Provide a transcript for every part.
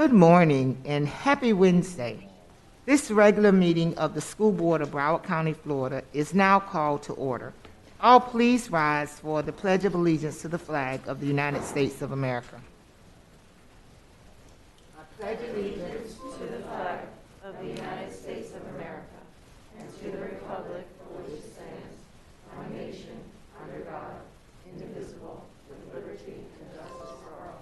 Good morning and happy Wednesday. This regular meeting of the School Board of Broward County, Florida is now called to order. All please rise for the Pledge of Allegiance to the flag of the United States of America. I pledge allegiance to the flag of the United States of America and to the republic for which it stands, one nation, under God, indivisible, with liberty and justice for all.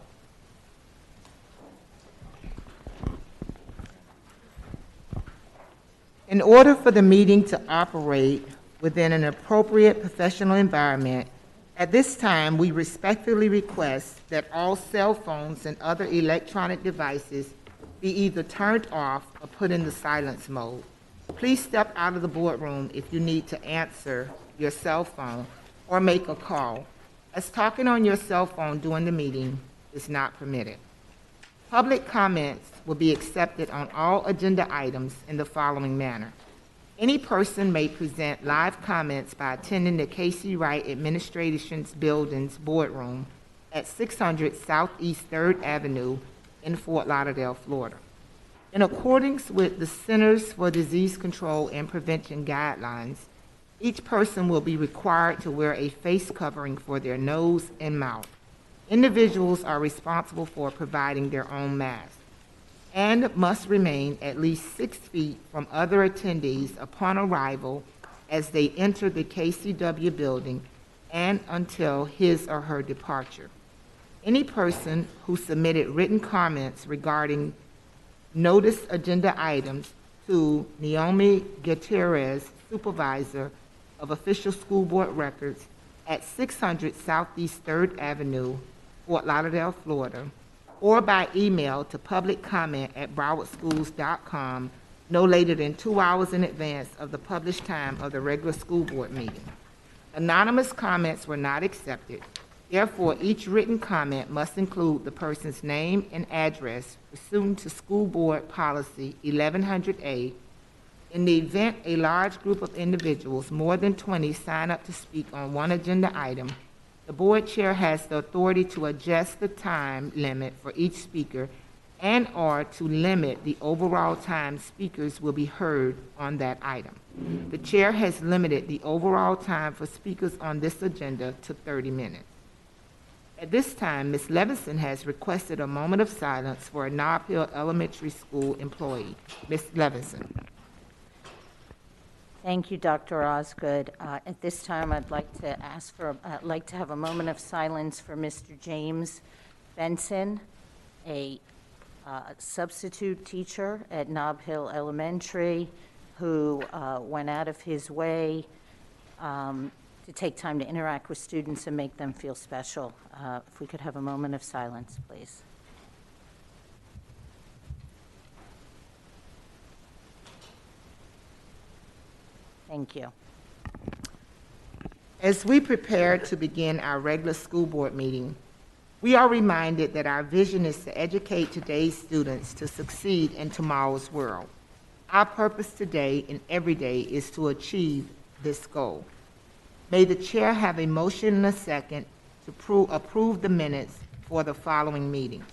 In order for the meeting to operate within an appropriate professional environment, at this time we respectfully request that all cell phones and other electronic devices be either turned off or put in the silence mode. Please step out of the boardroom if you need to answer your cell phone or make a call, as talking on your cell phone during the meeting is not permitted. Public comments will be accepted on all agenda items in the following manner. Any person may present live comments by attending the Casey Wright Administration's Building's boardroom at 600 Southeast 3rd Avenue in Fort Lauderdale, Florida. In accordance with the Centers for Disease Control and Prevention guidelines, each person will be required to wear a face covering for their nose and mouth. Individuals are responsible for providing their own mask and must remain at least 6 feet from other attendees upon arrival as they enter the KCW building and until his or her departure. Any person who submitted written comments regarding notice agenda items to Naomi Gutierrez, Supervisor of Official School Board Records at 600 Southeast 3rd Avenue, Fort Lauderdale, Florida, or by email to publiccomment@browardschools.com no later than 2 hours in advance of the published time of the regular school board meeting. Anonymous comments were not accepted. Therefore, each written comment must include the person's name and address pursuant to School Board Policy 1100A. In the event a large group of individuals, more than 20, sign up to speak on one agenda item, the board chair has the authority to adjust the time limit for each speaker and/or to limit the overall time speakers will be heard on that item. The chair has limited the overall time for speakers on this agenda to 30 minutes. At this time, Ms. Levinson has requested a moment of silence for a Nob Hill Elementary School employee. Ms. Levinson. Thank you, Dr. Osgood. At this time, I'd like to have a moment of silence for Mr. James Benson, a substitute teacher at Nob Hill Elementary, who went out of his way to take time to interact with students and make them feel special. If we could have a moment of silence, please. Thank you. As we prepare to begin our regular school board meeting, we are reminded that our vision is to educate today's students to succeed in tomorrow's world. Our purpose today and every day is to achieve this goal. May the chair have a motion and a second to approve the minutes for the following meeting.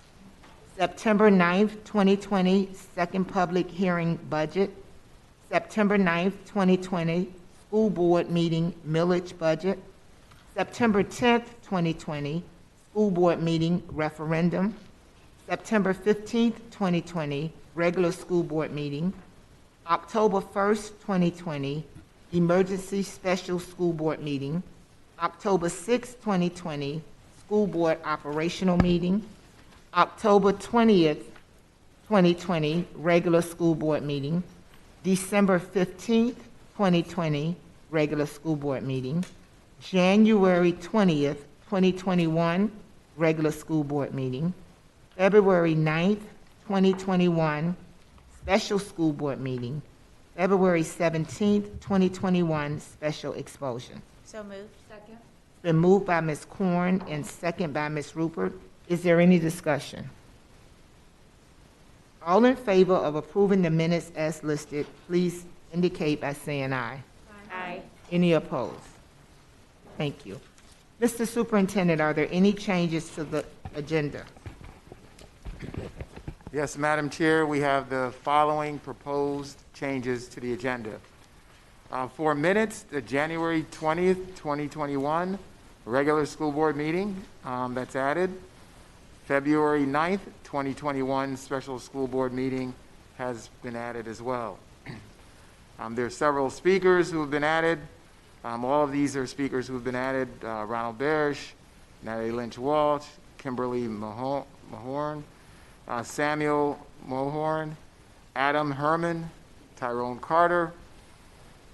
September 9th, 2020, second public hearing budget. September 9th, 2020, school board meeting millage budget. September 10th, 2020, school board meeting referendum. September 15th, 2020, regular school board meeting. October 1st, 2020, emergency special school board meeting. October 6th, 2020, school board operational meeting. October 20th, 2020, regular school board meeting. December 15th, 2020, regular school board meeting. January 20th, 2021, regular school board meeting. February 9th, 2021, special school board meeting. February 17th, 2021, special expulsion. So moved. Second. Been moved by Ms. Korn and second by Ms. Rupert. Is there any discussion? All in favor of approving the minutes as listed, please indicate by saying aye. Aye. Any opposed? Thank you. Mr. Superintendent, are there any changes to the agenda? Yes, Madam Chair, we have the following proposed changes to the agenda. For minutes, the January 20th, 2021 regular school board meeting, that's added. February 9th, 2021 special school board meeting has been added as well. There are several speakers who have been added. All of these are speakers who have been added: Ronald Barish, Natalie Lynch Walsh, Kimberly Mahorn, Samuel Mohorn, Adam Herman, Tyrone Carter,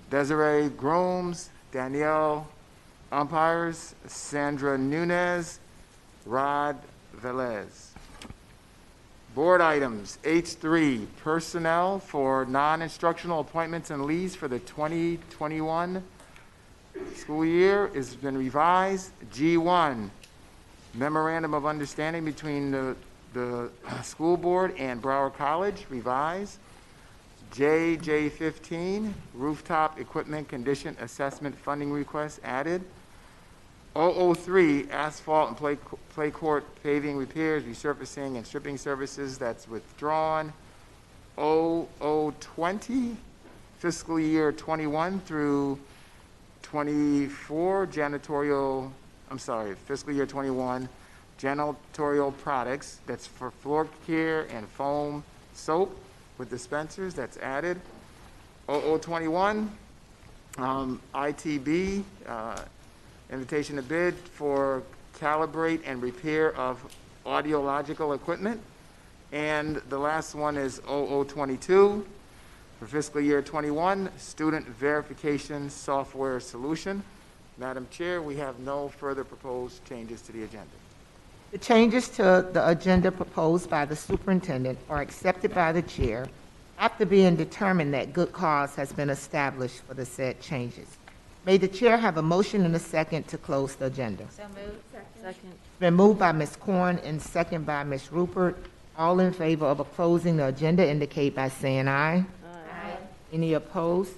Desiree Gromes, Danielle Umpires, Sandra Nunez, Rod Velez. Board items, H3, personnel for non-instructional appointments and leaves for the 2021 school year has been revised. G1, memorandum of understanding between the school board and Broward College, revised. J15, rooftop equipment condition assessment funding request, added. 003, asphalt and play court paving repairs, resurfacing and stripping services, that's withdrawn. 0020, fiscal year 21 through 24, fiscal year 21, janitorial products, that's for floor care and foam soap with dispensers, that's added. 0021, ITB, invitation to bid for calibrate and repair of audiological equipment. And the last one is 0022 for fiscal year 21, student verification software solution. Madam Chair, we have no further proposed changes to the agenda. The changes to the agenda proposed by the superintendent are accepted by the chair after being determined that good cause has been established for the said changes. May the chair have a motion and a second to close the agenda? So moved. Second. It's been moved by Ms. Corn and second by Ms. Rupert. All in favor of closing the agenda indicate by saying aye. Aye. Any opposed?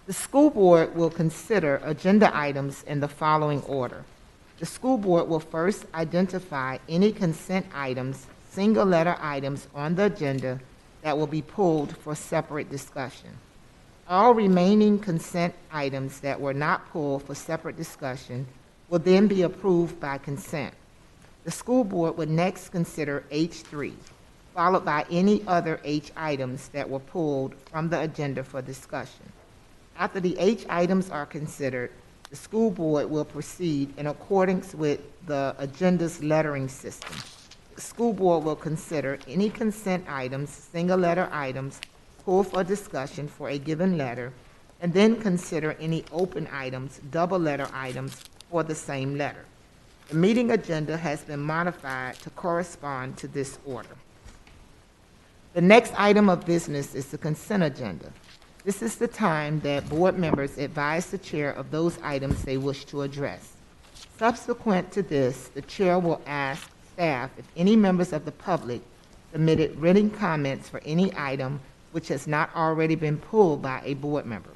The school board will consider agenda items in the following order. The school board will first identify any consent items, single letter items on the agenda that will be pulled for separate discussion. All remaining consent items that were not pulled for separate discussion will then be approved by consent. The school board would next consider H3, followed by any other H items that were pulled from the agenda for discussion. After the H items are considered, the school board will proceed in accordance with the agenda's lettering system. The school board will consider any consent items, single letter items, pulled for discussion for a given letter, and then consider any open items, double letter items, for the same letter. The meeting agenda has been modified to correspond to this order. The next item of business is the consent agenda. This is the time that board members advise the chair of those items they wish to address. Subsequent to this, the chair will ask staff if any members of the public submitted written comments for any item which has not already been pulled by a board member.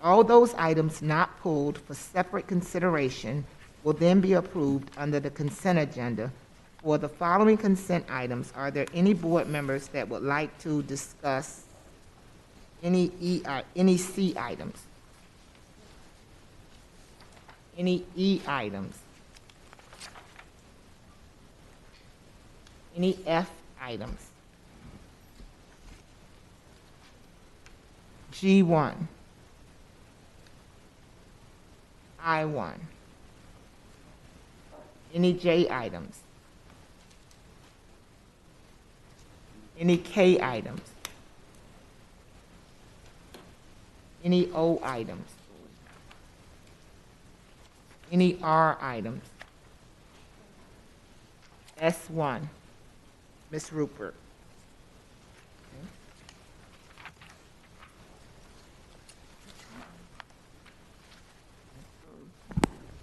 All those items not pulled for separate consideration will then be approved under the consent agenda. For the following consent items, are there any board members that would like to discuss any C items? Any E items? Any F items? G1, I1. Any J items? Any K items? Any O items? Any R items? S1, Ms. Rupert.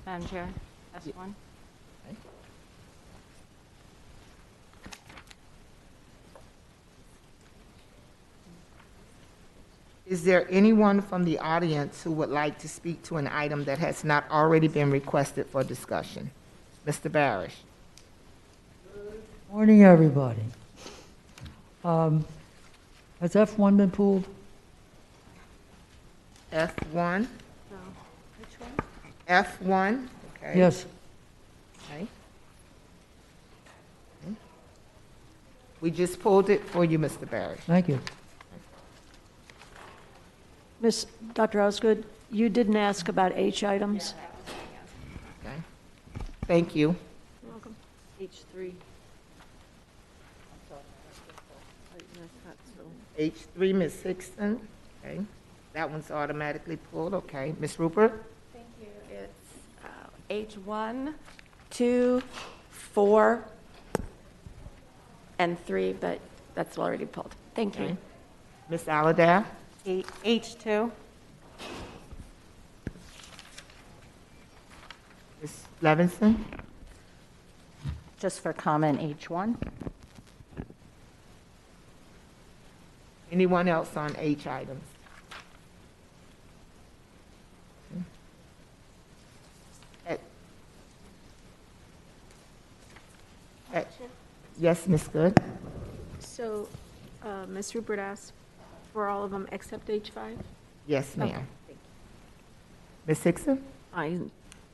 Madam Chair, S1. Is there anyone from the audience who would like to speak to an item that has not already been requested for discussion? Mr. Barish. Morning, everybody. Has F1 been pulled? F1, Which one? F1, okay. Yes. Okay. Okay. We just pulled it for you, Mr. Barry. Thank you. Dr. Osgood, you didn't ask about H items? Okay. Thank you. You're welcome. H3. H3, Ms. Hickson, okay. That one's automatically pulled, okay. Ms. Rupert? Thank you. It's H1, 2, 4, and 3, but that's already pulled. Thank you. Okay. Ms. Alladare? H2. Ms. Levinson? Just for comment, H1. Anyone else on H items? Eh, Yes, Ms. Good? So, Ms. Rupert asked for all of them except H5? Yes, ma'am. Ms. Hickson? I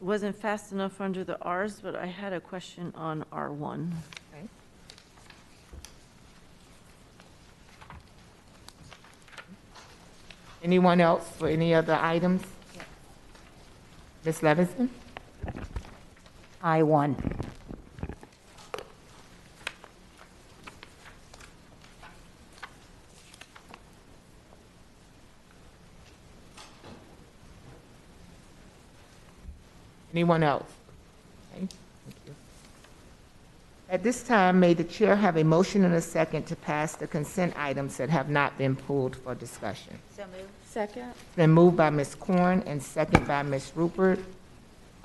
wasn't fast enough under the Rs, but I had a question on R1. Okay. Anyone else for any other items? Ms. Levinson? I1. Anyone else? Okay, thank you. At this time, may the chair have a motion and a second to pass the consent items that have not been pulled for discussion? So moved. Second? It's been moved by Ms. Corn and second by Ms. Rupert.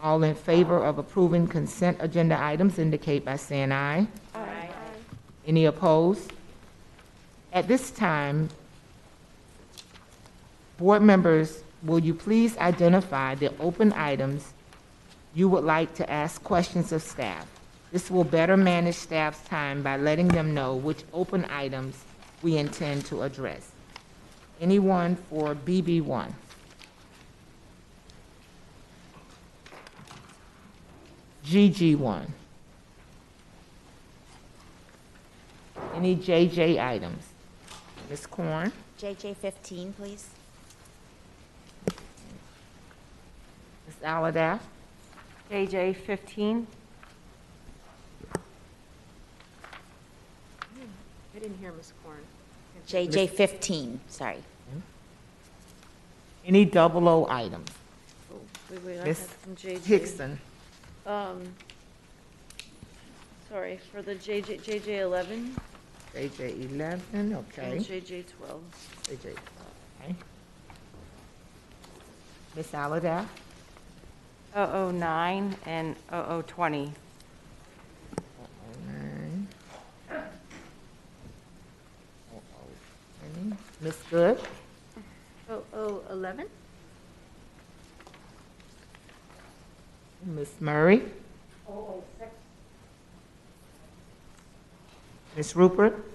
All in favor of approving consent agenda items indicate by saying aye. Aye. Any opposed? At this time, board members, will you please identify the open items you would like to ask questions of staff? This will better manage staff's time by letting them know which open items we intend to address. Anyone for BB1? GG1? Any JJ items? Ms. Corn? JJ 15, please. Ms. Alladare? JJ 15. I didn't hear Ms. Corn. JJ 15, sorry. Any double O items? Wait, I had Ms. some JJ. Hickson? Sorry, for the JJ 11 JJ 11, okay. and JJ 12. JJ, okay. Ms. Alladare? 009 and 0020. 09. 0020. Ms. Good? 11? Ms. Murray? Ms. Rupert?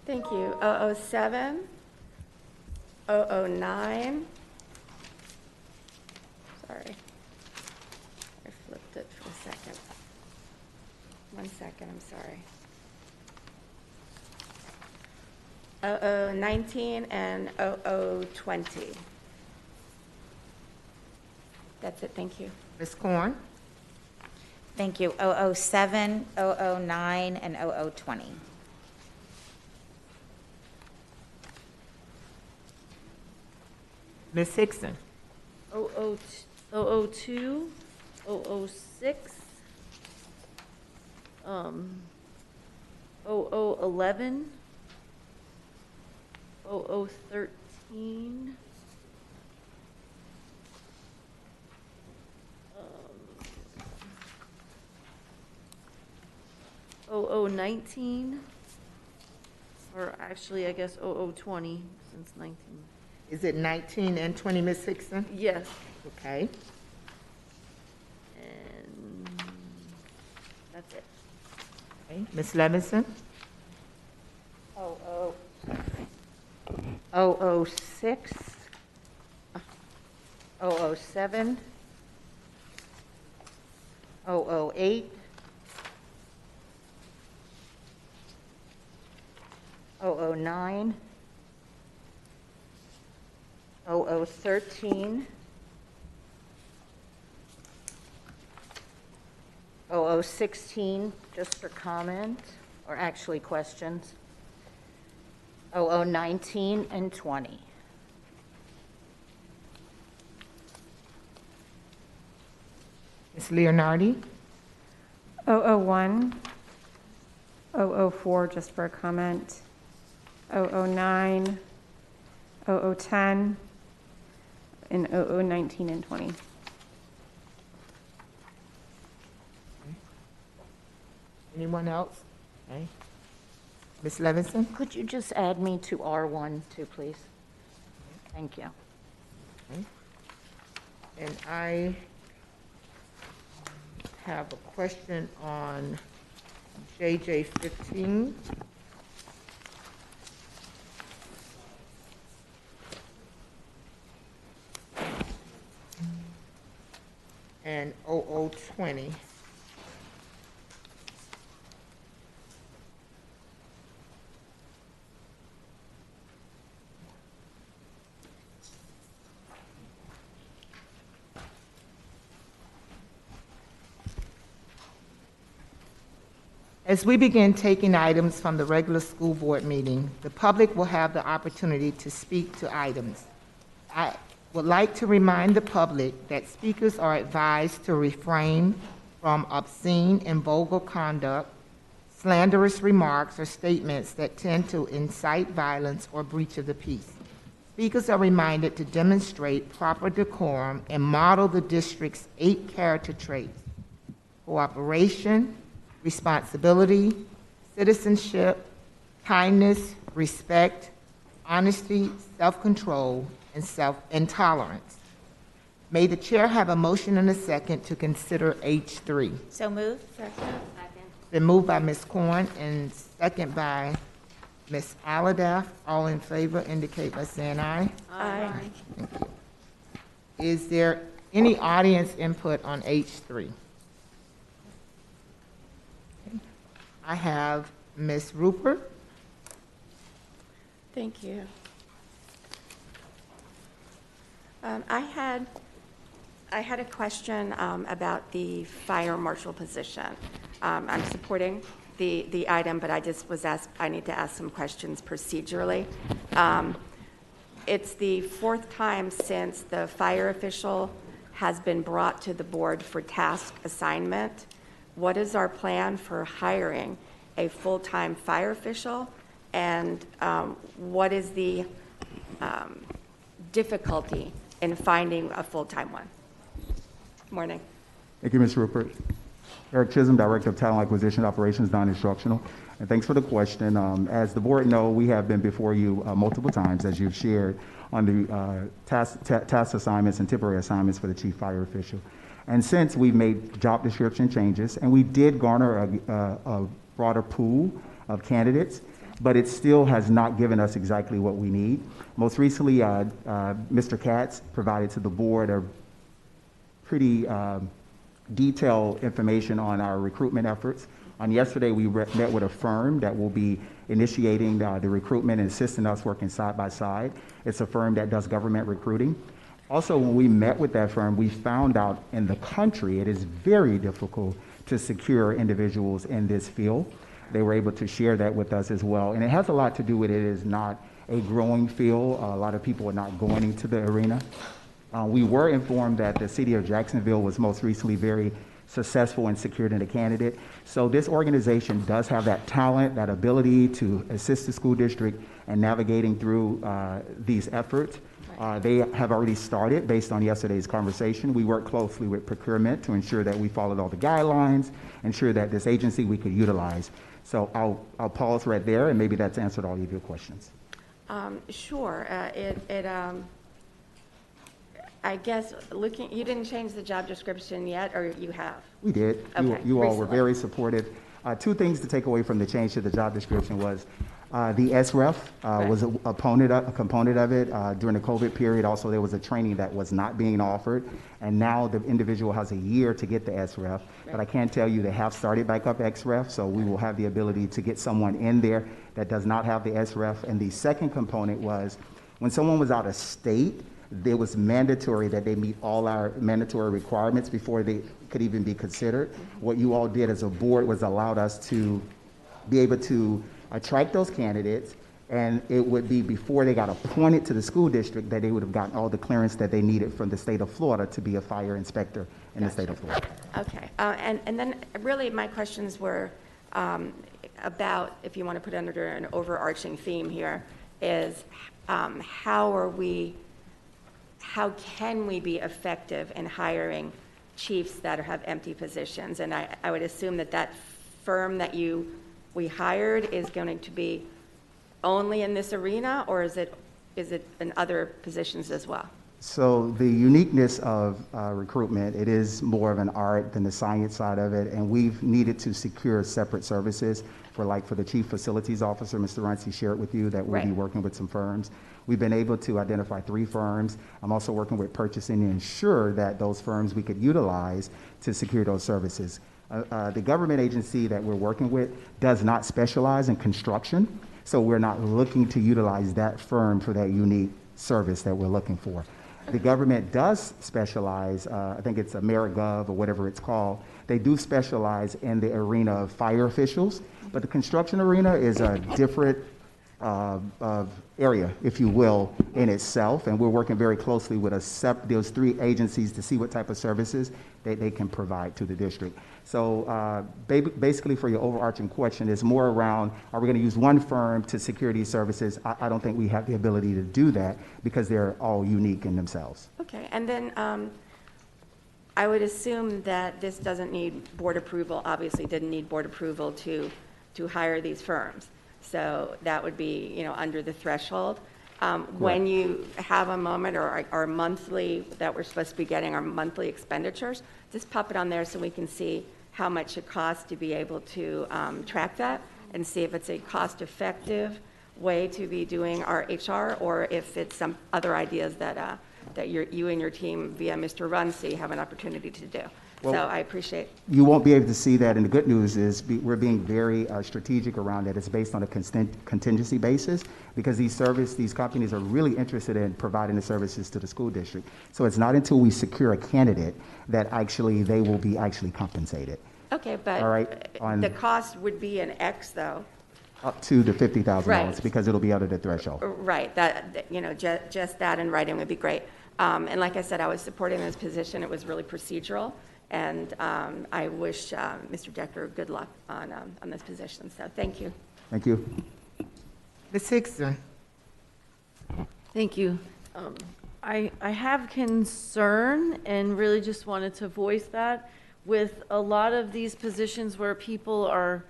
Thank you. 007, 009. Sorry. I flipped it for a second. 1 second, I'm sorry. 0019 and 0020. That's it, thank you. Ms. Corn? Thank you. 007, 009, and 0020. Ms. Hickson? 002, 006, 0011, 0013, 0019, or actually, I guess 0020, since 19. Is it 19 and 20, Ms. Hickson? Yes, Okay. and that's it. Okay. Ms. Levinson? 006, 007, 008, 009, 0013, 0016, just for comment, or actually questions, 0019 and 20. Ms. Leonardi? 001, 004, just for a comment, 009, 0010, and 0019 and 20. Anyone else? Okay. Ms. Levinson? Could you just add me to R1 too, please? Thank you. Okay. And I have a question on JJ 15. And 0020. As we begin taking items from the regular school board meeting, the public will have the opportunity to speak to items. I would like to remind the public that speakers are advised to refrain from obscene and vulgar conduct, slanderous remarks, or statements that tend to incite violence or breach of the peace. Speakers are reminded to demonstrate proper decorum and model the district's 8 character traits: cooperation, responsibility, citizenship, kindness, respect, honesty, self-control, and tolerance. May the chair have a motion and a second to consider H3. So moved. Been moved by Ms. Corn and second by Ms. Aladaff. All in favor indicate by saying aye. Aye. Thank you. Is there any audience input on H3? I have Ms. Rupert. Thank you. I had a question about the fire marshal position. I'm supporting the item, but I just was asked, I need to ask some questions procedurally. It's the 4th time since the fire official has been brought to the board for task assignment. What is our plan for hiring a full-time fire official? And what is the difficulty in finding a full-time one? Morning. Thank you, Ms. Rupert. Eric Chisholm, Director of Talent Acquisition Operations, non-instructional. And thanks for the question. As the board know, we have been before you multiple times, as you've shared, on the task assignments and temporary assignments for the chief fire official. And since we've made job description changes, and we did garner a broader pool of candidates, but it still has not given us exactly what we need. Most recently, Mr. Katz provided to the board a pretty detailed information on our recruitment efforts. On yesterday, we met with a firm that will be initiating the recruitment and assisting us working side by side. It's a firm that does government recruiting. Also, when we met with that firm, we found out in the country it is very difficult to secure individuals in this field. They were able to share that with us as well. And it has a lot to do with it is not a growing field. A lot of people are not going into the arena. We were informed that the city of Jacksonville was most recently very successful in securing a candidate. So this organization does have that talent, that ability to assist the school district in navigating through these efforts. They have already started based on yesterday's conversation. We work closely with procurement to ensure that we followed all the guidelines, ensure that this agency we could utilize. So I'll pause right there, and maybe that's answered all of your questions. Sure. I guess you didn't change the job description yet, or you have? We did. Okay. You all were Recently. very supportive. 2 things to take away from the change to the job description was The SREF was a component of it. During the COVID period, also, there was a training that was not being offered, and now the individual has a year to get the SREF. But I can tell you they have started back up XREF, so we will have the ability to get someone in there that does not have the SREF. And the second component was when someone was out of state, it was mandatory that they meet all our mandatory requirements before they could even be considered. What you all did as a board was allowed us to be able to attract those candidates, and it would be before they got appointed to the school district that they would have gotten all the clearance that they needed from the state of Florida to be a fire inspector in the state of Florida. Okay, and then really my questions were about, if you want to put it under an overarching theme here, is how can we be effective in hiring chiefs that have empty positions? And I would assume that firm that we hired is going to be only in this arena, or is it in other positions as well? So the uniqueness of recruitment, it is more of an art than the science side of it, and we've needed to secure separate services for the chief facilities officer, Mr. Runcie shared with you that we'll be working with some firms. We've been able to identify 3 firms. I'm also working with purchasing to ensure that those firms we could utilize to secure those services. The government agency that we're working with does not specialize in construction, so we're not looking to utilize that firm for that unique service that we're looking for. The government does specialize, I think it's AmeriGov or whatever it's called. They do specialize in the arena of fire officials, but the construction arena is a different area, if you will, in itself, and we're working very closely with those 3 agencies to see what type of services they can provide to the district. So basically, for your overarching question, it's more around, are we going to use one firm to secure these services? I don't think we have the ability to do that because they're all unique in themselves. Okay, and then I would assume that this doesn't need board approval, obviously didn't need board approval to hire these firms. So that would be, under the threshold. When you have a moment, or our monthly, that we're supposed to be getting our monthly expenditures, just pop it on there so we can see how much it costs to be able to track that and see if it's a cost-effective way to be doing our HR, or if it's some other ideas that you and your team via Mr. Runcie have an opportunity to do. So I appreciate. You won't be able to see that, and the good news is we're being very strategic around it. It's based on a contingency basis because these companies are really interested in providing the services to the school district. So it's not until we secure a candidate that actually they will be actually compensated. Okay, but all right, the cost would be an X though. Up to the $50,000 Right. Because it'll be under the threshold. Right, just that in writing would be great. And like I said, I was supporting this position. It was really procedural. And I wish Mr. Decker good luck on this position. So thank you. Thank you. Ms. Hickson. Thank you. I have concern and really just wanted to voice that with a lot of these positions where people are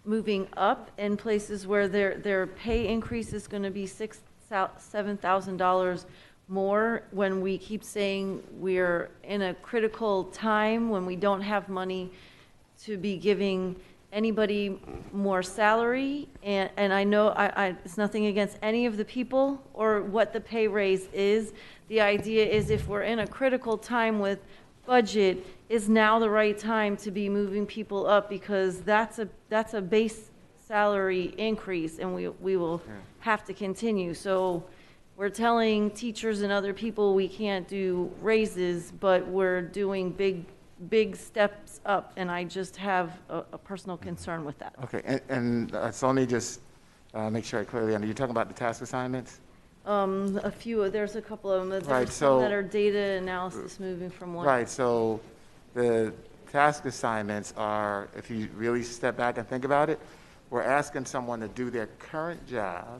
moving up in places where their pay increase is going to be $7,000 more, when we keep saying we're in a critical time when we don't have money to be giving anybody more salary. And I know it's nothing against any of the people or what the pay raise is. The idea is if we're in a critical time with budget, is now the right time to be moving people up, because that's a base salary increase, and we will have to continue. So we're telling teachers and other people we can't do raises, but we're doing big steps up, and I just have a personal concern with that. Okay, and so let me just make sure I clearly understand. You're talking about the task assignments? A few, there's a couple of them. There's Right, some so- that are data analysis moving from one. Right, so the task assignments are, if you really step back and think about it, we're asking someone to do their current job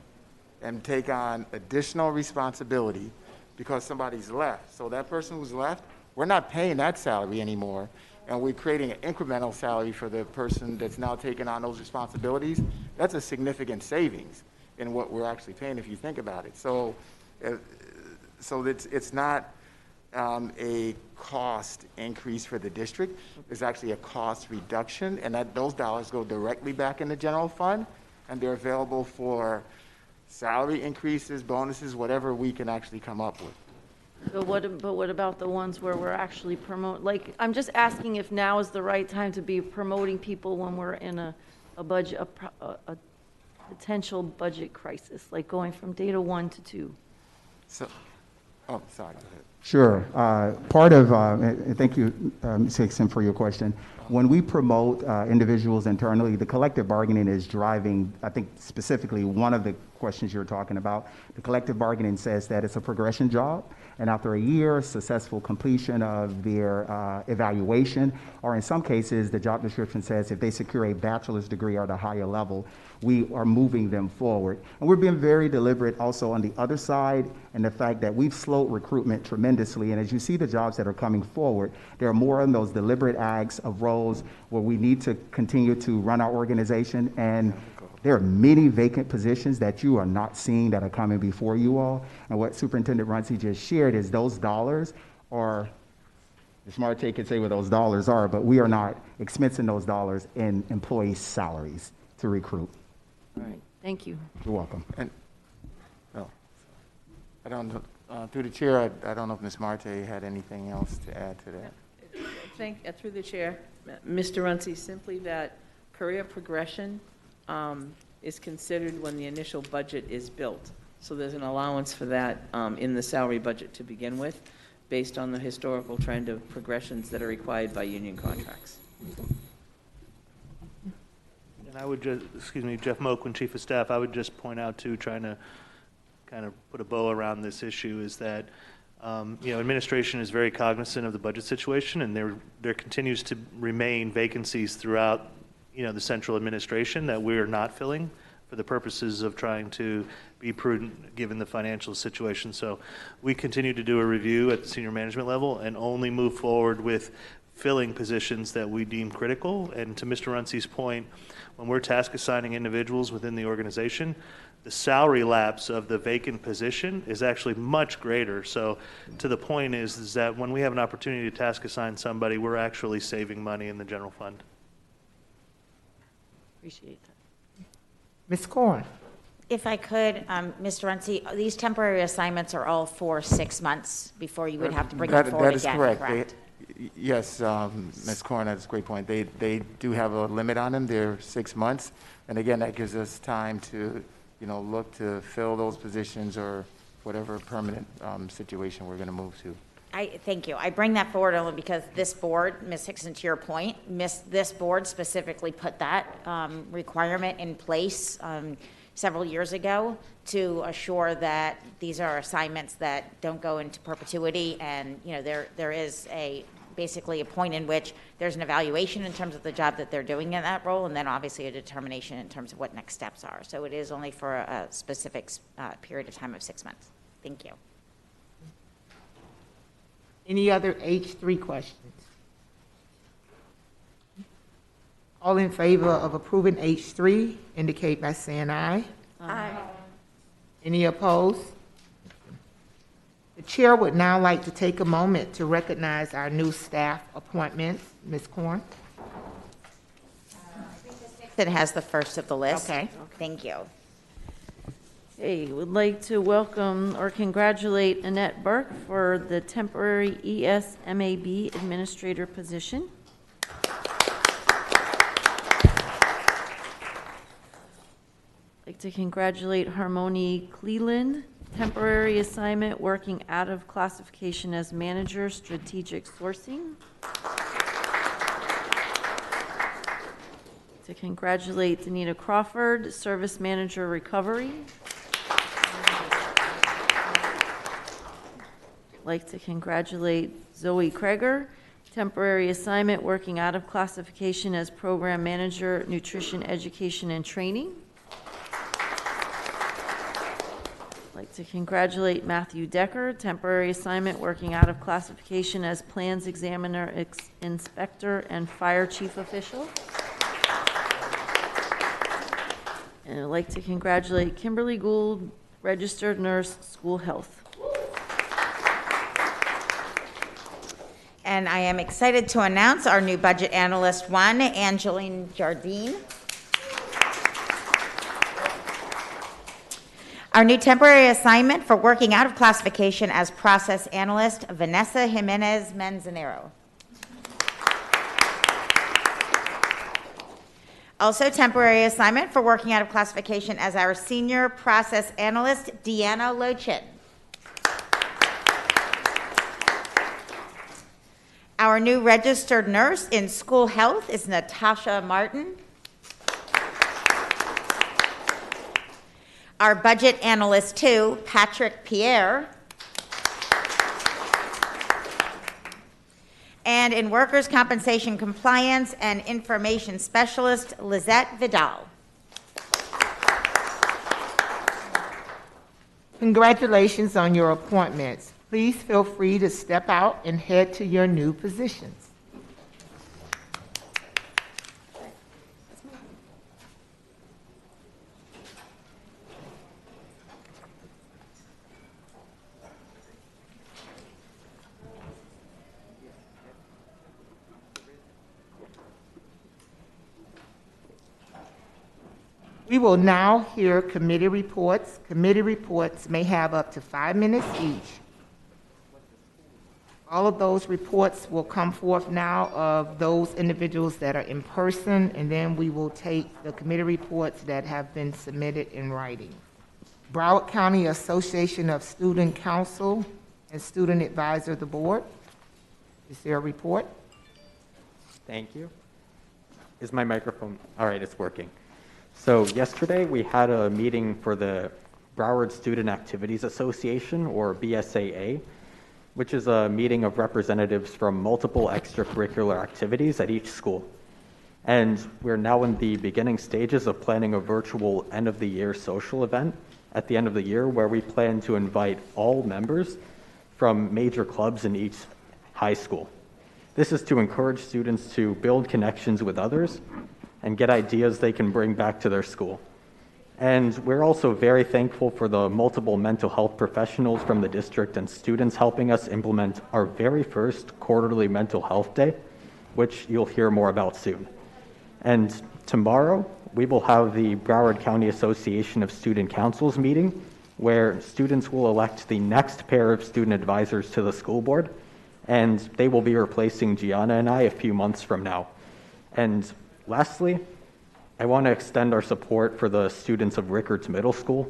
and take on additional responsibility because somebody's left. So that person who's left, we're not paying that salary anymore, and we're creating an incremental salary for the person that's now taking on those responsibilities. That's a significant savings in what we're actually paying if you think about it. So it's not a cost increase for the district. It's actually a cost reduction, and those dollars go directly back in the general fund. and they're available for salary increases, bonuses, whatever we can actually come up with. But what about the ones where we're actually like, I'm just asking if now is the right time to be promoting people when we're in a potential budget crisis, like going from data 1 to 2. So, oh, sorry, go ahead. Sure. Part of, and thank you, Ms. Hickson, for your question. When we promote individuals internally, the collective bargaining is driving, I think specifically one of the questions you're talking about. The collective bargaining says that it's a progression job, and after a year, successful completion of their evaluation, or in some cases, the job description says if they secure a bachelor's degree or at a higher level, we are moving them forward. And we're being very deliberate also on the other side, and the fact that we've slowed recruitment tremendously. And as you see the jobs that are coming forward, there are more in those deliberate acts of roles where we need to continue to run our organization. And there are many vacant positions that you are not seeing that are coming before you all. And what Superintendent Runcie just shared is those dollars are, Ms. Marte can say what those dollars are, but we are not expensing those dollars in employee salaries to recruit. All right, thank you. You're welcome. And, no, I don't know, through the chair, I don't know if Ms. Marte had anything else to add to that. Through the chair, Mr. Runcie, simply that career progression is considered when the initial budget is built. So there's an allowance for that in the salary budget to begin with, based on the historical trend of progressions that are required by union contracts. And I would just, Jeff Moquin, Chief of Staff, I would just point out too, trying to kind of put a bow around this issue, is that administration is very cognizant of the budget situation, and there continues to remain vacancies throughout the central administration that we're not filling for the purposes of trying to be prudent given the financial situation. So we continue to do a review at the senior management level and only move forward with filling positions that we deem critical. And to Mr. Runcie's point, when we're task assigning individuals within the organization, the salary lapse of the vacant position is actually much greater. So to the point is that when we have an opportunity to task assign somebody, we're actually saving money in the general fund. Appreciate that. Ms. Corn. If I could, Mr. Runcie, these temporary assignments are all for 6 months before you would have to bring them forward again, correct? That is correct. Yes, Ms. Corn, that's a great point. They do have a limit on them. They're 6 months. And again, that gives us time to, look to fill those positions or whatever permanent situation we're going to move to. Thank you. I bring that forward only because this board, Ms. Hickson, to your point, this board specifically put that requirement in place several years ago to assure that these are assignments that don't go into perpetuity, and there is basically a point in which there's an evaluation in terms of the job that they're doing in that role, and then obviously a determination in terms of what next steps are. So it is only for a specific period of time of 6 months. Thank you. Any other H3 questions? All in favor of approving H3 indicate by saying aye. Aye. Any opposed? The chair would now like to take a moment to recognize our new staff appointments. Ms. Corn? That has the first of the list. Okay. Thank you. Hey, would like to welcome or congratulate Annette Burke for the temporary ESMAB administrator position. Like to congratulate Harmony Cleland, temporary assignment working out of classification as manager, strategic sourcing. To congratulate Danita Crawford, service manager, recovery. Like to congratulate Zoe Kreger, temporary assignment working out of classification as program manager, nutrition, education, and training. Like to congratulate Matthew Decker, temporary assignment working out of classification as plans examiner, inspector, and fire chief official. And I'd like to congratulate Kimberly Gould, registered nurse, school health. And I am excited to announce our new budget analyst one, Angeline Jardine. Our new temporary assignment for working out of classification as process analyst, Vanessa Jimenez Manzanero. Also temporary assignment for working out of classification as our senior process analyst, Deanna Lochin. Our new registered nurse in school health is Natasha Martin. Our budget analyst 2, Patrick Pierre. And in workers' compensation compliance and information specialist, Lizette Vidal. Congratulations on your appointments. Please feel free to step out and head to your new positions. We will now hear committee reports. Committee reports may have up to 5 minutes each. All of those reports will come forth now of those individuals that are in person, and then we will take the committee reports that have been submitted in writing. Broward County Association of Student Council and Student Advisor of the Board. Is there a report? Thank you. Is my microphone? All right, it's working. So yesterday we had a meeting for the Broward Student Activities Association, or BSAA, which is a meeting of representatives from multiple extracurricular activities at each school. And we're now in the beginning stages of planning a virtual end-of-the-year social event at the end of the year, where we plan to invite all members from major clubs in each high school. This is to encourage students to build connections with others and get ideas they can bring back to their school. And we're also very thankful for the multiple mental health professionals from the district and students helping us implement our very first quarterly mental health day, which you'll hear more about soon. And tomorrow, we will have the Broward County Association of Student Councils meeting, where students will elect the next pair of student advisors to the school board, and they will be replacing Gianna and I a few months from now. And lastly, I want to extend our support for the students of Rickards Middle School.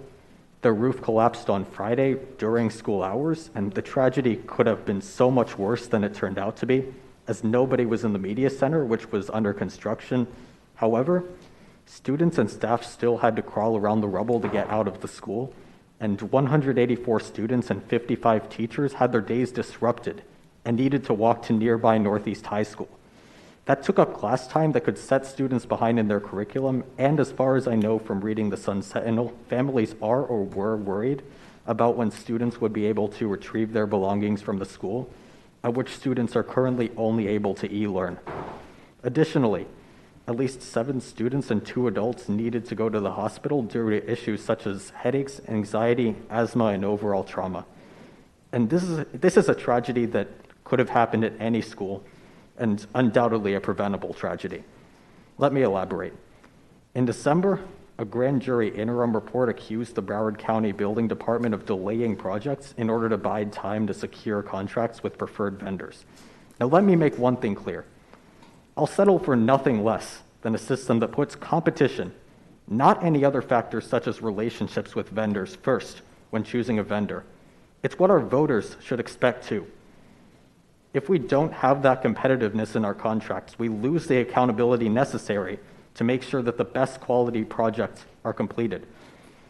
The roof collapsed on Friday during school hours, and the tragedy could have been so much worse than it turned out to be, as nobody was in the media center, which was under construction. However, students and staff still had to crawl around the rubble to get out of the school, and 184 students and 55 teachers had their days disrupted and needed to walk to nearby Northeast High School. That took up class time that could set students behind in their curriculum, and as far as I know from reading the Sun Sentinel, families are or were worried about when students would be able to retrieve their belongings from the school, at which students are currently only able to e-learn. Additionally, at least 7 students and 2 adults needed to go to the hospital due to issues such as headaches, anxiety, asthma, and overall trauma. And this is a tragedy that could have happened at any school, and undoubtedly a preventable tragedy. Let me elaborate. In December, a grand jury interim report accused the Broward County Building Department of delaying projects in order to buy time to secure contracts with preferred vendors. Now, let me make one thing clear. I'll settle for nothing less than a system that puts competition, not any other factors such as relationships with vendors, first when choosing a vendor. It's what our voters should expect too. If we don't have that competitiveness in our contracts, we lose the accountability necessary to make sure that the best quality projects are completed.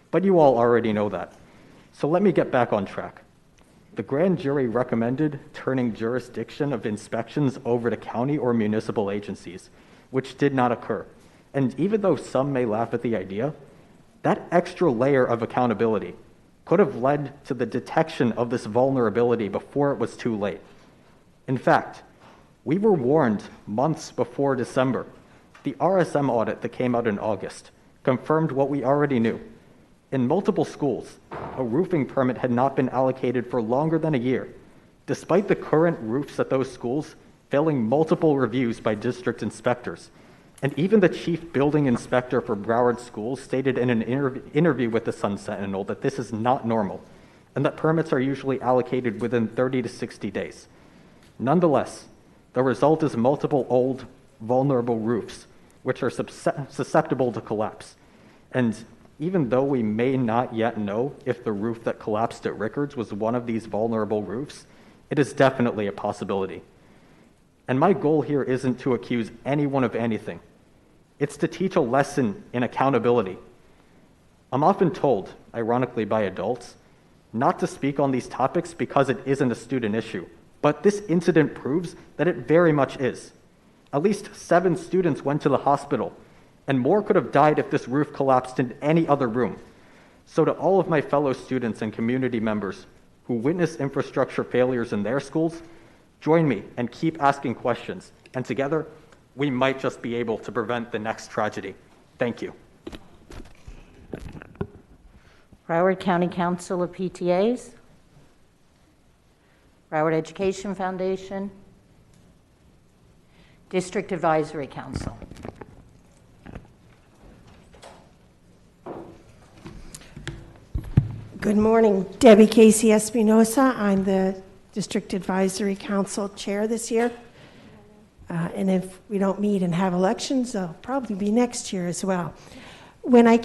But you all already know that. So let me get back on track. The grand jury recommended turning jurisdiction of inspections over to county or municipal agencies, which did not occur. And even though some may laugh at the idea, that extra layer of accountability could have led to the detection of this vulnerability before it was too late. In fact, we were warned months before December. The RSM audit that came out in August confirmed what we already knew. In multiple schools, a roofing permit had not been allocated for longer than a year, despite the current roofs at those schools failing multiple reviews by district inspectors. And even the chief building inspector for Broward Schools stated in an interview with the Sun Sentinel that this is not normal, and that permits are usually allocated within 30 to 60 days. Nonetheless, the result is multiple old, vulnerable roofs, which are susceptible to collapse. And even though we may not yet know if the roof that collapsed at Rickards was one of these vulnerable roofs, it is definitely a possibility. And my goal here isn't to accuse anyone of anything. It's to teach a lesson in accountability. I'm often told, ironically by adults, not to speak on these topics because it isn't a student issue. But this incident proves that it very much is. At least 7 students went to the hospital, and more could have died if this roof collapsed in any other room. So to all of my fellow students and community members who witness infrastructure failures in their schools, join me and keep asking questions. And together, we might just be able to prevent the next tragedy. Thank you. Broward County Council of PTAs, Broward Education Foundation, District Advisory Council. Good morning. Debbie Casey Espinosa. I'm the District Advisory Council Chair this year. And if we don't meet and have elections, they'll probably be next year as well. When I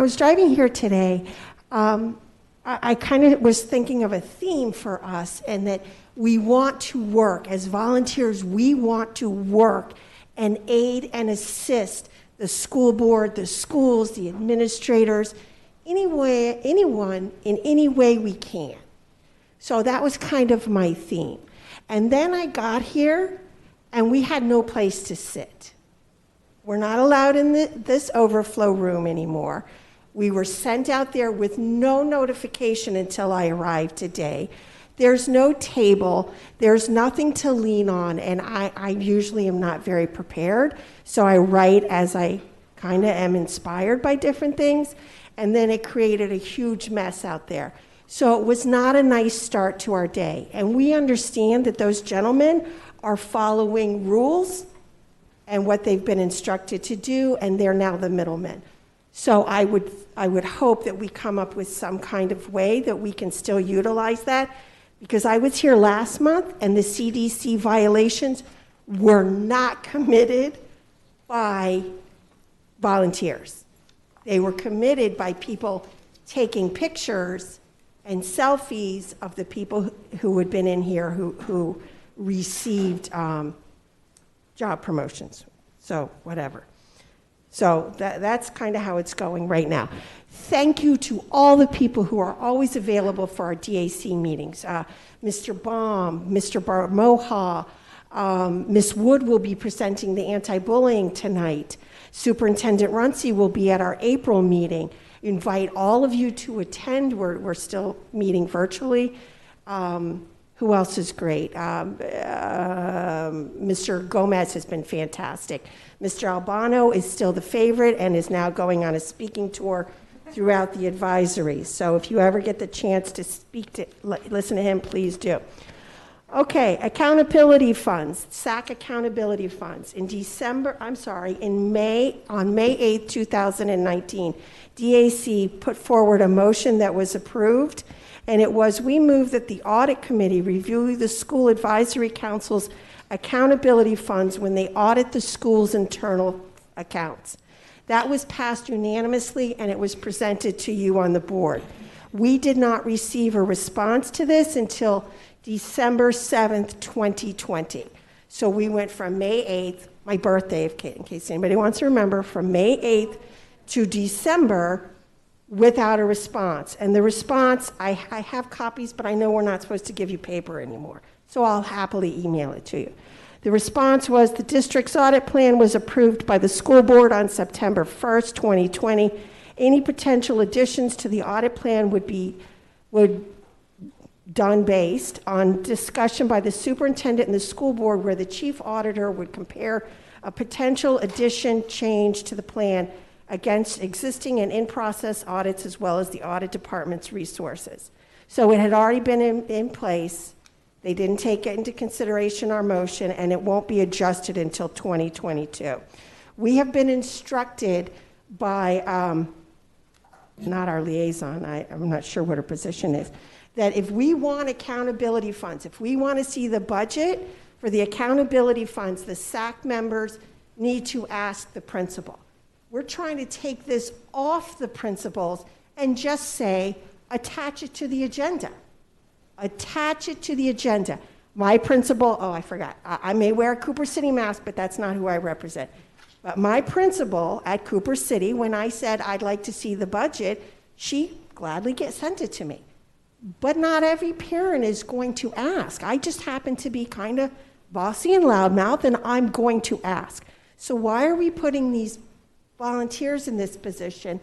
was driving here today, I kind of was thinking of a theme for us, and that we want to work. As volunteers, we want to work and aid and assist the school board, the schools, the administrators, anyone in any way we can. So that was kind of my theme. And then I got here, and we had no place to sit. We're not allowed in this overflow room anymore. We were sent out there with no notification until I arrived today. There's no table, there's nothing to lean on, and I usually am not very prepared, so I write as I kind of am inspired by different things, and then it created a huge mess out there. So it was not a nice start to our day, and we understand that those gentlemen are following rules and what they've been instructed to do, and they're now the middlemen. So I would hope that we come up with some kind of way that we can still utilize that, because I was here last month and the CDC violations were not committed by volunteers. They were committed by people taking pictures and selfies of the people who had been in here who received job promotions, so whatever. So that's kind of how it's going right now. Thank you to all the people who are always available for our DAC meetings. Mr. Baum, Mr. Barmoha, Ms. Wood will be presenting the anti-bullying tonight. Superintendent Runcie will be at our April meeting. Invite all of you to attend. We're still meeting virtually. Who else is great? Mr. Gomez has been fantastic. Mr. Albano is still the favorite and is now going on a speaking tour throughout the advisory. So if you ever get the chance to listen to him, please do. Okay, accountability funds, SAC accountability funds. On May 8th, 2019, DAC put forward a motion that was approved, and it was, we move that the audit committee review the school advisory council's accountability funds when they audit the school's internal accounts. That was passed unanimously, and it was presented to you on the board. We did not receive a response to this until December 7th, 2020. So we went from May 8th, my birthday, in case anybody wants to remember, from May 8th to December without a response. And the response, I have copies, but I know we're not supposed to give you paper anymore, so I'll happily email it to you. The response was the district's audit plan was approved by the school board on September 1st, 2020. Any potential additions to the audit plan would done based on discussion by the superintendent and the school board, where the chief auditor would compare a potential addition change to the plan against existing and in-process audits, as well as the audit department's resources. So it had already been in place. They didn't take it into consideration, our motion, and it won't be adjusted until 2022. We have been instructed by, not our liaison, I'm not sure what her position is, that if we want accountability funds, if we want to see the budget for the accountability funds, the SAC members need to ask the principal. We're trying to take this off the principals and just say, attach it to the agenda. Attach it to the agenda. My principal, oh, I forgot. I may wear a Cooper City mask, but that's not who I represent. But my principal at Cooper City, when I said I'd like to see the budget, she gladly sent it to me. But not every parent is going to ask. I just happen to be kind of bossy and loudmouth, and I'm going to ask. So why are we putting these volunteers in this position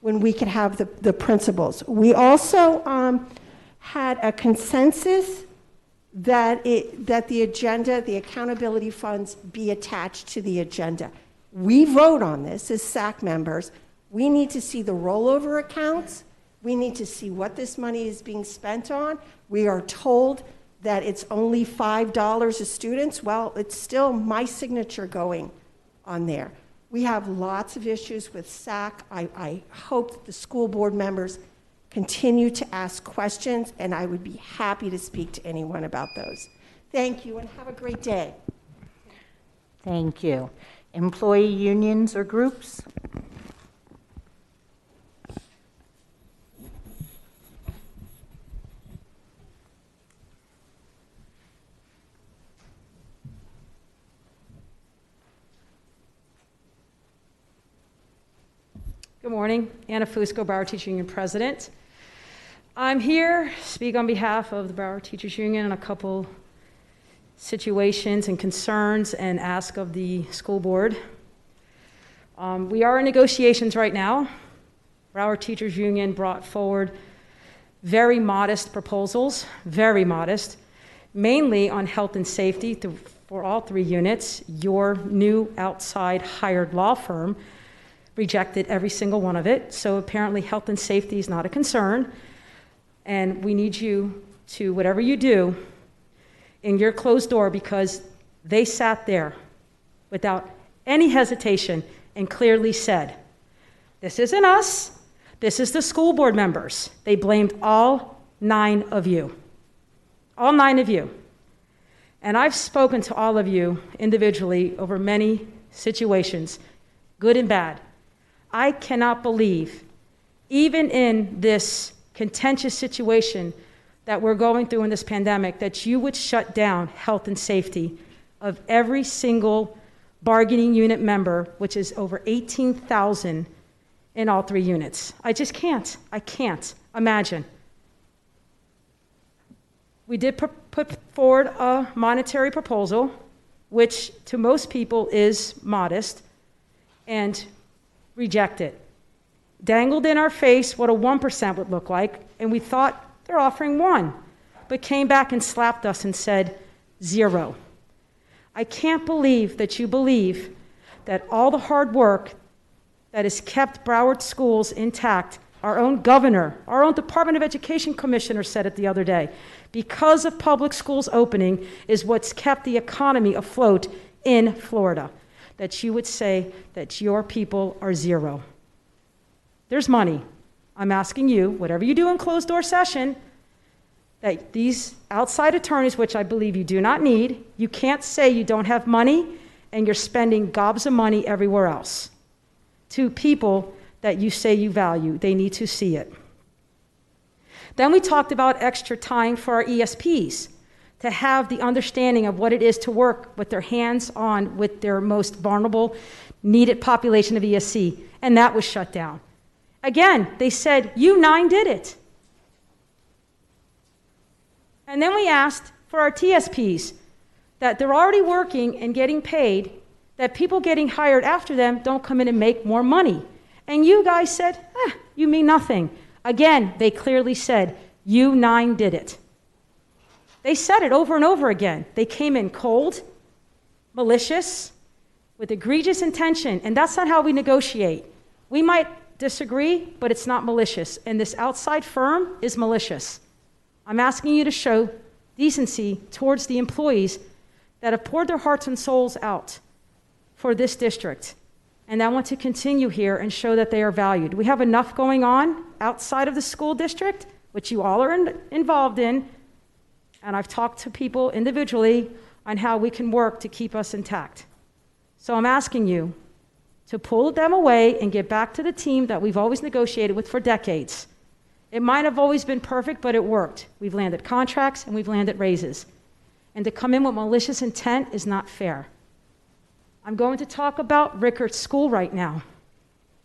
when we could have the principals? We also had a consensus that the agenda, the accountability funds, be attached to the agenda. We vote on this as SAC members. We need to see the rollover accounts. We need to see what this money is being spent on. We are told that it's only $5 a student. Well, it's still my signature going on there. We have lots of issues with SAC. I hope that the school board members continue to ask questions, and I would be happy to speak to anyone about those. Thank you, and have a great day. Thank you. Employee unions or groups? Good morning. Anna Fusco, Broward Teachers Union President. I'm here to speak on behalf of the Broward Teachers Union on a couple situations and concerns and ask of the school board. We are in negotiations right now. Broward Teachers Union brought forward very modest proposals, very modest, mainly on health and safety for all three units. Your new outside hired law firm rejected every single one of it. So apparently health and safety is not a concern. And we need you to, whatever you do, in your closed door, because they sat there without any hesitation and clearly said, this isn't us, this is the school board members. They blamed all 9 of you. All 9 of you. And I've spoken to all of you individually over many situations, good and bad. I cannot believe, even in this contentious situation that we're going through in this pandemic, that you would shut down health and safety of every single bargaining unit member, which is over 18,000 in all 3 units. I just can't. I can't imagine. We did put forward a monetary proposal, which to most people is modest, and reject it. Dangled in our face what a 1% would look like, and we thought they're offering 1, but came back and slapped us and said 0. I can't believe that you believe that all the hard work that has kept Broward schools intact, our own governor, our own Department of Education commissioner said it the other day, because of public schools opening is what's kept the economy afloat in Florida, that you would say that your people are 0. There's money. I'm asking you, whatever you do in closed door session, that these outside attorneys, which I believe you do not need, you can't say you don't have money and you're spending gobs of money everywhere else. To people that you say you value, they need to see it. Then we talked about extra time for our ESPs, to have the understanding of what it is to work with their hands on with their most vulnerable, needed population of ESC, and that was shut down. Again, they said, you 9 did it. And then we asked for our TSPs, that they're already working and getting paid, that people getting hired after them don't come in and make more money. And you guys said, you mean nothing. Again, they clearly said, you 9 did it. They said it over and over again. They came in cold, malicious, with egregious intention, and that's not how we negotiate. We might disagree, but it's not malicious, and this outside firm is malicious. I'm asking you to show decency towards the employees that have poured their hearts and souls out for this district. And I want to continue here and show that they are valued. We have enough going on outside of the school district, which you all are involved in, and I've talked to people individually on how we can work to keep us intact. So I'm asking you to pull them away and get back to the team that we've always negotiated with for decades. It might have always been perfect, but it worked. We've landed contracts and we've landed raises. And to come in with malicious intent is not fair. I'm going to talk about Rickert School right now.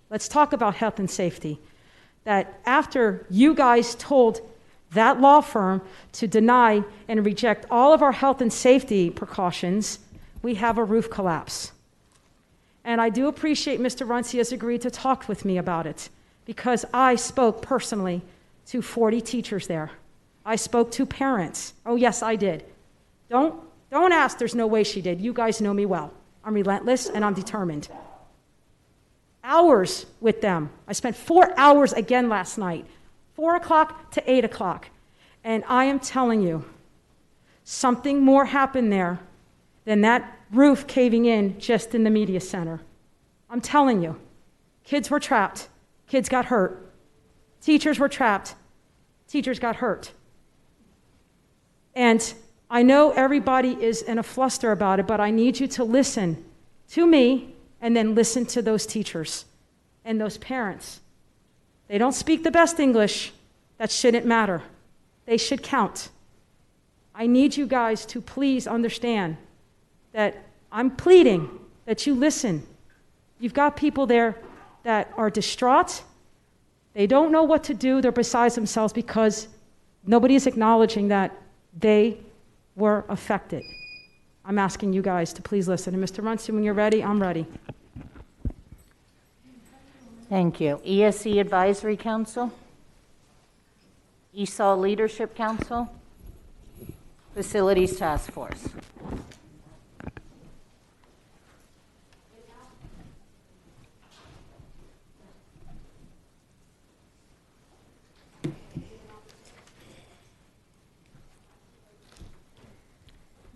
Let's talk about health and safety. That after you guys told that law firm to deny and reject all of our health and safety precautions, we have a roof collapse. And I do appreciate Mr. Runcie has agreed to talk with me about it, because I spoke personally to 40 teachers there. I spoke to parents. Oh, yes, I did. Don't ask, there's no way she did. You guys know me well. I'm relentless and I'm determined. Hours with them. I spent 4 hours again last night, 4 o'clock to 8 o'clock. And I am telling you, something more happened there than that roof caving in just in the media center. I'm telling you, kids were trapped. Kids got hurt. Teachers were trapped. Teachers got hurt. And I know everybody is in a fluster about it, but I need you to listen to me and then listen to those teachers and those parents. They don't speak the best English. That shouldn't matter. They should count. I need you guys to please understand that I'm pleading that you listen. You've got people there that are distraught. They don't know what to do. They're beside themselves because nobody is acknowledging that they were affected. I'm asking you guys to please listen. And Mr. Runcie, when you're ready, I'm ready. Thank you. ESE Advisory Council? ESOL Leadership Council? Facilities Task Force?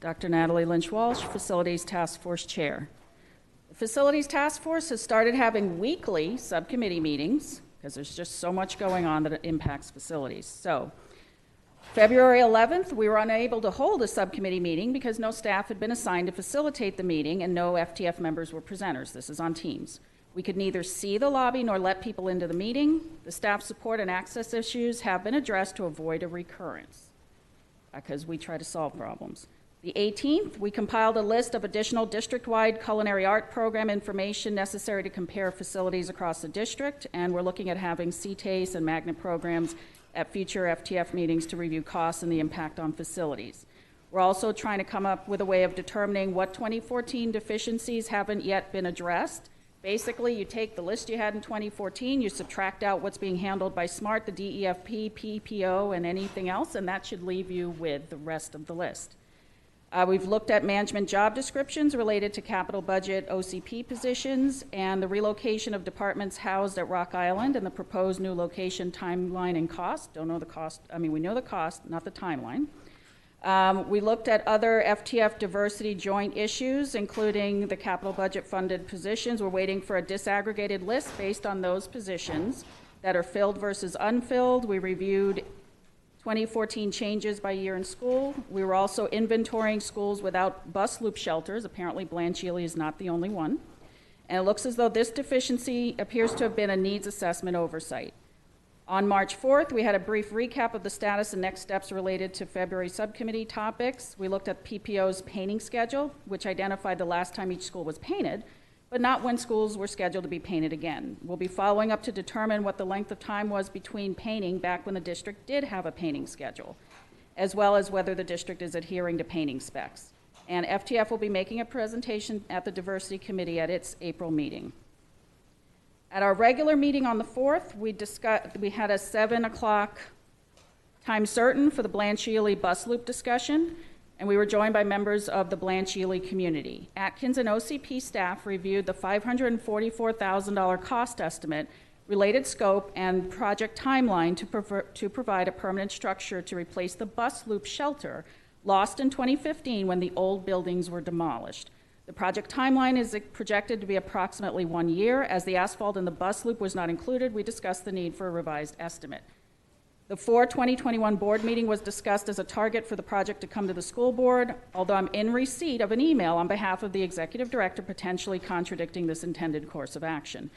Dr. Natalie Lynch-Walsh, Facilities Task Force Chair. The Facilities Task Force has started having weekly subcommittee meetings because there's just so much going on that it impacts facilities. So, February 11th, we were unable to hold a subcommittee meeting because no staff had been assigned to facilitate the meeting and no FTF members were presenters. This is on Teams. We could neither see the lobby nor let people into the meeting. The staff support and access issues have been addressed to avoid a recurrence because we try to solve problems. The 18th, we compiled a list of additional district-wide culinary art program information necessary to compare facilities across the district, and we're looking at having CTASE and magnet programs at future FTF meetings to review costs and the impact on facilities. We're also trying to come up with a way of determining what 2014 deficiencies haven't yet been addressed. Basically, you take the list you had in 2014, you subtract out what's being handled by SMART, the DEFP, PPO, and anything else, and that should leave you with the rest of the list. We've looked at management job descriptions related to capital budget OCP positions and the relocation of departments housed at Rock Island and the proposed new location timeline and cost. Don't know the cost. I mean, we know the cost, not the timeline. We looked at other FTF diversity joint issues, including the capital budget funded positions. We're waiting for a disaggregated list based on those positions that are filled versus unfilled. We reviewed 2014 changes by year in school. We were also inventorying schools without bus loop shelters. Apparently Blanche Ely is not the only one. And it looks as though this deficiency appears to have been a needs assessment oversight. On March 4th, we had a brief recap of the status and next steps related to February subcommittee topics. We looked at PPO's painting schedule, which identified the last time each school was painted, but not when schools were scheduled to be painted again. We'll be following up to determine what the length of time was between painting back when the district did have a painting schedule, as well as whether the district is adhering to painting specs. And FTF will be making a presentation at the Diversity Committee at its April meeting. At our regular meeting on the 4th, we had a 7 o'clock time certain for the Blanche Ely bus loop discussion, and we were joined by members of the Blanche Ely community. Atkins and OCP staff reviewed the $544,000 cost estimate, related scope, and project timeline to provide a permanent structure to replace the bus loop shelter lost in 2015 when the old buildings were demolished. The project timeline is projected to be approximately 1 year. As the asphalt in the bus loop was not included, we discussed the need for a revised estimate. The 2021 board meeting was discussed as a target for the project to come to the school board, although I'm in receipt of an email on behalf of the executive director potentially contradicting this intended course of action.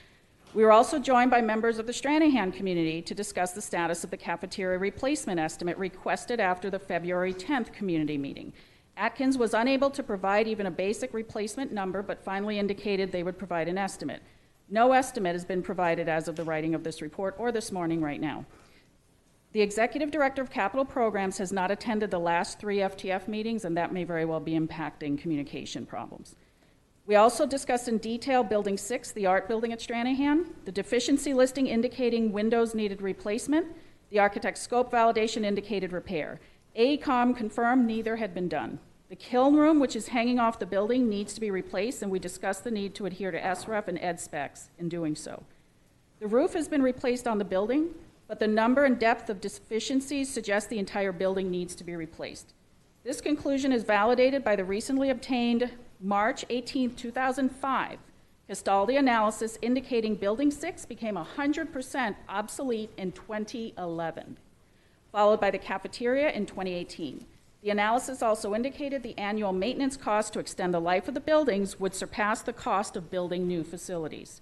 We were also joined by members of the Stranahan community to discuss the status of the cafeteria replacement estimate requested after the February 10th community meeting. Atkins was unable to provide even a basic replacement number, but finally indicated they would provide an estimate. No estimate has been provided as of the writing of this report or this morning right now. The Executive Director of Capital Programs has not attended the last 3 FTF meetings, and that may very well be impacting communication problems. We also discussed in detail Building 6, the art building at Stranahan, the deficiency listing indicating windows needed replacement, the architect's scope validation indicated repair. AECOM confirmed neither had been done. The kiln room, which is hanging off the building, needs to be replaced, and we discussed the need to adhere to SREF and ED specs in doing so. The roof has been replaced on the building, but the number and depth of deficiencies suggest the entire building needs to be replaced. This conclusion is validated by the recently obtained March 18, 2005 Castaldi analysis indicating Building 6 became 100% obsolete in 2011, followed by the cafeteria in 2018. The analysis also indicated the annual maintenance cost to extend the life of the buildings would surpass the cost of building new facilities.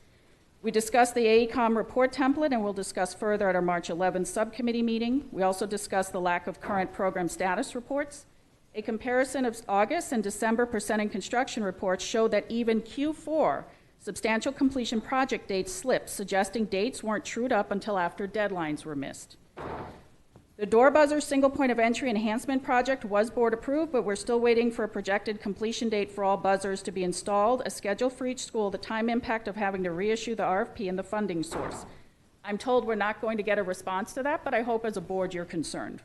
We discussed the AECOM report template, and we'll discuss further at our March 11th subcommittee meeting. We also discussed the lack of current program status reports. A comparison of August and December percent in construction reports showed that even Q4 substantial completion project dates slipped, suggesting dates weren't trued up until after deadlines were missed. The door buzzer single point of entry enhancement project was board approved, but we're still waiting for a projected completion date for all buzzers to be installed, a schedule for each school, the time impact of having to reissue the RFP, and the funding source. I'm told we're not going to get a response to that, but I hope as a board you're concerned.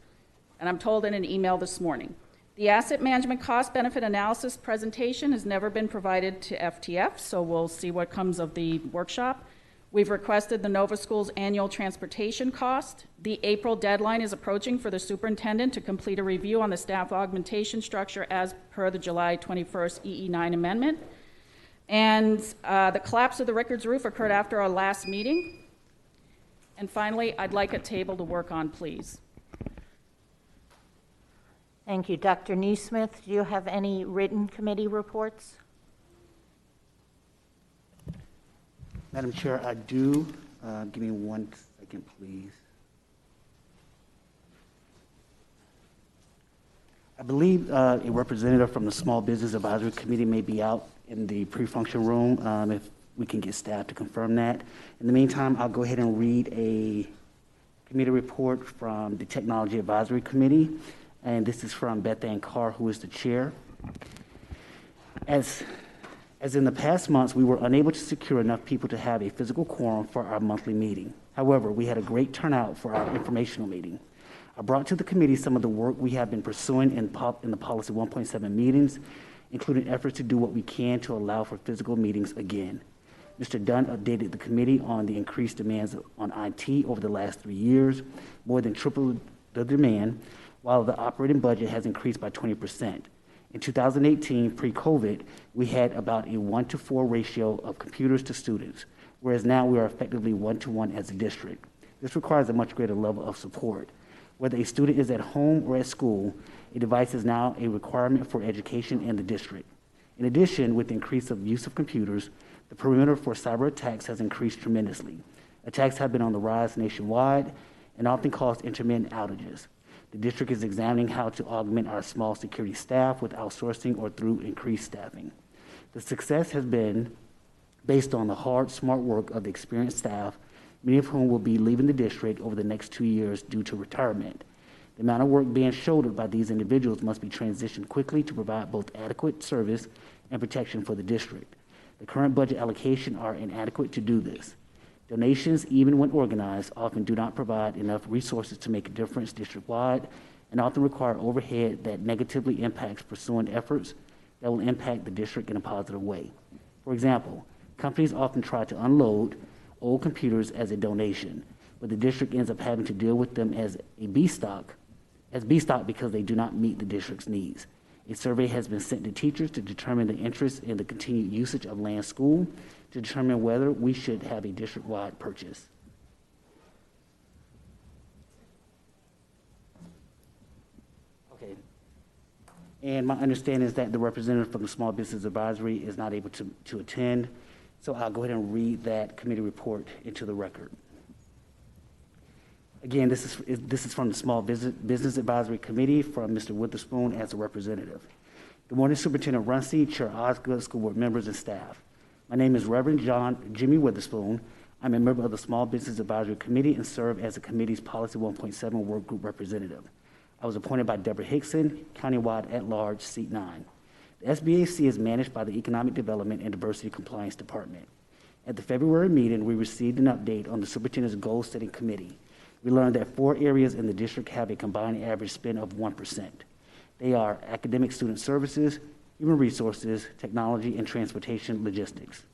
And I'm told in an email this morning. The asset management cost benefit analysis presentation has never been provided to FTF, so we'll see what comes of the workshop. We've requested the Nova School's annual transportation cost. The April deadline is approaching for the superintendent to complete a review on the staff augmentation structure as per the July 21st EE9 amendment. And the collapse of the Rickards roof occurred after our last meeting. And finally, I'd like a table to work on, please. Thank you. Dr. Neesmith, do you have any written committee reports? Madam Chair, I do. Give me 1 second, please. I believe a representative from the Small Business Advisory Committee may be out in the pre-function room, if we can get staff to confirm that. In the meantime, I'll go ahead and read a committee report from the Technology Advisory Committee, and this is from Beth Ann Carr, who is the chair. As in the past months, we were unable to secure enough people to have a physical quorum for our monthly meeting. However, we had a great turnout for our informational meeting. I brought to the committee some of the work we have been pursuing in the Policy 1.7 meetings, including efforts to do what we can to allow for physical meetings again. Mr. Dunn updated the committee on the increased demands on IT over the last 3 years, more than triple the demand, while the operating budget has increased by 20%. In 2018, pre-COVID, we had about a 1-to-4 ratio of computers to students, whereas now we are effectively 1-to-1 as a district. This requires a much greater level of support. Whether a student is at home or at school, a device is now a requirement for education in the district. In addition, with the increase of use of computers, the perimeter for cyber attacks has increased tremendously. Attacks have been on the rise nationwide and often cause intermittent outages. The district is examining how to augment our small security staff with outsourcing or through increased staffing. The success has been based on the hard, smart work of the experienced staff, many of whom will be leaving the district over the next 2 years due to retirement. The amount of work being shouldered by these individuals must be transitioned quickly to provide both adequate service and protection for the district. The current budget allocation are inadequate to do this. Donations, even when organized, often do not provide enough resources to make a difference district-wide and often require overhead that negatively impacts pursuing efforts that will impact the district in a positive way. For example, companies often try to unload old computers as a donation, but the district ends up having to deal with them as a B stock as B-stock because they do not meet the district's needs. A survey has been sent to teachers to determine the interest in the continued usage of land school to determine whether we should have a district-wide purchase. Okay. And my understanding is that the representative from the Small Business Advisory is not able to attend, so I'll go ahead and read that committee report into the record. Again, this is from the Small Business Advisory Committee from Mr. Witherspoon as a representative. Good morning, Superintendent Runcie, Chair Osgood, school board members, and staff. My name is Reverend Jimmy Witherspoon. I'm a member of the Small Business Advisory Committee and serve as the committee's Policy 1.7 Work Group representative. I was appointed by Deborah Hickson, countywide at large, seat 9. The SBAC is managed by the Economic Development and Diversity Compliance Department. At the February meeting, we received an update on the Superintendent's Goal-Setting Committee. We learned that 4 areas in the district have a combined average spend of 1%. They are academic student services, human resources, technology, and transportation logistics.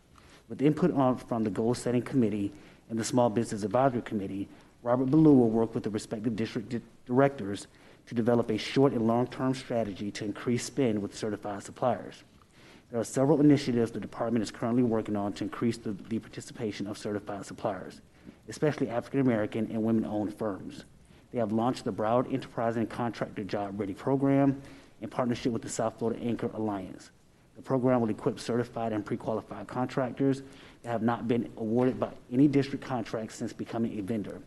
With input from the Goal-Setting Committee and the Small Business Advisory Committee, Robert Ballou will work with the respective district directors to develop a short and long-term strategy to increase spend with certified suppliers. There are several initiatives the department is currently working on to increase the participation of certified suppliers, especially African-American and women-owned firms. They have launched the Broward Enterprise and Contractor Job Ready program in partnership with the South Florida Anchor Alliance. The program will equip certified and pre-qualified contractors that have not been awarded by any district contracts since becoming a vendor.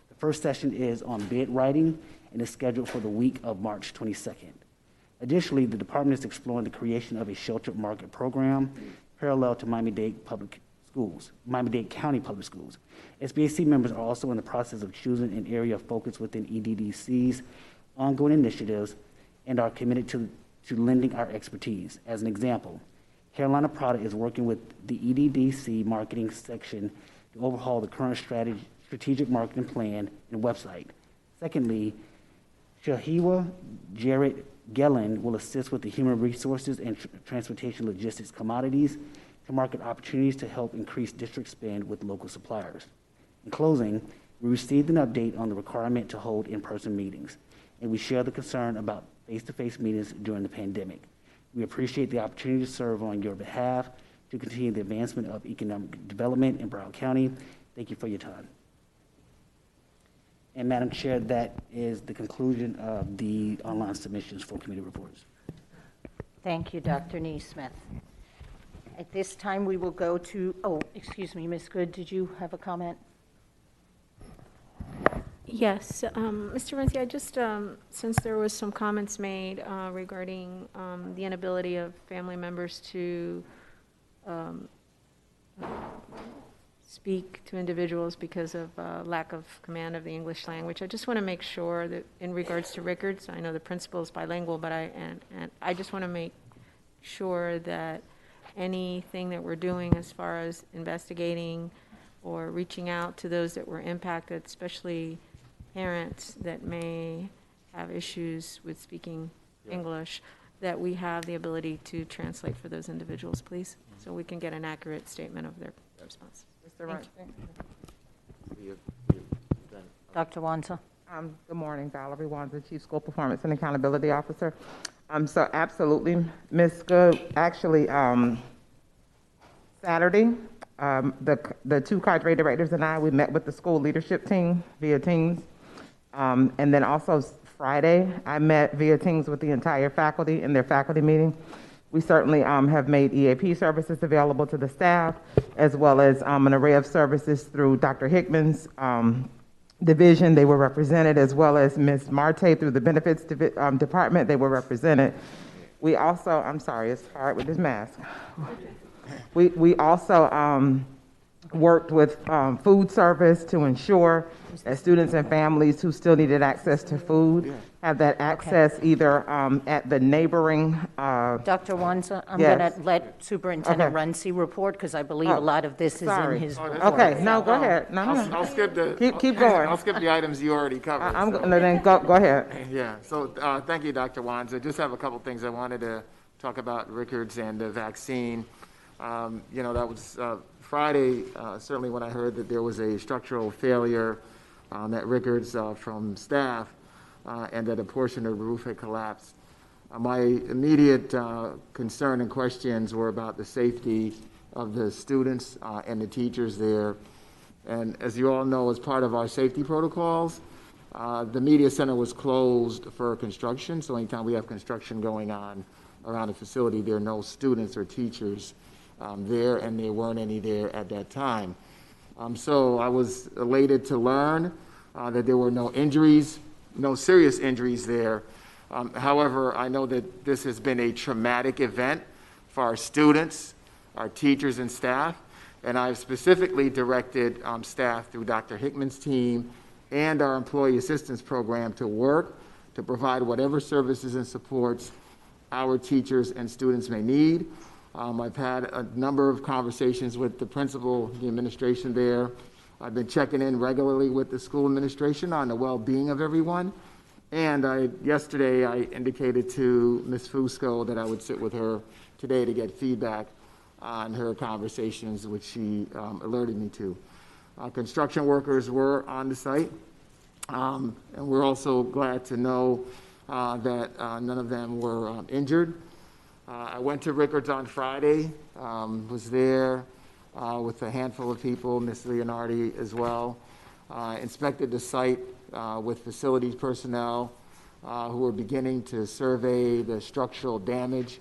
The first session is on bid writing and is scheduled for the week of March 22nd. Additionally, the department is exploring the creation of a sheltered market program parallel to Miami-Dade County Public Schools. SBAC members are also in the process of choosing an area of focus within EDDC's ongoing initiatives and are committed to lending our expertise. As an example, Carolina Prada is working with the EDDC marketing section to overhaul the current strategic marketing plan and website. Secondly, Shahiwa Jarrett Gellin will assist with the human resources and transportation logistics commodities to market opportunities to help increase district spend with local suppliers. In closing, we received an update on the requirement to hold in-person meetings, and we share the concern about face-to-face meetings during the pandemic. We appreciate the opportunity to serve on your behalf to continue the advancement of economic development in Broward County. Thank you for your time. And Madam Chair, that is the conclusion of the online submissions for committee reports. Thank you, Dr. Neesmith. At this time, we will go to, Ms. Good, did you have a comment? Yes, Mr. Runcie, I just, since there was some comments made regarding the inability of family members to speak to individuals because of lack of command of the English language, I just want to make sure that in regards to Rickards, I know the principal is bilingual, but I just want to make sure that anything that we're doing as far as investigating or reaching out to those that were impacted, especially parents that may have issues with speaking English, that we have the ability to translate for those individuals, please, so we can get an accurate statement of their response. Mr. Wright. Dr. Wanza. Good morning, Valerie Wanza, Chief School Performance and Accountability Officer. So absolutely, Ms. Good. Actually, Saturday, the 2 cadre directors and I, we met with the school leadership team via Teams. And then also Friday, I met via Teams with the entire faculty in their faculty meeting. We certainly have made EAP services available to the staff, as well as an array of services through Dr. Hickman's division. They were represented, as well as Ms. Marte through the benefits department. They were represented. We also, I'm sorry, it's hard with this mask. We also worked with food service to ensure that students and families who still needed access to food have that access either at the neighboring. Dr. Wanza, I'm Yes. going to let Superintendent Runcie report because I believe a lot of this is in his report. Okay, no, go ahead. No, I'll skip the keep going. I'll skip the items you already covered. Then go ahead. Yeah. So thank you, Dr. Wanza. Just have a couple things I wanted to talk about Rickards and the vaccine. That was Friday, certainly when I heard that there was a structural failure at Rickards from staff. and that a portion of the roof had collapsed. My immediate concern and questions were about the safety of the students and the teachers there. And as you all know, as part of our safety protocols, the media center was closed for construction. So anytime we have construction going on around the facility, there are no students or teachers there, and there weren't any there at that time. So I was elated to learn that there were no injuries, no serious injuries there. However, I know that this has been a traumatic event for our students, our teachers and staff, and I've specifically directed staff through Dr. Hickman's team and our employee assistance program to work to provide whatever services and supports our teachers and students may need. I've had a number of conversations with the principal, the administration there. I've been checking in regularly with the school administration on the well-being of everyone. And yesterday I indicated to Ms. Fusco that I would sit with her today to get feedback on her conversations, which she alerted me to. Construction workers were on the site, and we're also glad to know that none of them were injured. I went to Rickards on Friday, was there with a handful of people, Ms. Leonardi as well, inspected the site with facilities personnel who were beginning to survey the structural damage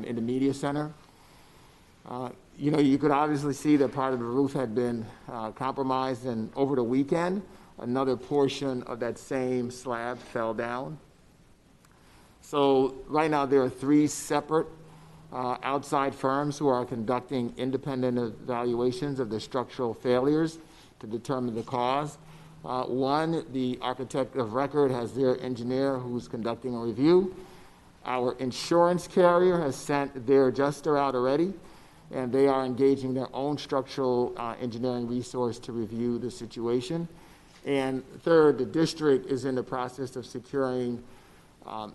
in the media center. You know, you could obviously see that part of the roof had been compromised, and over the weekend, another portion of that same slab fell down. So right now there are 3 separate outside firms who are conducting independent evaluations of the structural failures to determine the cause. One, the architect of record has their engineer who's conducting a review. Our insurance carrier has sent their adjuster out already, and they are engaging their own structural engineering resource to review the situation. And third, the district is in the process of securing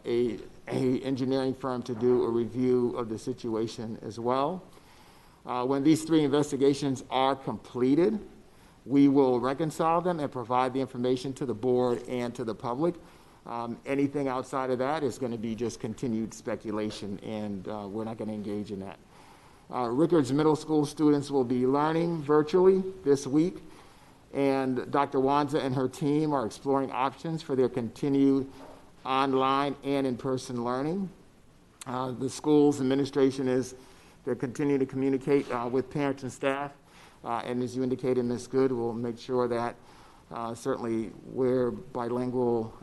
a engineering firm to do a review of the situation as well. When these 3 investigations are completed, we will reconcile them and provide the information to the board and to the public. Anything outside of that is going to be just continued speculation, and we're not going to engage in that. Rickards Middle School students will be learning virtually this week, and Dr. Wanza and her team are exploring options for their continued online and in-person learning. The school's administration they're continuing to communicate with parents and staff, and as you indicated, Ms. Good, we'll make sure that certainly where bilingual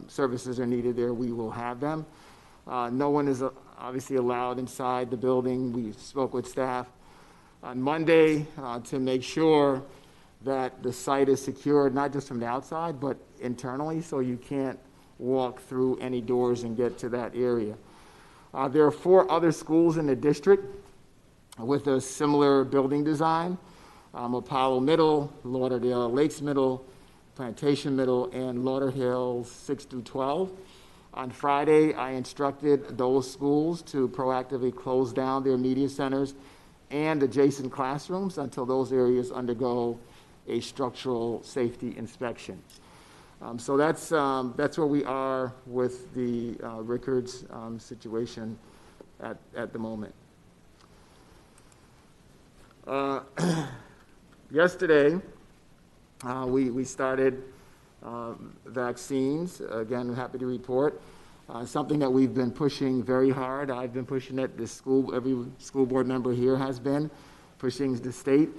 services are needed there, we will have them. No one is obviously allowed inside the building. We spoke with staff on Monday to make sure that the site is secured, not just from the outside, but internally, so you can't walk through any doors and get to that area. There are 4 other schools in the district with a similar building design: Apollo Middle, Lauderdale Lakes Middle, Plantation Middle, and Lauderhill 6 through 12. On Friday, I instructed those schools to proactively close down their media centers and adjacent classrooms until those areas undergo a structural safety inspection. So that's where we are with the Rickards situation at the moment. Yesterday, we started vaccines. Again, I'm happy to report something that we've been pushing very hard. I've been pushing it. Every school board member here has been pushing the state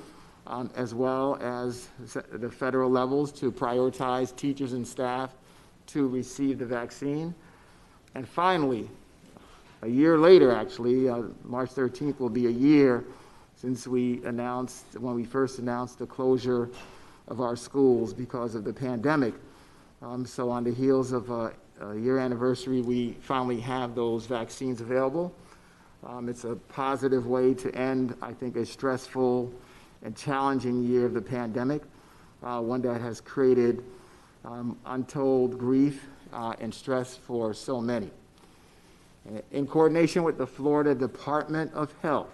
as well as the federal levels to prioritize teachers and staff to receive the vaccine. And finally, a year later, actually, March 13th will be a year since when we first announced the closure of our schools because of the pandemic. So on the heels of a year anniversary, we finally have those vaccines available. It's a positive way to end, I think, a stressful and challenging year of the pandemic, one that has created untold grief and stress for so many. In coordination with the Florida Department of Health,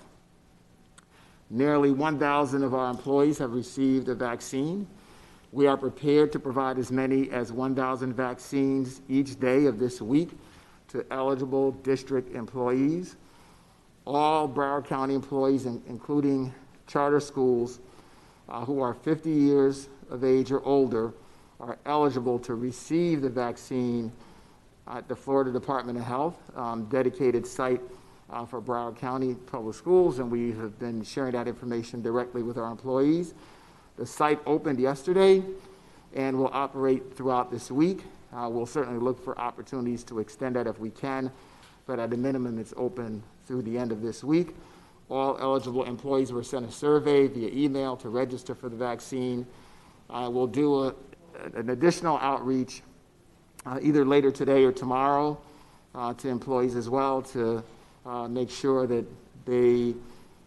nearly 1,000 of our employees have received a vaccine, We are prepared to provide as many as 1,000 vaccines each day of this week to eligible district employees. All Broward County employees, including charter schools who are 50 years of age or older, are eligible to receive the vaccine at the Florida Department of Health dedicated site for Broward County Public Schools, and we have been sharing that information directly with our employees. The site opened yesterday and will operate throughout this week. We'll certainly look for opportunities to extend that if we can, but at a minimum, it's open through the end of this week. All eligible employees were sent a survey via email to register for the vaccine. We'll do an additional outreach either later today or tomorrow to employees as well to make sure that they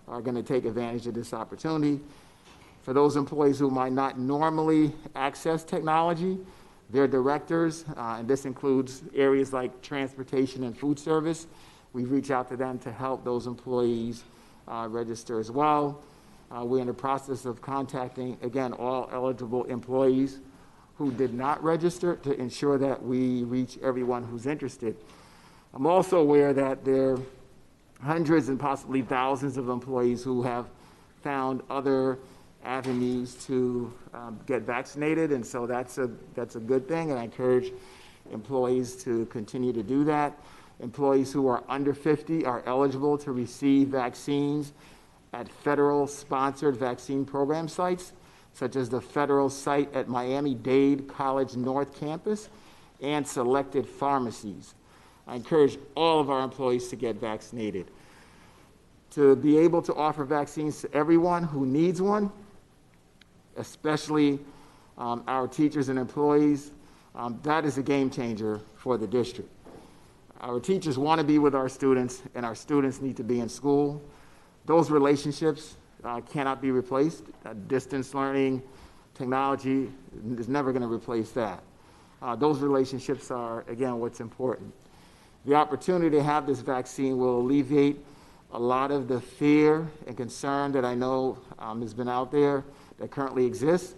are going to take advantage of this opportunity. For those employees who might not normally access technology, their directors, and this includes areas like transportation and food service, we reach out to them to help those employees register as well. We're in the process of contacting, again, all eligible employees who did not register to ensure that we reach everyone who's interested. I'm also aware that there are hundreds and possibly thousands of employees who have found other avenues to get vaccinated, and so that's a good thing, and I encourage employees to continue to do that. Employees who are under 50 are eligible to receive vaccines at federal-sponsored vaccine program sites, such as the federal site at Miami-Dade College North Campus and selected pharmacies. I encourage all of our employees to get vaccinated. To be able to offer vaccines to everyone who needs one, especially our teachers and employees, that is a game changer for the district. Our teachers want to be with our students, and our students need to be in school. Those relationships cannot be replaced. Distance learning, technology is never going to replace that. Those relationships are, again, what's important. The opportunity to have this vaccine will alleviate a lot of the fear and concern that I know has been out there that currently exists,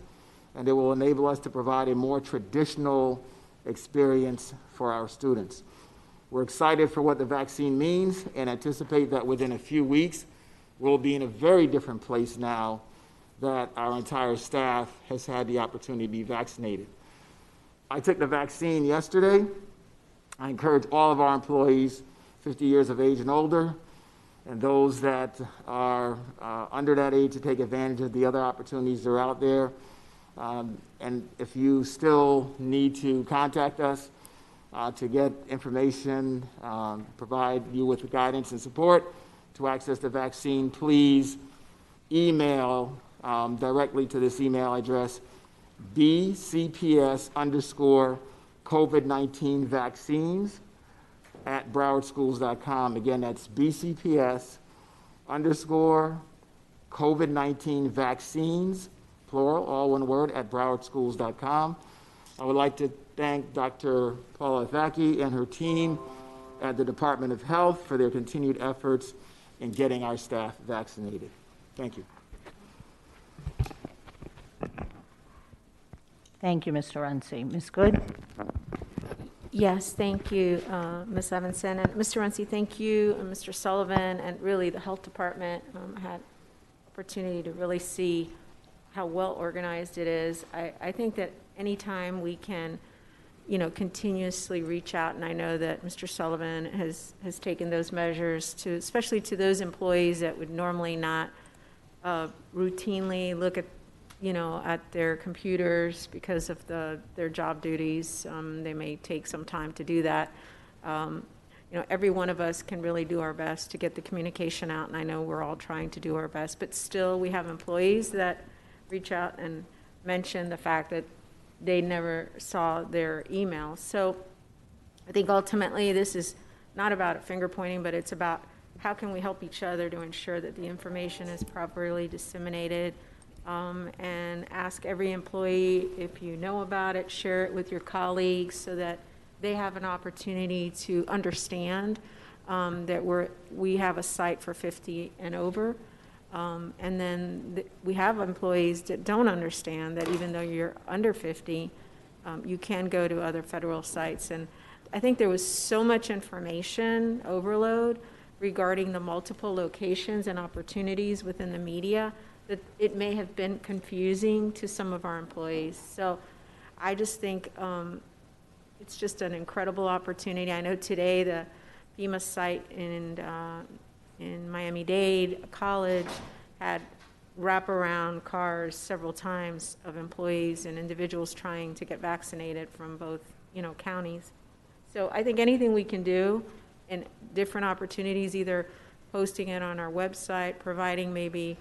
and it will enable us to provide a more traditional experience for our students. We're excited for what the vaccine means and anticipate that within a few weeks, we'll be in a very different place now that our entire staff has had the opportunity to be vaccinated. I took the vaccine yesterday. I encourage all of our employees 50 years of age and older, and those that are under that age to take advantage of the other opportunities that are out there. And if you still need to contact us to get information, provide you with the guidance and support to access the vaccine, please email directly to this email address, bcps_COVID-19 vaccines at browardschools.com. Again, that's bcps_COVID-19 vaccines, plural, all one word, at browardschools.com. I would like to thank Dr. Paula Thacke and her team at the Department of Health for their continued efforts in getting our staff vaccinated. Thank you. Thank you, Mr. Runcie. Ms. Good? Yes, thank you, Ms. Evanson. And Mr. Runcie, thank you, and Mr. Sullivan, and really the Health Department. I had opportunity to really see how well organized it is. I think that anytime we can, continuously reach out, and I know that Mr. Sullivan has taken those measures to, especially to those employees that would normally not routinely look at their computers because of their job duties. They may take some time to do that. Every one of us can really do our best to get the communication out, and I know we're all trying to do our best, but still we have employees that reach out and mention the fact that they never saw their email. So I think ultimately this is not about finger pointing, but it's about how can we help each other to ensure that the information is properly disseminated, and ask every employee, if you know about it, share it with your colleagues so that they have an opportunity to understand that we have a site for 50 and over. And then we have employees that don't understand that even though you're under 50, you can go to other federal sites. And I think there was so much information overload regarding the multiple locations and opportunities within the media that it may have been confusing to some of our employees. So I just think it's just an incredible opportunity. I know today the FEMA site in Miami-Dade College had wraparound cars several times of employees and individuals trying to get vaccinated from both, counties. So I think anything we can do in different opportunities, either posting it on our website, providing maybe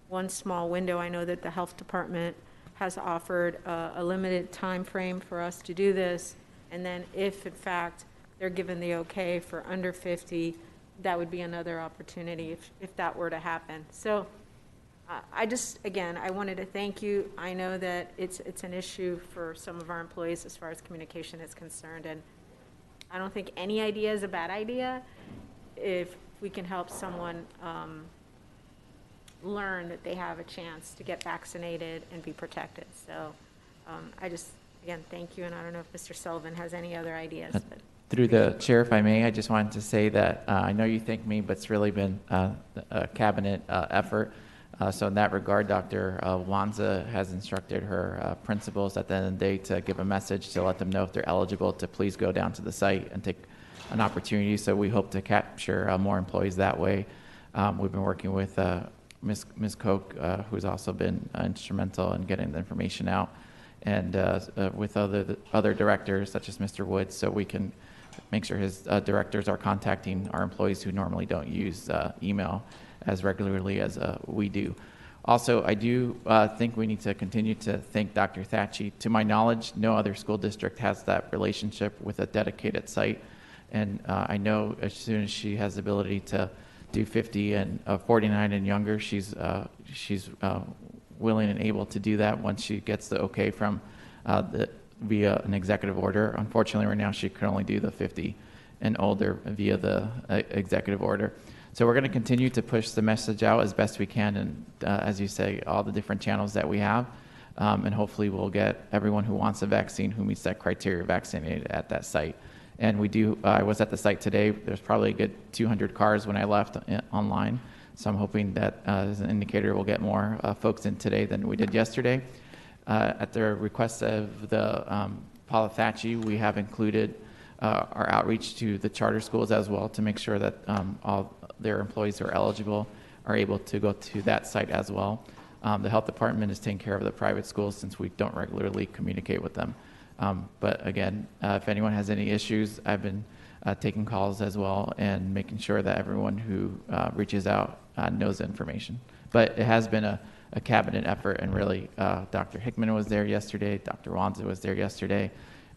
one small window. I know that the health department has offered a limited time frame for us to do this. And then if in fact they're given the okay for under 50, that would be another opportunity if that were to happen. So I wanted to thank you. I know that it's an issue for some of our employees as far as communication is concerned, and I don't think any idea is a bad idea if we can help someone learn that they have a chance to get vaccinated and be protected. So again, thank you, and I don't know if Mr. Sullivan has any other ideas. But through the chair, if I may, I just wanted to say that I know you thank me, but it's really been a cabinet effort. So in that regard, Dr. Wanza has instructed her principals at the end of the day to give a message to let them know if they're eligible to please go down to the site and take an opportunity. So we hope to capture more employees that way. We've been working with Ms. Koch, who's also been instrumental in getting the information out, and with other directors such as Mr. Woods, so we can make sure his directors are contacting our employees who normally don't use email as regularly as we do. Also, I do think we need to continue to thank Dr. Thatchy. To my knowledge, no other school district has that relationship with a dedicated site, and I know as soon as she has the ability to do 50 and 49 and younger, she's willing and able to do that once she gets the okay from via an executive order. Unfortunately, right now she can only do the 50 and older via the executive order. So we're going to continue to push the message out as best we can, and as you say, all the different channels that we have, and hopefully we'll get everyone who wants a vaccine, who meets that criteria, vaccinated at that site. And we do. I was at the site today. There's probably a good 200 cars when I left online. So I'm hoping that as an indicator, we'll get more folks in today than we did yesterday. At the request of the Paula Thatchy, we have included our outreach to the charter schools as well to make sure that all their employees who are eligible are able to go to that site as well. The health department is taking care of the private schools since we don't regularly communicate with them. But again, if anyone has any issues, I've been taking calls as well and making sure that everyone who reaches out knows the information. But it has been a cabinet effort, and really Dr. Hickman was there yesterday, Dr. Wanza was there yesterday.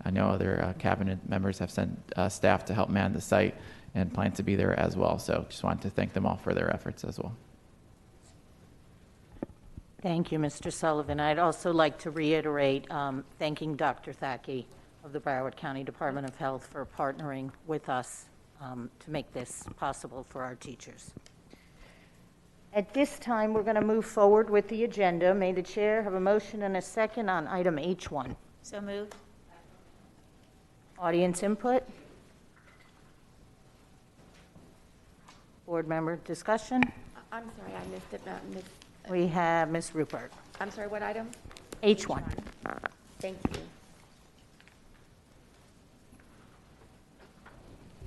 I know other cabinet members have sent staff to help man the site and plan to be there as well. So just wanted to thank them all for their efforts as well. Thank you, Mr. Sullivan. I'd also like to reiterate thanking Dr. Thatchy of the Broward County Department of Health for partnering with us to make this possible for our teachers. At this time, we're going to move forward with the agenda. May the chair have a motion and a second on item H1. So moved. Audience input? Board member discussion? I'm sorry, I missed it. We have Ms. Rupert. I'm sorry, what item? H1. Thank you.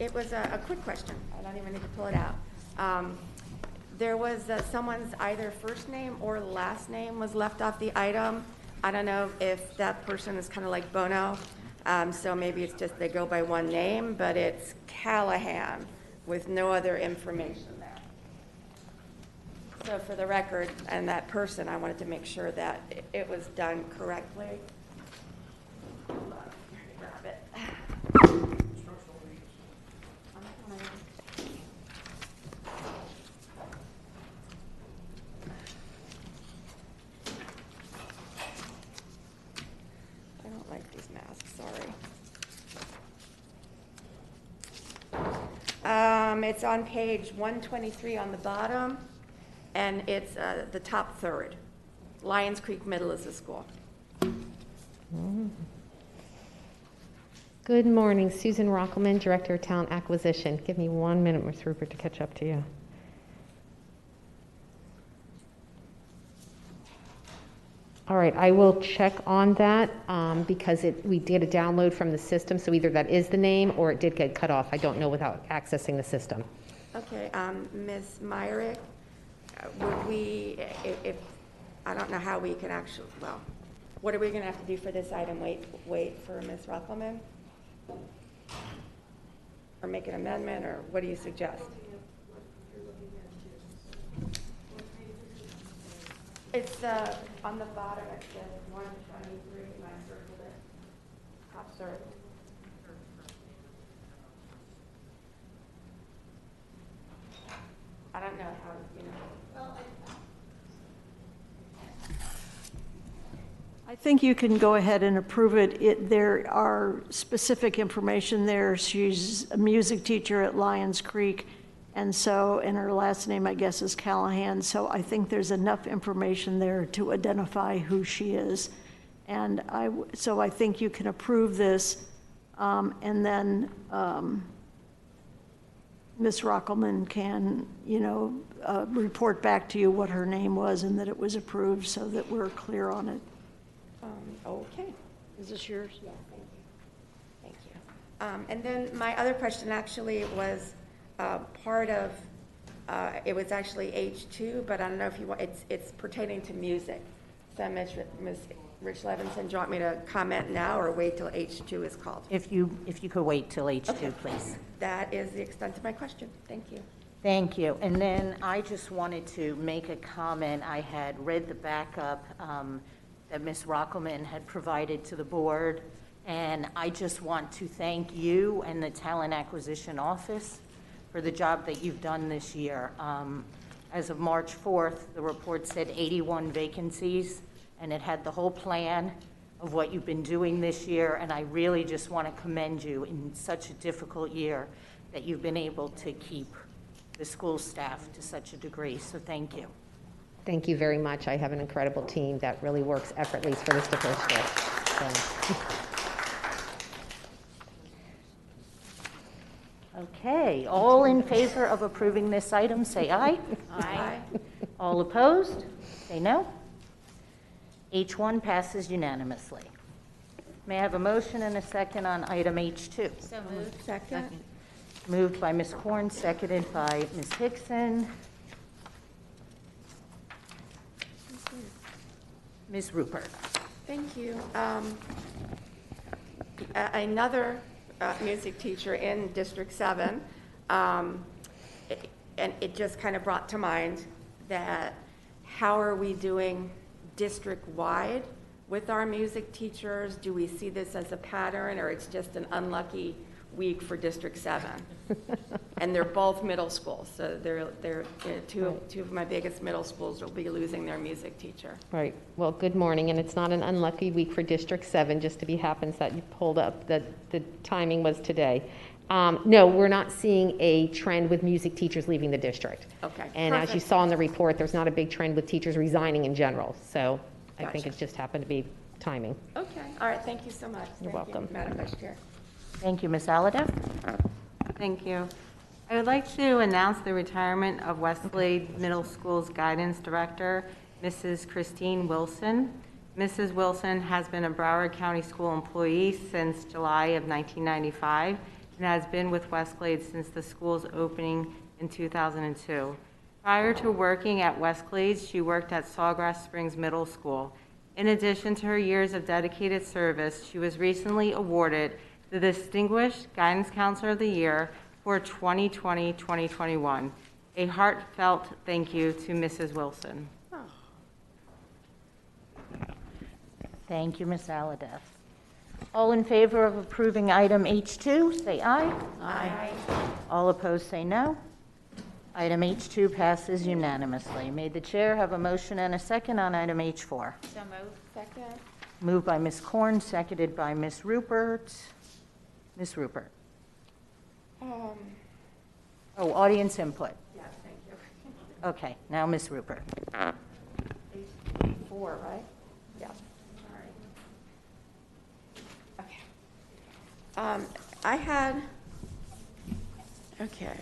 It was a quick question. I don't even need to pull it out. There was someone's either first name or last name was left off the item. I don't know if that person is kind of like Bono, so maybe it's just they go by one name, but it's Callahan with no other information there. So for the record and that person, I wanted to make sure that it was done correctly. Hold on, grab it. I don't like these masks, sorry. It's on page 123 on the bottom, and it's the top third. Lions Creek Middle is the school. Good morning, Susan Rockelman, Director of Talent Acquisition. Give me 1 minute, Ms. Rupert, to catch up to you. All right, I will check on that because we did a download from the system, so either that is the name or it did get cut off. I don't know without accessing the system. Okay, Ms. Myrick, would we, if I don't know how we can actually, well, what are we going to have to do for this item? Wait for Ms. Rockelman? Or make an amendment, or what do you suggest? It's on the bottom, it says 123, and I circled it. Top third. I don't know how, you know. I think you can go ahead and approve it. There are specific information there. She's a music teacher at Lions Creek, and her last name, I guess, is Callahan. So I think there's enough information there to identify who she is. And so I think you can approve this, and then Ms. Rockelman can, report back to you what her name was and that it was approved so that we're clear on it. Okay. Is this yours? Yeah, thank you. Thank you. And then my other question actually was part of, it was actually H2, but I don't know if you want, it's pertaining to music. So Ms. Rich Levinson, do you want me to comment now or wait till H2 is called? If you could wait till H2, Okay. please. That is the extent of my question. Thank you. Thank you. And then I just wanted to make a comment. I had read the backup that Ms. Rockelman had provided to the board, and I just want to thank you and the Talent Acquisition Office for the job that you've done this year. As of March 4th, the report said 81 vacancies, and it had the whole plan of what you've been doing this year, and I really just want to commend you in such a difficult year that you've been able to keep the school staff to such a degree, so thank you. Thank you very much. I have an incredible team that really works effortlessly for this district. Okay, all in favor of approving this item, say aye. Aye. All opposed, say no. H1 passes unanimously. May I have a motion and a second on item H2? So moved. Second. Moved by Ms. Korn, seconded by Ms. Hickson. Ms. Rupert. Thank you. Another music teacher in District 7, and it just kind of brought to mind that how are we doing district-wide with our music teachers? Do we see this as a pattern, or it's just an unlucky week for District 7? And they're both middle schools, so they're two of my biggest middle schools will be losing their music teacher. Right. Well, good morning, and it's not an unlucky week for District 7, just to be happens that you pulled up that the timing was today. No, we're not seeing a trend with music teachers leaving the district. Okay. And as you Perfect. saw in the report, there's not a big trend with teachers resigning in general. So I think Gotcha. it just happened to be timing. Okay, all right, thank you so much. You're Thank you, welcome. Madam Vice Chair. Thank you, Ms. Alades. Thank you. I would like to announce the retirement of Westlake Middle School's guidance director, Mrs. Christine Wilson. Mrs. Wilson has been a Broward County School employee since July of 1995 and has been with Westlake since the school's opening in 2002. Prior to working at Westlake, she worked at Sawgrass Springs Middle School. In addition to her years of dedicated service, she was recently awarded the Distinguished Guidance Counselor of the Year for 2020-2021. A heartfelt thank you to Mrs. Wilson. Thank you, Ms. Alades. All in favor of approving item H2, say aye. Aye. All opposed, say no. Item H2 passes unanimously. May the chair have a motion and a second on item H4? So moved. Second. Moved by Ms. Korn, seconded by Ms. Rupert. Ms. Rupert. Oh, audience input. Yes, thank you. Okay, now Ms. Rupert. 4, right? Yeah. Okay. I had, okay.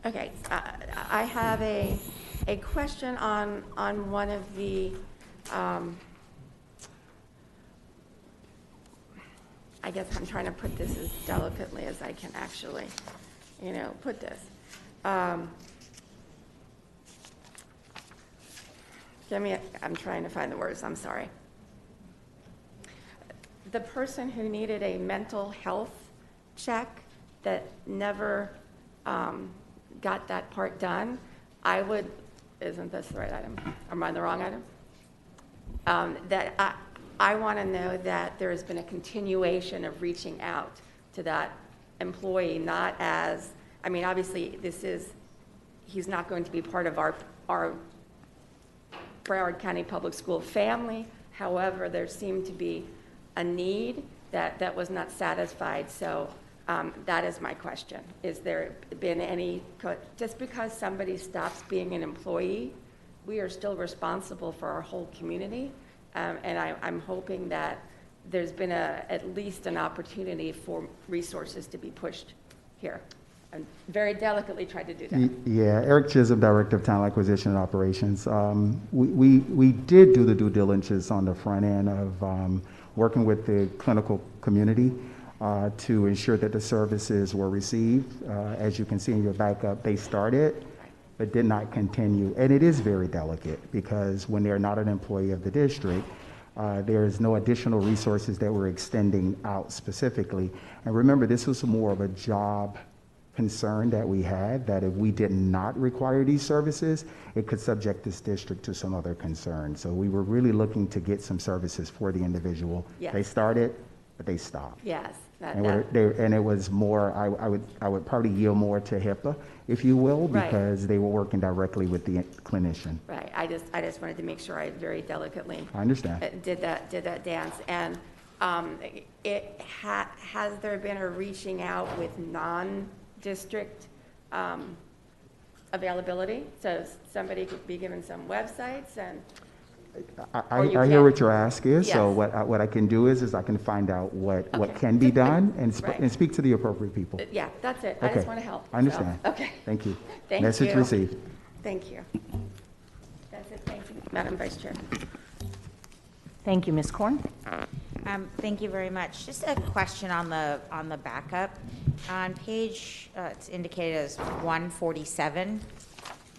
Okay, I have a question on one of the, I guess I'm trying to put this as delicately as I can actually, put this. I'm trying to find the words, I'm sorry. The person who needed a mental health check that never got that part done, isn't this the right item? Am I on the wrong item? That I want to know that there has been a continuation of reaching out to that employee, not as, obviously he's not going to be part of our Broward County Public School family. However, there seemed to be a need that was not satisfied. So that is my question. Is there been any, just because somebody stops being an employee, we are still responsible for our whole community. And I'm hoping that there's been at least an opportunity for resources to be pushed here. And very delicately tried to do that. Yeah, Eric Chisholm, Director of Talent Acquisition and Operations. We did do the due diligence on the front end of working with the clinical community to ensure that the services were received. As you can see in your backup, they started but did not continue. And it is very delicate because when they're not an employee of the district, there is no additional resources that we're extending out specifically. And remember, this was more of a job concern that we had, that if we did not require these services, it could subject this district to some other concerns. So we were really looking to get some services for the individual. Yes. They started, but they stopped. Yes. And it was more, I would probably yield more to HIPAA, if you will, Right. because they were working directly with the clinician. Right. I just wanted to make sure I very delicately I understand. did that dance. And has there been a reaching out with non-district availability? So somebody could be given some websites and. I hear what your ask is, so Yes. what I can do is I can find out what Okay. can be done and Right. speak to the appropriate people. Yeah, that's it. I Okay. just want to help. I understand. So, okay. Thank you. Thank Message you. received. Thank you. That's it. Thank you, Madam Vice Chair. Thank you, Ms. Korn. Thank you very much. Just a question on the backup. On page, it's indicated as 147.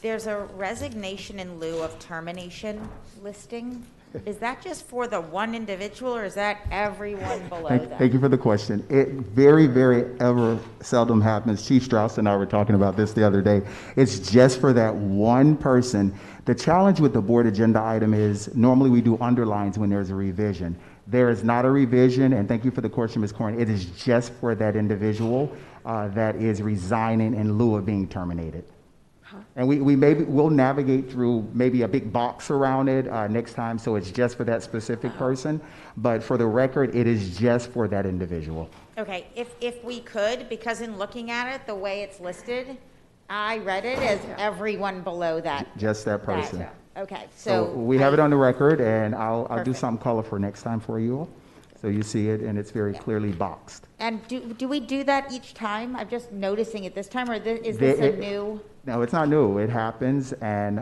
There's a resignation in lieu of termination listing. Is that just for the one individual, or is that everyone below that? Thank you for the question. It very, very ever seldom happens. Chief Strauss and I were talking about this the other day. It's just for that one person. The challenge with the board agenda item is normally we do underlines when there's a revision. There is not a revision, and thank you for the question, Ms. Corn. It is just for that individual that is resigning in lieu of being terminated. And we'll navigate through maybe a big box around it next time, so it's just for that specific person. But for the record, it is just for that individual. Okay, if we could, because in looking at it, the way it's listed, I read it as everyone below that. Just that person. Okay, So so. we have it on the record, and I'll do something colorful next time for you all. So you see it, and it's very clearly boxed. And do we do that each time? I'm just noticing it this time, or is this a new? No, it's not new. It happens, and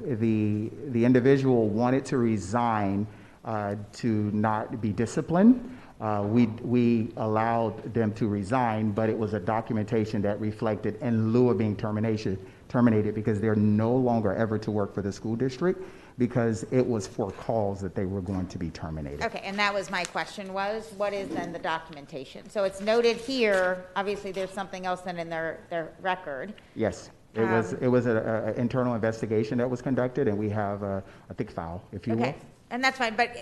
the individual wanted to resign to not be disciplined. We allowed them to resign, but it was a documentation that reflected in lieu of being terminated because they're no longer ever to work for the school district because it was for cause that they were going to be terminated. Okay, and that was my question was, what is then the documentation? So it's noted here, obviously there's something else then in their record. Yes, it was an internal investigation that was conducted, and we have a thick file, if you will. Okay, and that's fine, but,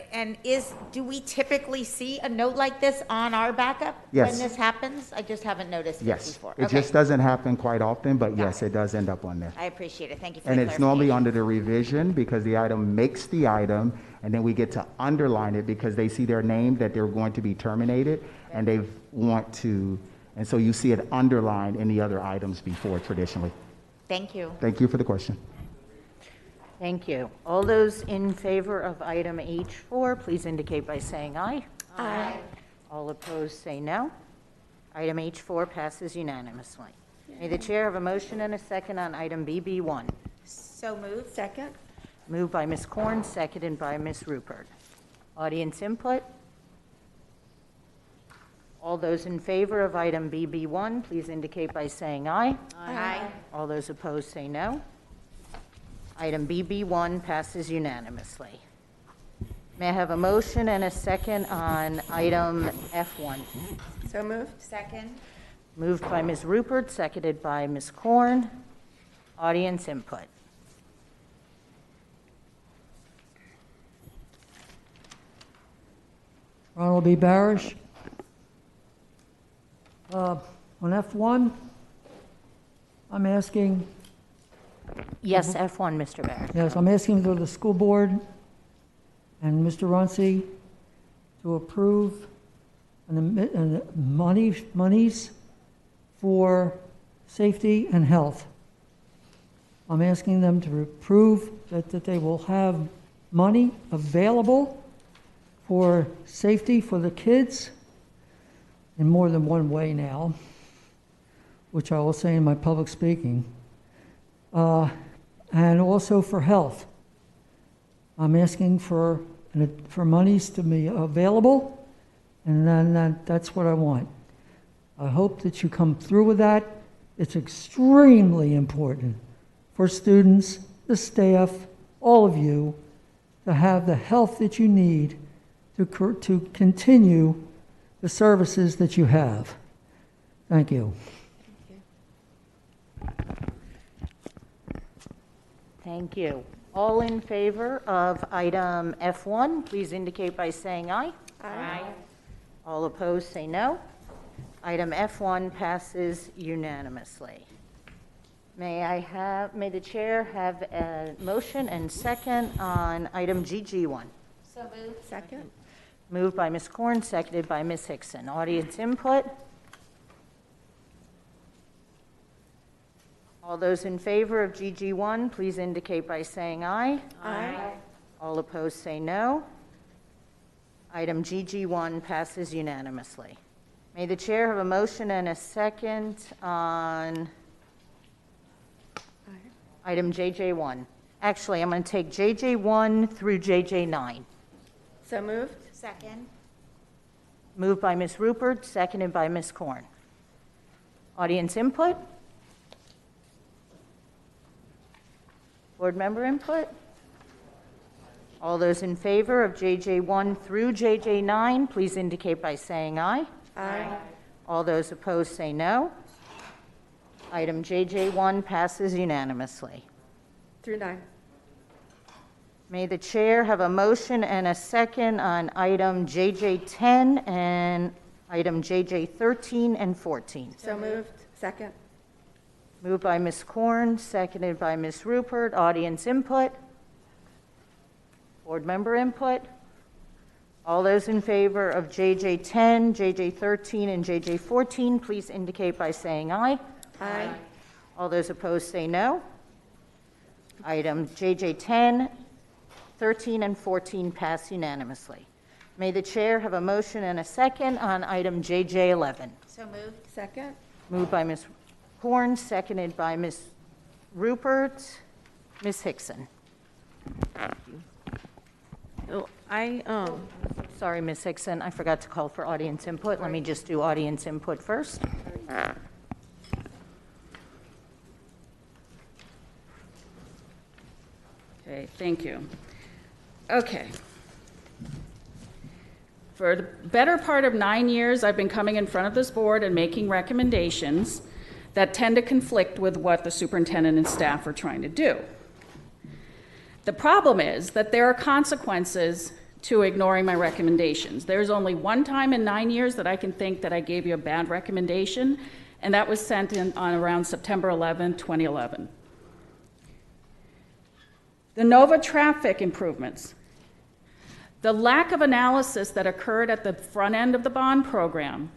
do we typically see a note like this on our backup? Yes. When this happens? I just haven't noticed it Yes, before. it just doesn't happen quite often, but yes, it does end up on there. I appreciate it, thank you for And the it's clarification. normally under the revision because the item makes the item, and then we get to underline it because they see their name that they're going to be terminated, and they want to, and so you see it underlined in the other items before traditionally. Thank you. Thank you for the question. Thank you. All those in favor of item H4, please indicate by saying aye. Aye. All opposed, say no. Item H4 passes unanimously. May the chair have a motion and a second on item BB1. So moved. Second? Moved by Ms. Korn, seconded by Ms. Rupert. Audience input? All those in favor of item BB1, please indicate by saying aye. Aye. All those opposed, say no. Item BB1 passes unanimously. May I have a motion and a second on item F1? So moved? Second. Moved by Ms. Rupert, seconded by Ms. Korn. Audience input. Ronald B. Barish. On F1, I'm asking, Yes, F1, Mr. Barrett. yes, I'm asking the school board and Mr. Runcie to approve monies for safety and health. I'm asking them to approve that they will have money available for safety for the kids in more than one way now, which I will say in my public speaking, and also for health. I'm asking for monies to be available, and then that's what I want. I hope that you come through with that. It's extremely important for students, the staff, all of you, to have the health that you need to continue the services that you have. Thank you. Thank you. All in favor of item F1, please indicate by saying aye. Aye. All opposed, say no. Item F1 passes unanimously. May the chair have a motion and second on item GG1? So moved. Second? Moved by Ms. Korn, seconded by Ms. Hickson. Audience input? All those in favor of GG1, please indicate by saying aye. Aye. All opposed, say no. Item GG1 passes unanimously. May the chair have a motion and a second on item JJ1. Actually, I'm going to take JJ1 through JJ9. So moved? Second. Moved by Ms. Rupert, seconded by Ms. Korn. Audience input? Board member input? All those in favor of JJ1 through JJ9, please indicate by saying aye. Aye. All those opposed say no. Item JJ1 passes unanimously. Through 9. May the chair have a motion and a second on item JJ10 and item JJ13 and 14. So moved? Second? Moved by Ms. Korn, seconded by Ms. Rupert. Audience input? Board member input? All those in favor of JJ10, JJ13, and JJ14, please indicate by saying aye. Aye. All those opposed say no. Item JJ10, 13, and 14 pass unanimously. May the chair have a motion and a second on item JJ11. So moved. Second? Moved by Ms. Horn, seconded by Ms. Rupert. Ms. Hickson. Oh, Sorry, Ms. Hickson, I forgot to call for audience input. Let me just do audience input first. Okay, thank you. Okay. For the better part of 9 years, I've been coming in front of this board and making recommendations that tend to conflict with what the superintendent and staff are trying to do. The problem is that there are consequences to ignoring my recommendations. There's only one time in 9 years that I can think that I gave you a bad recommendation, and that was sent in on around September 11, 2011. The NOVA traffic improvements. The lack of analysis that occurred at the front end of the bond program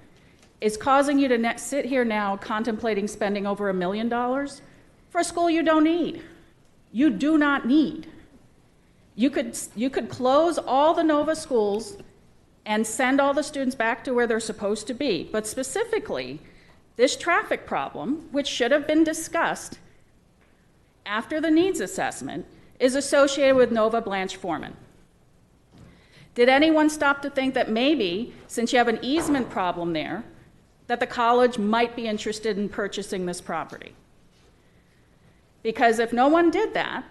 is causing you to sit here now contemplating spending over $1 million for a school you don't need. You do not need. You could close all the Nova schools and send all the students back to where they're supposed to be. But specifically, this traffic problem, which should have been discussed after the needs assessment, is associated with Nova Blanche Foreman. Did anyone stop to think that maybe, since you have an easement problem there, that the college might be interested in purchasing this property? Because if no one did that,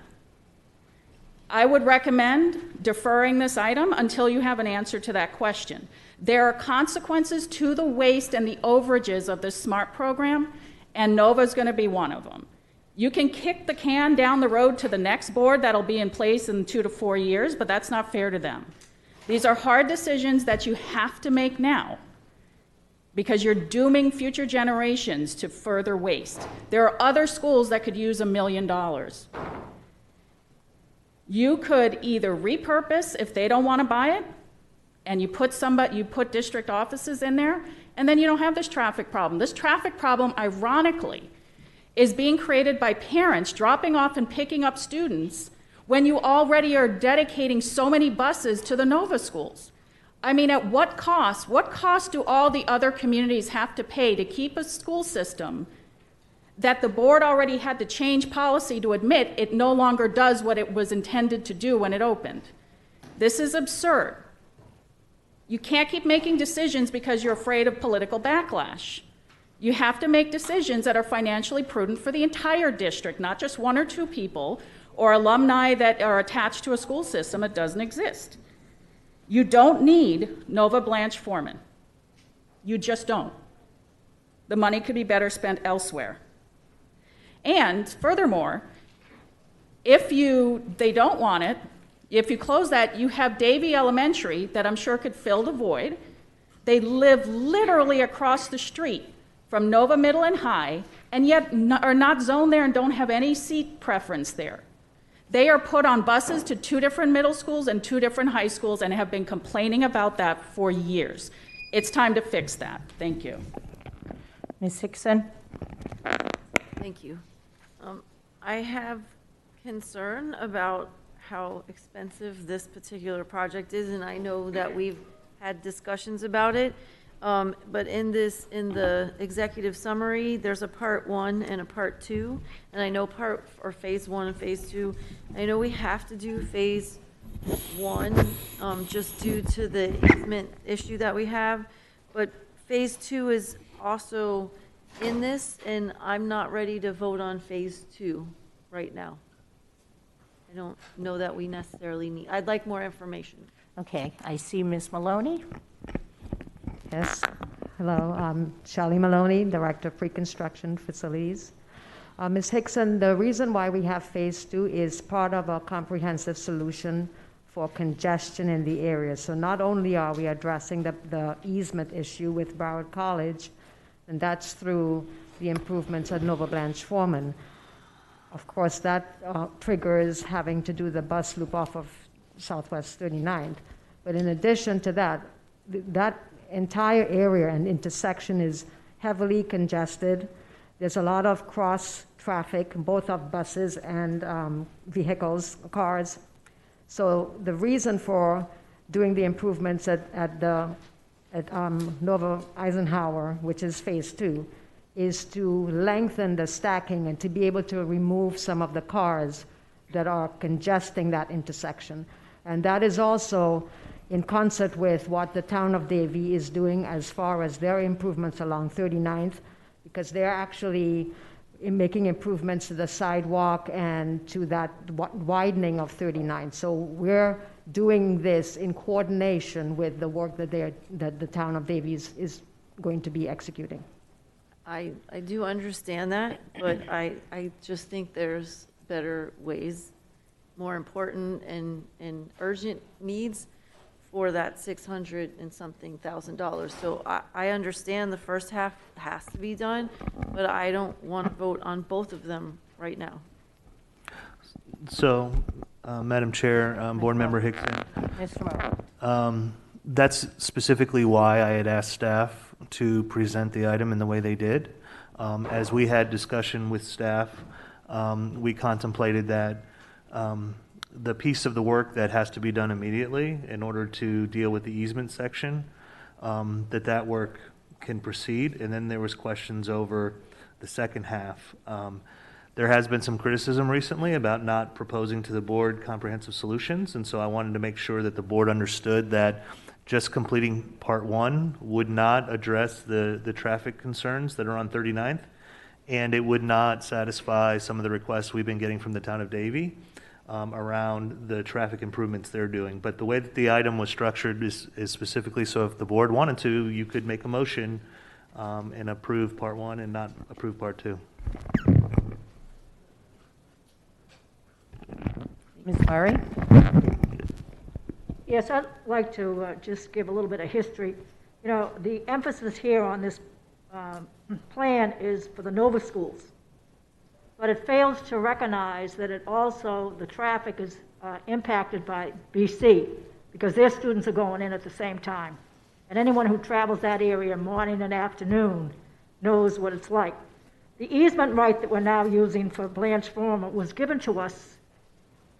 I would recommend deferring this item until you have an answer to that question. There are consequences to the waste and the overages of this SMART program, and Nova is going to be one of them. You can kick the can down the road to the next board that'll be in place in 2 to 4 years, but that's not fair to them. These are hard decisions that you have to make now because you're dooming future generations to further waste. There are other schools that could use $1 million. You could either repurpose if they don't want to buy it, and you put district offices in there, and then you don't have this traffic problem. This traffic problem, ironically, is being created by parents dropping off and picking up students when you already are dedicating so many buses to the Nova schools. I mean, at what cost? What cost do all the other communities have to pay to keep a school system that the board already had to change policy to admit it no longer does what it was intended to do when it opened? This is absurd. You can't keep making decisions because you're afraid of political backlash. You have to make decisions that are financially prudent for the entire district, not just 1 or 2 people or alumni that are attached to a school system that doesn't exist. You don't need Nova Blanche Foreman. You just don't. The money could be better spent elsewhere. And furthermore, if they don't want it, if you close that, you have Davie Elementary that I'm sure could fill the void. They live literally across the street from Nova Middle and High, and yet are not zoned there and don't have any seat preference there. They are put on buses to 2 different middle schools and 2 different high schools and have been complaining about that for years. It's time to fix that. Thank you. Ms. Hickson? Thank you. I have concern about how expensive this particular project is, and I know that we've had discussions about it. But in the executive summary, there's a part 1 and a part 2, and I know phase 1 and phase 2. I know we have to do phase 1 just due to the easement issue that we have, but phase 2 is also in this, and I'm not ready to vote on phase 2 right now. I don't know that we necessarily need. I'd like more information. Okay, I see Ms. Maloney. Yes. Hello, I'm Shelley Maloney, Director of Pre-Construction Facilities. Ms. Hickson, the reason why we have phase 2 is part of a comprehensive solution for congestion in the area. So not only are we addressing the easement issue with Broward College, and that's through the improvements at Nova Blanche Foreman. Of course, that triggers having to do the bus loop off of Southwest 39th. But in addition to that, that entire area and intersection is heavily congested. There's a lot of cross traffic, both of buses and vehicles, cars. So the reason for doing the improvements at Nova Eisenhower, which is phase 2, is to lengthen the stacking and to be able to remove some of the cars that are congesting that intersection. And that is also in concert with what the town of Davie is doing as far as their improvements along 39th, because they're actually making improvements to the sidewalk and to that widening of 39th. So we're doing this in coordination with the work that the town of Davie is going to be executing. I do understand that, but I just think there's better ways, more important and urgent needs for that $600 and something thousand. So I understand the first half has to be done, but I don't want to vote on both of them right now. So, Madam Chair, Board Member Hickson, Mr. Morrow. that's specifically why I had asked staff to present the item in the way they did. As we had discussion with staff, we contemplated that the piece of the work that has to be done immediately in order to deal with the easement section, that work can proceed. And then there was questions over the second half. There has been some criticism recently about not proposing to the board comprehensive solutions, and so I wanted to make sure that the board understood that just completing part one would not address the traffic concerns that are on 39th, and it would not satisfy some of the requests we've been getting from the town of Davie around the traffic improvements they're doing. But the way that the item was structured is specifically so if the board wanted to, you could make a motion and approve part one and not approve part two. Ms. Murray? Yes, I'd like to just give a little bit of history. You know, the emphasis here on this plan is for the Nova schools, but it fails to recognize that it also, the traffic is impacted by BC because their students are going in at the same time. And anyone who travels that area morning and afternoon knows what it's like. The easement right that we're now using for Blanche Former was given to us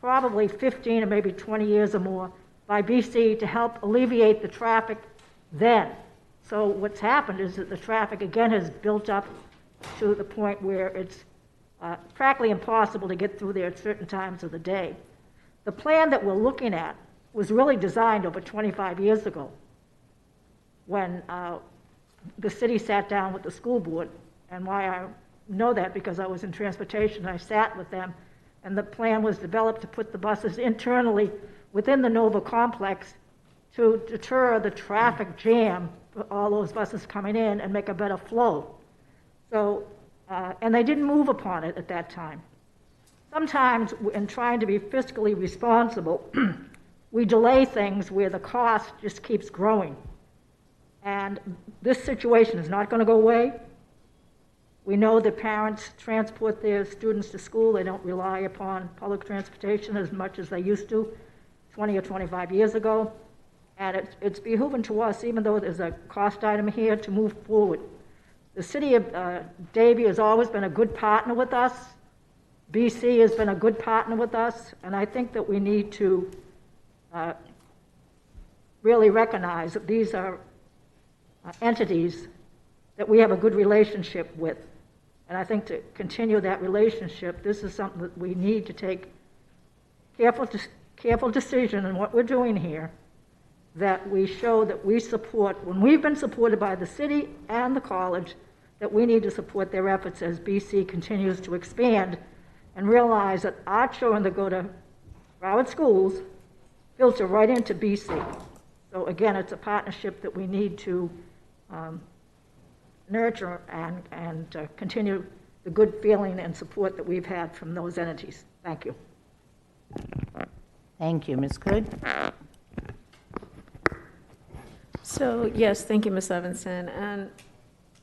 probably 15 or maybe 20 years or more by BC to help alleviate the traffic then. So what's happened is that the traffic again has built up to the point where it's practically impossible to get through there at certain times of the day. The plan that we're looking at was really designed over 25 years ago when the city sat down with the school board, and why I know that because I was in transportation, I sat with them, and the plan was developed to put the buses internally within the Nova complex to deter the traffic jam for all those buses coming in and make a better flow. So, and they didn't move upon it at that time. Sometimes in trying to be fiscally responsible, we delay things where the cost just keeps growing. And this situation is not going to go away. We know that parents transport their students to school. They don't rely upon public transportation as much as they used to 20 or 25 years ago. And it's behooving to us, even though there's a cost item here, to move forward. The city of Davie has always been a good partner with us. BC has been a good partner with us. And I think that we need to really recognize that these are entities that we have a good relationship with. And I think to continue that relationship, this is something that we need to take careful decision in what we're doing here, that we show that we support, when we've been supported by the city and the college, that we need to support their efforts as BC continues to expand and realize that our children that go to Broward schools filter right into BC. So again, it's a partnership that we need to nurture and continue the good feeling and support that we've had from those entities. Thank you. Thank you. Ms. Good? So, yes, thank you, Ms. Levinson. And,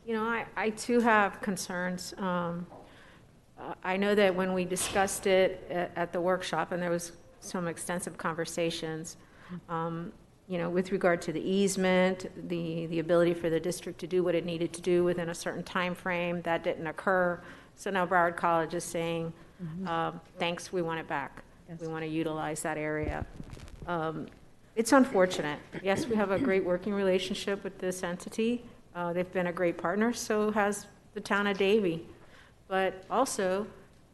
you know, I too have concerns. I know that when we discussed it at the workshop, and there was some extensive conversations, you know, with regard to the easement, the ability for the district to do what it needed to do within a certain time frame, that didn't occur. So now Broward College is saying, thanks, we want it back. Yes. We want to utilize that area. It's unfortunate. Yes, we have a great working relationship with this entity. They've been a great partner, so has the town of Davie. But also,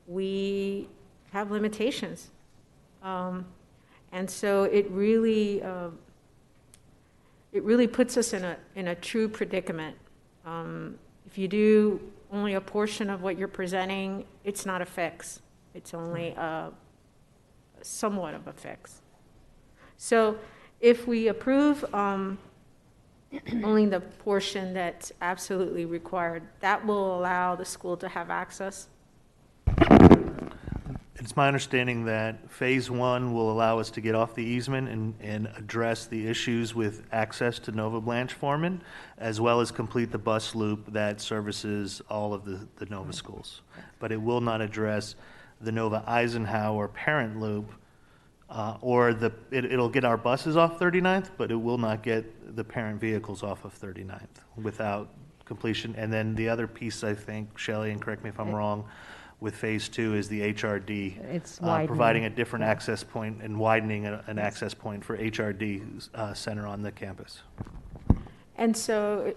we have limitations. And so it really puts us in a true predicament. If you do only a portion of what you're presenting, it's not a fix. It's only somewhat of a fix. So if we approve only the portion that's absolutely required, that will allow the school to have access. It's my understanding that phase one will allow us to get off the easement and address the issues with access to Nova Blanche Foreman, as well as complete the bus loop that services all of the Nova schools. But it will not address the Nova Eisenhower parent loop, it'll get our buses off 39th, but it will not get the parent vehicles off of 39th without completion. And then the other piece, I think, Shelley, and correct me if I'm wrong, with Phase 2 is the HRD. It's widening. Providing a different access point and widening an access point for HRD center on the campus. And so,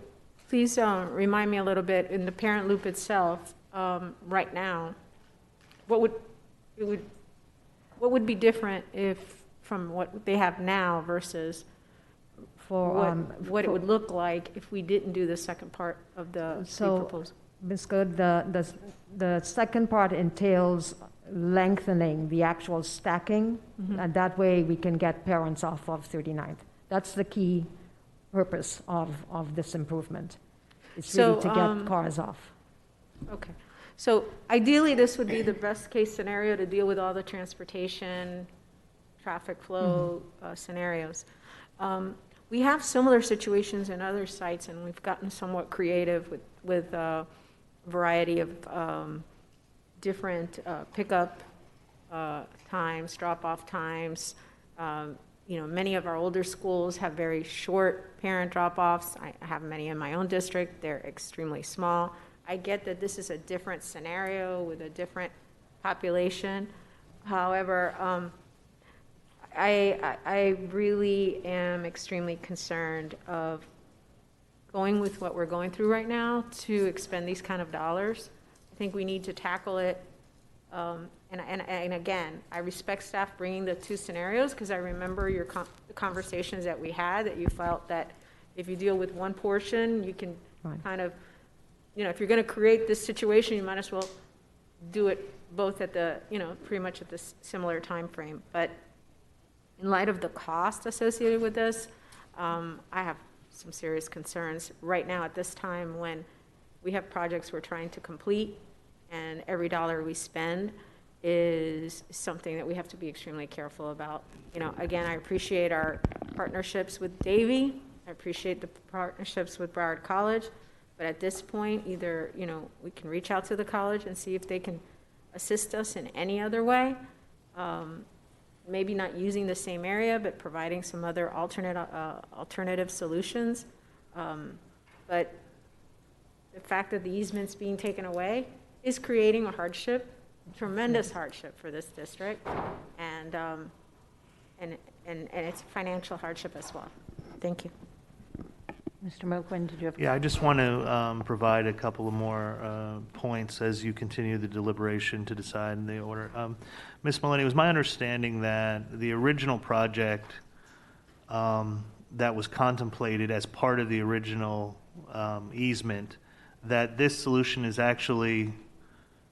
please remind me a little bit, in the parent loop itself, right now, what would be different if, from what they have now versus what it would look like if we didn't do the second part of the proposal? Ms. Good, the second part entails lengthening the actual stacking, and that way we can get parents off of 39th. That's the key purpose of this improvement. It's really to get cars off. Okay. So ideally, this would be the best case scenario to deal with all the transportation, traffic flow scenarios. We have similar situations in other sites, and we've gotten somewhat creative with a variety of different pickup times, drop-off times. Many of our older schools have very short parent drop-offs. I have many in my own district. They're extremely small. I get that this is a different scenario with a different population. However, I really am extremely concerned of going with what we're going through right now to expend these kind of dollars. I think we need to tackle it. And again, I respect staff bringing the two scenarios because I remember your conversations that we had, that you felt that if you deal with one portion, you can kind of, if you're going to create this situation, you might as well do it both at the, pretty much at this similar time frame. But in light of the cost associated with this, I have some serious concerns right now at this time when we have projects we're trying to complete, and every dollar we spend is something that we have to be extremely careful about. Again, I appreciate our partnerships with Davie. I appreciate the partnerships with Broward College. But at this point, either, we can reach out to the college and see if they can assist us in any other way. Maybe not using the same area, but providing some other alternative solutions. But the fact that the easement's being taken away is creating a hardship, tremendous hardship for this district, and it's financial hardship as well. Thank you. Mr. Moquin, did you have? Yeah, I just want to provide a couple of more points as you continue the deliberation to decide the order. Ms. Maloney, it was my understanding that the original project that was contemplated as part of the original easement, that this solution is actually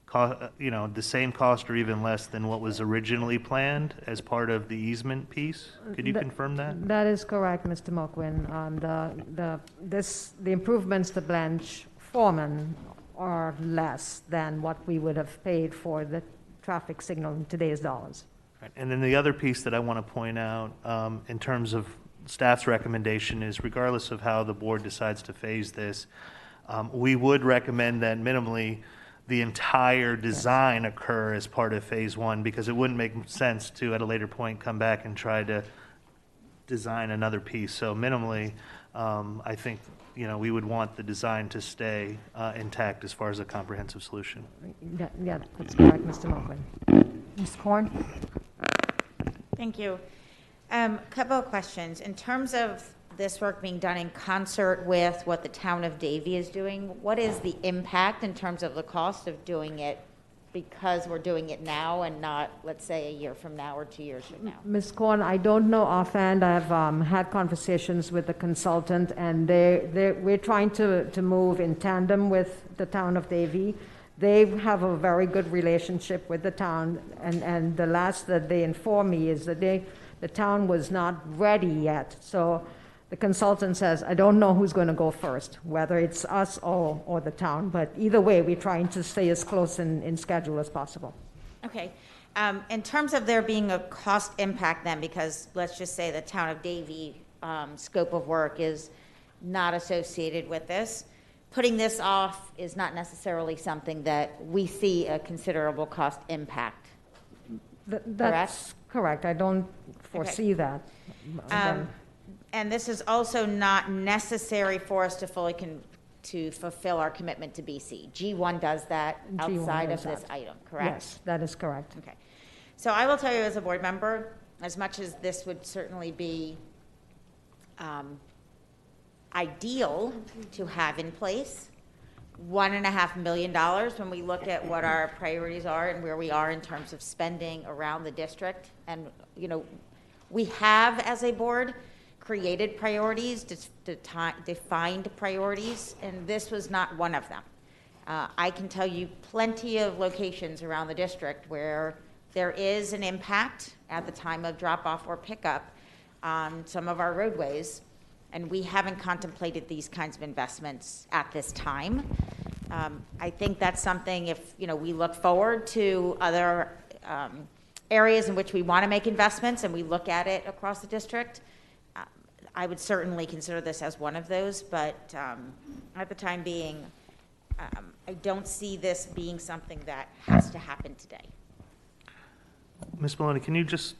the same cost or even less than what was originally planned as part of the easement piece? Could you confirm that? That is correct, Mr. Moquin. The improvements to Blanche Foreman are less than what we would have paid for the traffic signal in today's dollars. Right. And then the other piece that I want to point out in terms of staff's recommendation is, regardless of how the board decides to phase this, we would recommend that minimally the entire design occur as part of phase 1, because it wouldn't make sense to, at a later point, come back and try to design another piece. So minimally, I think, we would want the design to stay intact as far as a comprehensive solution. Yeah, that's correct, Mr. Moquin. Ms. Korn? Thank you. Couple of questions. In terms of this work being done in concert with what the town of Davie is doing, what is the impact in terms of the cost of doing it because we're doing it now and not, let's say, a year from now or 2 years from now? Ms. Korn, I don't know offhand. I've had conversations with the consultant, and we're trying to move in tandem with the town of Davie. They have a very good relationship with the town, and the last that they informed me is that the town was not ready yet. So the consultant says, I don't know who's going to go first, whether it's us or the town, but either way, we're trying to stay as close in schedule as possible. Okay. In terms of there being a cost impact then, because let's just say the town of Davie scope of work is not associated with this, putting this off is not necessarily something that we see a considerable cost impact. That's correct. I don't foresee that. And this is also not necessary for us to fully to fulfill our commitment to BC. G1 does that G1 outside of does this that. item, correct? Yes, that is correct. Okay. So I will tell you as a board member, as much as this would certainly be ideal to have in place, $1.5 million, when we look at what our priorities are and where we are in terms of spending around the district. And, you know, we have, as a board, created priorities, defined priorities, and this was not one of them. I can tell you plenty of locations around the district where there is an impact at the time of drop-off or pickup on some of our roadways, and we haven't contemplated these kinds of investments at this time. I think that's something, if we look forward to other areas in which we want to make investments and we look at it across the district, I would certainly consider this as one of those, but at the time being, I don't see this being something that has to happen today. Ms. Maloney, can you just,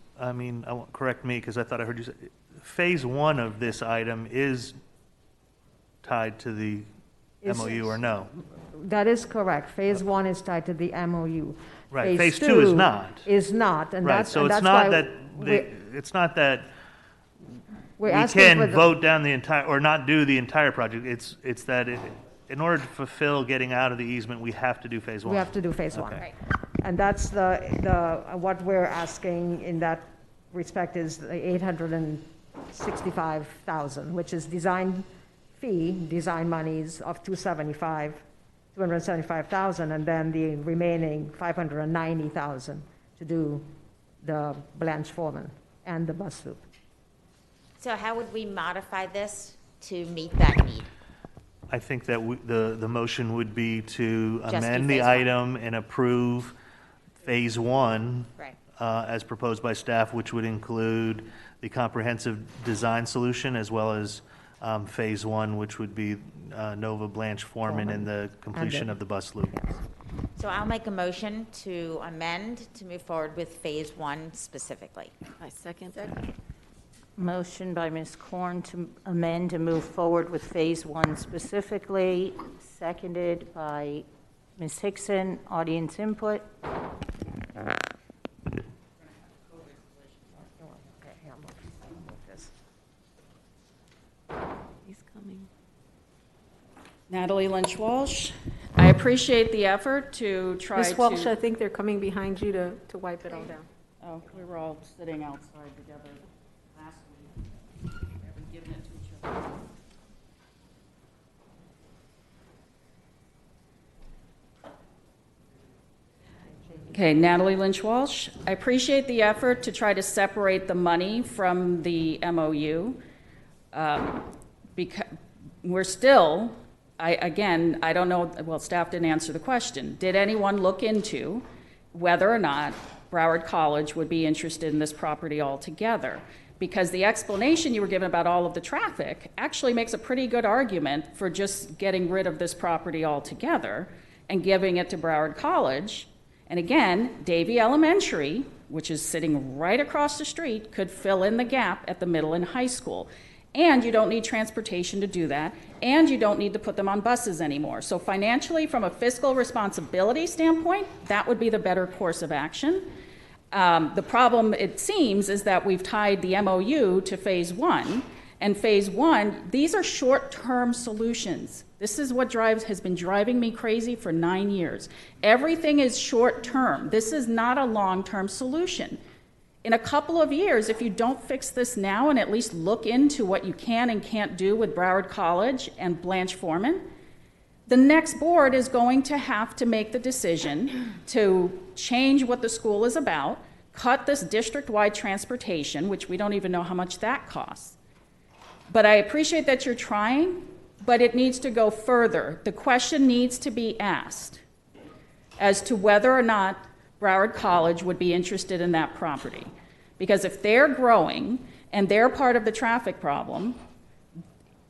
correct me, because I thought I heard you say, phase one of this item is tied to the MOU or no? That is correct. Phase 1 is tied to the MOU. Right, phase 2 is not. Is not, and Right, that's so and it's that's not why that, it's not that we're we asking for can vote down the entire, or not do the entire project. It's that in order to fulfill getting out of the easement, we have to do phase 1. We have to do phase 1. Okay. Right. And that's the what we're asking in that respect is the $865,000, which is design monies of $275,000, and then the remaining $590,000 to do the Blanche Foreman and the bus loop. So how would we modify this to meet that need? I think that the motion would be to Just do amend the phase 1. item and approve phase 1 Right. As proposed by staff, which would include the comprehensive design solution as well as phase 1, which would be Nova Blanche Foreman and the completion of the bus loop. So I'll make a motion to amend to move forward with phase 1 specifically. I second. Motion by Ms. Korn to amend to move forward with phase 1 specifically, seconded by Ms. Hickson. Audience input. He's coming. Natalie Lynch Walsh. I appreciate the effort to try Ms. Walsh, to... I think they're coming behind you to wipe it all down. Oh, we were all sitting outside together last week. We've given it to each other. Okay, Natalie Lynch Walsh. I appreciate the effort to try to separate the money from the MOU. Because we're still, I don't know, well, staff didn't answer the question. Did anyone look into whether or not Broward College would be interested in this property altogether? Because the explanation you were given about all of the traffic actually makes a pretty good argument for just getting rid of this property altogether and giving it to Broward College. And again, Davie Elementary, which is sitting right across the street, could fill in the gap at the middle and high school. And you don't need transportation to do that, and you don't need to put them on buses anymore. So financially, from a fiscal responsibility standpoint, that would be the better course of action. The problem, it seems, is that we've tied the MOU to phase 1, and phase 1, these are short-term solutions. This is what has been driving me crazy for 9 years. Everything is short-term. This is not a long-term solution. In a couple of years, if you don't fix this now and at least look into what you can and can't do with Broward College and Blanche Foreman, the next board is going to have to make the decision to change what the school is about, cut this district-wide transportation, which we don't even know how much that costs. But I appreciate that you're trying, but it needs to go further. The question needs to be asked as to whether or not Broward College would be interested in that property. Because if they're growing and they're part of the traffic problem,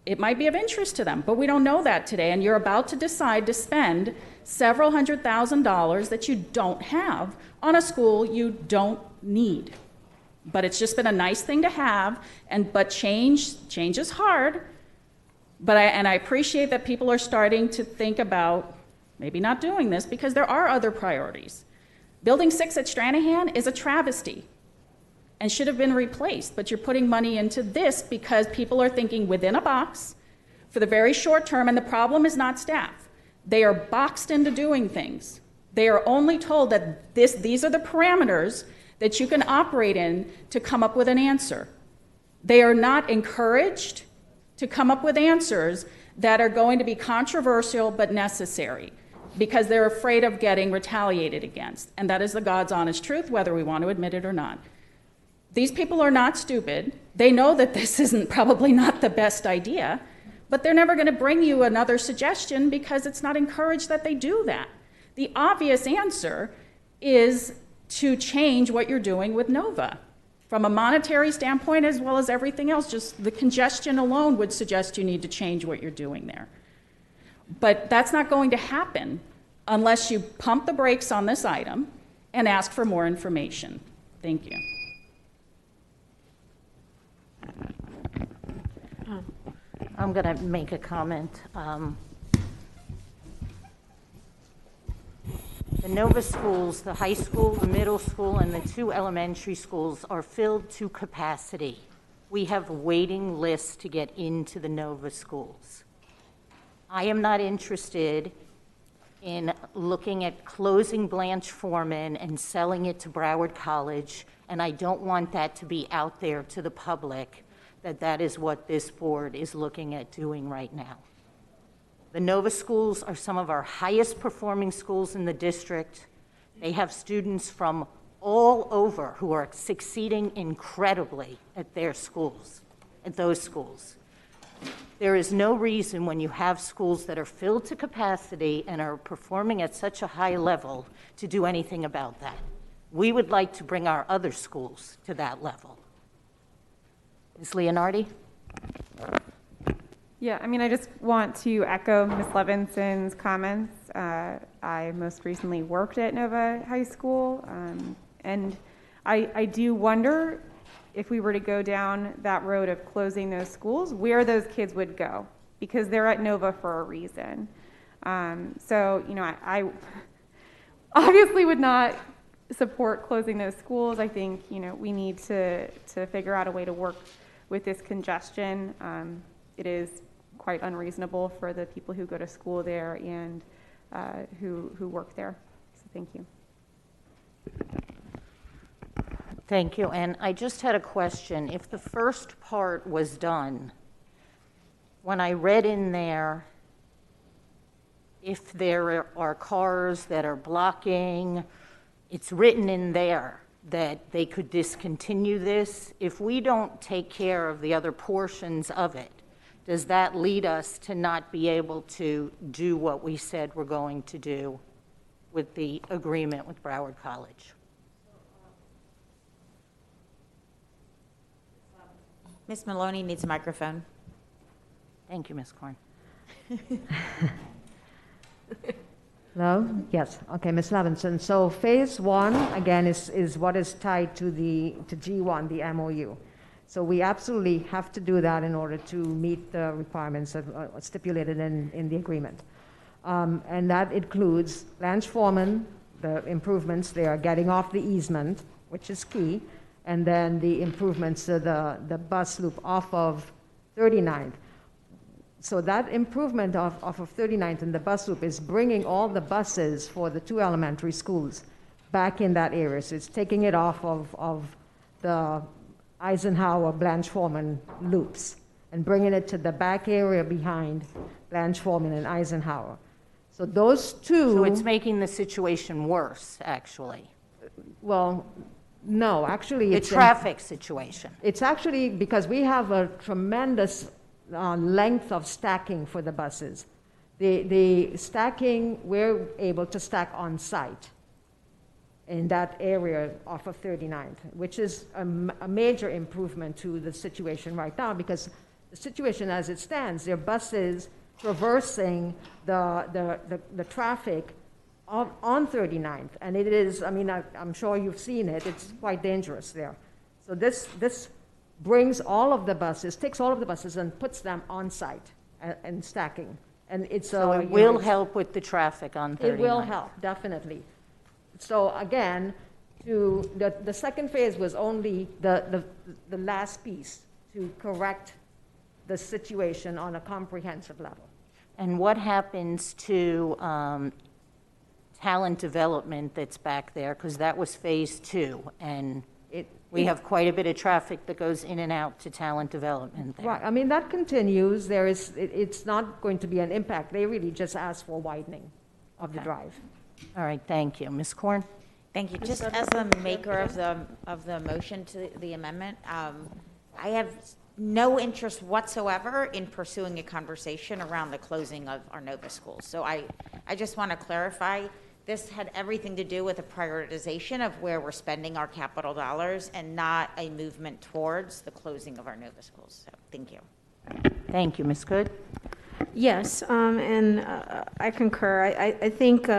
it might be of interest to them, but we don't know that today, and you're about to decide to spend several $100,000 that you don't have on a school you don't need. But it's just been a nice thing to have, but change is hard, And I appreciate that people are starting to think about maybe not doing this because there are other priorities. Building 6 at Stranahan is a travesty and should have been replaced, but you're putting money into this because people are thinking within a box for the very short term, and the problem is not staff. They are boxed into doing things. They are only told that these are the parameters that you can operate in to come up with an answer. They are not encouraged to come up with answers that are going to be controversial but necessary because they're afraid of getting retaliated against. And that is the God's honest truth, whether we want to admit it or not. These people are not stupid. They know that this isn't probably not the best idea, but they're never going to bring you another suggestion because it's not encouraged that they do that. The obvious answer is to change what you're doing with NOVA. From a monetary standpoint, as well as everything else, just the congestion alone would suggest you need to change what you're doing there. But that's not going to happen unless you pump the brakes on this item and ask for more information. Thank you. I'm going to make a comment. The NOVA schools, the high school, the middle school, and the 2 elementary schools are filled to capacity. We have waiting lists to get into the NOVA schools. I am not interested in looking at closing Blanche Foreman and selling it to Broward College, and I don't want that to be out there to the public that that is what this board is looking at doing right now. The NOVA schools are some of our highest performing schools in the district. They have students from all over who are succeeding incredibly at their schools, at those schools. There is no reason when you have schools that are filled to capacity and are performing at such a high level to do anything about that. We would like to bring our other schools to that level. Ms. Leonardi? Yeah, I mean, I just want to echo Ms. Levinson's comments. I most recently worked at Nova High School, and I do wonder if we were to go down that road of closing those schools, where those kids would go, because they're at Nova for a reason. So, you know, I obviously would not support closing those schools. I think, you know, we need to figure out a way to work with this congestion. It is quite unreasonable for the people who go to school there and who work there. So thank you. Thank you. And I just had a question. If the first part was done, when I read in there, if there are cars that are blocking, it's written in there that they could discontinue this. If we don't take care of the other portions of it, does that lead us to not be able to do what we said we're going to do with the agreement with Broward College? Ms. Maloney needs a microphone. Thank you, Ms. Korn. Hello? Yes. Okay, Ms. Levinson. So phase 1, again, is what is tied to G1, the MOU. So we absolutely have to do that in order to meet the requirements stipulated in the agreement. And that includes Blanche Foreman, the improvements there, getting off the easement, which is key, and then the improvements to the bus loop off of 39th. So that improvement off of 39th and the bus loop is bringing all the buses for the 2 elementary schools back in that area. So it's taking it off of the Eisenhower, Blanche Foreman loops and bringing it to the back area behind Blanche Foreman and Eisenhower. So those 2... So it's making the situation worse, actually. Well, no, actually the it's... traffic situation. It's actually because we have a tremendous length of stacking for the buses. The stacking, we're able to stack on site in that area off of 39th, which is a major improvement to the situation right now, because the situation as it stands, there are buses traversing the traffic on 39th, and it is, I mean, I'm sure you've seen it, it's quite dangerous there. So this brings all of the buses, takes all of the buses and puts them on site and stacking. And it's So it will help with the traffic on 39. It will help, definitely. So again, the second phase was only the last piece to correct the situation on a comprehensive level. And what happens to talent development that's back there? Because that was phase 2, and we have quite a bit of traffic that goes in and out to talent development there. Right, I mean, that continues. It's not going to be an impact. They really just ask for widening of the drive. All right, thank you. Ms. Korn? Thank you. Just as the maker of the motion to the amendment, I have no interest whatsoever in pursuing a conversation around the closing of our Nova schools. So I just want to clarify, this had everything to do with a prioritization of where we're spending our capital dollars and not a movement towards the closing of our Nova schools. So thank you. Thank you. Ms. Good? Yes, and I concur. I think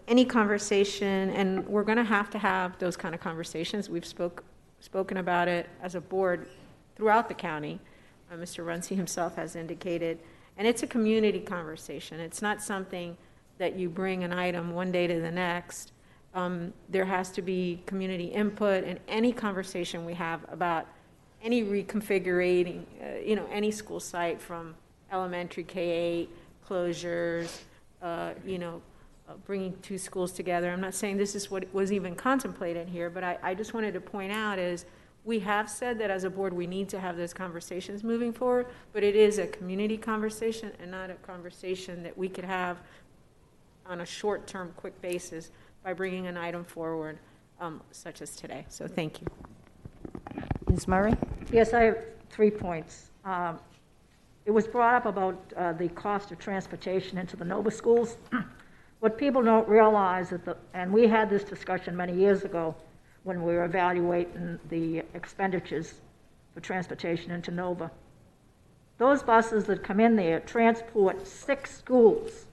any conversation, and we're going to have those kind of conversations. We've spoken about it as a board throughout the county. Mr. Runcie himself has indicated, and it's a community conversation. It's not something that you bring an item one day to the next. There has to be community input in any conversation we have about any reconfiguring, any school site, from elementary K-8 closures, bringing 2 schools together. I'm not saying this is what was even contemplated here, but I just wanted to point out is we have said that as a board we need to have those conversations moving forward, but it is a community conversation and not a conversation that we could have on a short-term, quick basis by bringing an item forward such as today. So thank you. Ms. Murray? Yes, I have 3 points. It was brought up about the cost of transportation into the Nova schools. What people don't realize is and we had this discussion many years ago when we were evaluating the expenditures for transportation into Nova. Those buses that come in there transport 6 schools.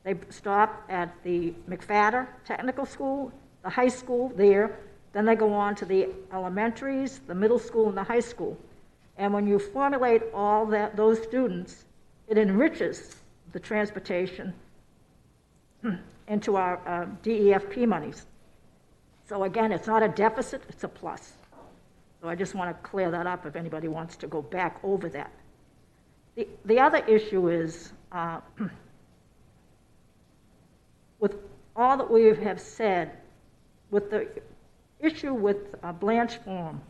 They stop at the McFadder Technical School, the high school there, then they go on to the elementaries, the middle school, and the high school. And when you formulate all those students, it enriches the transportation into our DEFP monies. So again, it's not a deficit, it's a plus. So I just want to clear that up if anybody wants to go back over that. The other issue is, with all that we have said, with the issue with Blanche Farm,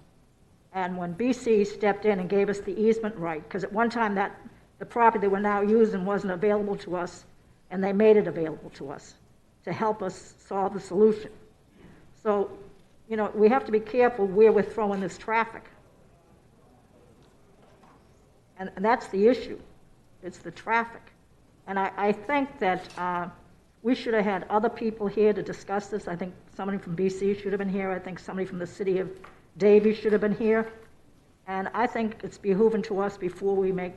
and when BC stepped in and gave us the easement right, because at one time the property that we're now using wasn't available to us, and they made it available to us to help us solve the solution. So, we have to be careful where we're throwing this traffic. And that's the issue. It's the traffic. And I think that we should have had other people here to discuss this. I think somebody from BC should have been here. I think somebody from the city of Davie should have been here. And I think it's behooving to us before we may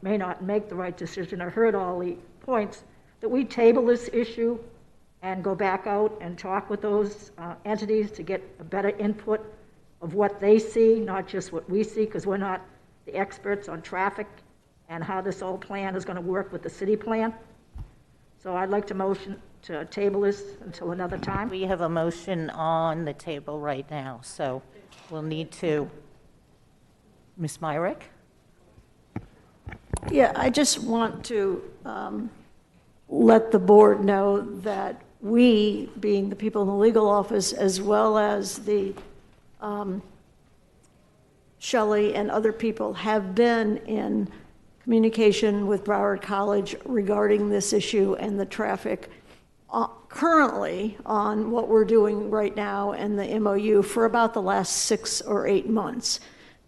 not make the right decision or heard all the points, that we table this issue and go back out and talk with those entities to get a better input of what they see, not just what we see, because we're not the experts on traffic and how this whole plan is going to work with the city plan. So I'd like to motion to table this until another time. We have a motion on the table right now, so we'll need to. Ms. Myrick? Yeah, I just want to let the board know that we, being the people in the legal office, as well as the Shelley and other people, have been in communication with Broward College regarding this issue and the traffic currently on what we're doing right now and the MOU for about the last 6 or 8 months.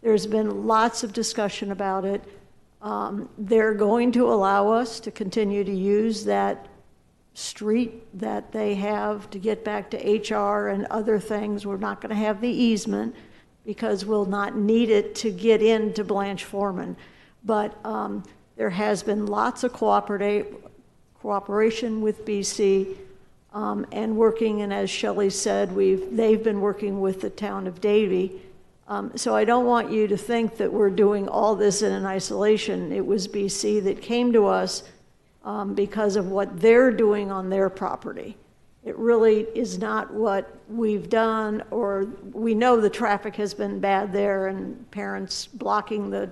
There's been lots of discussion about it. They're going to allow us to continue to use that street that they have to get back to HR and other things. We're not going to have the easement because we'll not need it to get into Blanche Foreman. But there has been lots of cooperation with BC and working, and as Shelley said, they've been working with the town of Davie So I don't want you to think that we're doing all this in isolation. It was BC that came to us because of what they're doing on their property. It really is not what we've done, or we know the traffic has been bad there and parents blocking the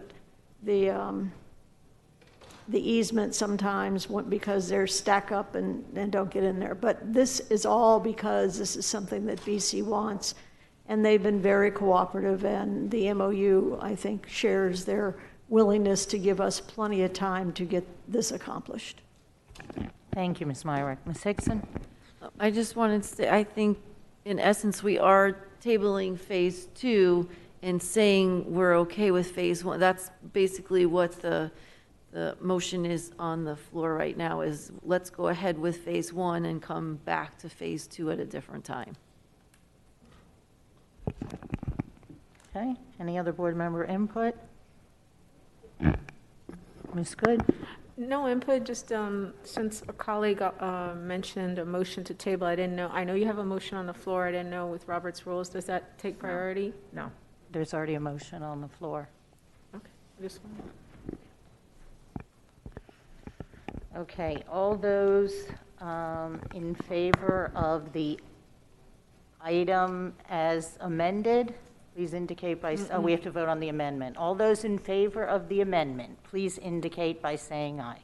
easement sometimes because they're stack up and don't get in there. But this is all because this is something that BC wants, and they've been very cooperative, and the MOU, I think, shares their willingness to give us plenty of time to get this accomplished. Thank you, Ms. Myrick. Ms. Hickson? I just wanted to say, I think in essence, we are tabling phase 2 and saying we're okay with phase 1. That's basically what the motion is on the floor right now, is let's go ahead with phase 1 and come back to phase 2 at a different time. Okay, any other board member input? Ms. Good? No input, just since a colleague mentioned a motion to table, I didn't know. I know you have a motion on the floor. I didn't know with Robert's rules, does that take priority? No. There's already a motion on the floor. Okay, I just wanted. Okay, all those in favor of the item as amended, please indicate by, oh, we have to vote on the amendment. All those in favor of the amendment, please indicate by saying aye.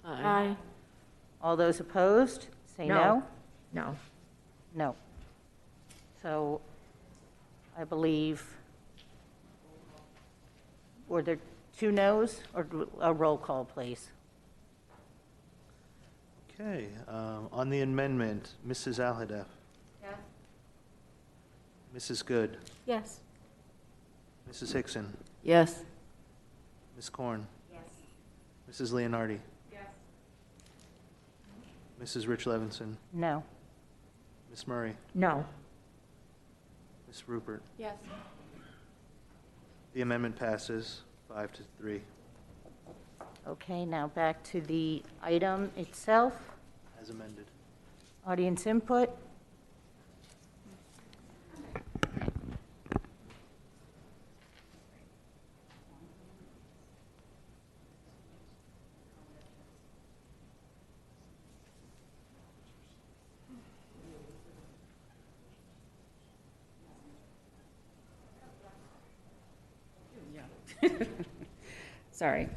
Aye. All those opposed, say no. No. No. So I believe, were there 2 noes, or a roll call, please? Okay, on the amendment, Mrs. Alhadeff. Yes. Mrs. Good. Yes. Mrs. Hickson. Yes. Ms. Korn. Yes. Mrs. Leonardi. Yes. Mrs. Rich Levinson. No. Ms. Murray. No. Ms. Rupert. Yes. The amendment passes 5-3. Okay, now back to the item itself. As amended. Audience input. Sorry.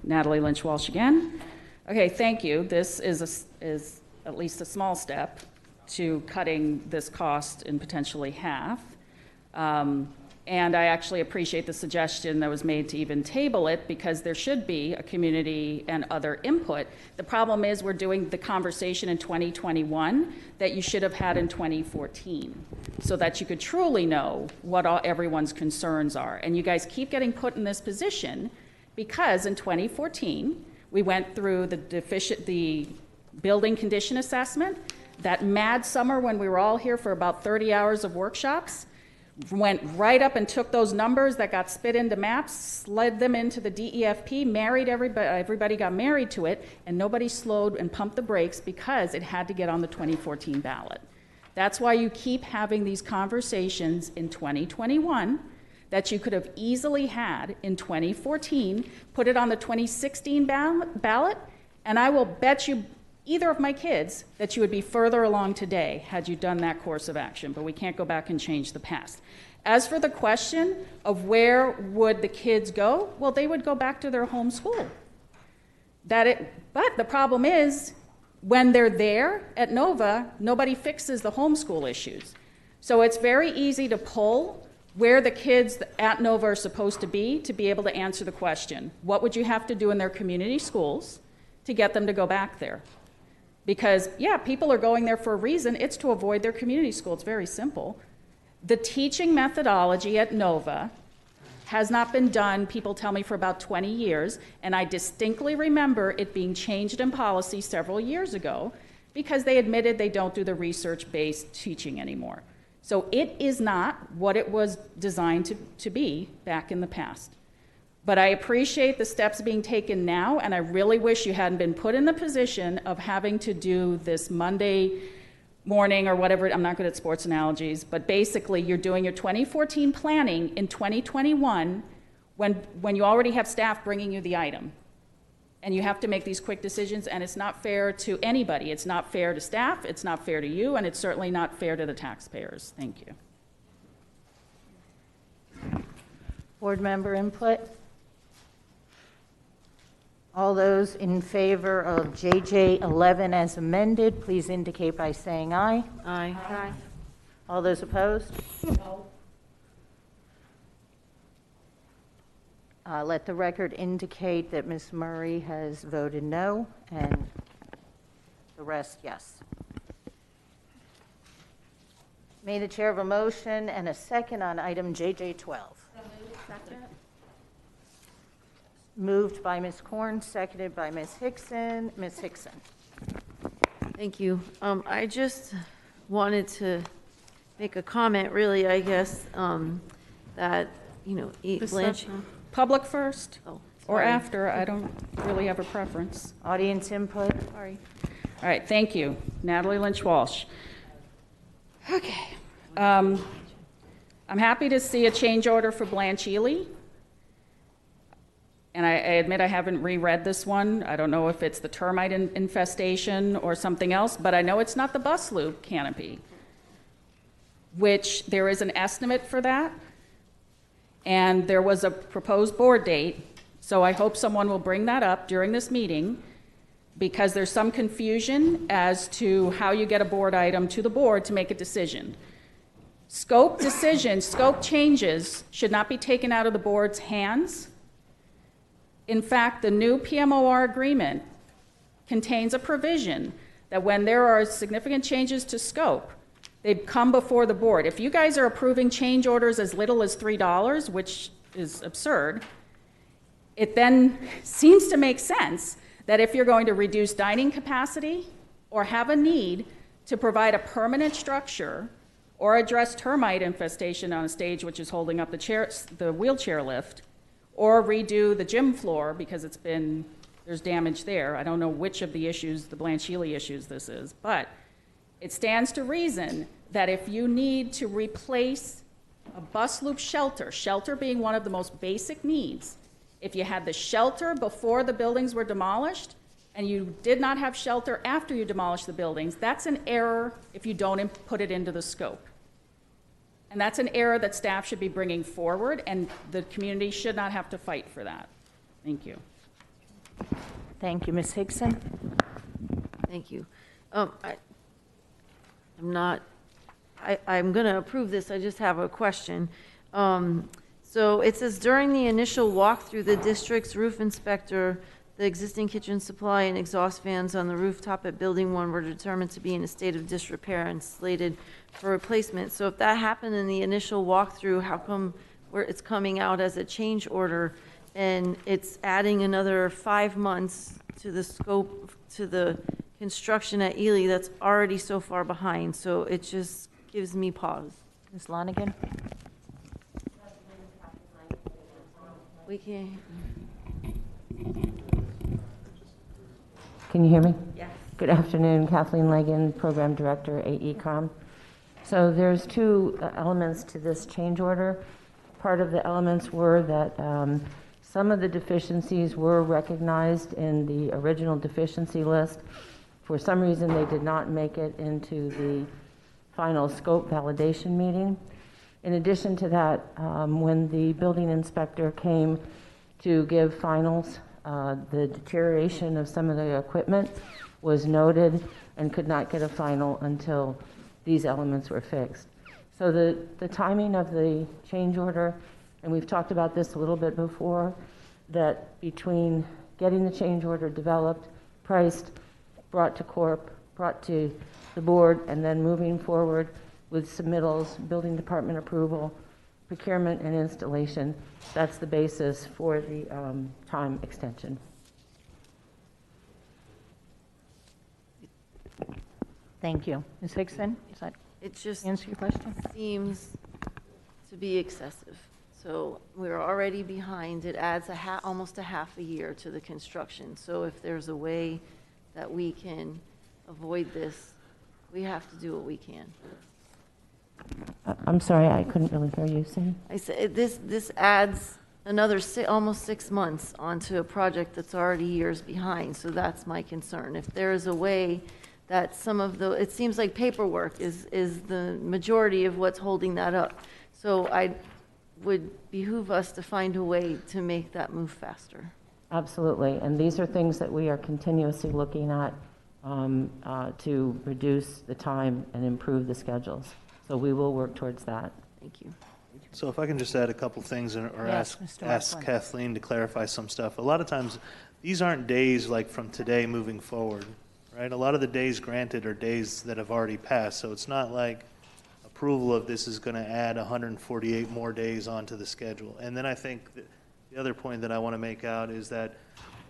Natalie Lynch Walsh again. Okay, thank you. This is at least a small step to cutting this cost in potentially half. And I actually appreciate the suggestion that was made to even table it, because there should be a community and other input. The problem is we're doing the conversation in 2021 that you should have had in 2014, so that you could truly know what everyone's concerns are. And you guys keep getting put in this position because in 2014, we went through the building condition assessment, that mad summer when we were all here for about 30 hours of workshops, went right up and took those numbers that got spit into maps, slid them into the DEFP, married everybody got married to it, and nobody slowed and pumped the brakes because it had to get on the 2014 ballot. That's why you keep having these conversations in 2021 that you could have easily had in 2014, put it on the 2016 ballot, and I will bet you either of my kids that you would be further along today had you done that course of action, but we can't go back and change the past. As for the question of where would the kids go, well, they would go back to their home school. But the problem is, when they're there at Nova, nobody fixes the homeschool issues. So it's very easy to pull where the kids at Nova are supposed to be able to answer the question, what would you have to do in their community schools to get them to go back there? Because, yeah, people are going there for a reason. It's to avoid their community school. It's very simple. The teaching methodology at Nova has not been done, people tell me, for about 20 years, and I distinctly remember it being changed in policy several years ago because they admitted they don't do the research-based teaching anymore. So it is not what it was designed to be back in the past. But I appreciate the steps being taken now, and I really wish you hadn't been put in the position of having to do this Monday morning or whatever. I'm not good at sports analogies, but basically you're doing your 2014 planning in 2021 when you already have staff bringing you the item. And you have to make these quick decisions, and it's not fair to anybody. It's not fair to staff, it's not fair to you, and it's certainly not fair to the taxpayers. Thank you. Board member input? All those in favor of JJ 11 as amended, please indicate by saying aye. Aye. Aye. All those opposed? No. Let the record indicate that Ms. Murray has voted no, and the rest, yes. May the chair have a motion and a second on item JJ 12. Moved by Ms. Korn, seconded by Ms. Hickson. Ms. Hickson. Thank you. I just wanted to make a comment, really, I guess, that, you know, Blanche. Public first or sorry. after, I don't really have a preference. Audience input. Sorry. All right, thank you. Natalie Lynch Walsh. Okay. I'm happy to see a change order for Blanche Ely. And I admit I haven't reread this one. I don't know if it's the termite infestation or something else, but I know it's not the bus loop canopy, which there is an estimate for that. And there was a proposed board date, so I hope someone will bring that up during this meeting, because there's some confusion as to how you get a board item to the board to make a decision. Scope decisions, scope changes should not be taken out of the board's hands. In fact, the new PMOR agreement contains a provision that when there are significant changes to scope, they come before the board. If you guys are approving change orders as little as $3, which is absurd, it then seems to make sense that if you're going to reduce dining capacity or have a need to provide a permanent structure or address termite infestation on a stage which is holding up the wheelchair lift, or redo the gym floor because there's damage there. I don't know which of the issues, the Blanche Ely issues this is, but it stands to reason that if you need to replace a bus loop shelter being one of the most basic needs, if you had the shelter before the buildings were demolished and you did not have shelter after you demolished the buildings, that's an error if you don't put it into the scope. And that's an error that staff should be bringing forward, and the community should not have to fight for that. Thank you. Thank you, Ms. Hickson. Thank you. I'm going to approve this. I just have a question. So it says during the initial walkthrough, the district's roof inspector, the existing kitchen supply and exhaust fans on the rooftop at Building 1 were determined to be in a state of disrepair and slated for replacement. So if that happened in the initial walkthrough, how come where it's coming out as a change order and it's adding another 5 months to the scope, to the construction at Ely that's already so far behind? So it just gives me pause. Ms. Lonigan? We can. Can you hear me? Yes. Good afternoon, Kathleen Legan, Program Director, AECOM. So there's two elements to this change order. Part of the elements were that some of the deficiencies were recognized in the original deficiency list. For some reason, they did not make it into the final scope validation meeting. In addition to that, when the building inspector came to give finals, the deterioration of some of the equipment was noted and could not get a final until these elements were fixed. So the timing of the change order, and we've talked about this a little bit before, that between getting the change order developed, priced, brought to Corp, brought to the board, and then moving forward with submittals, building department approval, procurement and installation, that's the basis for the time extension. Thank you. Ms. Hickson, does that answer your question? Seems to be excessive. So we're already behind. It adds almost a half a year to the construction. So if there's a way that we can avoid this, we have to do what we can. I'm sorry, I couldn't really hear you say. I said, this adds another almost 6 months onto a project that's already years behind, so that's my concern. If there is a way that some of the, it seems like paperwork is the majority of what's holding that up. So I would behoove us to find a way to make that move faster. Absolutely, and these are things that we are continuously looking at to reduce the time and improve the schedules. So we will work towards that. Thank you. So if I can just add a couple things or Yes, ask Mr. Westland. Kathleen to clarify some stuff. A lot of times, these aren't days like from today moving forward, right? A lot of the days granted are days that have already passed, so it's not like approval of this is going to add 148 more days onto the schedule. And then I think that the other point that I want to make out is that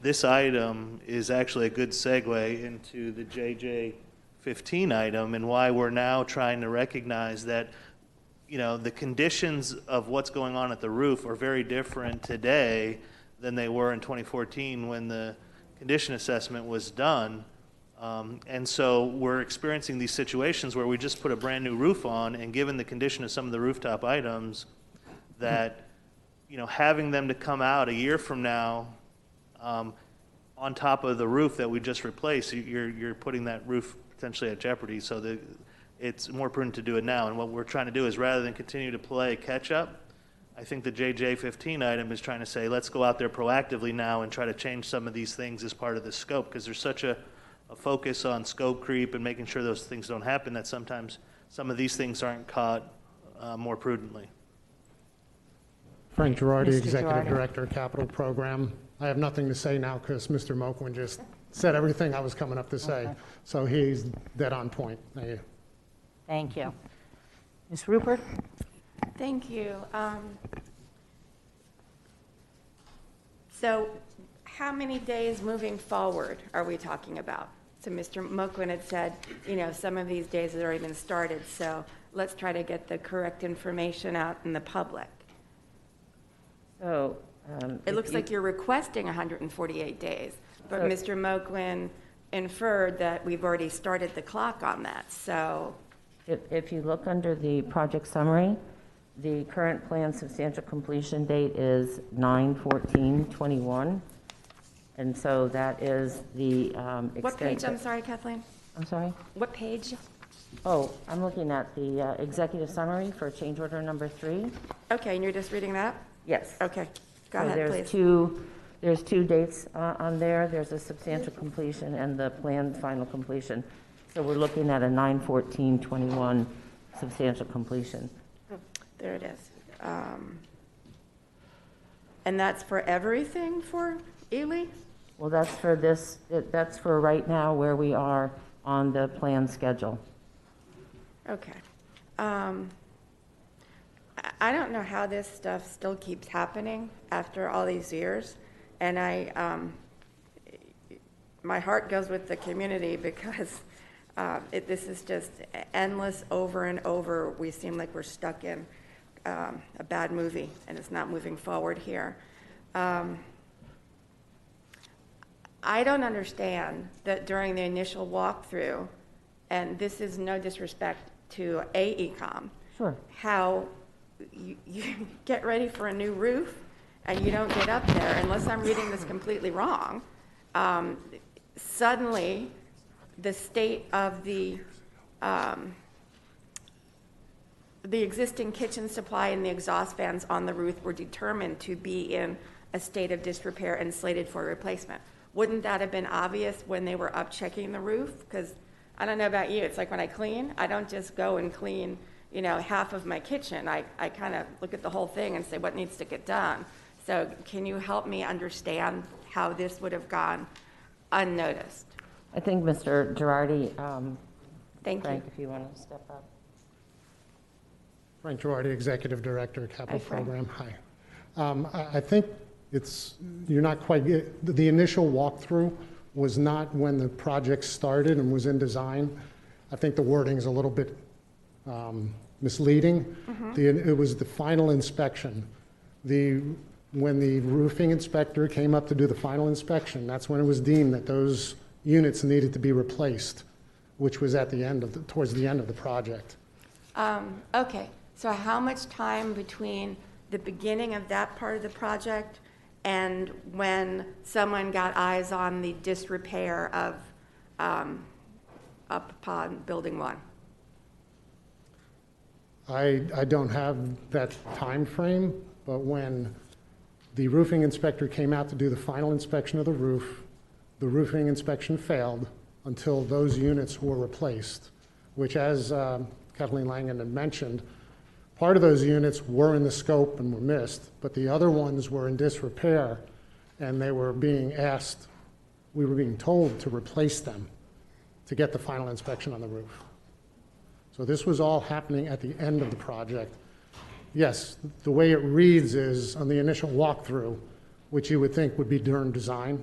this item is actually a good segue into the JJ15 item and why we're now trying to recognize that, you know, the conditions of what's going on at the roof are very different today than they were in 2014 when the condition assessment was done. And so we're experiencing these situations where we just put a brand new roof on, and given the condition of some of the rooftop items, that, you know, having them to come out a year from now on top of the roof that we just replaced, you're putting that roof potentially at jeopardy. So it's more prudent to do it now. And what we're trying to do is, rather than continue to play catch up, I think the JJ15 item is trying to say, let's go out there proactively now and try to change some of these things as part of the scope, because there's such a focus on scope creep and making sure those things don't happen that sometimes some of these things aren't caught more prudently. Frank Girardi, Mr. Executive Girardi. Director, Capital Program. I have nothing to say now because Mr. Moquin just said everything I was coming up to say. Okay. So he's dead on point. Thank you. Thank you. Ms. Rupert? Thank you. So how many days moving forward are we talking about? So Mr. Moquin had said, you know, some of these days have already been started, so let's try to get the correct information out in the public. So It looks like you're requesting 148 days, but Mr. Moquin inferred that we've already started the clock on that, so. if you look under the project summary, the current plan substantial completion date is 9/14/21. And so that is the What page, I'm sorry, Kathleen? I'm sorry? What page? Oh, I'm looking at the executive summary for change order number 3. Okay, and you're just reading that? Yes. Okay, go So ahead, please. there's two dates on there. There's a substantial completion and the planned final completion. So we're looking at a 9/14/21 substantial completion. There it is. And that's for everything for Ely? Well, that's for that's for right now where we are on the planned schedule. Okay. I don't know how this stuff still keeps happening after all these years. And my heart goes with the community because this is just endless over and over. We seem like we're stuck in a bad movie and it's not moving forward here. I don't understand that during the initial walkthrough, and this is no disrespect to AECom, Sure. how you get ready for a new roof and you don't get up there, unless I'm reading this completely wrong, suddenly the state of the existing kitchen supply and the exhaust fans on the roof were determined to be in a state of disrepair and slated for replacement. Wouldn't that have been obvious when they were up checking the roof? Because I don't know about you, it's like when I clean, I don't just go and clean, you know, half of my kitchen. I kind of look at the whole thing and say what needs to get done. So can you help me understand how this would have gone unnoticed? I think Mr. Girardi, Thank Frank, you. if you want to step up. Frank Girardi, Executive Director, Capital Hi, Frank. Program. Hi. I think you're not quite, the initial walkthrough was not when the project started and was in design. I think the wording is a little bit misleading. It was the final inspection. When the roofing inspector came up to do the final inspection, that's when it was deemed that those units needed to be replaced. which was at the end of towards the end of the project. Okay, so how much time between the beginning of that part of the project and when someone got eyes on the disrepair of up upon Building 1? I don't have that time frame, but when the roofing inspector came out to do the final inspection of the roofing inspection failed until those units were replaced, which, as Kathleen Langen had mentioned, part of those units were in the scope and were missed, but the other ones were in disrepair, and they were being asked, we were being told to replace them to get the final inspection on the roof. So this was all happening at the end of the project. Yes, the way it reads is on the initial walkthrough, which you would think would be during design,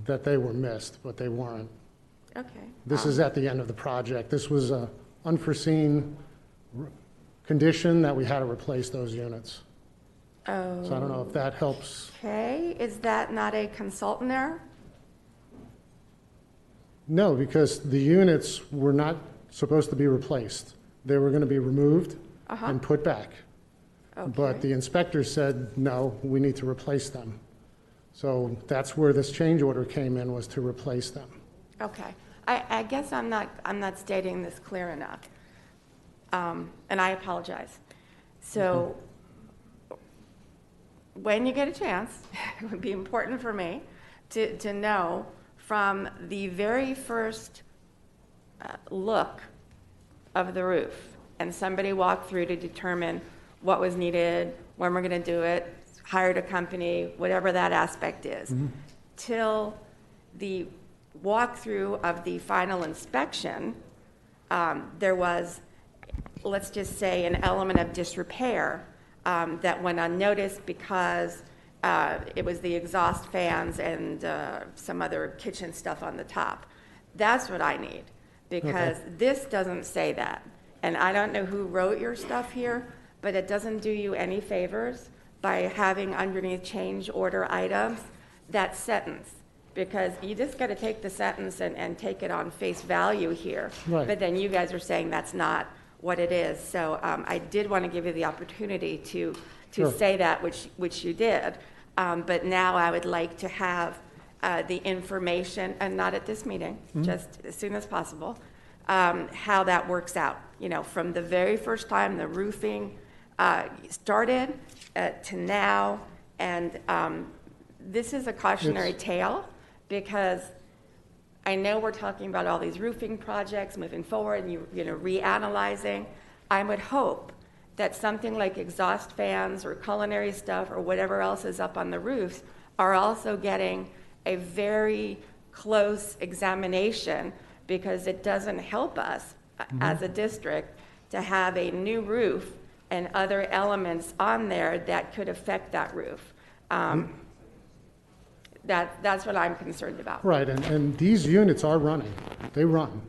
that they were missed, but they weren't. Okay. This is at the end of the project. This was an unforeseen condition that we had to replace those units. Oh. So I don't know if that helps. Okay, is that not a consultant error? No, because the units were not supposed to be replaced. They were going to be removed and put back. Okay. But the inspector said, no, we need to replace them. So that's where this change order came in, was to replace them. Okay. I guess I'm not stating this clear enough. And I apologize. So when you get a chance, it would be important for me to know from the very first look of the roof, and somebody walked through to determine what was needed, when we're going to do it, hired a company, whatever that aspect is, till the walkthrough of the final inspection, there was, let's just say, an element of disrepair that went unnoticed because it was the exhaust fans and some other kitchen stuff on the top. That's what I need, because this doesn't say that. And I don't know who wrote your stuff here, but it doesn't do you any favors by having underneath change order items that sentence, because you just got to take the sentence and take it on face value here. Right. But then you guys are saying that's not what it is. So I did want to give you the opportunity to Sure. say that, which you did. But now I would like to have the information, and not at this meeting, just as soon as possible, how that works out. You know, from the very first time the roofing started to now, and this is a cautionary tale, because I know we're talking about all these roofing projects moving forward and you know, reanalyzing. I would hope that something like exhaust fans or culinary stuff or whatever else is up on the roofs are also getting a very close examination, because it doesn't help us as a district to have a new roof and other elements on there that could affect that roof. That's what I'm concerned about. Right, and these units are running. They run.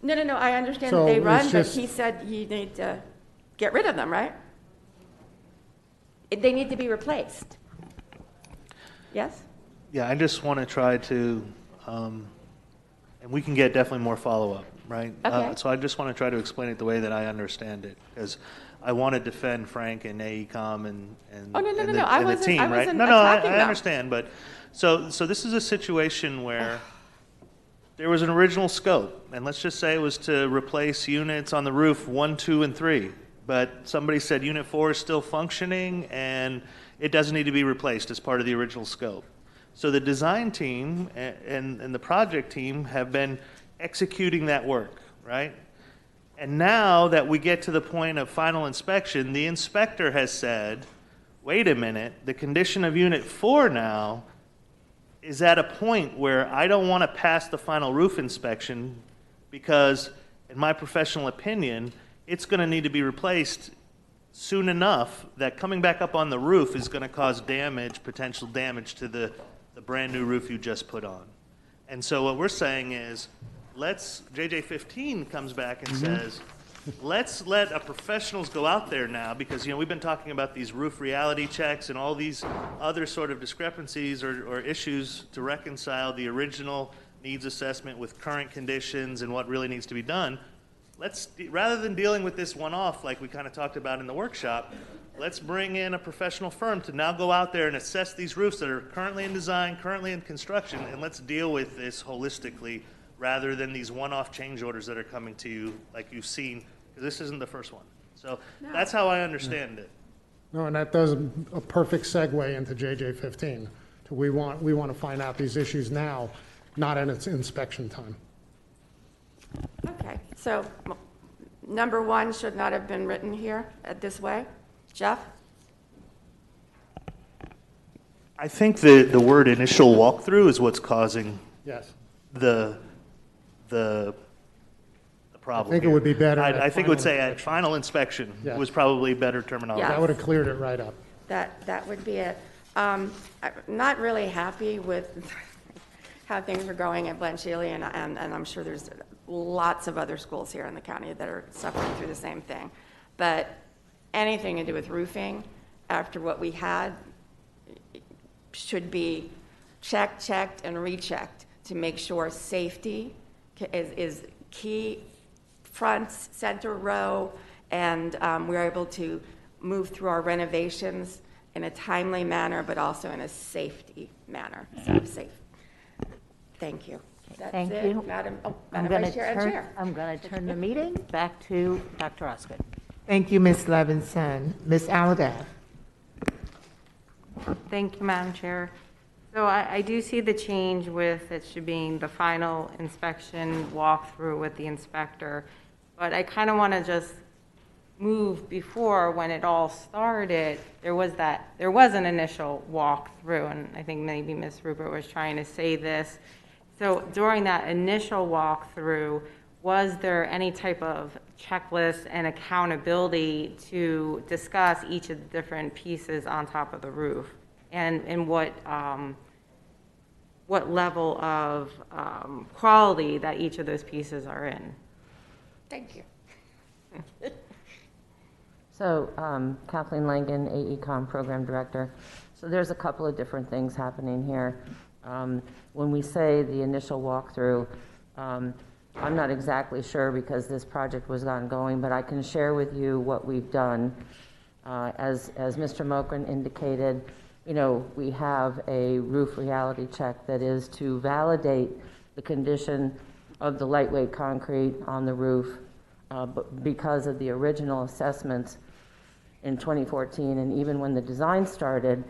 No, I understand So that they run, it's but just- he said you need to get rid of them, right? They need to be replaced. Yes? Yeah, I just want to try to, and we can get definitely more follow-up, right? Okay. So I just want to try to explain it the way that I understand it, because I want to defend Frank and AECom and Oh, no, and the, I and the wasn't, team, I right? wasn't No, attacking I them. understand, but so this is a situation where there was an original scope, and let's just say it was to replace units on the roof 1, 2, and 3. But somebody said Unit 4 is still functioning and it doesn't need to be replaced as part of the original scope. So the design team and the project team have been executing that work, right? And now that we get to the point of final inspection, the inspector has said, wait a minute, the condition of Unit 4 now is at a point where I don't want to pass the final roof inspection because, in my professional opinion, it's going to need to be replaced soon enough that coming back up on the roof is going to cause damage, potential damage to the brand new roof you just put on. And so what we're saying is, JJ15 comes back and says, let's let professionals go out there now, because, you know, we've been talking about these roof reality checks and all these other sort of discrepancies or issues to reconcile the original needs assessment with current conditions and what really needs to be done, rather than dealing with this one-off like we kind of talked about in the workshop, let's bring in a professional firm to now go out there and assess these roofs that are currently in design, currently in construction, and let's deal with this holistically rather than these one-off change orders that are coming to you like you've seen, because this isn't the first one. So that's how I understand it. No, and that does a perfect segue into JJ15. We want to find out these issues now, not in its inspection time. Okay, so number one should not have been written here this way. Jeff? I think the word initial walkthrough is what's causing Yes. the problem. I think it here. would be better at I think it would say final at final inspection Yes. was probably better terminology. Yeah. That would have cleared it right up. That would be it. I'm not really happy with how things are going at Blanchely, and I'm sure there's lots of other schools here in the county that are suffering through the same thing. But anything to do with roofing, after what we had, should be checked, and rechecked to make sure safety is key, front, center row, and we're able to move through our renovations in a timely manner, but also in a safety manner. So safe. Thank you. That's Thank it, you. Madam I'm going Vice Chair and Chair. to turn the meeting back to Dr. Osgood. Thank you, Ms. Levinson. Ms. Aladav. Thank you, Madam Chair. So I do see the change with it should being the final inspection walkthrough with the inspector, but I kind of want to just move before when it all started, there was an initial walkthrough, and I think maybe Ms. Rupert was trying to say this. So during that initial walkthrough, was there any type of checklist and accountability to discuss each of the different pieces on top of the roof? And what level of quality that each of those pieces are in? Thank you. So Kathleen Langen, AECom Program Director. So there's a couple of different things happening here. When we say the initial walkthrough, I'm not exactly sure because this project was ongoing, but I can share with you what we've done. As Mr. Mokran indicated, you know, we have a roof reality check that is to validate the condition of the lightweight concrete on the roof but because of the original assessments in 2014, and even when the design started,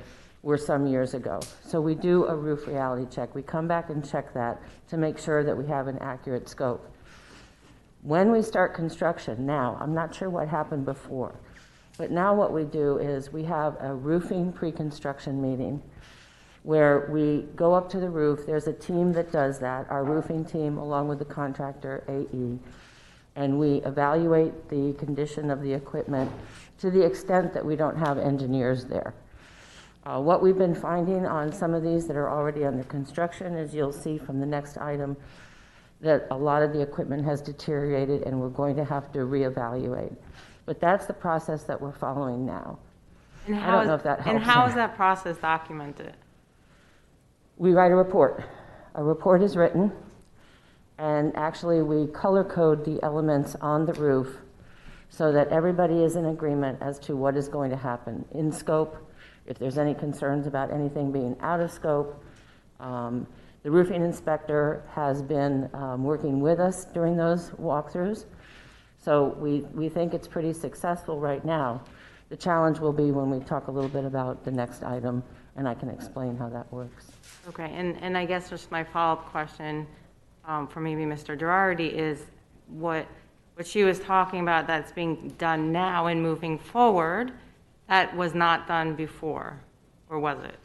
were some years ago. So we do a roof reality check. We come back and check that to make sure that we have an accurate scope. When we start construction, now, I'm not sure what happened before, but now what we do is we have a roofing pre-construction meeting where we go up to the roof. There's a team that does that, our roofing team along with the contractor, AE, and we evaluate the condition of the equipment to the extent that we don't have engineers there. What we've been finding on some of these that are already under construction is you'll see from the next item that a lot of the equipment has deteriorated and we're going to have to reevaluate. But that's the process that we're following now. And I don't know if that helps. And how is that process documented? We write a report. A report is written, and actually we color code the elements on the roof so that everybody is in agreement as to what is going to happen in scope. If there's any concerns about anything being out of scope, the roofing inspector has been working with us during those walkthroughs. So we think it's pretty successful right now. The challenge will be when we talk a little bit about the next item, and I can explain how that works. Okay, and I guess just my follow-up question for maybe Mr. Girardi is what she was talking about that's being done now and moving forward, that was not done before, or was it?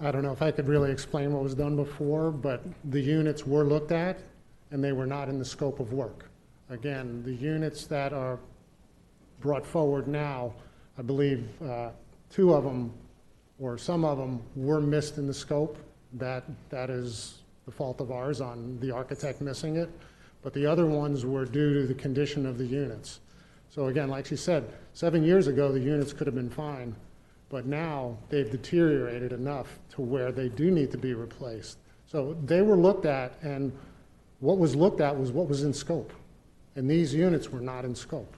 I don't know if I could really explain what was done before, but the units were looked at, and they were not in the scope of work. Again, the units that are brought forward now, I believe 2 of them, or some of them, were missed in the scope. That is the fault of ours on the architect missing it. But the other ones were due to the condition of the units. So again, like she said, 7 years ago, the units could have been fine. But now they've deteriorated enough to where they do need to be replaced. So they were looked at, and what was looked at was what was in scope. And these units were not in scope.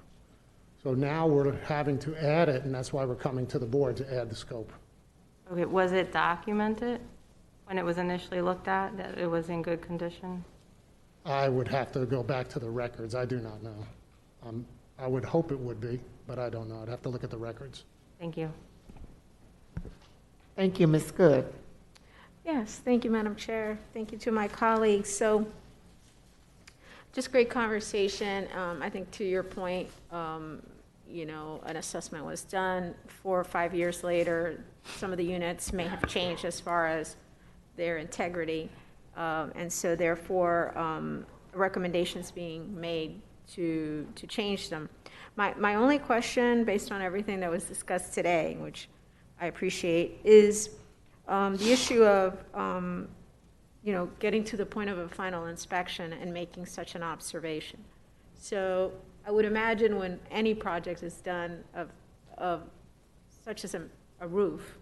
So now we're having to add it, and that's why we're coming to the board to add the scope. Okay, was it documented when it was initially looked at, that it was in good condition? I would have to go back to the records. I do not know. I would hope it would be, but I don't know. I'd have to look at the records. Thank you. Thank you, Ms. Good. Yes, thank you, Madam Chair. Thank you to my colleagues. So, just great conversation. I think to your point, you know, an assessment was done 4 or 5 years later. Some of the units may have changed as far as their integrity. And so therefore, recommendations being made to change them. My only question, based on everything that was discussed today, which I appreciate, is the issue of, you know, getting to the point of a final inspection and making such an observation. So I would imagine when any project is done of such as a roof,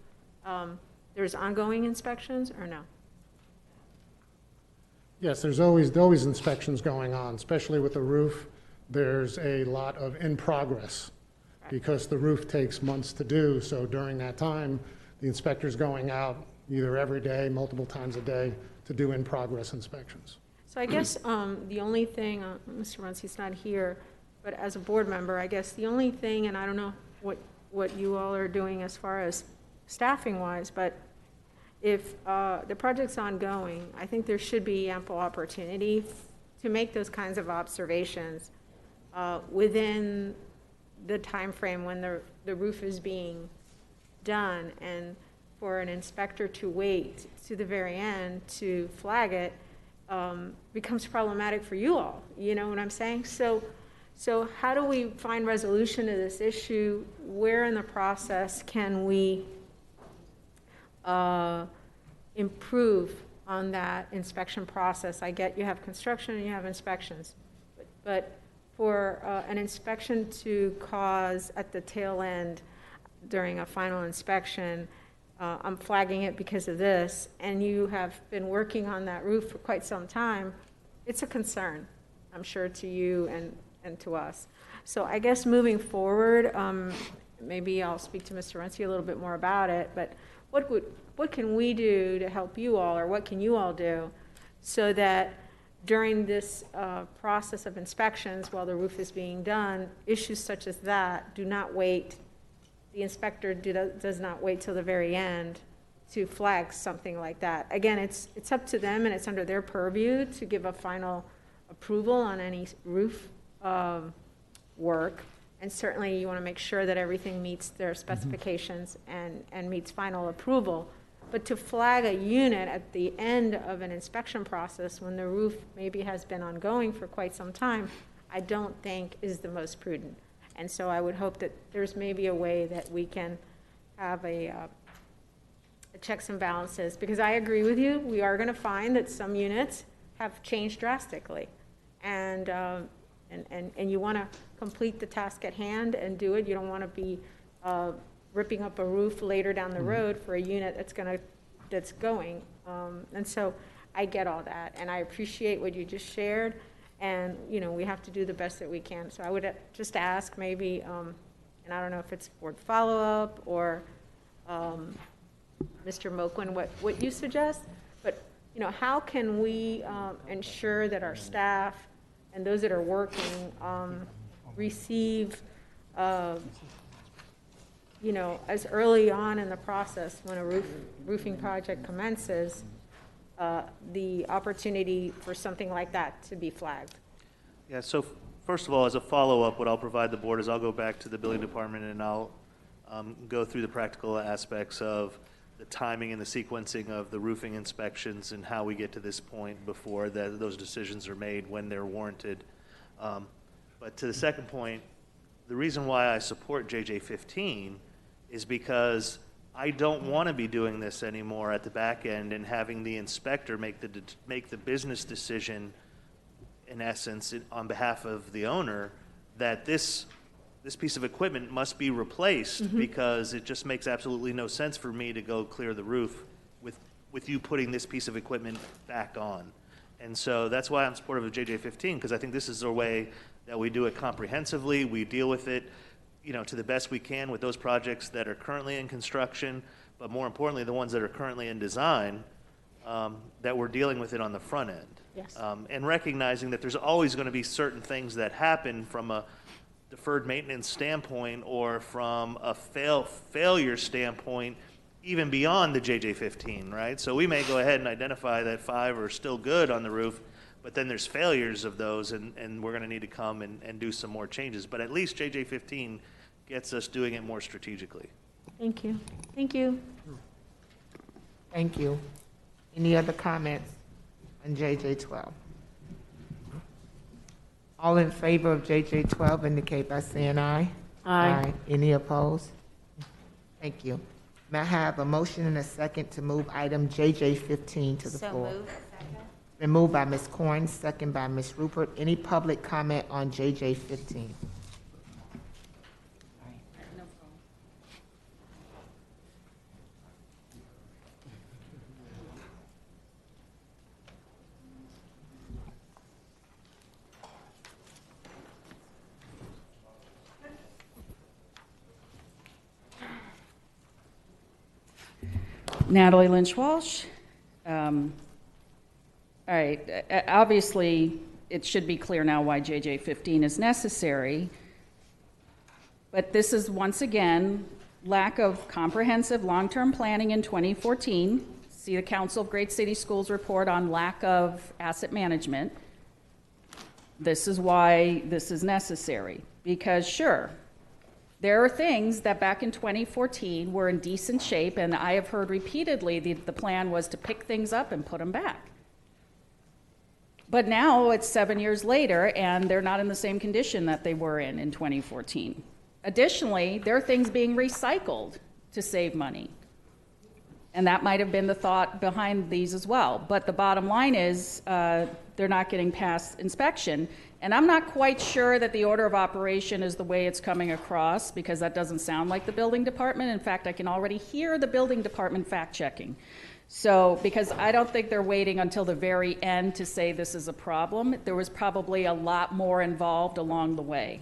there's ongoing inspections or no? Yes, there's always inspections going on, especially with the roof. There's a lot of in progress because the roof takes months to do. So during that time, the inspector's going out either every day, multiple times a day, to do in progress inspections. So I guess the only thing, Mr. Runce's not here, but as a board member, I guess the only thing, and I don't know what you all are doing as far as staffing wise, but if the project's ongoing, I think there should be ample opportunity to make those kinds of observations within the time frame when the roof is being done, and for an inspector to wait to the very end to flag it becomes problematic for you all. You know what I'm saying? So how do we find resolution to this issue? Where in the process can we improve on that inspection process? I get you have construction and you have inspections, but for an inspection to cause at the tail end during a final inspection, I'm flagging it because of this, and you have been working on that roof for quite some time, it's a concern, I'm sure, to you and to us. So I guess moving forward, maybe I'll speak to Mr. Runce a little bit more about it, but what can we do to help you all, or what can you all do so that during this process of inspections while the roof is being done, issues such as that do not wait, the inspector does not wait till the very end to flag something like that. Again, it's up to them and it's under their purview to give a final approval on any roof work. And certainly you want to make sure that everything meets their specifications and meets final approval. But to flag a unit at the end of an inspection process when the roof maybe has been ongoing for quite some time, I don't think is the most prudent. And so I would hope that there's maybe a way that we can have a checks and balances, because I agree with you, we are going to find that some units have changed drastically. And you want to complete the task at hand and do it. You don't want to be ripping up a roof later down the road for a unit that's going. And so I get all that, and I appreciate what you just shared. And you know, we have to do the best that we can. So I would just ask maybe, and I don't know if it's board follow-up or Mr. Moquin, what you suggest, but you know, how can we ensure that our staff and those that are working receive you know, as early on in the process when a roofing project commences, the opportunity for something like that to be flagged? Yeah, so first of all, as a follow-up, what I'll provide the board is I'll go back to the building department and I'll go through the practical aspects of the timing and the sequencing of the roofing inspections and how we get to this point before those decisions are made when they're warranted. But to the second point, the reason why I support JJ15 is because I don't want to be doing this anymore at the back end and having the inspector make the business decision, in essence, on behalf of the owner, that this this piece of equipment must be replaced because it just makes absolutely no sense for me to go clear the roof with you putting this piece of equipment back on. And so that's why I'm supportive of JJ15, because I think this is a way that we do it comprehensively. We deal with it, to the best we can with those projects that are currently in construction, but more importantly, the ones that are currently in design, that we're dealing with it on the front end. Yes. And recognizing that there's always going to be certain things that happen from a deferred maintenance standpoint or from a failure standpoint, even beyond the JJ15, right? So we may go ahead and identify that 5 are still good on the roof, but then there's failures of those, and we're going to need to come and do some more changes. But at least JJ15 gets us doing it more strategically. Thank you. Thank you. Thank you. Any other comments on JJ12? All in favor of JJ12 indicate by saying aye. Aye. Any opposed? Thank you. May I have a motion and a second to move item JJ15 to the floor? So moved. Been moved by Ms. Corn, second by Ms. Rupert. Any public comment on JJ15? Natalie Lynch Walsh. All right, obviously, it should be clear now why JJ15 is necessary. But this is, once again, lack of comprehensive long-term planning in 2014. See the Council of Great City Schools report on lack of asset management. This is why this is necessary. Because sure, there are things that back in 2014 were in decent shape, and I have heard repeatedly the plan was to pick things up and put them back. But now it's 7 years later, and they're not in the same condition that they were in 2014. Additionally, there are things being recycled to save money. And that might have been the thought behind these as well. But the bottom line is they're not getting past inspection. And I'm not quite sure that the order of operation is the way it's coming across, because that doesn't sound like the building department. In fact, I can already hear the building department fact-checking. So, because I don't think they're waiting until the very end to say this is a problem. There was probably a lot more involved along the way,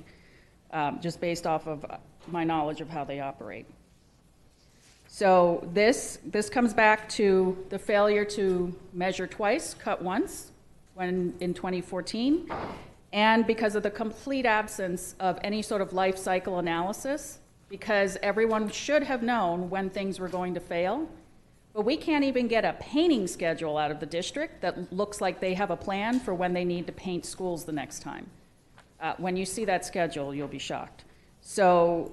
just based off of my knowledge of how they operate. So this comes back to the failure to measure twice, cut once, when in 2014, and because of the complete absence of any sort of life cycle analysis, because everyone should have known when things were going to fail. But we can't even get a painting schedule out of the district that looks like they have a plan for when they need to paint schools the next time. When you see that schedule, you'll be shocked. So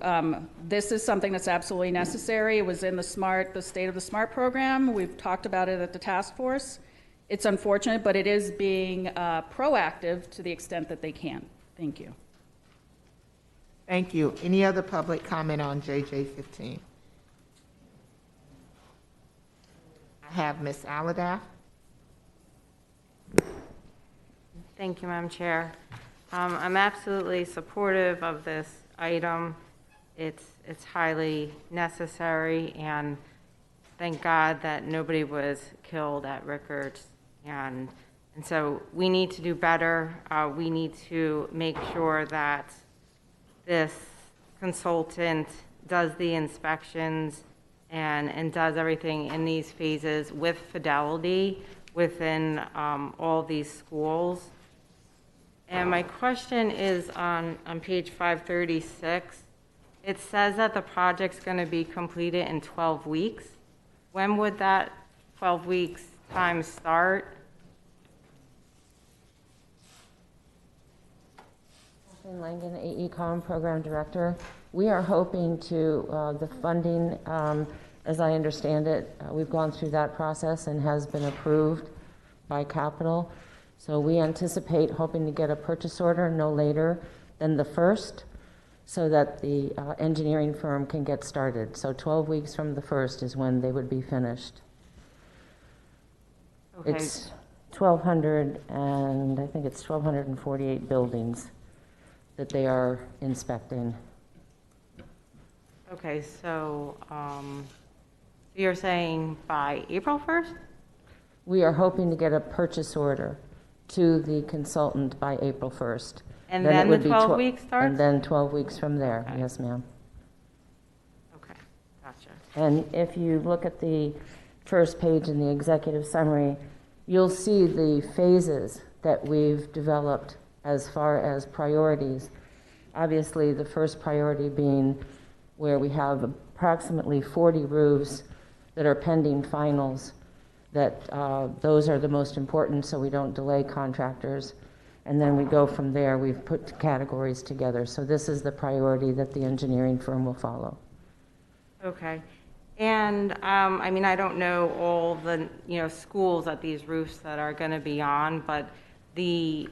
this is something that's absolutely necessary. It was in the State of the SMART program. We've talked about it at the task force. It's unfortunate, but it is being proactive to the extent that they can. Thank you. Thank you. Any other public comment on JJ15? I have Ms. Aladaff. Thank you, Madam Chair. I'm absolutely supportive of this item. It's highly necessary, and thank God that nobody was killed at Rickards. And so we need to do better. We need to make sure that this consultant does the inspections and does everything in these phases with fidelity within all these schools. And my question is on page 536. It says that the project's going to be completed in 12 weeks. When would that 12 weeks time start? Kathleen Langen, AECOM Program Director. We are hoping to, the funding, as I understand it, we've gone through that process and has been approved by Capital. So we anticipate hoping to get a purchase order no later than the 1st so that the engineering firm can get started. So 12 weeks from the 1st is when they would be finished. Okay. It's 1,200, and I think it's 1,248 buildings that they are inspecting. Okay, so you're saying by April 1st? We are hoping to get a purchase order to the consultant by April 1st. And then it would the be 12 weeks starts? And then 12 weeks from there, yes, ma'am. Okay, gotcha. And if you look at the first page in the executive summary, you'll see the phases that we've developed as far as priorities. Obviously, the first priority being where we have approximately 40 roofs that are pending finals, that those are the most important so we don't delay contractors. And then we go from there. We've put categories together. So this is the priority that the engineering firm will follow. Okay. And, I mean, I don't know all the, schools that these roofs that are going to be on, but the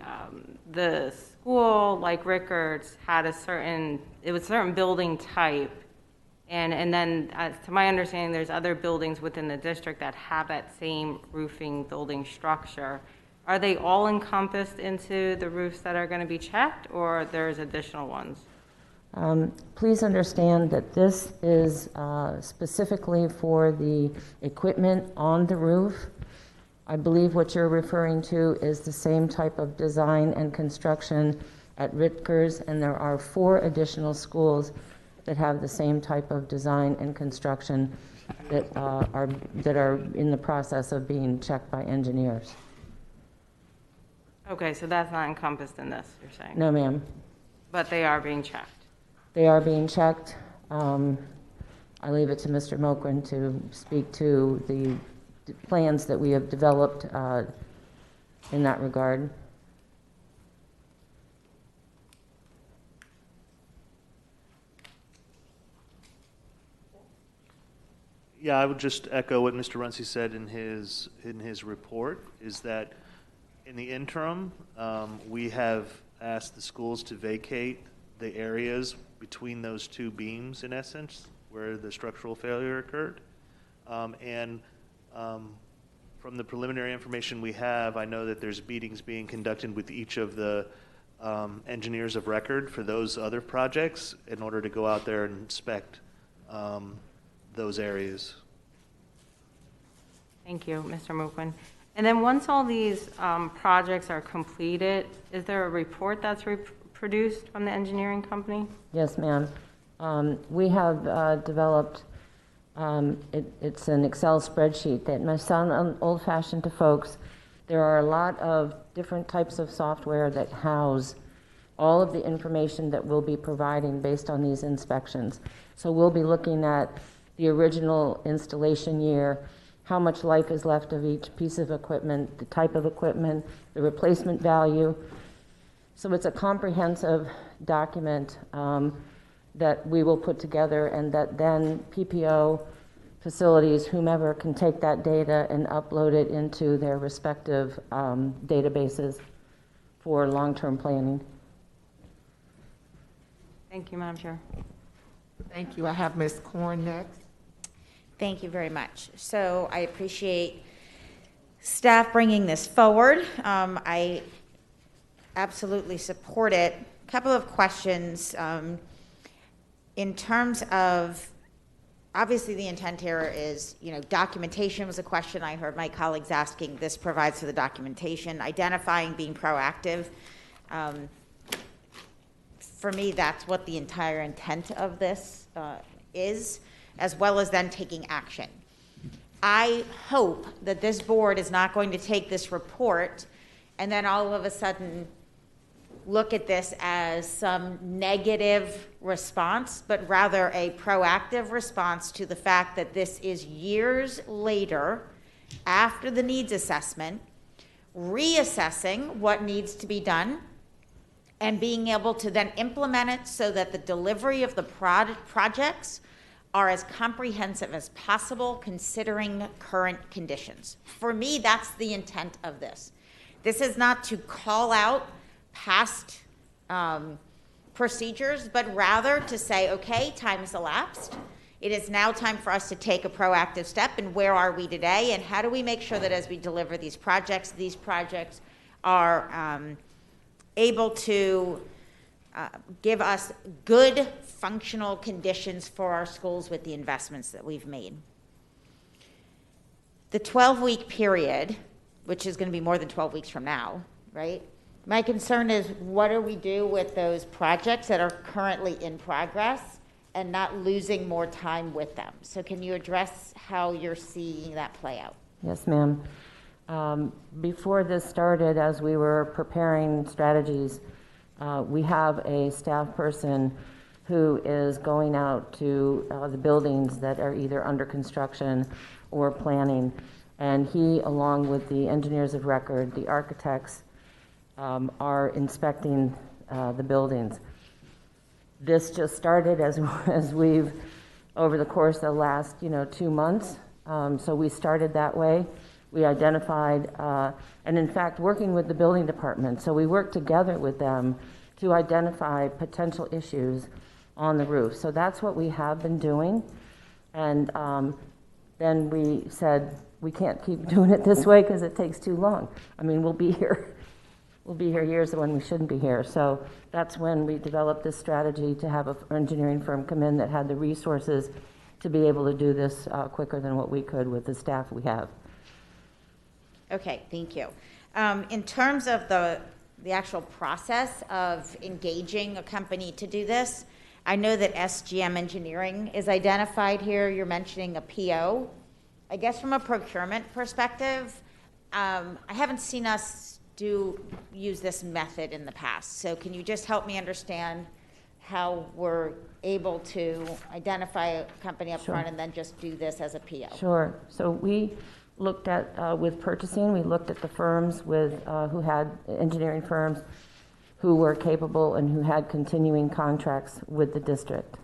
school, like Rickards, had a certain building type. And then, to my understanding, there's other buildings within the district that have that same roofing building structure. Are they all encompassed into the roofs that are going to be checked, or there's additional ones? Please understand that this is specifically for the equipment on the roof. I believe what you're referring to is the same type of design and construction at Rutgers, and there are 4 additional schools that have the same type of design and construction that are in the process of being checked by engineers. Okay, so that's not encompassed in this, you're saying? No, ma'am. But they are being checked? They are being checked. I leave it to Mr. Moquin to speak to the plans that we have developed in that regard. Yeah, I would just echo what Mr. Runcie said in his report, is that in the interim, we have asked the schools to vacate the areas between those 2 beams, in essence, where the structural failure occurred. From the preliminary information we have, I know that there's meetings being conducted with each of the engineers of record for those other projects in order to go out there and inspect those areas. Thank you, Mr. Moquin. And then once all these projects are completed, is there a report that's produced from the engineering company? Yes, ma'am. We have developed, it's an Excel spreadsheet that may sound old-fashioned to folks. There are a lot of different types of software that house all of the information that we'll be providing based on these inspections. So we'll be looking at the original installation year, how much life is left of each piece of equipment, the type of equipment, the replacement value. So it's a comprehensive document that we will put together, and that then PPO facilities, whomever, can take that data and upload it into their respective databases for long-term planning. Thank you, Madam Chair. Thank you. I have Ms. Korn next. Thank you very much. So I appreciate staff bringing this forward. I absolutely support it. A couple of questions. In terms of, obviously the intent here is, documentation was a question I heard my colleagues asking. This provides for the documentation. Identifying, being proactive. For me, that's what the entire intent of this is, as well as then taking action. I hope that this board is not going to take this report and then all of a sudden look at this as some negative response, but rather a proactive response to the fact that this is years later, after the needs assessment, reassessing what needs to be done, and being able to then implement it so that the delivery of the projects are as comprehensive as possible considering current conditions. For me, that's the intent of this. This is not to call out past procedures, but rather to say, okay, time has elapsed. It is now time for us to take a proactive step, and where are we today, and how do we make sure that as we deliver these projects are able to give us good functional conditions for our schools with the investments that we've made. The 12-week period, which is going to be more than 12 weeks from now, right? My concern is what do we do with those projects that are currently in progress and not losing more time with them? So can you address how you're seeing that play out? Yes, ma'am. Before this started, as we were preparing strategies, we have a staff person who is going out to the buildings that are either under construction or planning. And he, along with the engineers of record, the architects, are inspecting the buildings. This just started as we've, over the course of the last, 2 months. So we started that way. We identified, and in fact, working with the building department. So we worked together with them to identify potential issues on the roof. So that's what we have been doing. And then we said, we can't keep doing it this way because it takes too long. I mean, we'll be here years when we shouldn't be here. So that's when we developed this strategy to have an engineering firm come in that had the resources to be able to do this quicker than what we could with the staff we have. Okay, thank you. In terms of the actual process of engaging a company to do this, I know that SGM Engineering is identified here. You're mentioning a PO. I guess from a procurement perspective, I haven't seen us use this method in the past. So can you just help me understand how we're able to identify a company up front and then just do this as a PO? Sure. So we looked at, with purchasing, we looked at the firms who had engineering firms who were capable and who had continuing contracts with the district.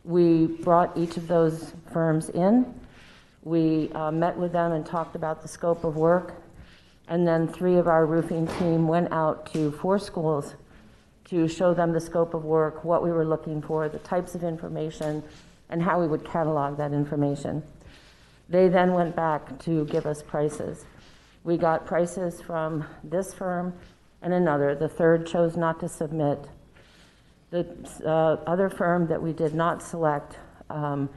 We brought each of those firms in. We met with them and talked about the scope of work. And then 3 of our roofing team went out to 4 schools to show them the scope of work, what we were looking for, the types of information, and how we would catalog that information. They then went back to give us prices. We got prices from this firm and another. The third chose not to submit. The other firm that we did not select, the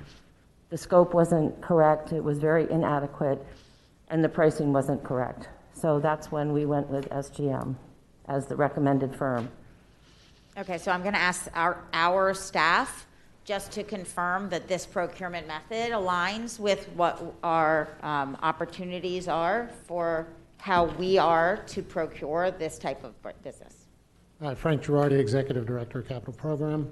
scope wasn't correct, it was very inadequate, and the pricing wasn't correct. So that's when we went with SGM as the recommended firm. Okay, so I'm going to ask our staff just to confirm that this procurement method aligns with what our opportunities are for how we are to procure this type of business. Frank Girardi, Executive Director of Capital Program.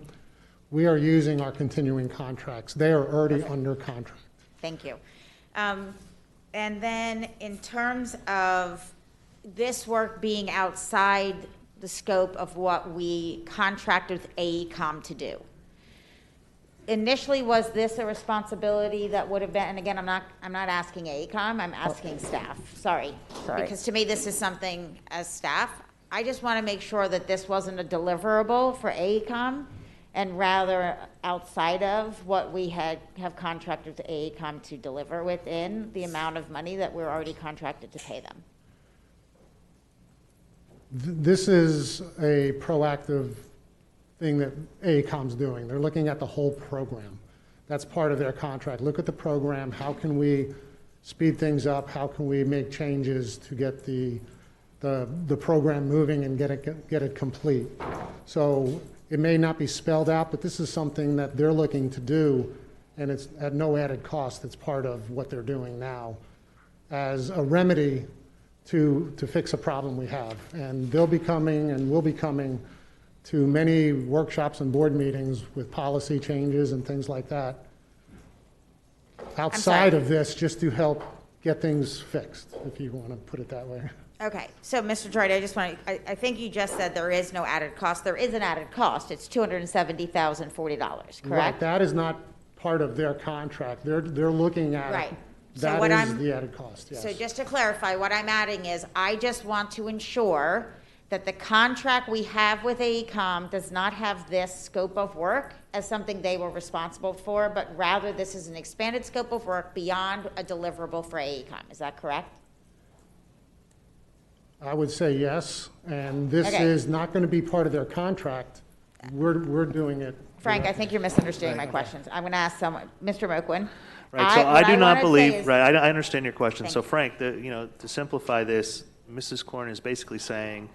We are using our continuing contracts. They are already under contract. Thank you. And then in terms of this work being outside the scope of what we contracted with AECOM to do, initially, was this a responsibility that would have been, and again, I'm not asking AECOM, I'm asking staff, sorry. Because to me, this is something as staff, I just want to make sure that this wasn't a deliverable for AECOM, and rather outside of what we have contracted to AECOM to deliver within the amount of money that we're already contracted to pay them. This is a proactive thing that AECOM's doing. They're looking at the whole program. That's part of their contract. Look at the program. How can we speed things up? How can we make changes to get the program moving and get it complete? So it may not be spelled out, but this is something that they're looking to do, and it's at no added cost. It's part of what they're doing now as a remedy to fix a problem we have. And they'll be coming and will be coming to many workshops and board meetings with policy changes and things like that outside of this, just to help get things fixed, if you want to put it that way. Okay, so Mr. Girardi, I think you just said there is no added cost. There is an added cost. It's $270,040, correct? Right, that is not part of their contract. They're looking at right. It. So that is the added cost, yes. So just to clarify, what I'm adding is I just want to ensure that the contract we have with AECOM does not have this scope of work as something they were responsible for, but rather this is an expanded scope of work beyond a deliverable for AECOM. Is that correct? I would say yes, and this is not going to be part of their contract We're doing it. Frank, I think you're misunderstanding my questions. I'm going to ask someone, Mr. Moquin. Right, so I do not believe, is, right, I understand your question. Thank So you. Frank, to simplify this, Mrs. Corn is basically saying,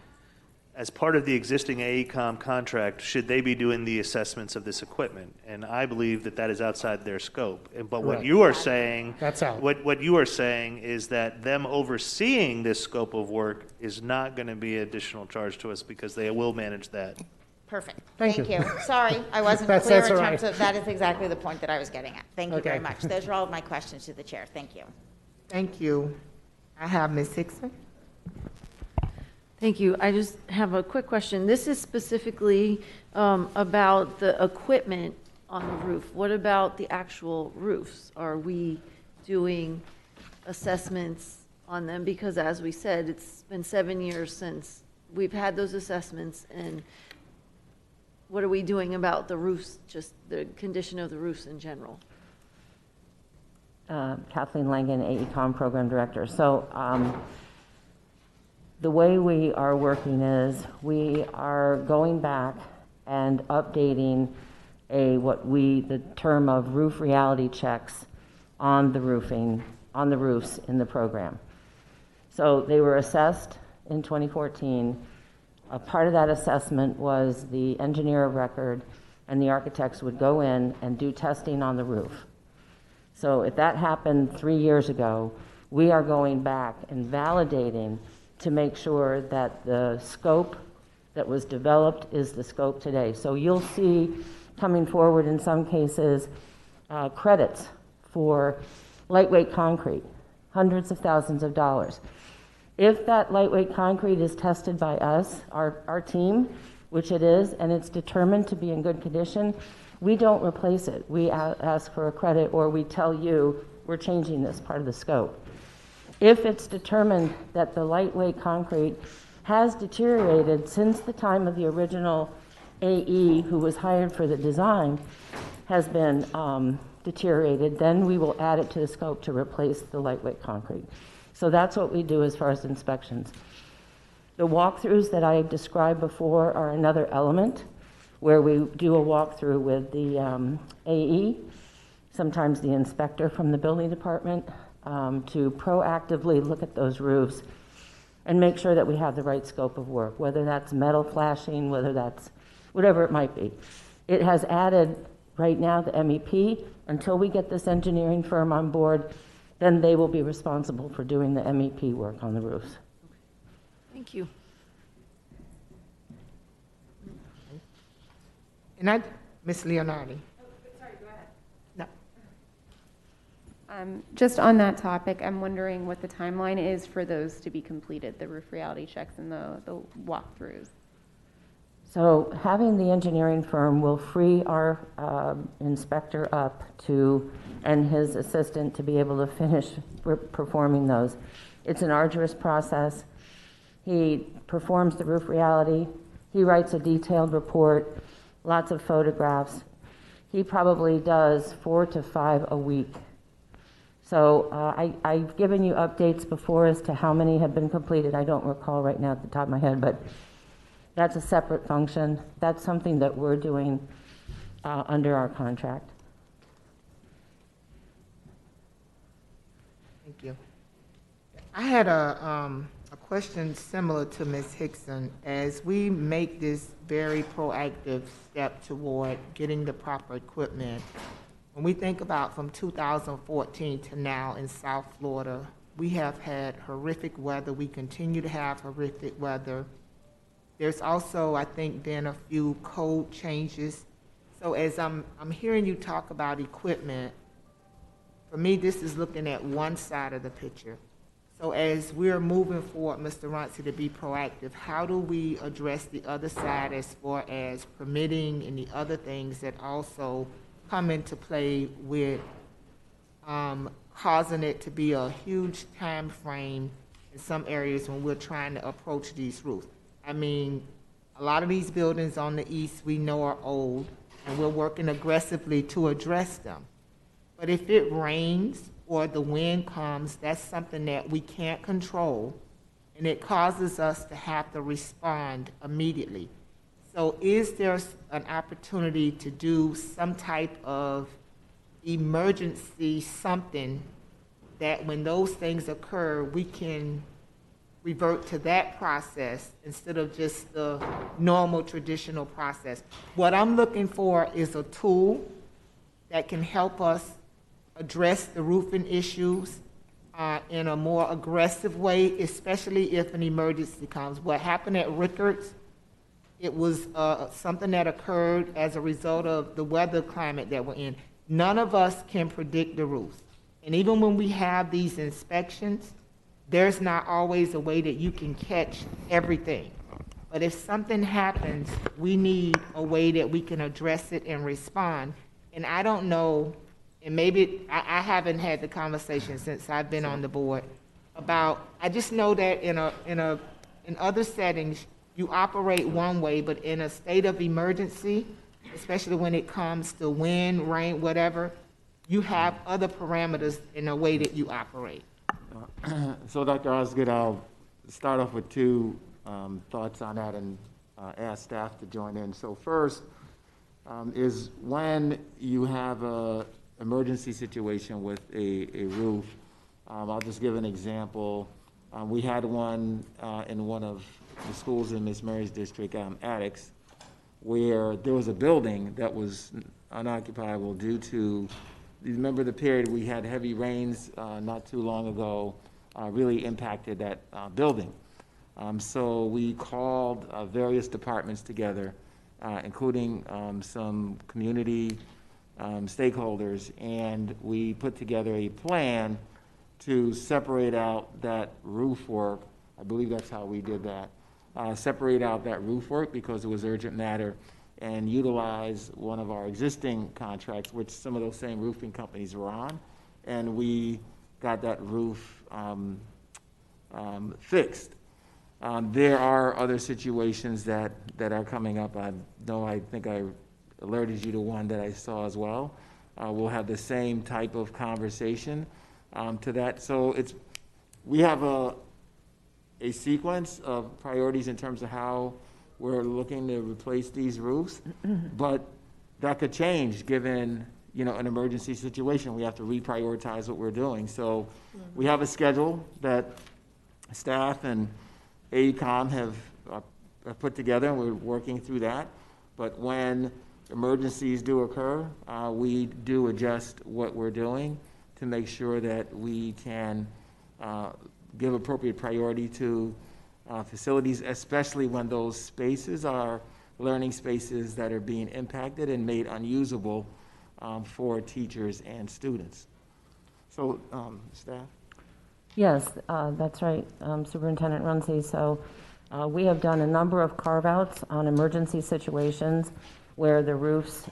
as part of the existing AECom contract, should they be doing the assessments of this equipment? And I believe that that is outside their scope. But what Correct. you are saying, That's out. what you are saying is that them overseeing this scope of work is not going to be additional charge to us because they will manage that. Perfect. Thank Thank you. you. Sorry, I wasn't That's clear in all terms right. of, that is exactly the point that I was getting at. Thank you very Okay. much. Those are all of my questions to the chair. Thank you. Thank you. I have Ms. Hickson. Thank you. I just have a quick question. This is specifically about the equipment on the roof. What about the actual roofs? Are we doing assessments on them? Because as we said, it's been 7 years since we've had those assessments, and what are we doing about the roofs, just the condition of the roofs in general? Kathleen Langen, AECom Program Director. So the way we are working is we are going back and updating the term of roof reality checks on the roofing, on the roofs in the program. So they were assessed in 2014. A part of that assessment was the engineer of record and the architects would go in and do testing on the roof. So if that happened 3 years ago, we are going back and validating to make sure that the scope that was developed is the scope today. So you'll see coming forward in some cases credits for lightweight concrete, hundreds of thousands of dollars. If that lightweight concrete is tested by us, our team, which it is, and it's determined to be in good condition, we don't replace it. We ask for a credit or we tell you we're changing this part of the scope. If it's determined that the lightweight concrete has deteriorated since the time of the original AE who was hired for the design has been deteriorated, then we will add it to the scope to replace the lightweight concrete. So that's what we do as far as inspections. The walkthroughs that I described before are another element where we do a walkthrough with the AE, sometimes the inspector from the building department, to proactively look at those roofs and make sure that we have the right scope of work, whether that's metal flashing, whether that's whatever it might be. It has added right now the MEP. Until we get this engineering firm on board, then they will be responsible for doing the MEP work on the roofs. Thank you. And Ms. Leonardi. Sorry, go ahead. No. Just on that topic, I'm wondering what the timeline is for those to be completed, the roof reality checks and the walkthroughs. So having the engineering firm will free our inspector up to, and his assistant to be able to finish performing those. It's an arduous process. He performs the roof reality. He writes a detailed report, lots of photographs. He probably does 4 to 5 a week. So I've given you updates before as to how many have been completed. I don't recall right now at the top of my head, but that's a separate function. That's something that we're doing under our contract. Thank you. I had a question similar to Ms. Hickson. As we make this very proactive step toward getting the proper equipment, when we think about from 2014 to now in South Florida, we have had horrific weather. We continue to have horrific weather. There's also, I think, been a few code changes. So as I'm hearing you talk about equipment, for me, this is looking at one side of the picture. So as we're moving forward, Mr. Runcie, to be proactive, how do we address the other side as far as permitting and the other things that also come into play with causing it to be a huge time frame in some areas when we're trying to approach these roofs? I mean, a lot of these buildings on the east we know are old, and we're working aggressively to address them. But if it rains or the wind comes, that's something that we can't control, and it causes us to have to respond immediately. So is there an opportunity to do some type of emergency something that when those things occur, we can revert to that process instead of just the normal traditional process? What I'm looking for is a tool that can help us address the roofing issues in a more aggressive way, especially if an emergency comes. What happened at Rickards, it was something that occurred as a result of the weather climate that we're in. None of us can predict the roofs. And even when we have these inspections, there's not always a way that you can catch everything. But if something happens, we need a way that we can address it and respond. And I don't know, and maybe I haven't had the conversation since I've been on the board about, I just know that in other settings, you operate one way, but in a state of emergency, especially when it comes to wind, rain, whatever, you have other parameters in the way that you operate. So Dr. Osgood, I'll start off with two thoughts on that and ask staff to join in. So first is when you have a emergency situation with a roof, I'll just give an example. We had one in one of the schools in Miss Mary's district, Attucks, where there was a building that was unoccupiable due to, you remember the period we had heavy rains not too long ago, really impacted that building. So we called various departments together, including some community stakeholders, and we put together a plan to separate out that roof work. I believe that's how we did that. Separate out that roof work because it was urgent matter, and utilize one of our existing contracts, which some of those same roofing companies were on, and we got that roof fixed. There are other situations that are coming up. I think I alerted you to one that I saw as well. We'll have the same type of conversation to that. So we have a sequence of priorities in terms of how we're looking to replace these roofs, but that could change given an emergency situation. We have to reprioritize what we're doing. So we have a schedule that staff and AECOM have put together, and we're working through that. But when emergencies do occur, we do adjust what we're doing to make sure that we can give appropriate priority to facilities, especially when those spaces are learning spaces that are being impacted and made unusable for teachers and students. So, staff? Yes, that's right, Superintendent Runcie. So we have done a number of carve-outs on emergency situations where the roofs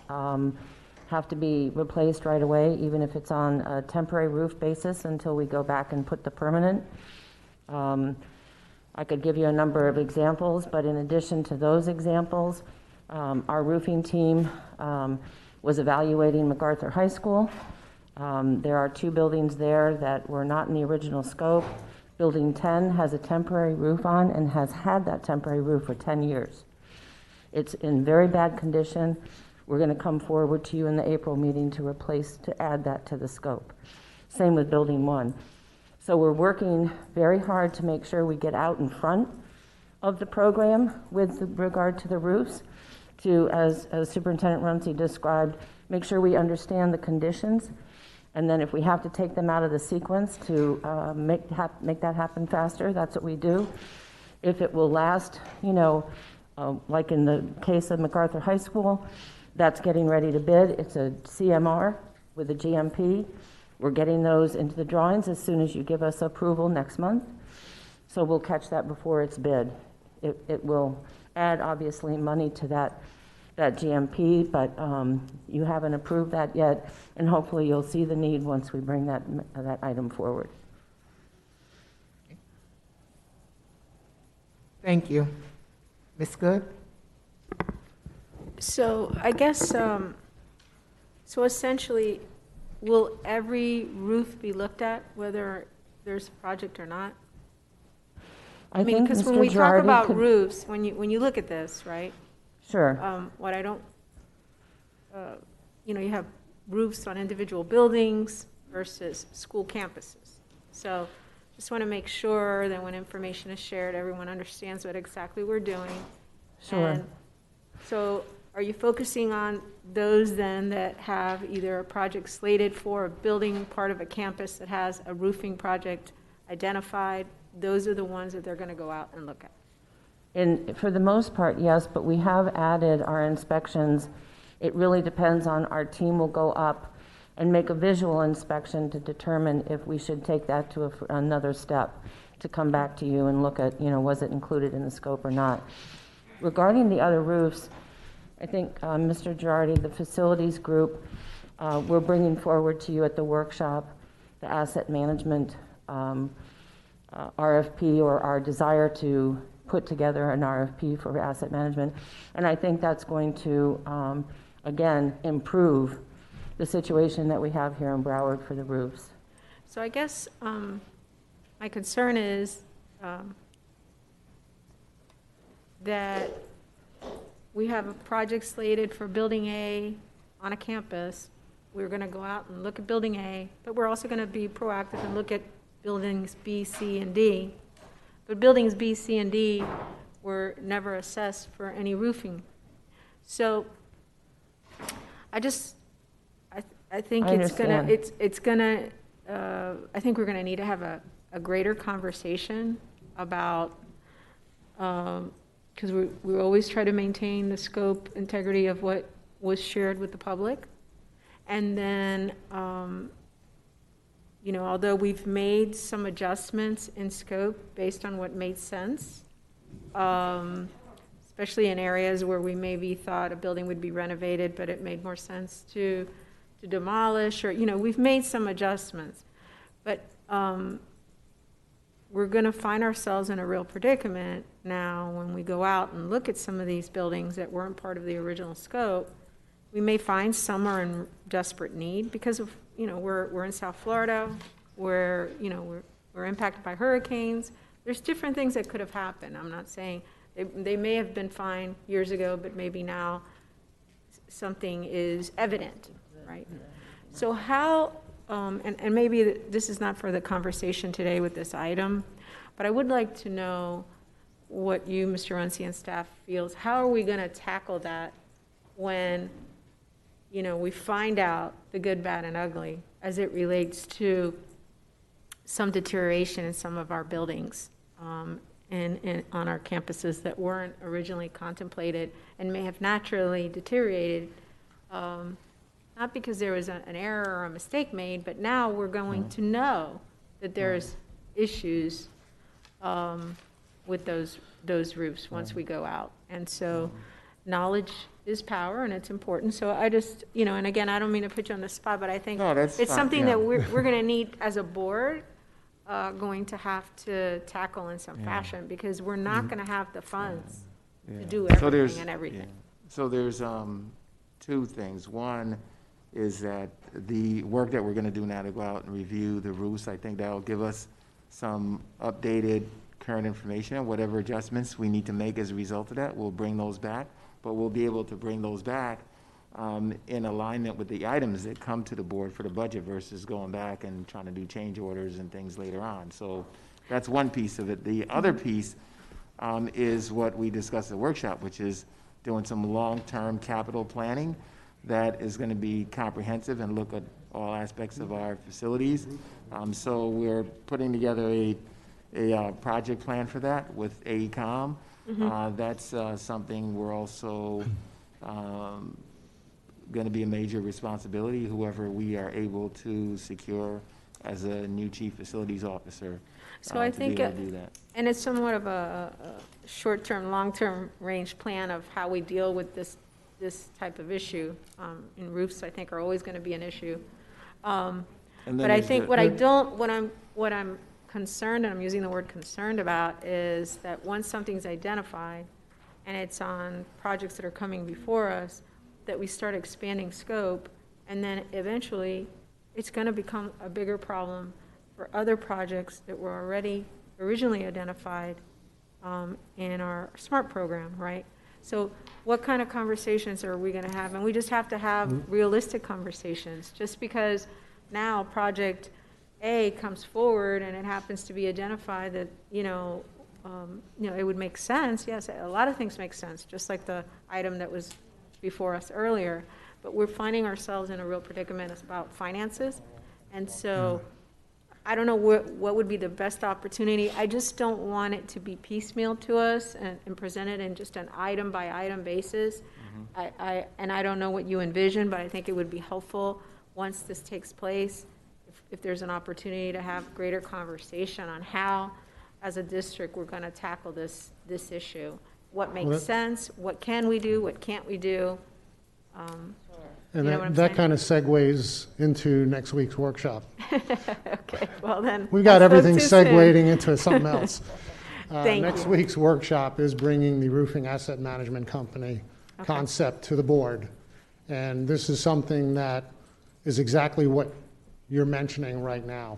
have to be replaced right away, even if it's on a temporary roof basis until we go back and put the permanent. I could give you a number of examples, but in addition to those examples, our roofing team was evaluating MacArthur High School. There are two buildings there that were not in the original scope. Building 10 has a temporary roof on and has had that temporary roof for 10 years. It's in very bad condition. We're going to come forward to you in the April meeting to add that to the scope. Same with Building 1. So we're working very hard to make sure we get out in front of the program with regard to the roofs, to, as Superintendent Runcie described, make sure we understand the conditions, and then if we have to take them out of the sequence to make that happen faster, that's what we do. If it will last, like in the case of MacArthur High School, that's getting ready to bid. It's a CMR with a GMP. We're getting those into the drawings as soon as you give us approval next month. So we'll catch that before it's bid. It will add, obviously, money to that GMP, but you haven't approved that yet, and hopefully you'll see the need once we bring that item forward. Thank you. Ms. Good? So I guess, so essentially, will every roof be looked at, whether there's a project or not? I mean, because when we talk about roofs, when you look at this, right? Sure. What I don't, you have roofs on individual buildings versus school campuses. So just want to make sure that when information is shared, everyone understands what exactly we're doing. Sure. And so are you focusing on those then that have either a project slated for a building part of a campus that has a roofing project identified? Those are the ones that they're going to go out and look at. And for the most part, yes, but we have added our inspections. It really depends on, our team will go up and make a visual inspection to determine if we should take that to another step, to come back to you and look at, was it included in the scope or not. Regarding the other roofs, I think, Mr. Girardi, the facilities group, we're bringing forward to you at the workshop the asset management RFP, or our desire to put together an RFP for asset management. And I think that's going to, again, improve the situation that we have here in Broward for the roofs. So I guess my concern is that we have a project slated for Building A on a campus. We're going to go out and look at Building A, but we're also going to be proactive and look at Buildings B, C, and D. But Buildings B, C, and D were never assessed for any roofing. So I think I think we're gonna need to have a greater conversation about, because we always try to maintain the scope, integrity of what was shared with the public. And then, although we've made some adjustments in scope based on what made sense, especially in areas where we maybe thought a building would be renovated, but it made more sense to demolish, or, we've made some adjustments. But we're going to find ourselves in a real predicament now when we go out and look at some of these buildings that weren't part of the original scope. We may find some are in desperate need because of, we're in South Florida, where, we're impacted by hurricanes. There's different things that could have happened. I'm not saying they may have been fine years ago, but maybe now something is evident, right? So how, and maybe this is not for the conversation today with this item, but I would like to know what you, Mr. Runcie, and staff feels. How are we going to tackle that when, we find out the good, bad, and ugly as it relates to some deterioration in some of our buildings and on our campuses that weren't originally contemplated and may have naturally deteriorated, not because there was an error or a mistake made, but now we're going to know that there's issues with those roofs once we go out. And so knowledge is power, and it's important. So I just, and again, I don't mean to put you on the spot, but I think it's something that we're going to need as a board going to have to tackle in some fashion, because we're not going to have the funds to do everything and everything. So there's two things. One is that the work that we're going to do now to go out and review the roofs, I think that'll give us some updated current information, and whatever adjustments we need to make as a result of that, we'll bring those back. But we'll be able to bring those back in alignment with the items that come to the board for the budget versus going back and trying to do change orders and things later on. So that's one piece of it. The other piece is what we discussed at the workshop, which is doing some long-term capital planning that is going to be comprehensive and look at all aspects of our facilities. So we're putting together a project plan for that with AECOM. That's something we're also going to be a major responsibility, whoever we are able to secure as a new chief facilities officer. So I think, to be able to do that. And it's somewhat of a short-term, long-term range plan of how we deal with this type of issue. And roofs, I think, are always going to be an issue. But I think what I'm concerned, and I'm using the word concerned about, is that once something's identified and it's on projects that are coming before us, that we start expanding scope, and then eventually it's going to become a bigger problem for other projects that were already originally identified in our SMART program, right? So what kind of conversations are we going to have? And we just have to have realistic conversations. Just because now project A comes forward and it happens to be identified that, it would make sense. Yes, a lot of things make sense, just like the item that was before us earlier. But we're finding ourselves in a real predicament about finances. And so I don't know what would be the best opportunity. I just don't want it to be piecemeal to us and presented in just an item by item basis. I don't know what you envision, but I think it would be helpful once this takes place, if there's an opportunity to have greater conversation on how, as a district, we're going to tackle this issue. What makes sense? What can we do? What can't we do? And what I'm that saying? kind of segues into next week's workshop. Okay, well then. We've got I spoke everything too soon. segueing into something else. Thank Next you. week's workshop is bringing the roofing asset management company concept to the board. And this is something that is exactly what you're mentioning right now.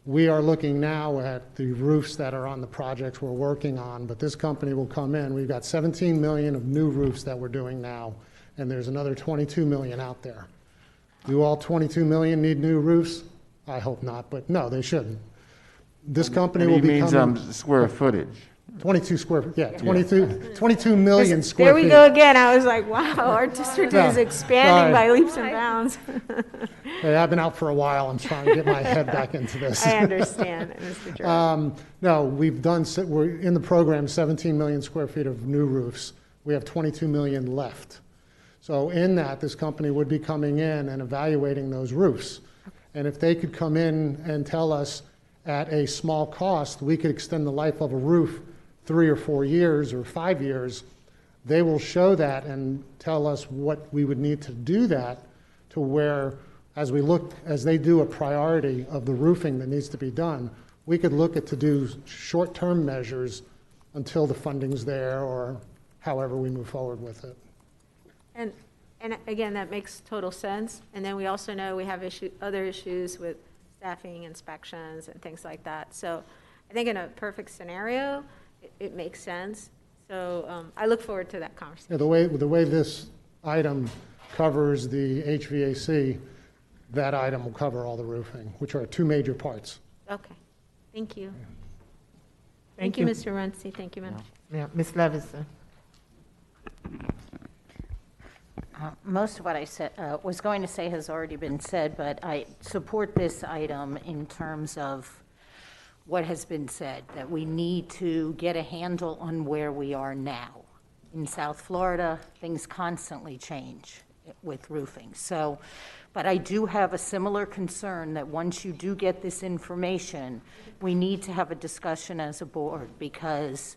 We are looking now at the roofs that are on the projects we're working on, but this company will come in. We've got 17 million of new roofs that we're doing now, and there's another 22 million out there. Do all 22 million need new roofs? I hope not, but no, they shouldn't. This company will be coming. Means square footage. 22 million square There feet. we go again. I was like, wow, our district Yeah, is expanding by sorry. leaps and bounds. Hey, I've been out for a while. I'm trying to get my head back into this. I understand, Mr. Gerard. No, we're in the program 17 million square feet of new roofs. We have 22 million left. So in that, this company would be coming in and evaluating those roofs. And if they could come in and tell us at a small cost, we could extend the life of a roof 3 or 4 years or 5 years, they will show that and tell us what we would need to do that to where, as they do a priority of the roofing that needs to be done, we could look at to do short-term measures until the funding's there or however we move forward with it. And again, that makes total sense. And then we also know we have other issues with staffing, inspections, and things like that. So I think in a perfect scenario, it makes sense. So I look forward to that conversation. Yeah, the way this item covers the HVAC, that item will cover all the roofing, which are 2 major parts. Okay, thank you. Thank Thank you, you. Mr. Runcie. Thank you, Madam. Yeah, Ms. Levinson. Most of what I said, was going to say has already been said, but I support this item in terms of what has been said, that we need to get a handle on where we are now. In South Florida, things constantly change with roofing. So, but I do have a similar concern that once you do get this information, we need to have a discussion as a board, because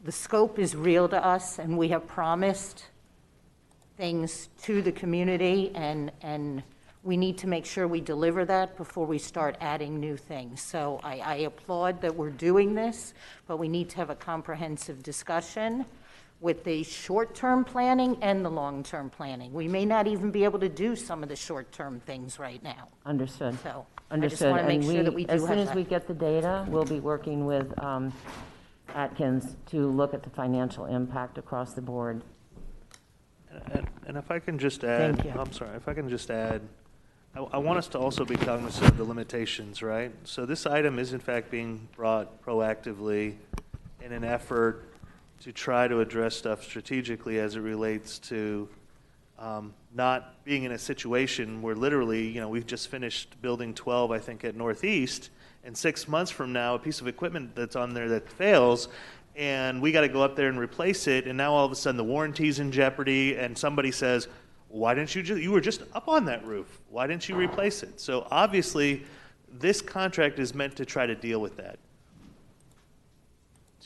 the scope is real to us, and we have promised things to the community, and we need to make sure we deliver that before we start adding new things. So I applaud that we're doing this, but we need to have a comprehensive discussion with the short-term planning and the long-term planning. We may not even be able to do some of the short-term things right now. Understood. So I just Understood. want to make And sure that we do as have soon as that. we get the data, we'll be working with Atkins to look at the financial impact across the board. And if I can just add, Thank you. I'm sorry, if I can just add, I want us to also be cognizant of the limitations, right? So this item is in fact being brought proactively in an effort to try to address stuff strategically as it relates to not being in a situation where literally, we've just finished building 12, I think, at Northeast, and 6 months from now, a piece of equipment that's on there that fails, and we got to go up there and replace it, and now all of a sudden the warranty's in jeopardy, and somebody says, why didn't you were just up on that roof. Why didn't you replace it? So obviously, this contract is meant to try to deal with that.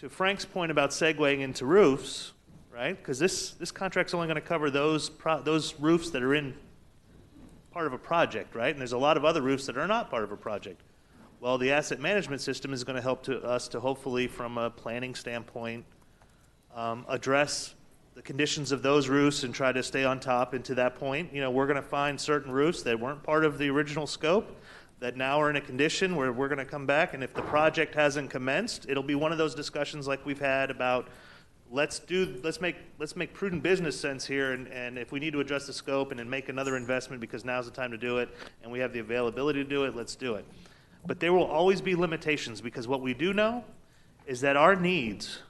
To Frank's point about segueing into roofs, right? Because this contract's only going to cover those roofs that are in part of a project, right? And there's a lot of other roofs that are not part of a project. Well, the asset management system is going to help us to hopefully, from a planning standpoint, address the conditions of those roofs and try to stay on top. And to that point, we're going to find certain roofs that weren't part of the original scope that now are in a condition where we're going to come back, and if the project hasn't commenced, it'll be one of those discussions like we've had about let's make prudent business sense here, and if we need to adjust the scope and then make another investment because now's the time to do it, and we have the availability to do it, let's do it. But there will always be limitations, because what we do know is that our needs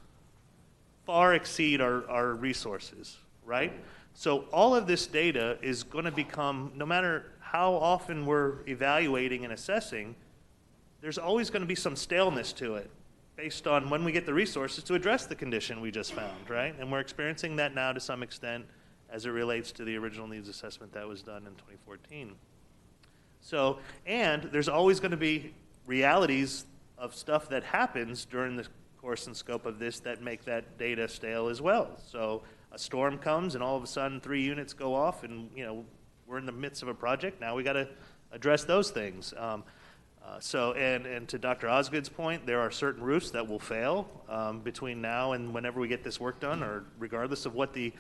far exceed our resources, right? So all of this data is going to become, no matter how often we're evaluating and assessing, there's always going to be some staleness to it based on when we get the resources to address the condition we just found, right? And we're experiencing that now to some extent as it relates to the original needs assessment that was done in 2014. So, and there's always going to be realities of stuff that happens during the course and scope of this that make that data stale as well. So a storm comes and all of a sudden 3 units go off, and we're in the midst of a project. Now we got to address those things. And to Dr. Osgood's point, there are certain roofs that will fail between now and whenever we get this work done, or regardless of what the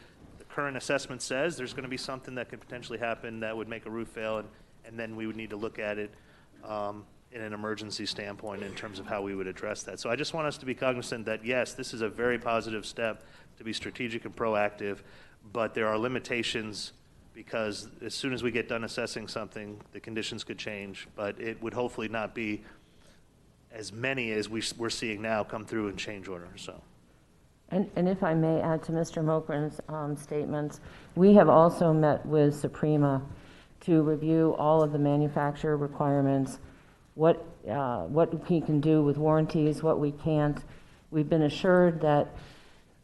current assessment says, there's going to be something that could potentially happen that would make a roof fail, and then we would need to look at it in an emergency standpoint in terms of how we would address that. So I just want us to be cognizant that, yes, this is a very positive step to be strategic and proactive, but there are limitations, because as soon as we get done assessing something, the conditions could change, but it would hopefully not be as many as we're seeing now come through in change order. So. And if I may add to Mr. Mokran's statements, we have also met with Suprema to review all of the manufacturer requirements, what we can do with warranties, what we can't. We've been assured that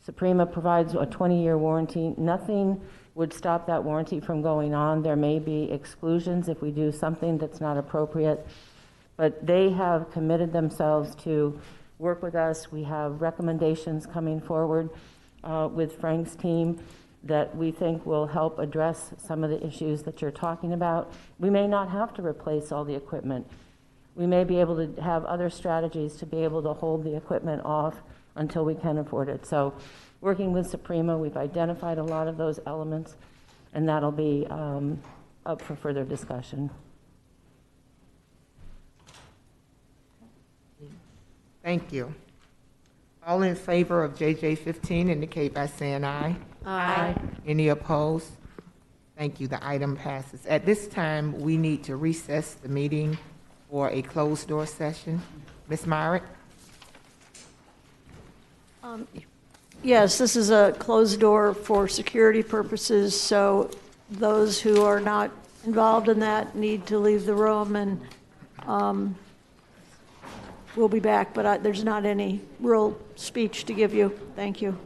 Suprema provides a 20-year warranty. Nothing would stop that warranty from going on. There may be exclusions if we do something that's not appropriate, but they have committed themselves to work with us. We have recommendations coming forward with Frank's team that we think will help address some of the issues that you're talking about. We may not have to replace all the equipment. We may be able to have other strategies to be able to hold the equipment off until we can afford it. So working with Suprema, we've identified a lot of those elements, and that'll be up for further discussion. Thank you. All in favor of JJ 15 indicate by saying aye. Aye. Any opposed? Thank you. The item passes. At this time, we need to recess the meeting for a closed door session. Ms. Myrick? Yes, this is a closed door for security purposes, so those who are not involved in that need to leave the room, and we'll be back, but there's not any real speech to give you. Thank you.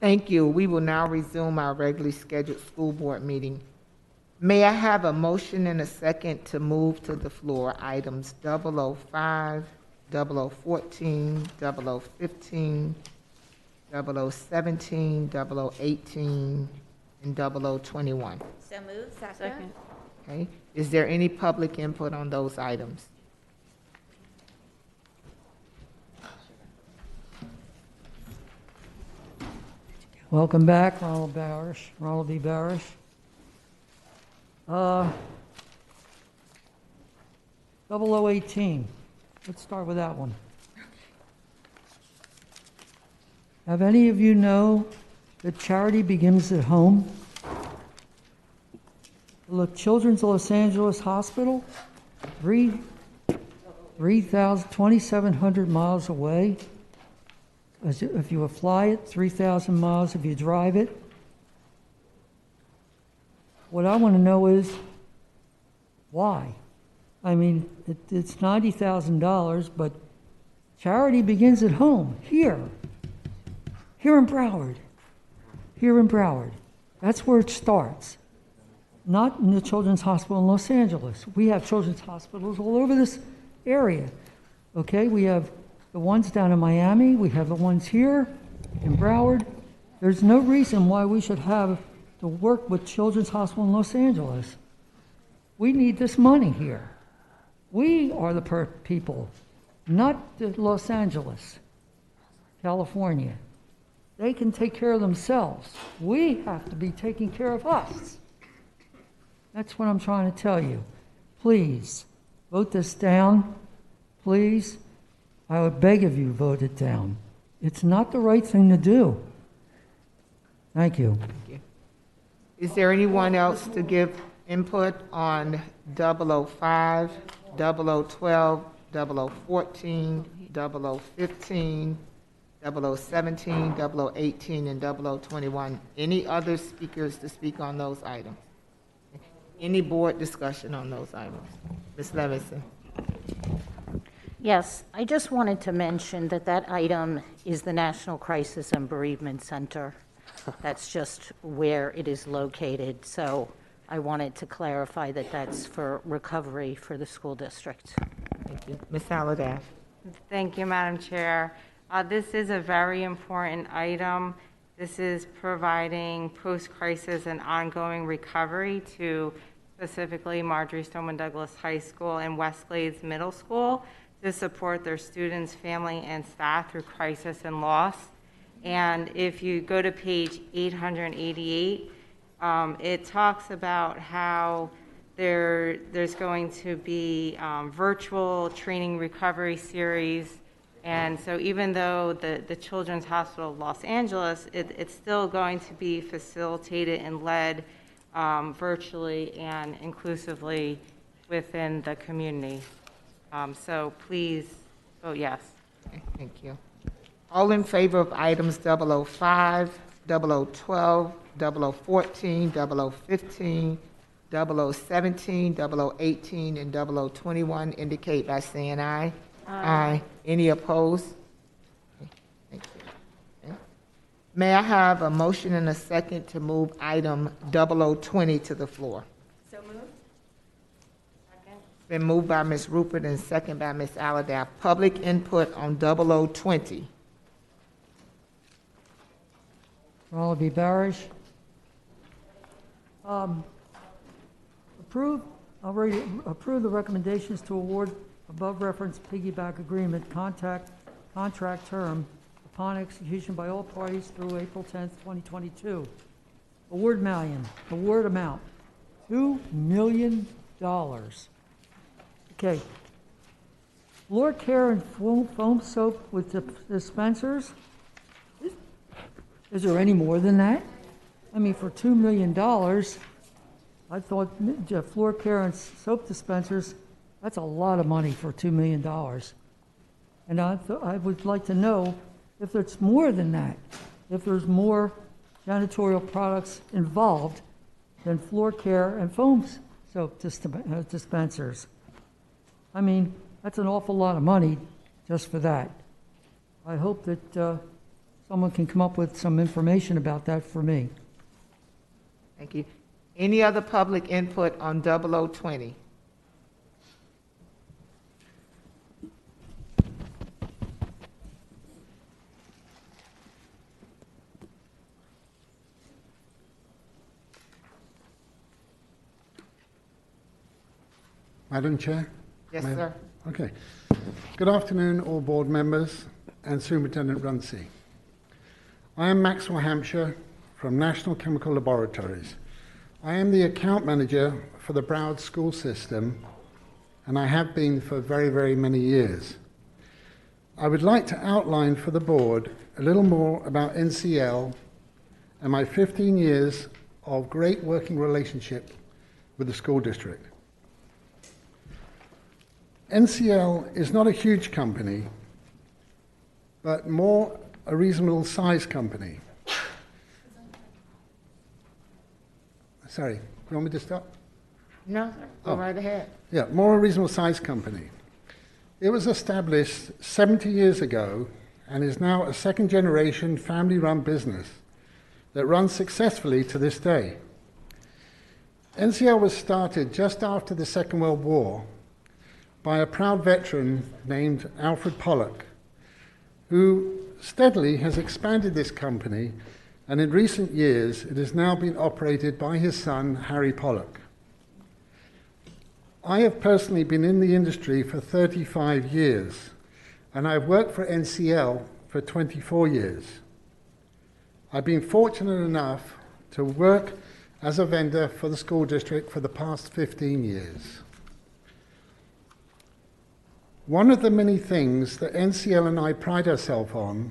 Thank you. We will now resume our regularly scheduled school board meeting. May I have a motion and a second to move to the floor items 005, 0014, 0015, 0017, 0018, and 0021? So moved. Second. Okay. Is there any public input on those items? Welcome back, Ronald D. Barish. 0018, let's start with that one. Have any of you know that charity begins at home? The Children's Los Angeles Hospital, 2,700 miles away. If you fly it, 3,000 miles if you drive it. What I want to know is why? I mean, it's $90,000, but charity begins at home, here in Broward. That's where it starts. Not in the Children's Hospital in Los Angeles. We have children's hospitals all over this area. Okay, we have the ones down in Miami, we have the ones here in Broward. There's no reason why we should have to work with Children's Hospital in Los Angeles. We need this money here. We are the people, not Los Angeles, California. They can take care of themselves. We have to be taking care of us. That's what I'm trying to tell you. Please, vote this down. Please, I would beg of you, vote it down. It's not the right thing to do. Thank you. Is there anyone else to give input on 005, 0012, 0014, 0015, 0017, 0018, and 0021? Any other speakers to speak on those items? Any board discussion on those items? Ms. Levinson. Yes, I just wanted to mention that that item is the National Crisis and Bereavement Center. That's just where it is located. So I wanted to clarify that that's for recovery for the school district. Thank you. Ms. Aladaff. Thank you, Madam Chair. This is a very important item. This is providing post-crisis and ongoing recovery to specifically Marjorie Stoneman Douglas High School and Westglades Middle School to support their students, family, and staff through crisis and loss. And if you go to page 888, it talks about how there's going to be virtual training recovery series. And so even though the Children's Hospital of Los Angeles, it's still going to be facilitated and led virtually and inclusively within the community. So please vote yes. Okay, thank you. All in favor of items 005, 0012, 0014, 0015, 0017, 0018, and 0021 indicate by saying aye. Aye. Any opposed? Okay, thank you. Okay. May I have a motion and a second to move item 0020 to the floor? So moved. Second. Been moved by Ms. Rupert and second by Ms. Aladaff. Public input on 0020. Ronald B. Barish. Approve the recommendations to award above referenced piggyback agreement contract term upon execution by all parties through April 10th, 2022. Award amount, $2 million. Okay. Floor care and foam soap with dispensers. Is there any more than that? I mean, for $2 million, I thought floor care and soap dispensers, that's a lot of money for $2 million. And I would like to know if it's more than that, if there's more janitorial products involved than floor care and foam soap dispensers. I mean, that's an awful lot of money just for that. I hope that someone can come up with some information about that for me. Thank you. Any other public input on 0020? Madam Chair? Yes, sir. Okay. Good afternoon, all board members and Superintendent Runcie. I am Maxwell Hampshire from National Chemical Laboratories. I am the account manager for the Broward school system, and I have been for very, very many years. I would like to outline for the board a little more about NCL and my 15 years of great working relationship with the school district. NCL is not a huge company, but more a reasonable size company. Sorry, you want me to stop? No, go right ahead. Yeah, more a reasonable size company. It was established 70 years ago and is now a second generation family run business that runs successfully to this day. NCL was started just after the Second World War by a proud veteran named Alfred Pollock, who steadily has expanded this company, and in recent years it has now been operated by his son, Harry Pollock. I have personally been in the industry for 35 years, and I've worked for NCL for 24 years. I've been fortunate enough to work as a vendor for the school district for the past 15 years. One of the many things that NCL and I pride ourselves on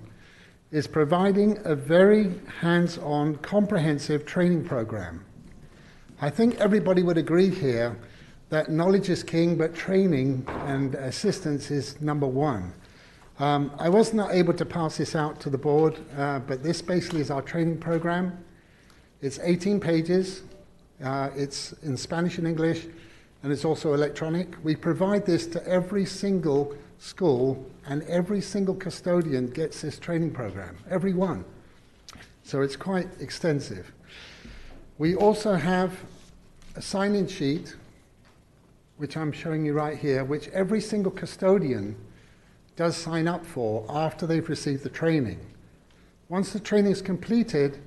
is providing a very hands-on, comprehensive training program. I think everybody would agree here that knowledge is king, but training and assistance is number one. I was not able to pass this out to the board, but this basically is our training program. It's 18 pages. It's in Spanish and English, and it's also electronic. We provide this to every single school, and every single custodian gets this training program, every one. So it's quite extensive. We also have a sign-in sheet, which I'm showing you right here, which every single custodian does sign up for after they've received the training. Once the training is completed,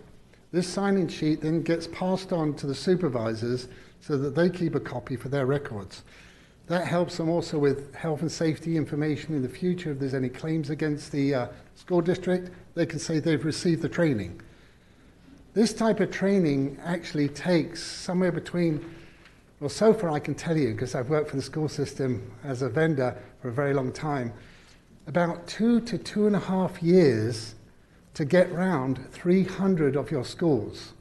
this sign-in sheet then gets passed on to the supervisors so that they keep a copy for their records. That helps them also with health and safety information in the future. If there's any claims against the school district, they can say they've received the training. This type of training actually takes somewhere between, well, so far I can tell you, because I've worked for the school system as a vendor for a very long time, about 2 to 2.5 years to get round 300 of your schools.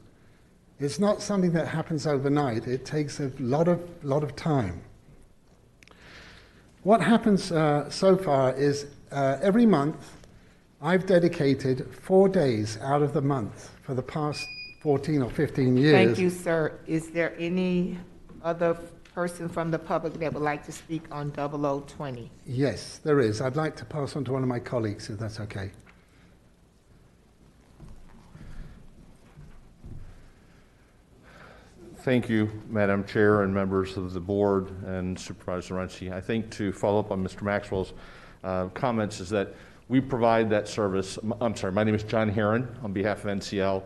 It's not something that happens overnight. It takes a lot of time. What happens so far is every month I've dedicated 4 days out of the month for the past 14 or 15 years. Thank you, sir. Is there any other person from the public that would like to speak on 0020? Yes, there is. I'd like to pass on to one of my colleagues, if that's okay. Thank you, Madam Chair and members of the board and Supervisor Runcie. I think to follow up on Mr. Maxwell's comments is that we provide that service. I'm sorry, my name is John Herron on behalf of NCL.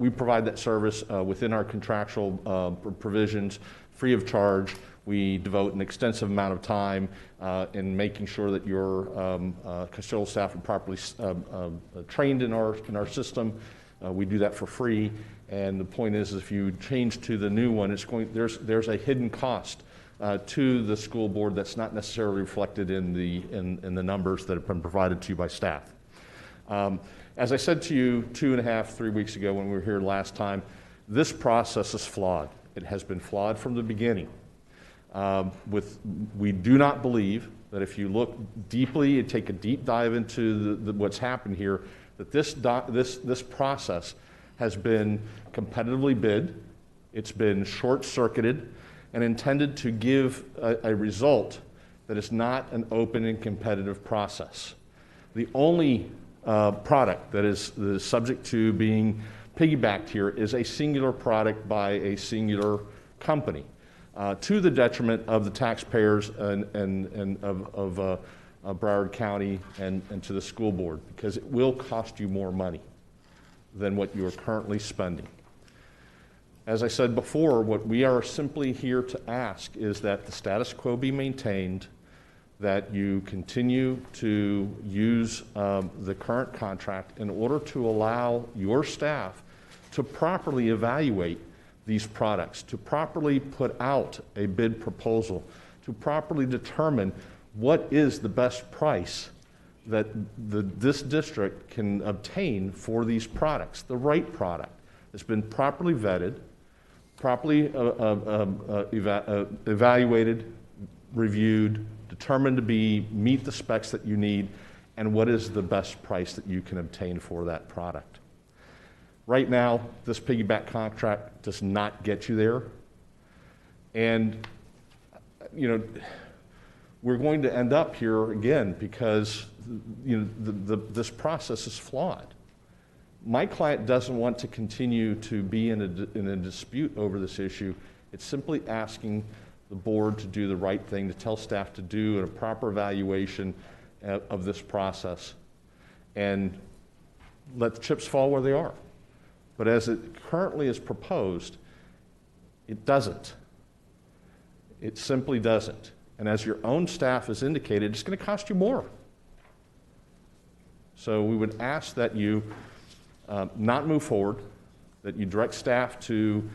We provide that service within our contractual provisions, free of charge. We devote an extensive amount of time in making sure that your custodial staff are properly trained in our system. We do that for free. And the point is, if you change to the new one, there's a hidden cost to the school board that's not necessarily reflected in the numbers that have been provided to you by staff. As I said to you 3 weeks ago when we were here last time, this process is flawed. It has been flawed from the beginning. We do not believe that if you look deeply and take a deep dive into what's happened here, that this process has been competitively bid, it's been short-circuited, and intended to give a result that is not an open and competitive process. The only product that is subject to being piggybacked here is a singular product by a singular company, to the detriment of the taxpayers and of Broward County and to the school board, because it will cost you more money than what you are currently spending. As I said before, what we are simply here to ask is that the status quo be maintained, that you continue to use the current contract in order to allow your staff to properly evaluate these products, to properly put out a bid proposal, to properly determine what is the best price that this district can obtain for these products, the right product that's been properly vetted, properly evaluated, reviewed, determined to meet the specs that you need, and what is the best price that you can obtain for that product. Right now, this piggyback contract does not get you there. And, you know, we're going to end up here again because, you know, this process is flawed. My client doesn't want to continue to be in a dispute over this issue. It's simply asking the board to do the right thing, to tell staff to do a proper evaluation of this process and let the chips fall where they are. But as it currently is proposed, it doesn't. It simply doesn't. And as your own staff has indicated, it's going to cost you more. So we would ask that you not move forward, that you direct staff to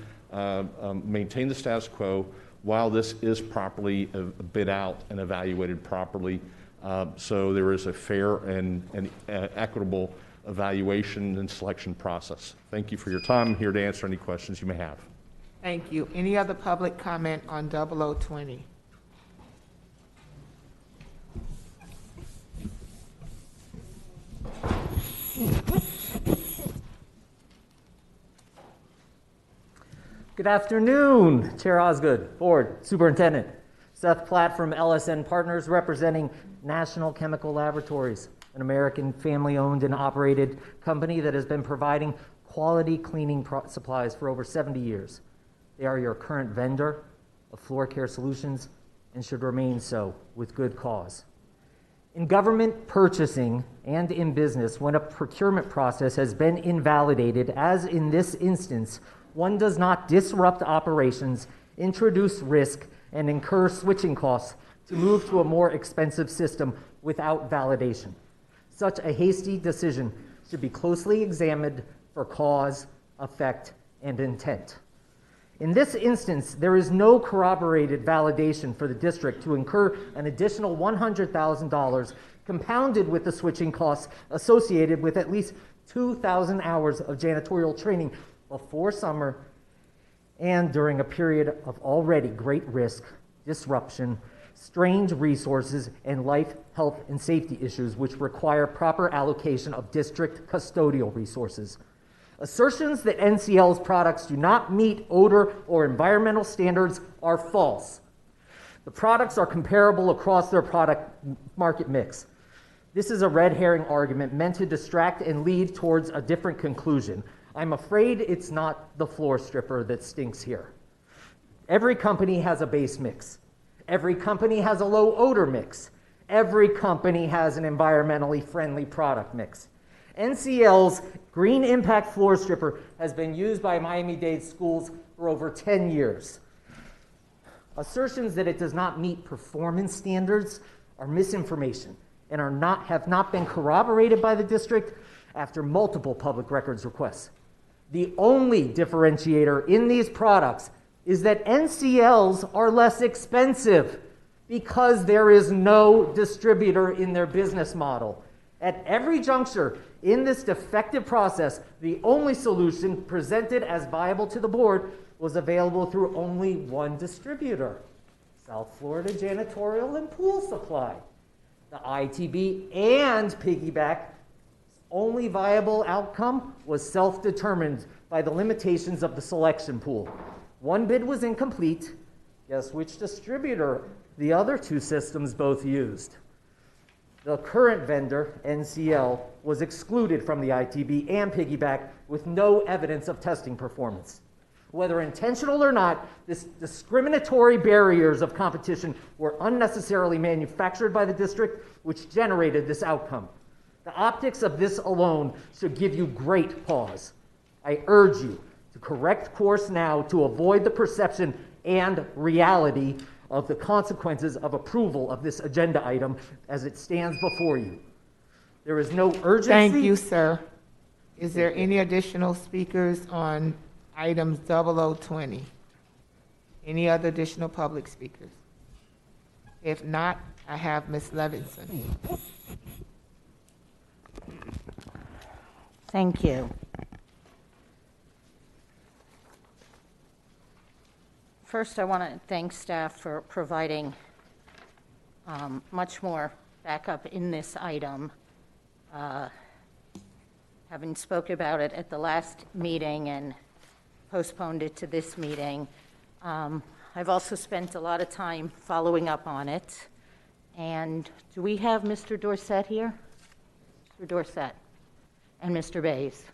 maintain the status quo while this is properly bid out and evaluated properly, so there is a fair and equitable evaluation and selection process. Thank you for your time. I'm here to answer any questions you may have. Thank you. Any other public comment on 0020? Good afternoon, Chair Osgood, Board, Superintendent. Seth Platt from LSN Partners, representing National Chemical Laboratories, an American family-owned and operated company that has been providing quality cleaning supplies for over 70 years. They are your current vendor of floor care solutions and should remain so with good cause. In government purchasing and in business, when a procurement process has been invalidated, as in this instance, one does not disrupt operations, introduce risk, and incur switching costs to move to a more expensive system without validation. Such a hasty decision should be closely examined for cause, effect, and intent. In this instance, there is no corroborated validation for the district to incur an additional $100,000 compounded with the switching costs associated with at least 2,000 hours of janitorial training before summer and during a period of already great risk, disruption, strained resources, and life, health, and safety issues which require proper allocation of district custodial resources. Assertions that NCL's products do not meet odor or environmental standards are false. The products are comparable across their product market mix. This is a red herring argument meant to distract and lead towards a different conclusion. I'm afraid it's not the floor stripper that stinks here. Every company has a base mix. Every company has a low odor mix. Every company has an environmentally friendly product mix. NCL's Green Impact Floor Stripper has been used by Miami-Dade schools for over 10 years. Assertions that it does not meet performance standards are misinformation and have not been corroborated by the district after multiple public records requests. The only differentiator in these products is that NCLs are less expensive because there is no distributor in their business model. At every juncture in this defective process, the only solution presented as viable to the board was available through only one distributor, South Florida Janitorial and Pool Supply. The ITB and Piggyback only viable outcome was self-determined by the limitations of the selection pool. One bid was incomplete. Guess which distributor the other two systems both used? The current vendor, NCL, was excluded from the ITB and Piggyback with no evidence of testing performance. Whether intentional or not, this discriminatory barriers of competition were unnecessarily manufactured by the district, which generated this outcome. The optics of this alone should give you great pause. I urge you to correct course now to avoid the perception and reality of the consequences of approval of this agenda item as it stands before you. There is no urgency. Thank you, sir. Is there any additional speakers on items 0020? Any other additional public speakers? If not, I have Ms. Levinson. Thank you. First, I want to thank staff for providing much more backup in this item. Having spoke about it at the last meeting and postponed it to this meeting, I've also spent a lot of time following up on it. And do we have Mr. Dorsett here? Mr. Dorsett and Mr. Bays.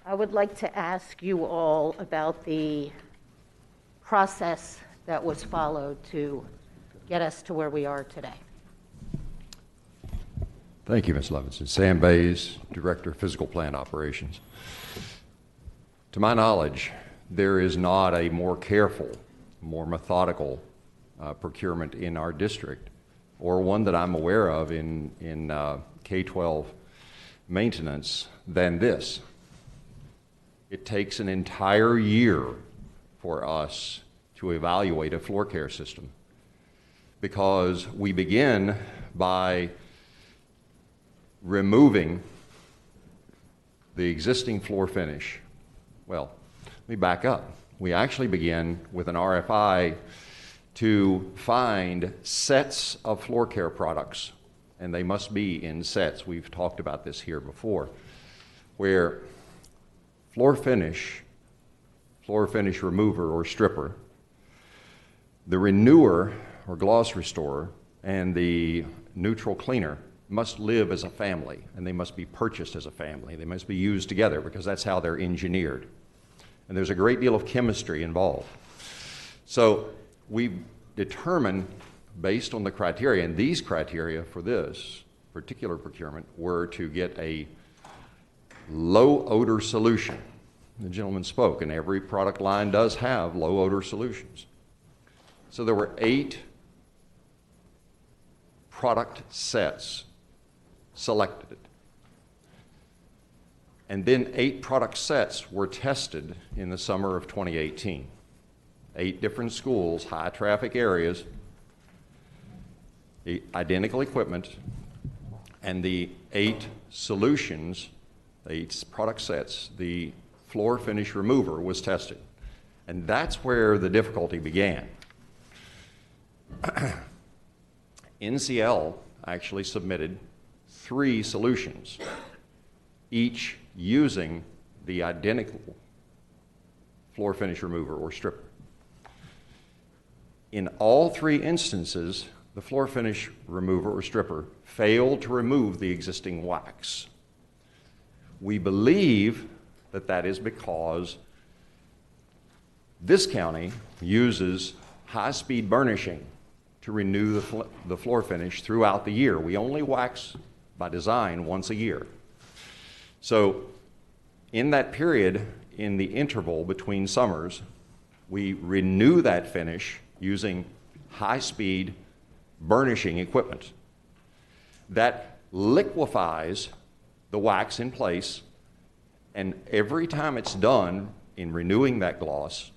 I would like to ask you all about the process that was followed to get us to where we are today. Thank you, Ms. Levinson. Sam Bays, Director of Physical Plant Operations. To my knowledge, there is not a more careful, more methodical procurement in our district, or one that I'm aware of in K-12 maintenance than this. It takes an entire year for us to evaluate a floor care system, because we begin by removing the existing floor finish. Well, let me back up. We actually begin with an RFI to find sets of floor care products, and they must be in sets. We've talked about this here before, where floor finish remover or stripper, the renewer or gloss restorer, and the neutral cleaner must live as a family, and they must be purchased as a family. They must be used together because that's how they're engineered. And there's a great deal of chemistry involved. So we determine, based on the criteria, and these criteria for this particular procurement were to get a low odor solution. The gentleman spoke, and every product line does have low odor solutions. So there were 8 product sets selected. And then 8 product sets were tested in the summer of 2018. 8 different schools, high traffic areas, identical equipment, and the 8 solutions, 8 product sets, the floor finish remover was tested. And that's where the difficulty began. NCL actually submitted 3 solutions, each using the identical floor finish remover or stripper. In all 3 instances, the floor finish remover or stripper failed to remove the existing wax. We believe that that is because this county uses high-speed burnishing to renew the floor finish throughout the year. We only wax by design once a year. So in that period, in the interval between summers, we renew that finish using high-speed burnishing equipment. That liquefies the wax in place, and every time it's done in renewing that gloss,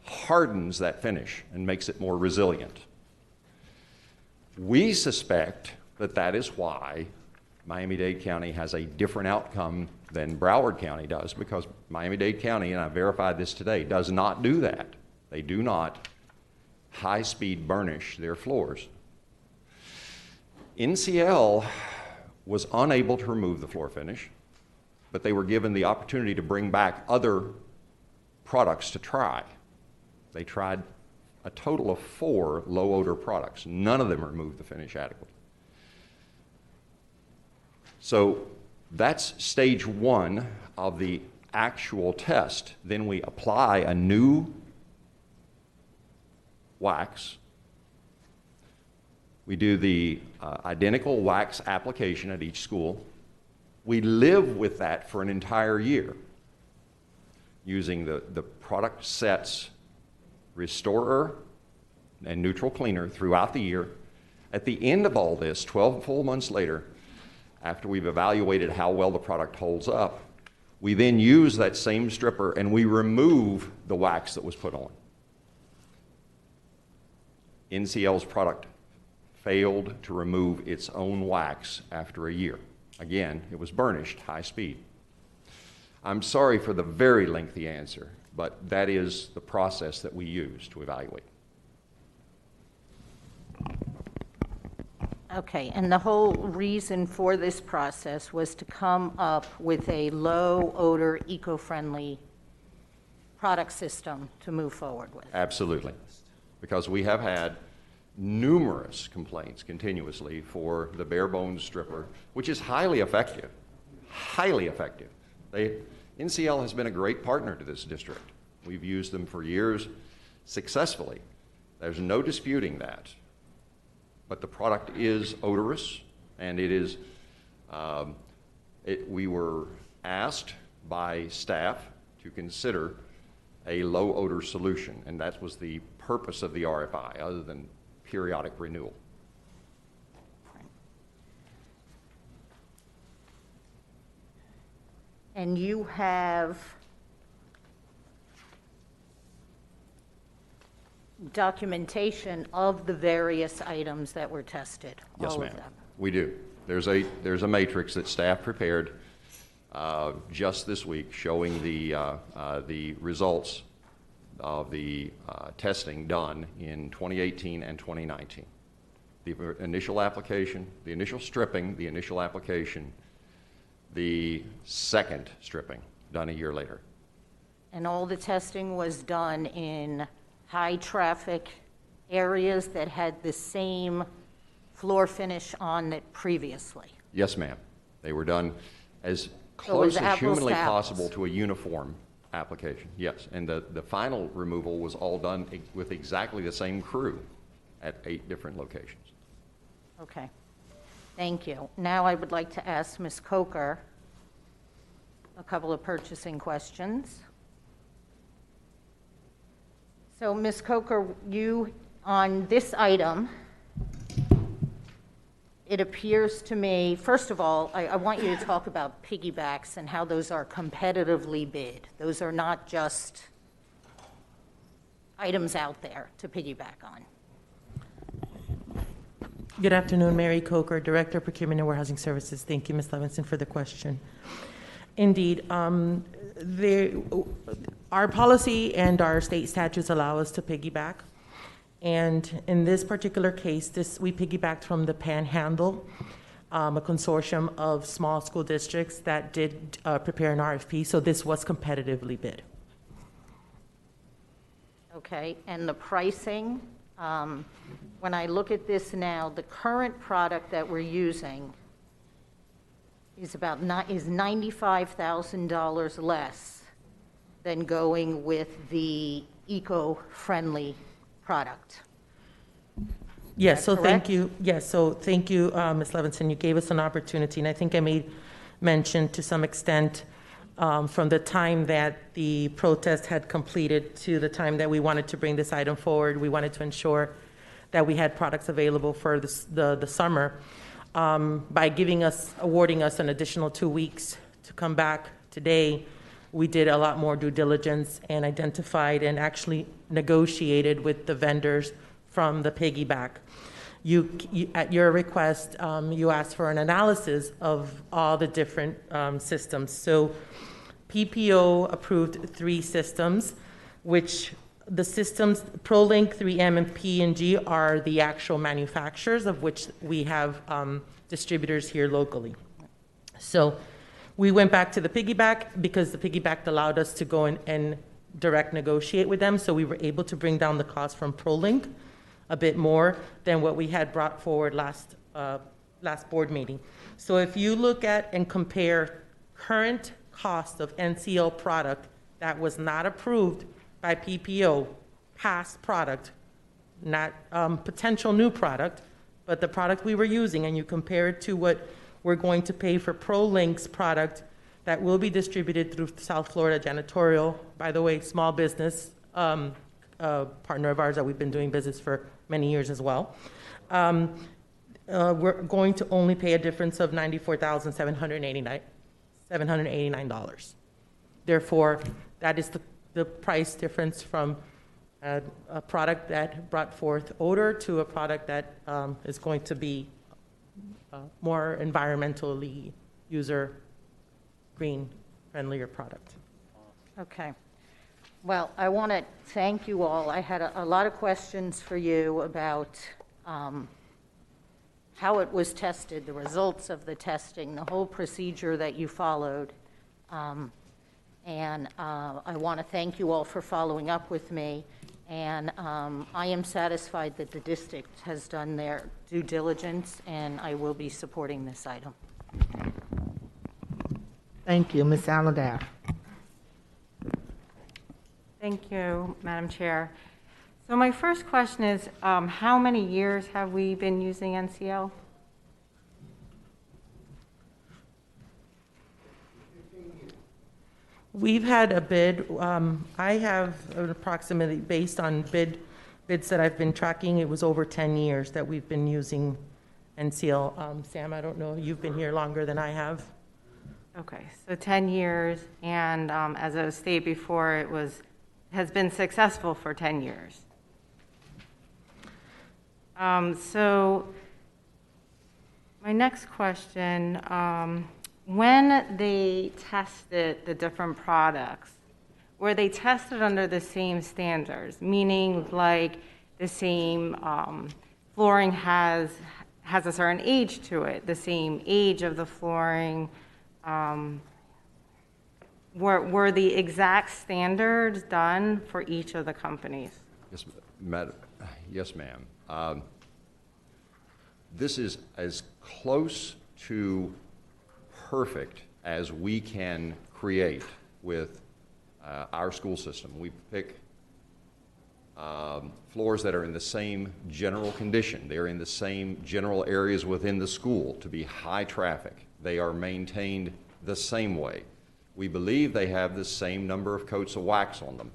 hardens that finish and makes it more resilient. We suspect that that is why Miami-Dade County has a different outcome than Broward County does, because Miami-Dade County, and I verified this today, does not do that. They do not high-speed burnish their floors. NCL was unable to remove the floor finish, but they were given the opportunity to bring back other products to try. They tried a total of 4 low odor products. None of them removed the finish adequately. So that's stage 1 of the actual test. Then we apply a new wax. We do the identical wax application at each school. We live with that for an entire year using the product sets restorer and neutral cleaner throughout the year. At the end of all this, 12 full months later, after we've evaluated how well the product holds up, we then use that same stripper and we remove the wax that was put on. NCL's product failed to remove its own wax after a year. Again, it was burnished high speed. I'm sorry for the very lengthy answer, but that is the process that we use to evaluate. Okay, and the whole reason for this process was to come up with a low odor, eco-friendly product system to move forward with. Absolutely, because we have had numerous complaints continuously for the bare bones stripper, which is highly effective, highly effective. NCL has been a great partner to this district. We've used them for years successfully. There's no disputing that. But the product is odorous, and it is, we were asked by staff to consider a low odor solution, and that was the purpose of the RFI, other than periodic renewal. And you have documentation of the various items that were tested, Yes, all ma'am. of them. We do. There's a matrix that staff prepared just this week showing the results of the testing done in 2018 and 2019. The initial application, the initial stripping, the initial application, the second stripping done a year later. And all the testing was done in high-traffic areas that had the same floor finish on it previously. Yes, ma'am. They were done as So it close was as apples humanly to apples. possible to a uniform application, yes. And the final removal was all done with exactly the same crew at 8 different locations. Okay, thank you. Now I would like to ask Ms. Coker a couple of purchasing questions. So, Ms. Coker, you, on this item, it appears to me, first of all, I want you to talk about piggybacks and how those are competitively bid. Those are not just items out there to piggyback on. Good afternoon, Mary Coker, Director of Procurement and Warehousing Services. Thank you, Ms. Levinson, for the question. Indeed, our policy and our state statutes allow us to piggyback. And in this particular case, we piggybacked from the Panhandle, a consortium of small school districts that did prepare an RFP, so this was competitively bid. Okay, and the pricing, when I look at this now, the current product that we're using is $95,000 less than going with the eco-friendly product. Yes, so correct? thank you. Yes, so thank you, Ms. Levinson. You gave us an opportunity, and I think I made mention to some extent from the time that the protest had completed to the time that we wanted to bring this item forward. We wanted to ensure that we had products available for the summer. By awarding us an additional 2 weeks to come back today, we did a lot more due diligence and identified and actually negotiated with the vendors from the piggyback. You at your request, you asked for an analysis of all the different systems. So PPO approved 3 systems, which the systems, ProLink, 3M, and P&G are the actual manufacturers, of which we have distributors here locally. So we went back to the piggyback because the piggyback allowed us to go in and direct negotiate with them, so we were able to bring down the cost from ProLink a bit more than what we had brought forward last board meeting. So if you look at and compare current cost of NCL product that was not approved by PPO, past product, not potential new product, but the product we were using, and you compare it to what we're going to pay for ProLink's product that will be distributed through South Florida Janitorial, by the way, small business partner of ours that we've been doing business for many years as well. We're going to only pay a difference of $94,789. Therefore, that is the price difference from a product that brought forth odor to a product that is going to be more environmentally user green friendlier product. Okay. Well, I want to thank you all. I had a lot of questions for you about how it was tested, the results of the testing, the whole procedure that you followed. And I want to thank you all for following up with me. And I am satisfied that the district has done their due diligence, and I will be supporting this item. Thank you. Ms. Allendaff. Thank you, Madam Chair. So my first question is, how many years have we been using NCL? We've had a bid. I have approximately, based on bids that I've been tracking, it was over 10 years that we've been using NCL. Sam, I don't know, you've been here longer than I have. Okay, so 10 years, and as I stated before, has been successful for 10 years. So my next question, when they tested the different products, were they tested under the same standards, meaning like the same flooring has a certain age to it, the same age of the flooring? Were the exact standards done for each of the companies? Yes, madam. Yes, ma'am. This is as close to perfect as we can create with our school system. We pick floors that are in the same general condition. They're in the same general areas within the school to be high traffic. They are maintained the same way. We believe they have the same number of coats of wax on them.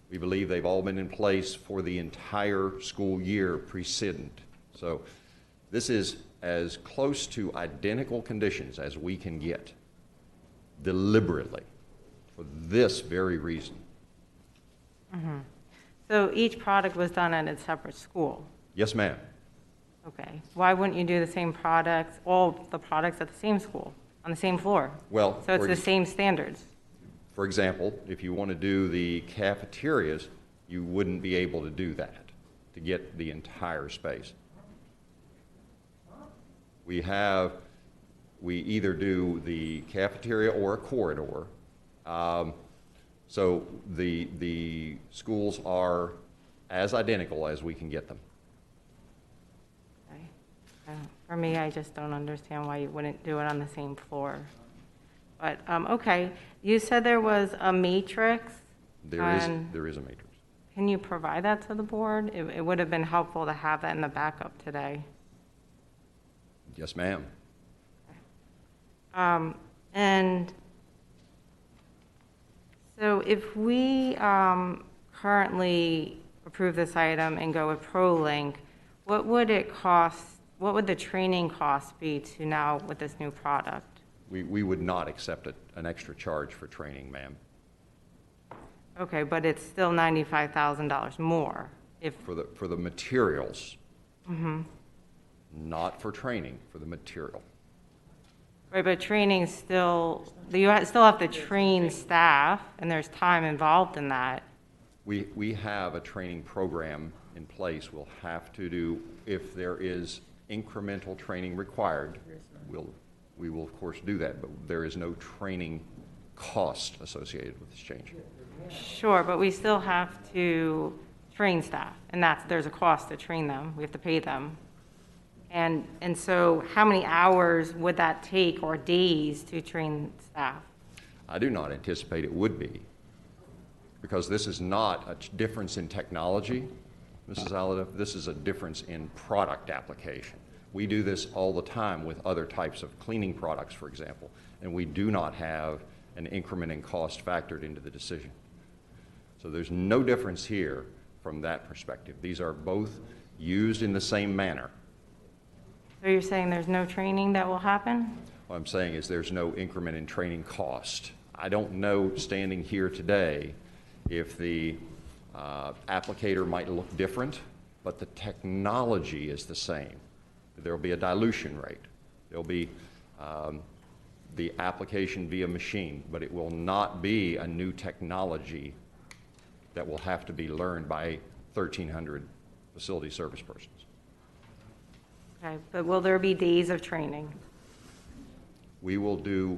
We believe they've all been in place for the entire school year precedent. So this is as close to identical conditions as we can get, deliberately, for this very reason. Mm-hmm. So each product was done at a separate school? Yes, ma'am. Okay. Why wouldn't you do the same products, all the products at the same school, on the same floor? Well, so it's the same standards. For example, if you want to do the cafeterias, you wouldn't be able to do that to get the entire space. We either do the cafeteria or a corridor. So the schools are as identical as we can get them. Okay. For me, I just don't understand why you wouldn't do it on the same floor. But, okay, you said there was a matrix. There is a matrix. Can you provide that to the board? It would have been helpful to have that in the backup today. Yes, ma'am. And so if we currently approve this item and go with ProLink, what would it cost, what would the training cost be to now with this new product? We would not accept an extra charge for training, ma'am. Okay, but it's still $95,000 more if For the materials. Mm-hmm. Not for training, for the material. Right, but training still, you still have to train staff, and there's time involved in that. We have a training program in place. We'll have to do, if there is incremental training required, we will of course do that, but there is no training cost associated with this change. Sure, but we still have to train staff, and there's a cost to train them. We have to pay them. And so how many hours would that take, or days, to train staff? I do not anticipate it would be, because this is not a difference in technology, Mrs. Alada. This is a difference in product application. We do this all the time with other types of cleaning products, for example, and we do not have an increment in cost factored into the decision. So there's no difference here from that perspective. These are both used in the same manner. So you're saying there's no training that will happen? What I'm saying is there's no increment in training cost. I don't know, standing here today, if the applicator might look different, but the technology is the same. There will be a dilution rate. There will be the application via machine, but it will not be a new technology that will have to be learned by 1,300 facility service persons. Okay, but will there be days of training? We will do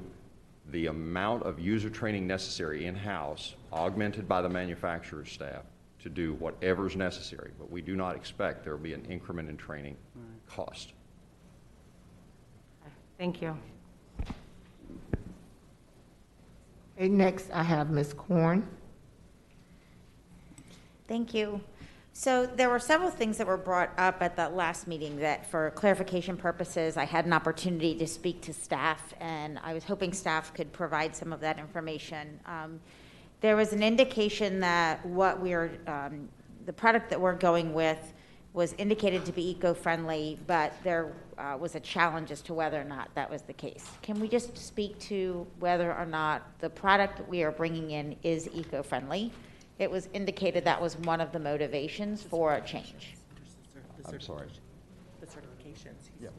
the amount of user training necessary in-house, augmented by the manufacturer's staff, to do whatever is necessary, but we do not expect there will be an increment in training cost. Thank you. Okay, next I have Ms. Korn. Thank you. So there were several things that were brought up at that last meeting that, for clarification purposes, I had an opportunity to speak to staff, and I was hoping staff could provide some of that information. There was an indication that the product that we're going with was indicated to be eco-friendly, but there was a challenge as to whether or not that was the case. Can we just speak to whether or not the product we are bringing in is eco-friendly? It was indicated that was one of the motivations for a change. I'm sorry. The certifications. Yeah.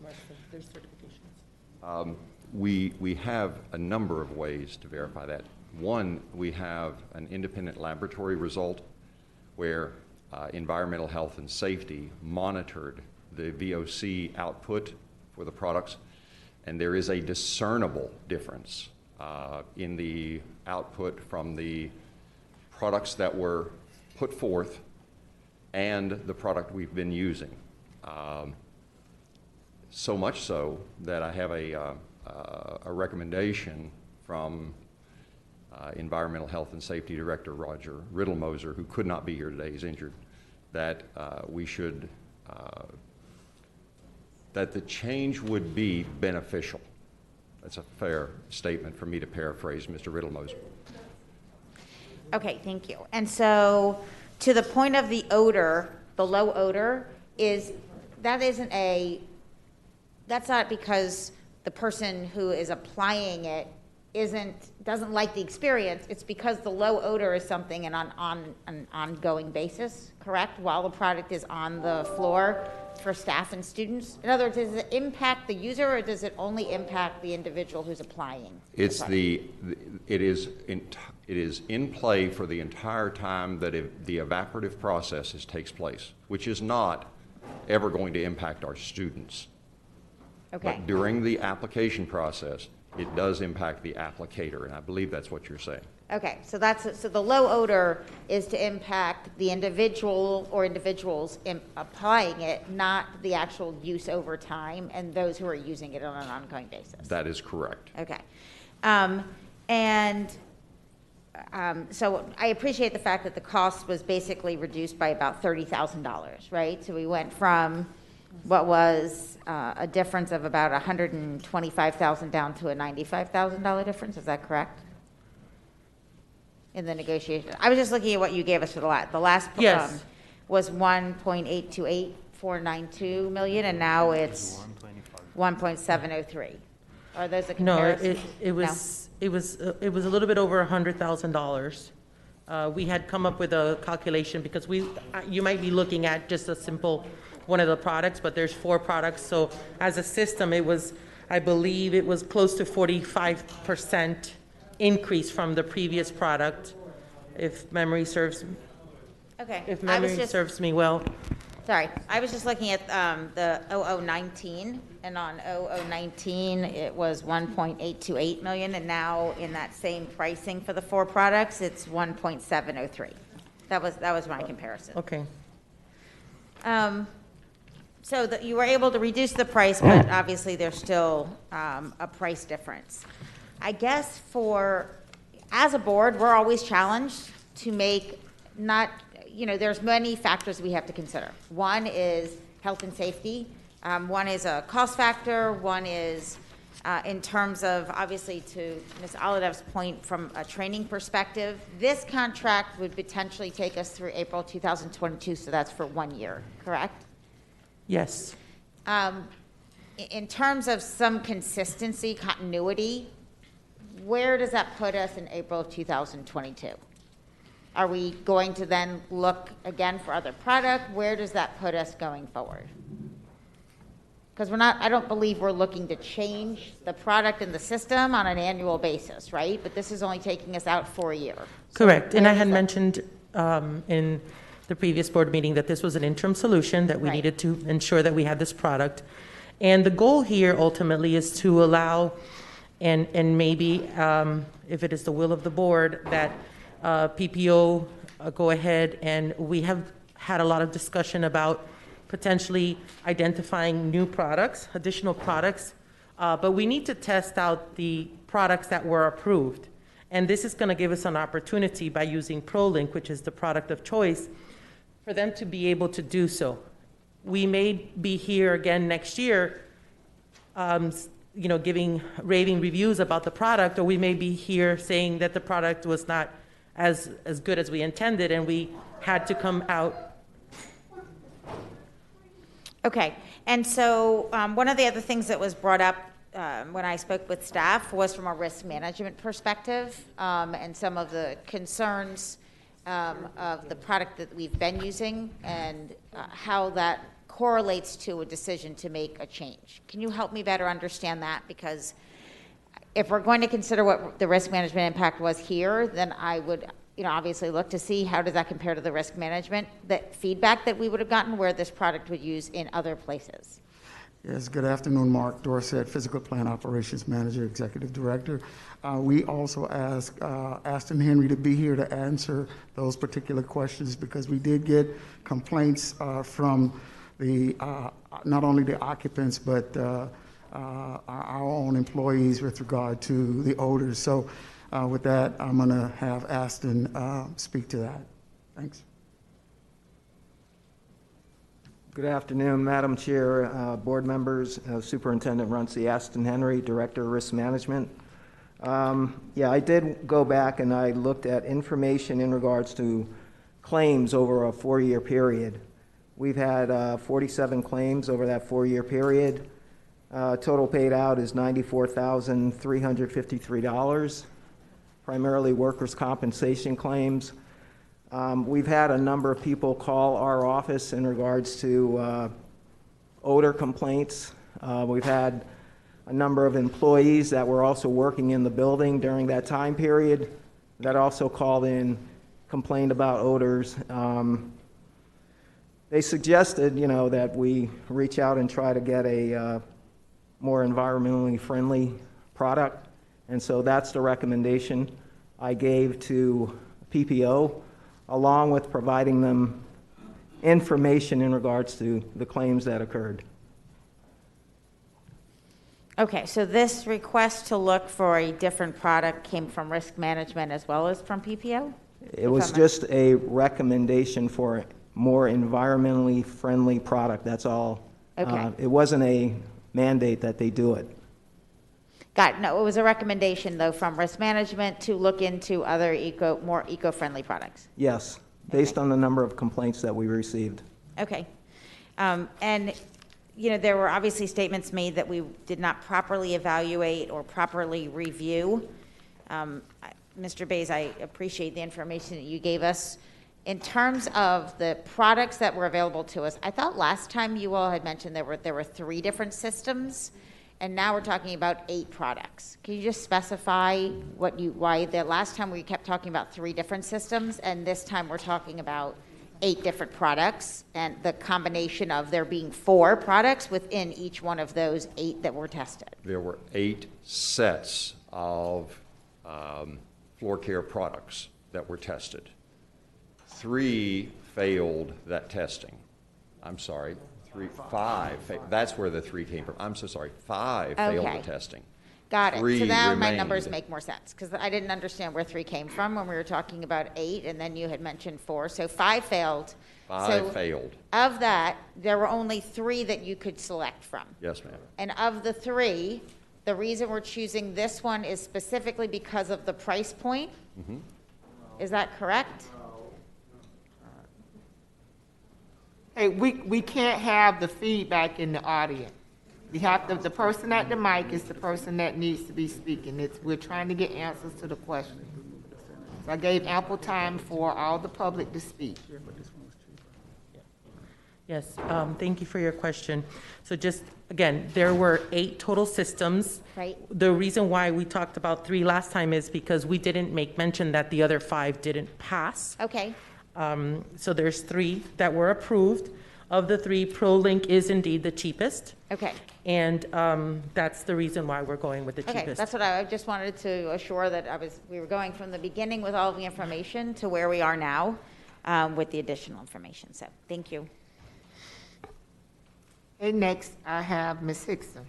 There's certifications. We have a number of ways to verify that. One, we have an independent laboratory result where environmental health and safety monitored the VOC output for the products, and there is a discernible difference in the output from the products that were put forth and the product we've been using. So much so that I have a recommendation from Environmental Health and Safety Director Roger Riddlemoser, who could not be here today, he's injured, that we should, that the change would be beneficial. That's a fair statement for me to paraphrase Mr. Riddlemoser. Okay, thank you. And so, to the point of the odor, the low odor, that's not because the person who is applying it doesn't like the experience. It's because the low odor is something on an ongoing basis, correct? While the product is on the floor for staff and students. In other words, does it impact the user, or does it only impact the individual who's applying? It is in play for the entire time that the evaporative process takes place, which is not ever going to impact our students. Okay. But during the application process, it does impact the applicator, and I believe that's what you're saying. Okay, so the low odor is to impact the individual or individuals applying it, not the actual use over time and those who are using it on an ongoing basis. That is correct. Okay. So I appreciate the fact that the cost was basically reduced by about $30,000, right? So we went from what was a difference of about $125,000 down to a $95,000 difference. Is that correct? In the negotiation, I was just looking at what you gave us for the last Yes. Was 1.828492 million, and now it's 1.703. Are those a comparison? No, it was a little bit over $100,000. We had come up with a calculation because you might be looking at just a simple one of the products, but there's 4 products. So as a system, I believe it was close to 45% increase from the previous product, if memory serves. Okay. If memory serves me well. Sorry, I was just looking at the 0019, and on 0019, it was 1.828 million, and now in that same pricing for the 4 products, it's 1.703. That was my comparison. Okay. So that you were able to reduce the price, but obviously there's still a price difference. I guess as a board, we're always challenged to make there's many factors we have to consider. One is health and safety. One is a cost factor. One is in terms of, obviously, to Ms. Oladev's point, from a training perspective, this contract would potentially take us through April 2022, so that's for 1 year, correct? Yes. In terms of some consistency, continuity, where does that put us in April of 2022? Are we going to then look again for other product? Where does that put us going forward? Because I don't believe we're looking to change the product and the system on an annual basis, right? But this is only taking us out for a year. Correct. And I had mentioned in the previous board meeting that this was an interim solution, that we needed to ensure that we had this product. And the goal here ultimately is to allow, and maybe if it is the will of the board, that PPO go ahead, and we have had a lot of discussion about potentially identifying new products, additional products, but we need to test out the products that were approved. And this is going to give us an opportunity by using ProLink, which is the product of choice, for them to be able to do so. We may be here again next year, giving raving reviews about the product, or we may be here saying that the product was not as good as we intended, and we had to come out. Okay, and so one of the other things that was brought up when I spoke with staff was from a risk management perspective, and some of the concerns of the product that we've been using, and how that correlates to a decision to make a change. Can you help me better understand that? Because if we're going to consider what the risk management impact was here, then I would obviously look to see how does that compare to the risk management, the feedback that we would have gotten where this product would use in other places. Yes, good afternoon, Mark Dorsett, Physical Plant Operations Manager, Executive Director. We also asked Aston Henry to be here to answer those particular questions, because we did get complaints from the not only the occupants, but our own employees with regard to the odors. So with that, I'm going to have Aston speak to that. Thanks. Good afternoon, Madam Chair, board members, Superintendent Runcie, Aston Henry, Director of Risk Management. I did go back and I looked at information in regards to claims over a 4-year period. We've had 47 claims over that 4-year period. Total paid out is $94,353, primarily workers' compensation claims. We've had a number of people call our office in regards to odor complaints. We've had a number of employees that were also working in the building during that time period that also called in, complained about odors. They suggested, that we reach out and try to get a more environmentally friendly product. And so that's the recommendation I gave to PPO, along with providing them information in regards to the claims that occurred. Okay, so this request to look for a different product came from risk management as well as from PPO? It was just a recommendation for a more environmentally friendly product, that's all. Okay. It wasn't a mandate that they do it. Got it. No, it was a recommendation, though, from risk management to look into other more eco-friendly products. Yes, based on the number of complaints that we received. Okay. And, there were obviously statements made that we did not properly evaluate or properly review. Mr. Bays, I appreciate the information that you gave us. In terms of the products that were available to us, I thought last time you all had mentioned there were 3 different systems, and now we're talking about 8 products. Can you just specify why the last time we kept talking about 3 different systems, and this time we're talking about 8 different products, and the combination of there being 4 products within each one of those 8 that were tested. There were 8 sets of floor care products that were tested. 3 failed that testing. I'm sorry, 5. That's where the 3 came from. I'm so sorry. 5 failed the testing. Got it. 3 So now my remained. numbers make more sense, because I didn't understand where 3 came from when we were talking about 8, and then you had mentioned 4. So 5 failed. 5 failed. Of that, there were only 3 that you could select from. Yes, ma'am. And of the 3, the reason we're choosing this one is specifically because of the price point? Mm-hmm. Is that correct? Hey, we can't have the feedback in the audience. We have to, the person at the mic is the person that needs to be speaking. We're trying to get answers to the question. So I gave ample time for all the public to speak. Yes, thank you for your question. So just, again, there were 8 total systems. Right. The reason why we talked about 3 last time is because we didn't make mention that the other 5 didn't pass. Okay. So there's 3 that were approved. Of the 3, ProLink is indeed the cheapest. Okay. And that's the reason why we're going with the cheapest. Okay, that's what I just wanted to assure that we were going from the beginning with all the information to where we are now with the additional information. So thank you. And next, I have Ms. Hickson.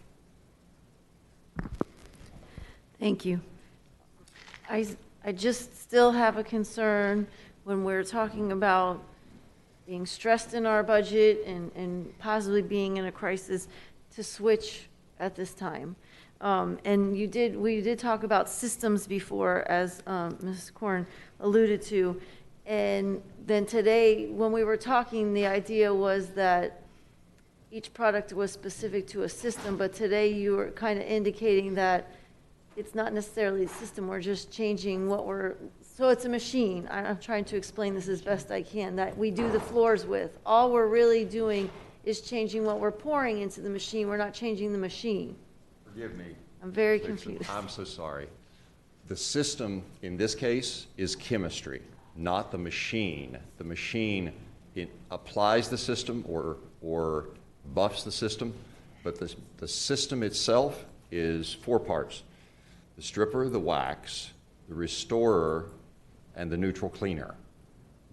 Thank you. I just still have a concern when we're talking about being stressed in our budget and possibly being in a crisis to switch at this time. And we did talk about systems before, as Mrs. Korn alluded to. And then today, when we were talking, the idea was that each product was specific to a system, but today you were kind of indicating that it's not necessarily a system, we're just changing so it's a machine. I'm trying to explain this as best I can, that we do the floors with. All we're really doing is changing what we're pouring into the machine. We're not changing the machine. Forgive me. I'm very confused. I'm so sorry. The system in this case is chemistry, not the machine. The machine, it applies the system or buffs the system, but the system itself is 4 parts. The stripper, the wax, the restorer, and the neutral cleaner.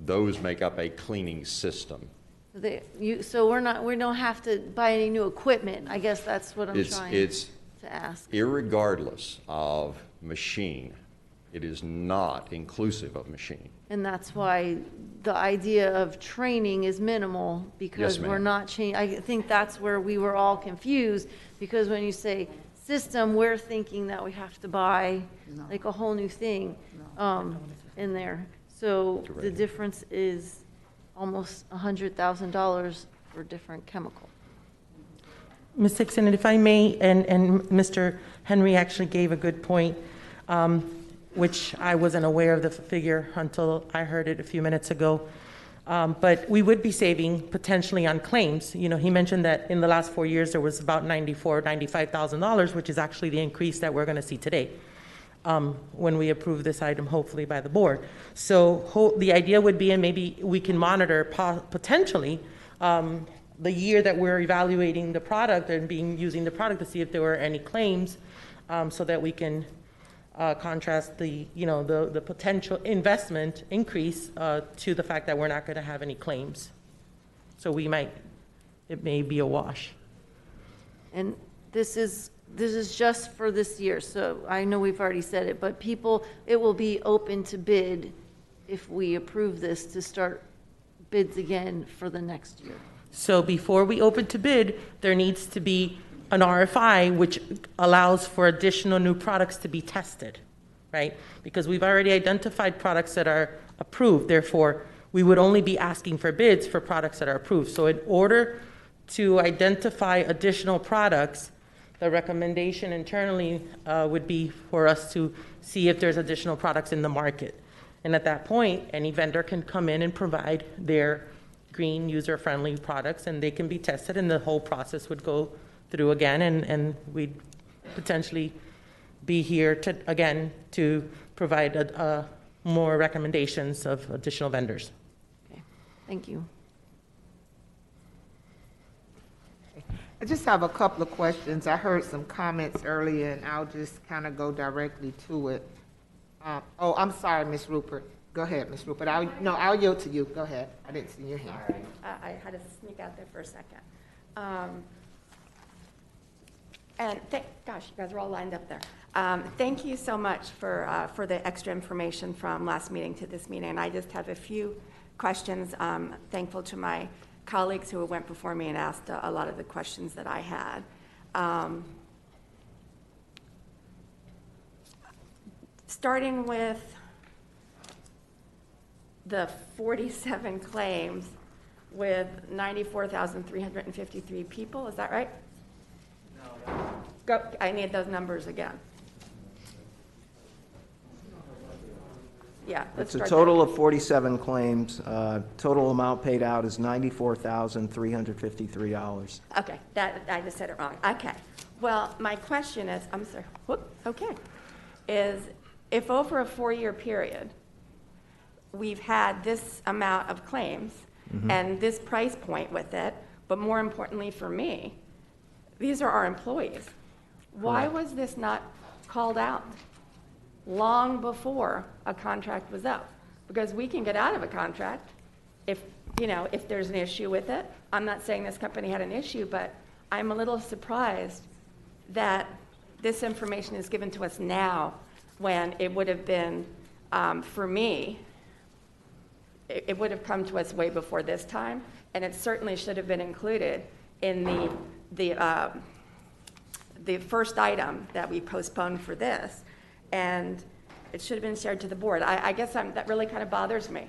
Those make up a cleaning system. So we don't have to buy any new equipment. I guess that's what I'm trying to ask. Irregardless of machine, it is not inclusive of machine. And that's why the idea of training is minimal, because Yes, ma'am. we're not changing. I think that's where we were all confused, because when you say system, we're thinking that we have to buy like a whole new thing in there. So the difference is almost $100,000 for different chemical. Ms. Hickson, and if I may, and Mr. Henry actually gave a good point, which I wasn't aware of the figure until I heard it a few minutes ago. But we would be saving potentially on claims. You know, he mentioned that in the last 4 years there was about $95,000, which is actually the increase that we're going to see today when we approve this item, hopefully by the board. So the idea would be, and maybe we can monitor potentially the year that we're evaluating the product and using the product to see if there were any claims, so that we can contrast the potential investment increase to the fact that we're not going to have any claims. So it may be a wash. And this is just for this year, so I know we've already said it, but it will be open to bid if we approve this, to start bids again for the next year. So before we open to bid, there needs to be an RFI, which allows for additional new products to be tested, right? Because we've already identified products that are approved. Therefore, we would only be asking for bids for products that are approved. So in order to identify additional products, the recommendation internally would be for us to see if there's additional products in the market. And at that point, any vendor can come in and provide their green, user-friendly products, and they can be tested, and the whole process would go through again, and we'd potentially be here to provide more recommendations of additional vendors. Okay. Thank you. I just have a couple of questions. I heard some comments earlier, and I'll just kind of go directly to it. Oh, I'm sorry, Ms. Rupert. Go ahead, Ms. Rupert. I'll yield to you. Go ahead. I didn't see your hand. All right. I had to sneak out there for a second. Gosh, you guys are all lined up there. Thank you so much for the extra information from last meeting to this meeting. And I just have a few questions. Thankful to my colleagues who went before me and asked a lot of the questions that I had. Starting with the 47 claims with 94,353 people, is that right? No. I need those numbers again. Yeah. It's a total of 47 claims. Total amount paid out is $94,353. Okay, I just said it wrong. Okay. Well, my question is, I'm sorry, is if over a 4-year period, we've had this amount of claims and this price point with it, but more importantly for me, these are our employees. Why was this not called out long before a contract was up? Because we can get out of a contract if there's an issue with it. I'm not saying this company had an issue, but I'm a little surprised that this information is given to us now when it would have been, for me, it would have come to us way before this time, and it certainly should have been included in the first item that we postponed for this, and it should have been shared to the board. I guess that really kind of bothers me.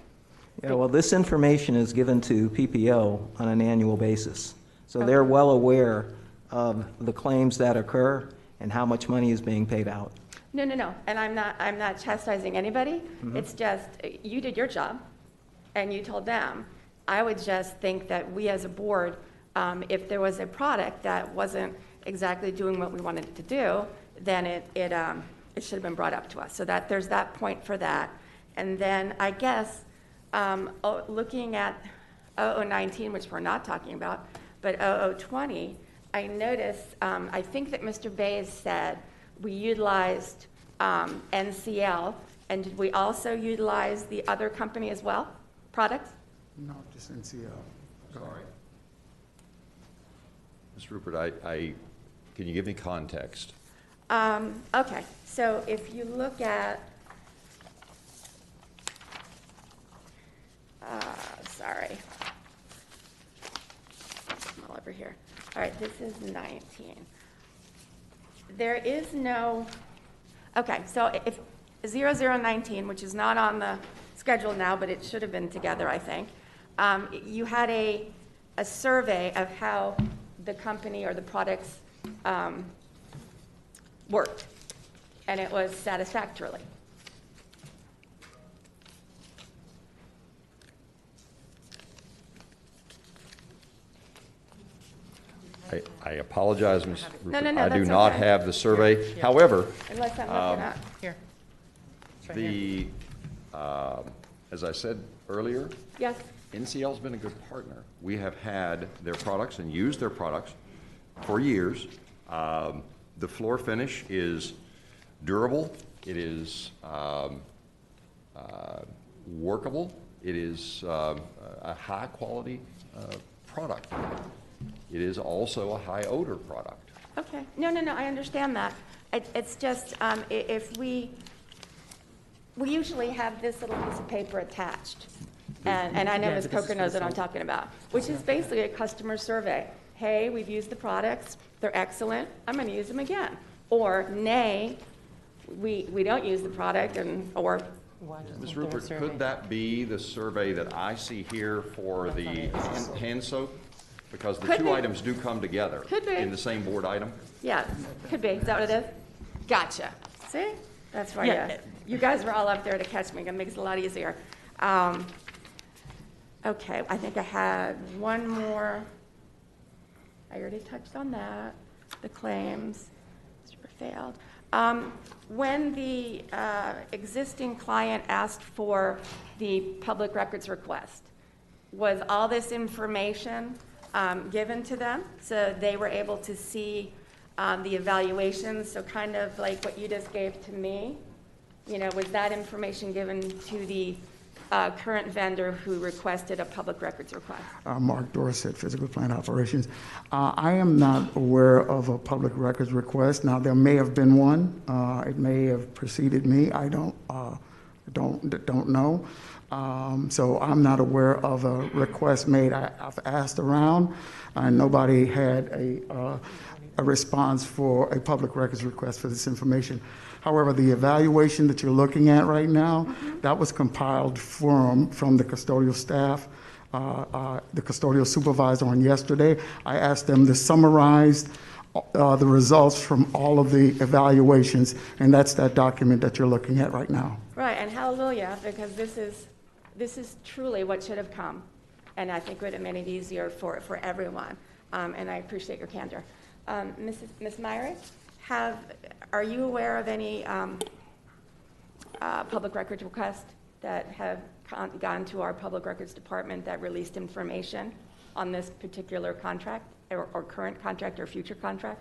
Yeah, well, this information is given to PPO on an annual basis, so they're well aware of the claims that occur and how much money is being paid out. No, and I'm not chastising anybody. It's just you did your job, and you told them. I would just think that we as a board, if there was a product that wasn't exactly doing what we wanted it to do, then it should have been brought up to us. So that there's that point for that. And then I guess looking at 0019, which we're not talking about, but 0020, I noticed, I think that Mr. Bays said we utilized NCL, and did we also utilize the other company as well, products? No, just NCL. Sorry. Ms. Rupert, can you give me context? Okay, so if you look at, sorry, I'm all over here. All right, this is 19. There is no, okay, so if 0019, which is not on the schedule now, but it should have been together, I think, you had a survey of how the company or the products worked, and it was satisfactorily. I apologize, Ms. Rupert. No, I do that's not okay. have the survey. However, Unless I'm looking at. Here. As I said earlier, Yes. NCL's been a good partner. We have had their products and used their products for years. The floor finish is durable. It is workable. It is a high-quality product. It is also a high-odor product. Okay. No, I understand that. It's just if we usually have this little piece of paper attached, and I know Ms. Coker knows what I'm talking about, which is basically a customer survey. Hey, we've used the products. They're excellent. I'm going to use them again. Or, nay, we don't use the product, or... Ms. Rupert, could that be the survey that I see here for the hand soap? Because the two items do come together in the same board item. Yeah, could be. Is that what it is? Gotcha. See? That's why you guys were all up there to catch me. It makes it a lot easier. Okay, I think I had one more. I already touched on that. The claims. Super failed. When the existing client asked for the public records request, was all this information given to them, so they were able to see the evaluations, so kind of like what you just gave to me, was that information given to the current vendor who requested a public records request? Mark Dorsett, Physical Plant Operations. I am not aware of a public records request. Now, there may have been one. It may have preceded me. I don't know. So I'm not aware of a request made. I've asked around, and nobody had a response for a public records request for this information. However, the evaluation that you're looking at right now, that was compiled from the custodial staff, the custodial supervisor on yesterday. I asked them to summarize the results from all of the evaluations, and that's that document that you're looking at right now. Right, and hallelujah, because this is truly what should have come, and I think it would have made it easier for everyone, and I appreciate your candor. Ms. Myrick, are you aware of any public records requests that have gone to our public records department that released information on this particular contract, or current contract or future contract?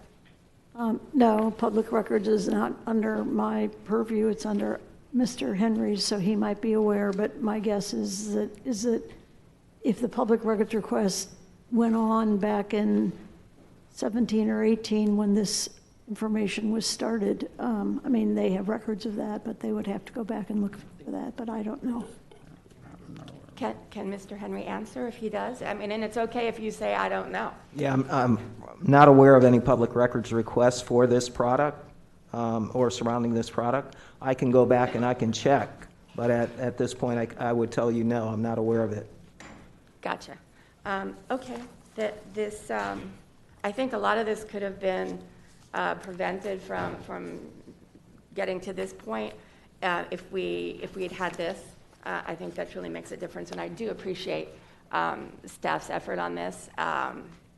No, public records is not under my purview. It's under Mr. Henry's, so he might be aware, but my guess is that if the public records request went on back in 17 or 18 when this information was started, they have records of that, but they would have to go back and look for that, but I don't know. Can Mr. Henry answer if he does? And it's okay if you say, I don't know. Yeah, I'm not aware of any public records requests for this product or surrounding this product. I can go back and I can check, but at this point, I would tell you no, I'm not aware of it. Gotcha. Okay. I think a lot of this could have been prevented from getting to this point if we had this. I think that really makes a difference, and I do appreciate staff's effort on this.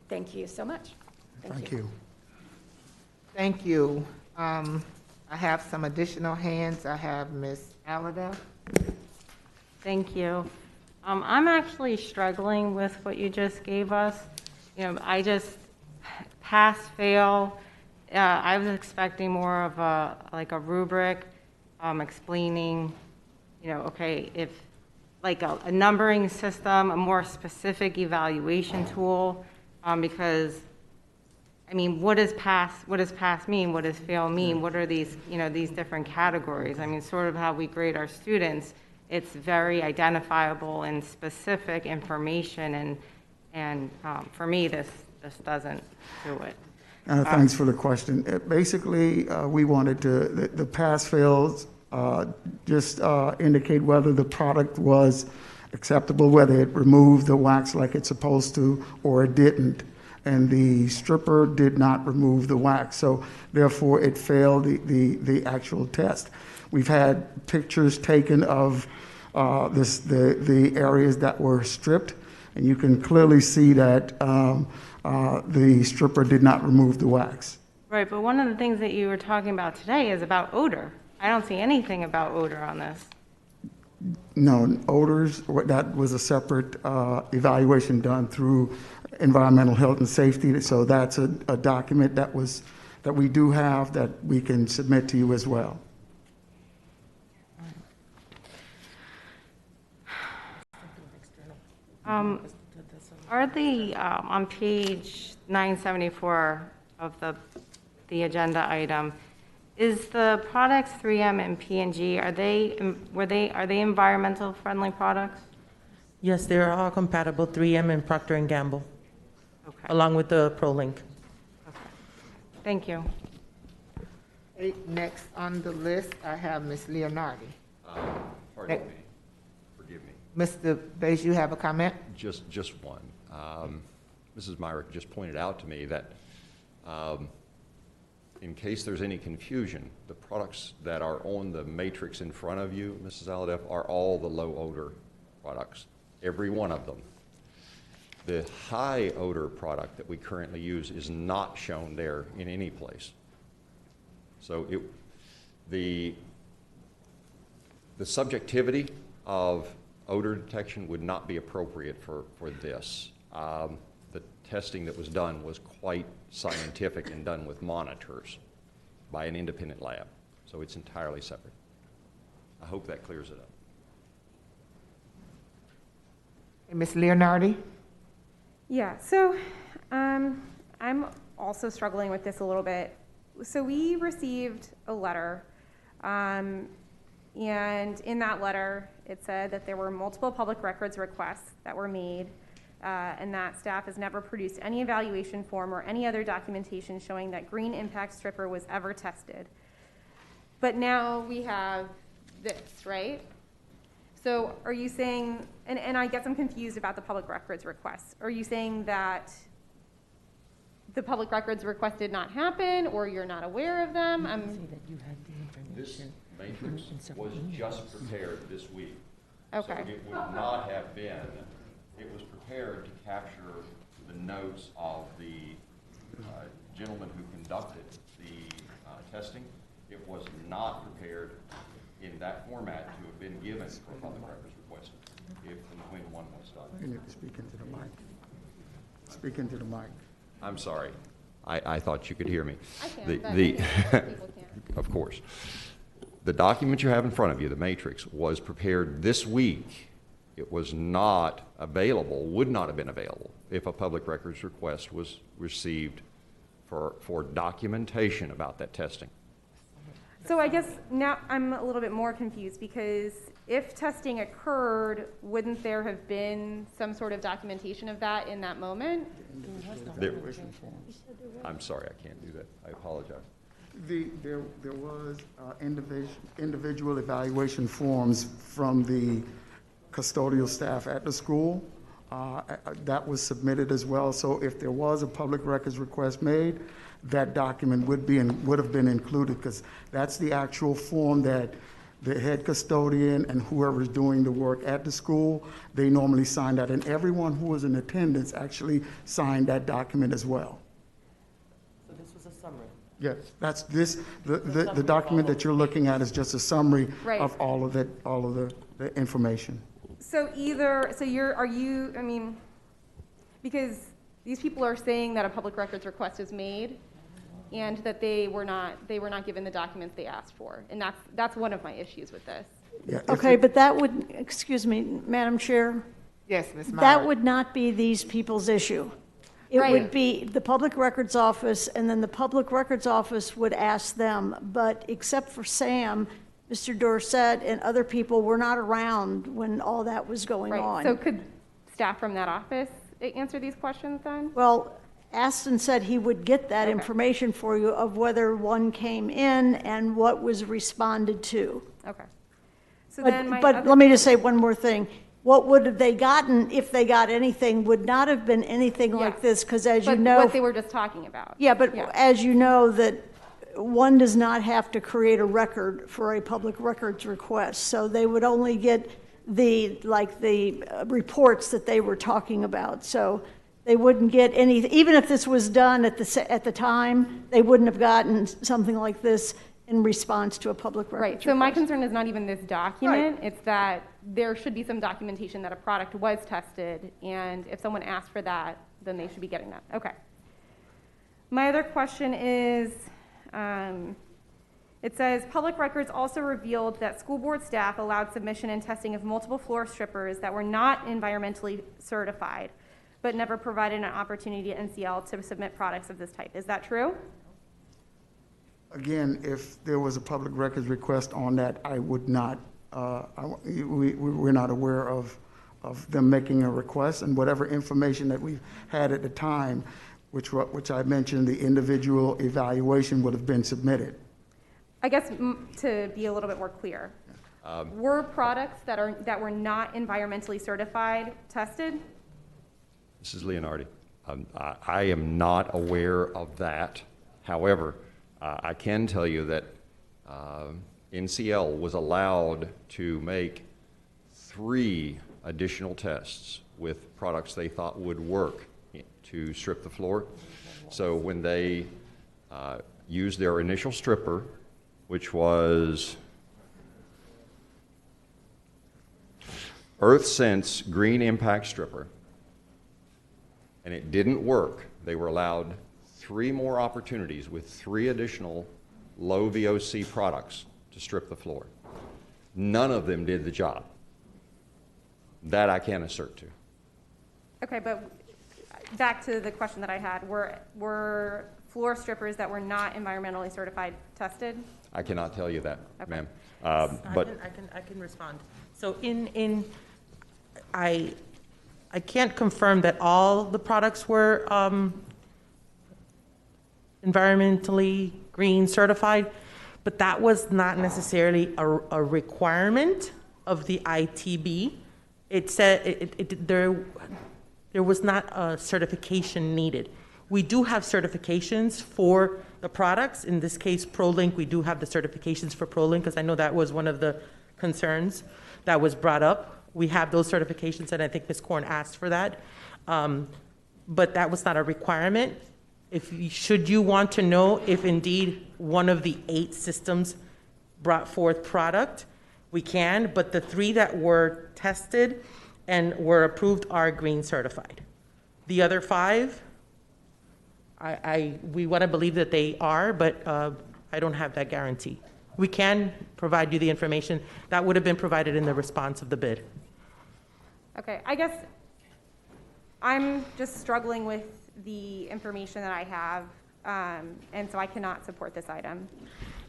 Thank you so much. Thank you. Thank you. I have some additional hands. I have Ms. Allada. Thank you. I'm actually struggling with what you just gave us. I just pass, fail. I was expecting more of a rubric explaining, okay, if like a numbering system, a more specific evaluation tool, because what does pass mean? What does fail mean? What are these, these different categories? Sort of how we grade our students. It's very identifiable and specific information, and for me, this doesn't do it. Thanks for the question. Basically, we wanted the pass-fails just indicate whether the product was acceptable, whether it removed the wax like it's supposed to or it didn't. And the stripper did not remove the wax, so therefore it failed the actual test. We've had pictures taken of the areas that were stripped, and you can clearly see that the stripper did not remove the wax. Right, but one of the things that you were talking about today is about odor. I don't see anything about odor on this. No, odors, that was a separate evaluation done through environmental health and safety. So that's a document that we do have that we can submit to you as well. Are the on page 974 of the agenda item, is the products 3M and P&G, are they environmental friendly products? Yes, they're all compatible, 3M and Procter & Gamble, along with the ProLink. Thank you. Okay, next on the list, I have Ms. Leonardi. Pardon me. Forgive me. Mr. Bays, you have a comment? Just one. Mrs. Myrick just pointed out to me that in case there's any confusion, the products that are on the matrix in front of you, Mrs. Aladef, are all the low odor products, every one of them. The high odor product that we currently use is not shown there in any place. So the subjectivity of odor detection would not be appropriate for this. The testing that was done was quite scientific and done with monitors by an independent lab. So it's entirely separate. I hope that clears it up. Ms. Leonardi? Yeah, so I'm also struggling with this a little bit. So we received a letter, and in that letter, it said that there were multiple public records requests that were made, and that staff has never produced any evaluation form or any other documentation showing that green impact stripper was ever tested. But now we have this, right? So are you saying, and I guess I'm confused about the public records requests. Are you saying that the public records request did not happen, or you're not aware of them? This matrix was just prepared this week. Okay. So it would not have been, it was prepared to capture the notes of the gentleman who conducted the testing. It was not prepared in that format to have been given for a public records request if and when one was done. You need to speak into the mic. Speak into the mic. I'm sorry. I thought you could hear me. I can, but people can't. Of course. The document you have in front of you, the matrix, was prepared this week. It was not available, would not have been available if a public records request was received for documentation about that testing. So I guess now I'm a little bit more confused, because if testing occurred, wouldn't there have been some sort of documentation of that in that moment? I'm sorry, I can't do that. I apologize. There was individual evaluation forms from the custodial staff at the school. That was submitted as well. So if there was a public records request made, that document would have been included, because that's the actual form that the head custodian and whoever's doing the work at the school, they normally sign that, and everyone who was in attendance actually signed that document as well. So this was a summary? Yes, that's this, the document that you're looking at is just a summary Right. of all of the information. So I mean, because these people are saying that a public records request is made, and that they were not given the documents they asked for, and that's one of my issues with this. Yeah, Okay, but that would, excuse me, Madam Chair? Yes, Ms. Meyer. That would not be these people's issue. It Right. would be the Public Records Office, and then the Public Records Office would ask them. But except for Sam, Mr. Dorsett and other people were not around when all that was going Right. on. So could staff from that office answer these questions then? Well, Aston said he would get that information for you of whether one came in and what was responded to. Okay. So then But let me just say one more thing. What would have they gotten if they got anything would not have been anything like this, because as you But know. what they were just talking about. Yeah, but as you know, that one does not have to create a record for a public records request. So they would only get the reports that they were talking about. So they wouldn't get any, even if this was done at the time, they wouldn't have gotten something like this in response to a public records Right, request. so my concern is not even this document, it's that there should be some documentation that a product was tested, and if someone asked for that, then they should be getting that. Okay. My other question is, it says, public records also revealed that school board staff allowed submission and testing of multiple floor strippers that were not environmentally certified, but never provided an opportunity to NCL to submit products of this type. Is that true? Again, if there was a public records request on that, I would not, we're not aware of them making a request, and whatever information that we had at the time, which I mentioned, the individual evaluation would have been submitted. I guess to be a little bit more clear, were products that were not environmentally certified tested? Mrs. Leonardi, I am not aware of that. However, I can tell you that NCL was allowed to make 3 additional tests with products they thought would work to strip the floor. So when they used their initial stripper, which was EarthSense Green Impact Stripper, and it didn't work, they were allowed 3 more opportunities with 3 additional low VOC products to strip the floor. None of them did the job. That I can assert to. Okay, but back to the question that I had, were floor strippers that were not environmentally certified tested? I cannot tell you that, ma'am. But I can respond. So I can't confirm that all the products were environmentally green certified, but that was not necessarily a requirement of the ITB. It said there was not a certification needed. We do have certifications for the products. In this case, ProLink, we do have the certifications for ProLink, because I know that was one of the concerns that was brought up. We have those certifications, and I think Ms. Korn asked for that. But that was not a requirement. Should you want to know if indeed one of the 8 systems brought forth product, we can, but the 3 that were tested and were approved are green certified. The other 5, we want to believe that they are, but I don't have that guarantee. We can provide you the information that would have been provided in the response of the bid. Okay, I guess I'm just struggling with the information that I have, and so I cannot support this item.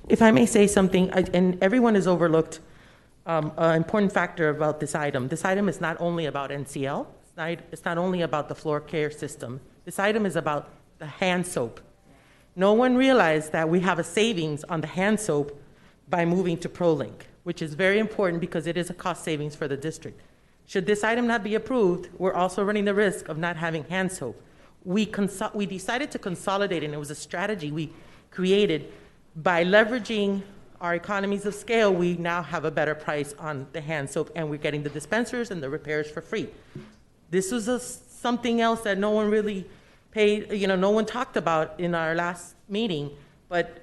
If I may say something, and everyone has overlooked an important factor about this item. This item is not only about NCL, it's not only about the floor care system. This item is about the hand soap. No one realized that we have a savings on the hand soap by moving to ProLink, which is very important because it is a cost savings for the district. Should this item not be approved, we're also running the risk of not having hand soap. We decided to consolidate, and it was a strategy we created. By leveraging our economies of scale, we now have a better price on the hand soap, and we're getting the dispensers and the repairs for free. This was something else that no one really paid, no one talked about in our last meeting, but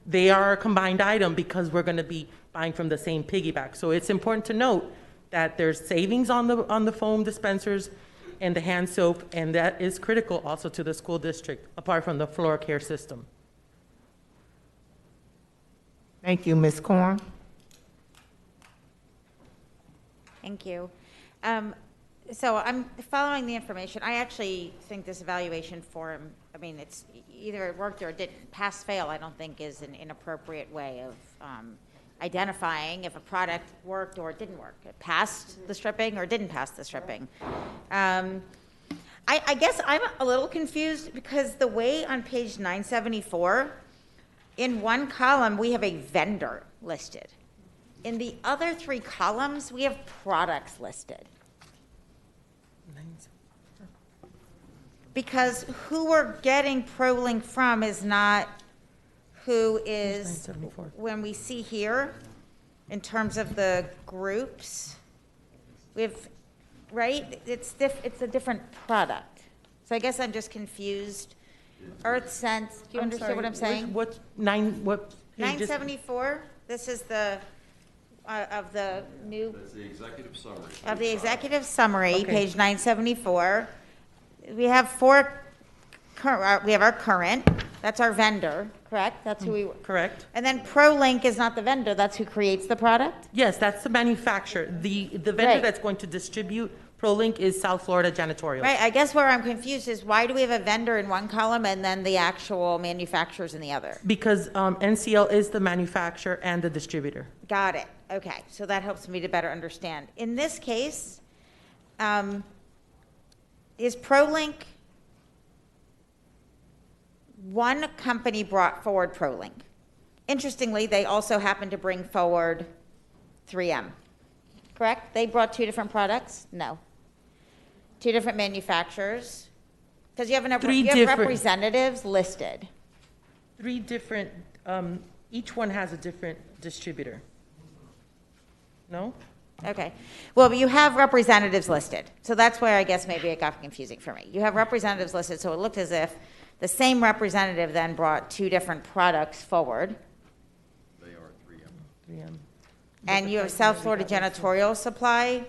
they are a combined item because we're going to be buying from the same piggyback. So it's important to note that there's savings on the foam dispensers and the hand soap, and that is critical also to the school district, apart from the floor care system. Thank you, Ms. Korn. Thank you. So I'm following the information. I actually think this evaluation form, I mean, it's either it worked or it didn't. Pass, fail, I don't think is an inappropriate way of identifying if a product worked or it didn't work. It passed the stripping or didn't pass the stripping. I guess I'm a little confused because the way on page 974, in one column, we have a vendor listed. In the other 3 columns, we have products listed. Because who we're getting ProLink from is not who is, when we see here, in terms of the groups, we have, right? It's a different product. So I guess I'm just confused. EarthSense, do you understand what I'm saying? What pages? 974, this is the, of the new. That's the executive summary. Of the executive summary, Okay. page 974. We have 4, we have our current, that's our vendor, correct? That's who we. Correct. And then ProLink is not the vendor, that's who creates the product? Yes, that's the manufacturer. The vendor Right. that's going to distribute ProLink is South Florida Janitorial. Right, I guess where I'm confused is why do we have a vendor in one column and then the actual manufacturers in the other? Because NCL is the manufacturer and the distributor. Got it, okay, so that helps me to better understand. In this case, is ProLink, one company brought forward ProLink. Interestingly, they also happened to bring forward 3M, correct? They brought 2 different products? No. 2 different manufacturers? Because you have representatives listed. 3 different, each one has a different distributor. No? Okay. Well, but you have representatives listed. So that's where I guess maybe it got confusing for me. You have representatives listed, so it looked as if the same representative then brought 2 different products forward. They are 3M. 3M. And you have South Florida Janitorial Supply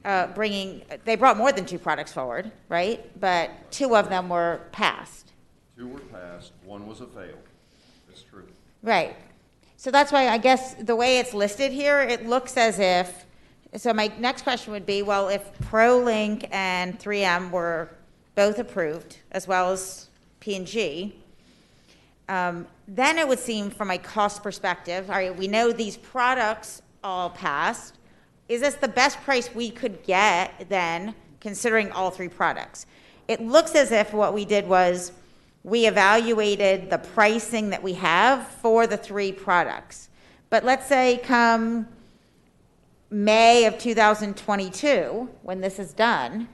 they brought more than 2 products forward, right? But 2 of them were passed. 2 were passed, 1 was a fail. That's true. Right. So that's why I guess the way it's listed here, it looks as if, so my next question would be, well, if ProLink and 3M were both approved, as well as P&G, then it would seem from a cost perspective, all right, we know these products all passed. Is this the best price we could get then, considering all 3 products? It looks as if what we did was we evaluated the pricing that we have for the 3 products. But let's say come May of 2022, when this is done,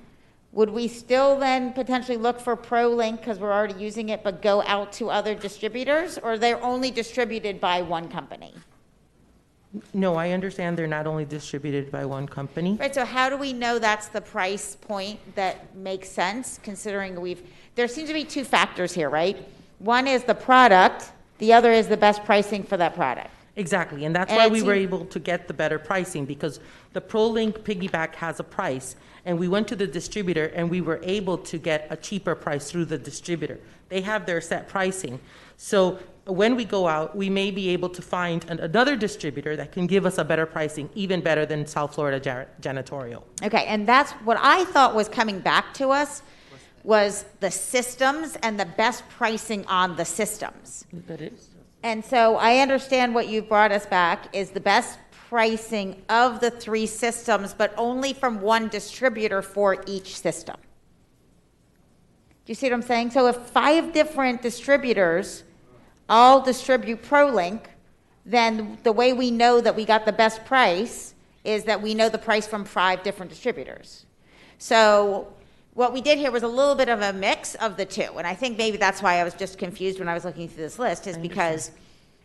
would we still then potentially look for ProLink because we're already using it, but go out to other distributors, or they're only distributed by one company? No, I understand they're not only distributed by one company. Right, so how do we know that's the price point that makes sense, considering there seems to be 2 factors here, right? One is the product, the other is the best pricing for that product. Exactly, and that's why we were able to get the better pricing, because the ProLink piggyback has a price, and we went to the distributor and we were able to get a cheaper price through the distributor. They have their set pricing. So when we go out, we may be able to find another distributor that can give us a better pricing, even better than South Florida Janitorial. Okay, and that's what I thought was coming back to us, was the systems and the best pricing on the systems. That is. And so I understand what you've brought us back is the best pricing of the 3 systems, but only from one distributor for each system. Do you see what I'm saying? So if 5 different distributors all distribute ProLink, then the way we know that we got the best price is that we know the price from 5 different distributors. So what we did here was a little bit of a mix of the 2, and I think maybe that's why I was just confused when I was looking through this list, is because,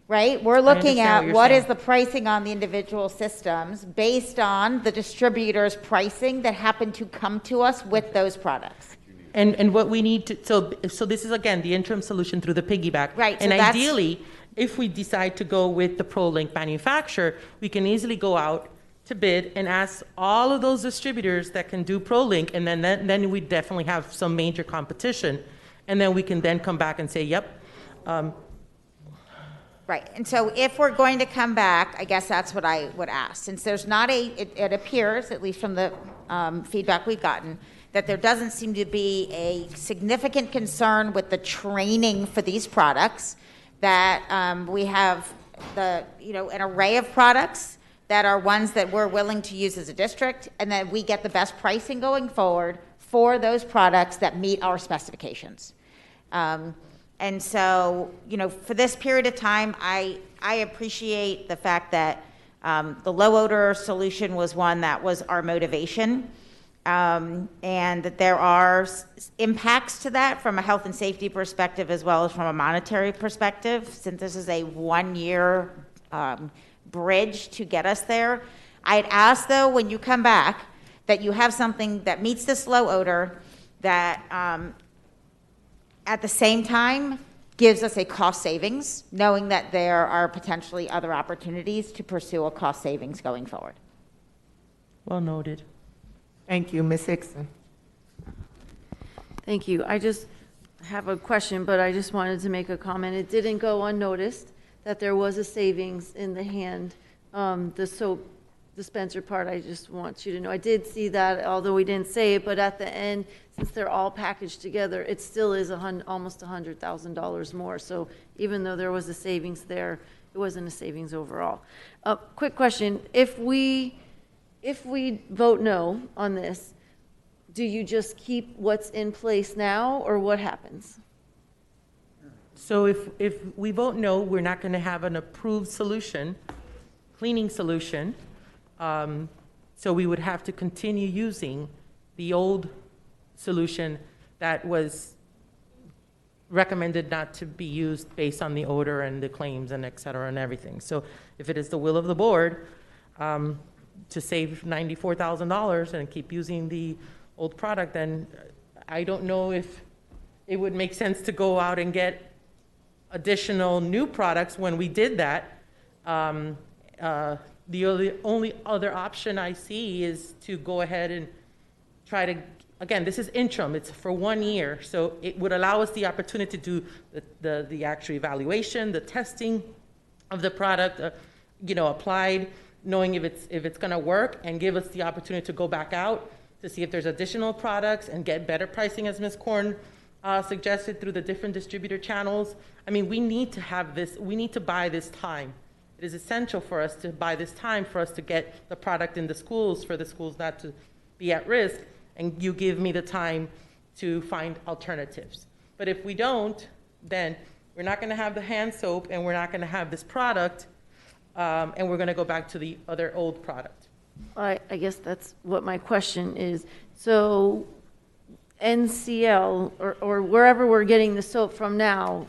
right, we're looking at what is the pricing on the individual systems based on the distributor's pricing that happened to come to us with those products. And what we need to, so this is again the interim solution through the piggyback. Right. And ideally, if we decide to go with the ProLink manufacturer, we can easily go out to bid and ask all of those distributors that can do ProLink, and then we definitely have some major competition, and then we can then come back and say, yep. Right, and so if we're going to come back, I guess that's what I would ask. Since there's not it appears, at least from the feedback we've gotten, that there doesn't seem to be a significant concern with the training for these products, that we have an array of products that are ones that we're willing to use as a district, and that we get the best pricing going forward for those products that meet our specifications. And so, for this period of time, I appreciate the fact that the low odor solution was one that was our motivation. And that there are impacts to that from a health and safety perspective as well as from a monetary perspective, since this is a 1-year bridge to get us there. I'd ask, though, when you come back, that you have something that meets this low odor that at the same time gives us a cost savings, knowing that there are potentially other opportunities to pursue a cost savings going forward. Well noted. Thank you. Ms. Hickson. Thank you. I just have a question, but I just wanted to make a comment. It didn't go unnoticed that there was a savings in the hand, the soap dispenser part. I just want you to know. I did see that, although we didn't say it, but at the end, since they're all packaged together, it still is almost $100,000 more. So even though there was a savings there, it wasn't a savings overall. Quick question. If we vote no on this, do you just keep what's in place now, or what happens? So if we vote no, we're not going to have an approved solution, cleaning solution. So we would have to continue using the old solution that was recommended not to be used based on the odor and the claims and et cetera and everything. So if it is the will of the board to save $94,000 and keep using the old product, then I don't know if it would make sense to go out and get additional new products when we did that. The only other option I see is to go ahead and try to, again, this is interim, it's for 1 year, so it would allow us the opportunity to do the actual evaluation, the testing of the product, applied, knowing if it's gonna work, and give us the opportunity to go back out to see if there's additional products and get better pricing, as Ms. Korn suggested, through the different distributor channels. I mean, we need to have this, we need to buy this time. It is essential for us to buy this time for us to get the product in the schools, for the schools not to be at risk, and you give me the time to find alternatives. But if we don't, then we're not gonna have the hand soap, and we're not gonna have this product, and we're gonna go back to the other old product. I guess that's what my question is. So NCL, or wherever we're getting the soap from now,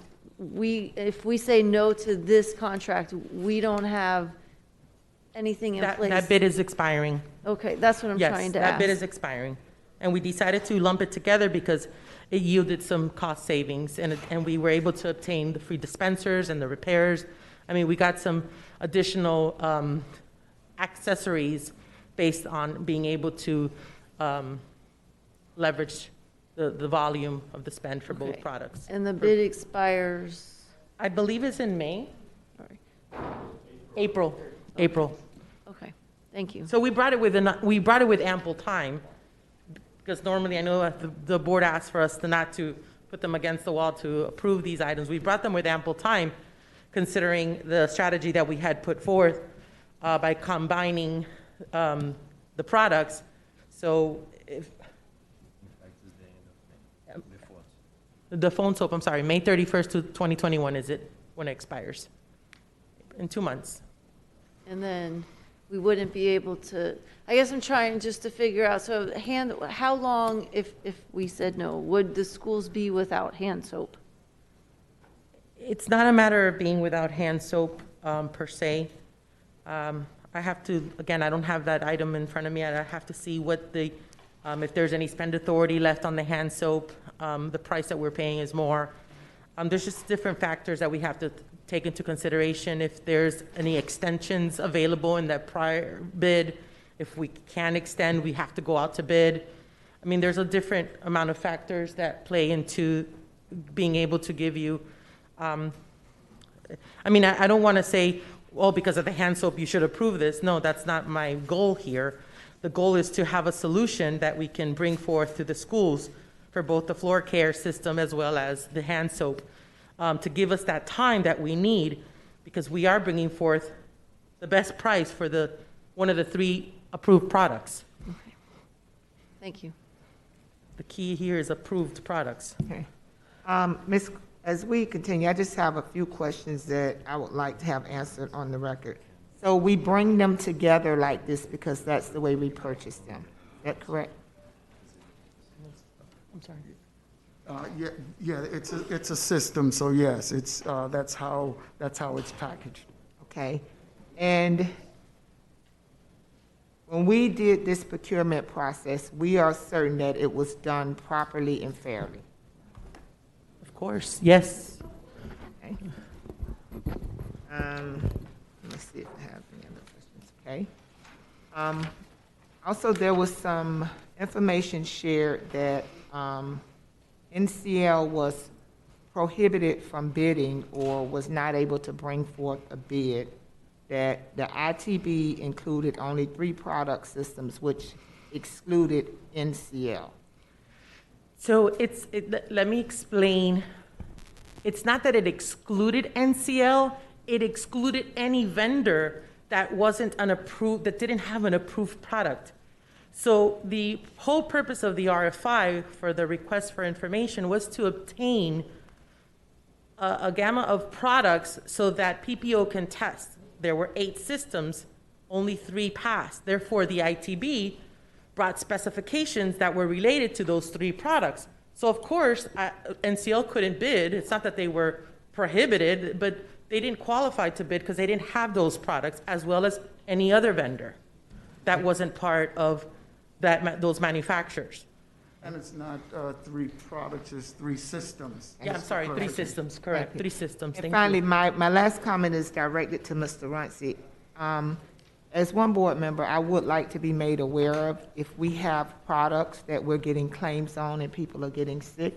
if we say no to this contract, we don't have anything in place? That bid is expiring. Okay, that's what I'm trying to Yes, ask. that bid is expiring. And we decided to lump it together because it yielded some cost savings, and we were able to obtain the free dispensers and the repairs. I mean, we got some additional accessories based on being able to leverage the volume of the spend for both Okay. products. And the bid expires? I believe it's in May. Sorry. April. Okay, thank you. So we brought it with ample time, because normally I know the board asks for us not to put them against the wall to approve these items. We brought them with ample time, considering the strategy that we had put forth by combining the products. So if the phone soap, I'm sorry, May 31st to 2021 is it when it expires? In 2 months. And then we wouldn't be able to, I guess I'm trying just to figure out, so how long, if we said no, would the schools be without hand soap? It's not a matter of being without hand soap per se. I have to, again, I don't have that item in front of me. I have to see what if there's any spend authority left on the hand soap. The price that we're paying is more. There's just different factors that we have to take into consideration. If there's any extensions available in that prior bid, if we can extend, we have to go out to bid. I mean, there's a different amount of factors that play into being able to give you. I mean, I don't want to say, well, because of the hand soap, you should approve this. No, that's not my goal here. The goal is to have a solution that we can bring forth to the schools for both the floor care system as well as the hand soap, to give us that time that we need, because we are bringing forth the best price for one of the 3 approved products. Okay. Thank you. The key here is approved products. Okay. As we continue, I just have a few questions that I would like to have answered on the record. So we bring them together like this because that's the way we purchase them. Is that correct? I'm sorry. Yeah, it's a system, so yes, that's how it's packaged. Okay. And when we did this procurement process, we are certain that it was done properly and fairly. Of course, yes. Okay. Let's see if I have any other questions. Okay. Also, there was some information shared that NCL was prohibited from bidding or was not able to bring forth a bid, that the ITB included only 3 product systems, which excluded NCL. So let me explain. It's not that it excluded NCL, it excluded any vendor that wasn't that didn't have an approved product. So the whole purpose of the RFI for the request for information was to obtain a gamma of products so that PPO can test. There were 8 systems, only 3 passed. Therefore, the ITB brought specifications that were related to those 3 products. So of course, NCL couldn't bid. It's not that they were prohibited, but they didn't qualify to bid because they didn't have those products, as well as any other vendor that wasn't part of those manufacturers. And it's not 3 products, it's 3 systems. Yeah, I'm sorry, 3 systems, correct, 3 systems. And finally, my last comment is directed to Mr. Runcie. as one board member, I would like to be made aware of if we have products that we're getting claims on and people are getting sick.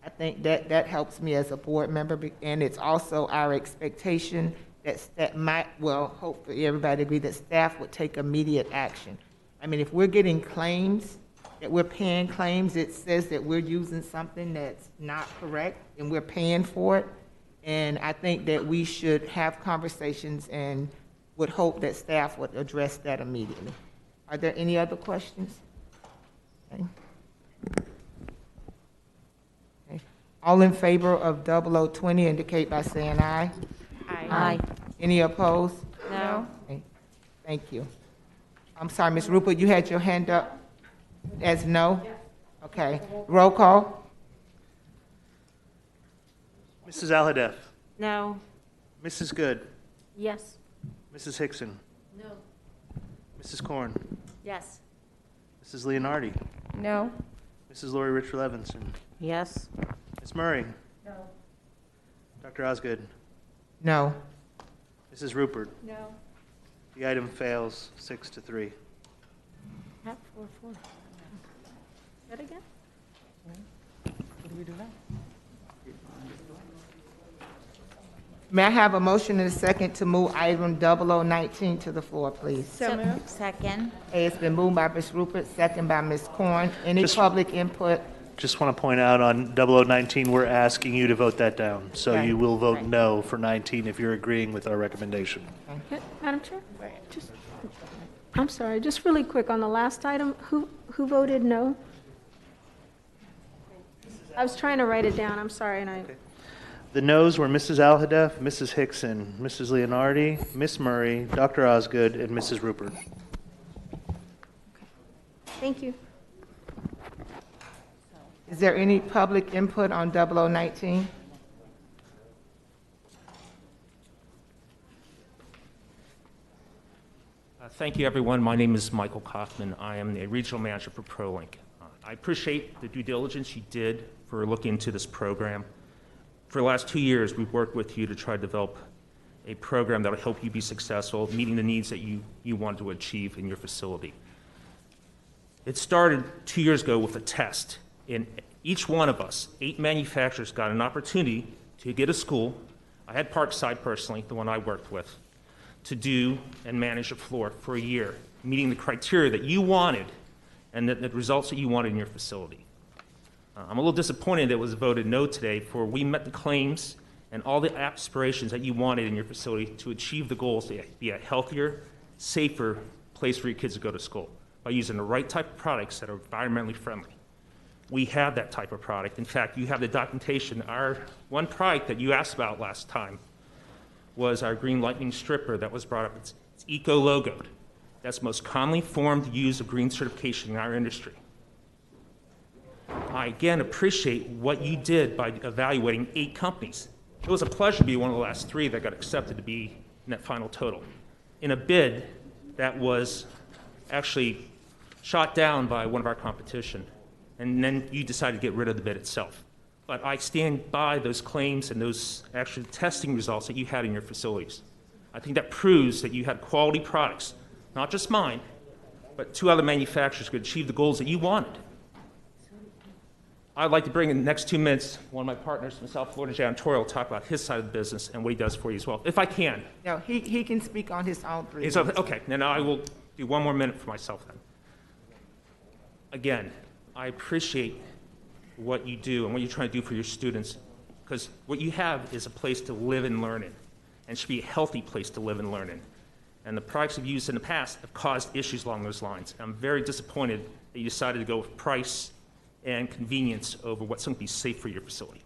I think that helps me as a board member, and it's also our expectation hopefully everybody agree that staff would take immediate action. I mean, if we're getting claims, that we're paying claims, it says that we're using something that's not correct and we're paying for it. And I think that we should have conversations and would hope that staff would address that immediately. Are there any other questions? Okay. Okay. All in favor of 0020 indicate by saying aye. Aye. Any opposed? No. Okay. Thank you. I'm sorry, Ms. Rupert, you had your hand up as no? Okay. Roll call? Mrs. Alhadeff. No. Mrs. Good. Yes. Mrs. Hickson. No. Mrs. Korn. Yes. Mrs. Leonardi. No. Mrs. Lori Richard Levinson. Yes. Ms. Murray. No. Dr. Osgood. No. Mrs. Rupert. No. The item fails 6-3. Not 4-4. That again? What do we do now? May I have a motion and a second to move item 0019 to the floor, please? Second. Okay, it's been moved by Ms. Rupert, second by Ms. Korn. Any Just- public input? Just want to point out on 0019, we're asking you to vote that down. So Okay. you will vote no for 19 if you're agreeing with our recommendation. Madam Chair? I'm sorry, just really quick on the last item, who voted no? I was trying to write it down, I'm sorry, and I, The noes were Mrs. Alhadeff, Mrs. Hickson, Mrs. Leonardi, Ms. Murray, Dr. Osgood, and Mrs. Rupert. thank you. Is there any public input on 0019? Thank you, everyone. My name is Michael Kaufman. I am the regional manager for ProLink. I appreciate the due diligence you did for looking into this program. For the last 2 years, we've worked with you to try to develop a program that will help you be successful, meeting the needs that you want to achieve in your facility. It started 2 years ago with a test. And each one of us, 8 manufacturers, got an opportunity to get a school. I had Parkside personally, the one I worked with, to do and manage a floor for a year, meeting the criteria that you wanted and the results that you wanted in your facility. I'm a little disappointed that it was voted no today, for we met the claims and all the aspirations that you wanted in your facility to achieve the goals to be a healthier, safer place for your kids to go to school by using the right type of products that are environmentally friendly. We have that type of product. In fact, you have the documentation. Our one product that you asked about last time was our green lightning stripper that was brought up. It's eco-logoed. That's the most commonly formed use of green certification in our industry. I again appreciate what you did by evaluating 8 companies. It was a pleasure to be one of the last 3 that got accepted to be in that final total, in a bid that was actually shot down by one of our competition. And then you decided to get rid of the bid itself. But I stand by those claims and those actual testing results that you had in your facilities. I think that proves that you had quality products, not just mine, but 2 other manufacturers could achieve the goals that you wanted. I'd like to bring in the next 2 minutes one of my partners from South Florida, Janitorial, talk about his side of the business and what he does for you as well, if I can. No, he can speak on his own 3 minutes. Okay, then I will do 1 more minute for myself then. Again, I appreciate what you do and what you're trying to do for your students, because what you have is a place to live and learn in, and should be a healthy place to live and learn in. And the products you've used in the past have caused issues along those lines. I'm very disappointed that you decided to go with price and convenience over what's going to be safe for your facility.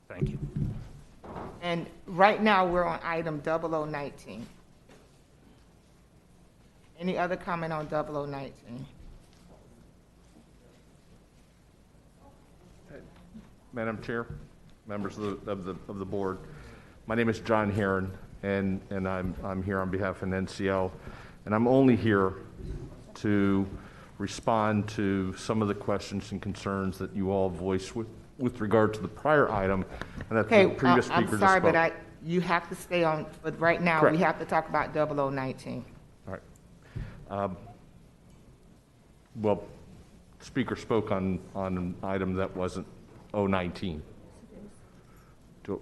Thank you. And right now, we're on item 0019. Any other comment on 0019? Madam Chair, members of the board, my name is John Heron, and I'm here on behalf of NCL, and I'm only here to respond to some of the questions and concerns that you all voiced with regard to the prior item, and that the previous speaker just spoke. I'm sorry, but you have to stay on, but right now, Correct. we have to talk about 0019. All right. Well, speaker spoke on an item that wasn't 019.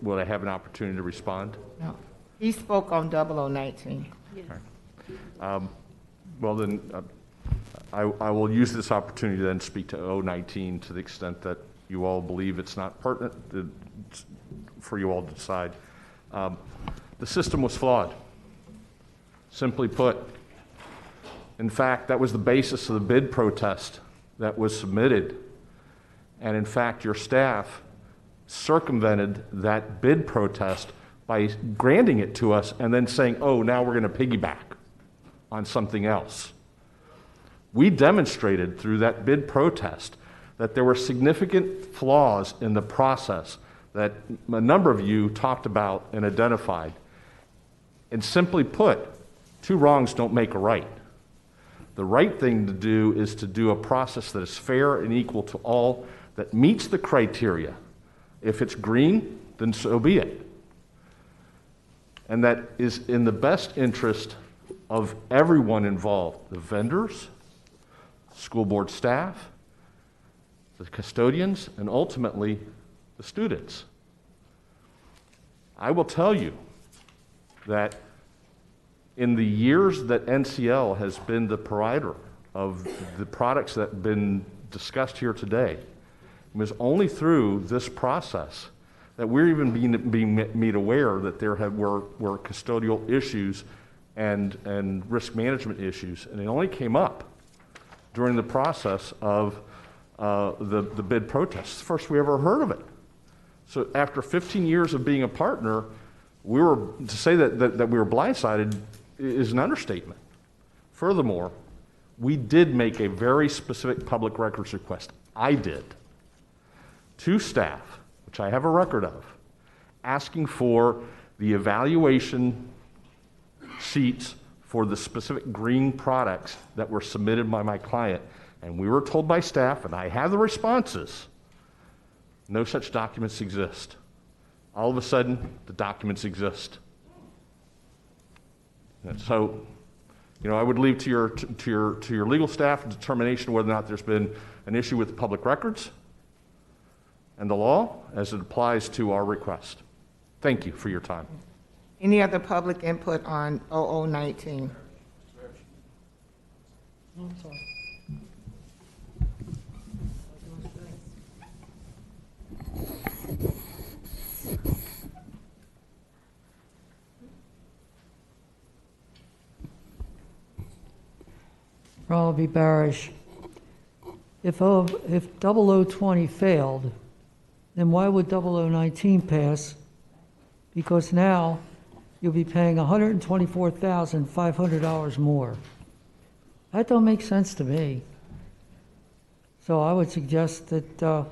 Will I have an opportunity to respond? No. He spoke on 0019. Well, then, I will use this opportunity then to speak to 019 to the extent that you all believe it's not pertinent for you all to decide. The system was flawed, simply put. In fact, that was the basis of the bid protest that was submitted. And in fact, your staff circumvented that bid protest by granting it to us and then saying, oh, now we're going to piggyback on something else. We demonstrated through that bid protest that there were significant flaws in the process that a number of you talked about and identified. And simply put, two wrongs don't make a right. The right thing to do is to do a process that is fair and equal to all, that meets the criteria. If it's green, then so be it. And that is in the best interest of everyone involved, the vendors, school board staff, the custodians, and ultimately the students. I will tell you that in the years that NCL has been the provider of the products that have been discussed here today, it was only through this process that we're even being made aware that there were custodial issues and risk management issues, and it only came up during the process of the bid protests. First we ever heard of it. So after 15 years of being a partner, to say that we were blindsided is an understatement. Furthermore, we did make a very specific public records request. I did. To staff, which I have a record of, asking for the evaluation sheets for the specific green products that were submitted by my client. And we were told by staff, and I have the responses, no such documents exist. All of a sudden, the documents exist. And so, I would leave to your legal staff a determination whether or not there's been an issue with the public records and the law as it applies to our request. Thank you for your time. Any other public input on 0019? Probably Barish. If 0020 failed, then why would 0019 pass? Because now you'll be paying $124,500 more. That don't make sense to me. So I would suggest that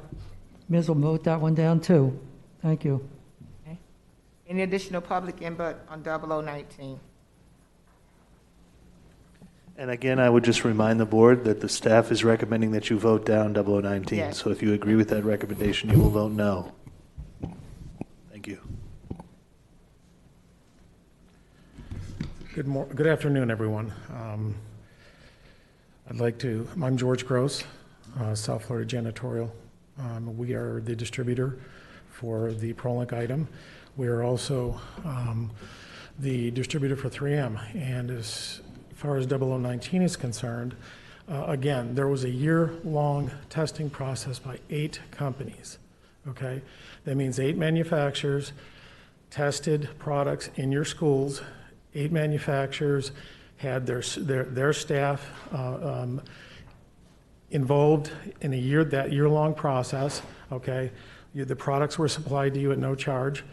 Ms. will vote that one down too. Thank you. Okay. Any additional public input on 0019? And again, I would just remind the board that the staff is recommending that you vote down 0019. Yes. So if you agree with that recommendation, you will vote no. Thank you. Good afternoon, everyone. I'm George Gross, South Florida Janitorial. We are the distributor for the ProLink item. We are also the distributor for 3M. And as far as 0019 is concerned, again, there was a year-long testing process by 8 companies, okay? That means 8 manufacturers tested products in your schools. 8 manufacturers had their staff involved in that year-long process, okay? The products were supplied to you at no charge.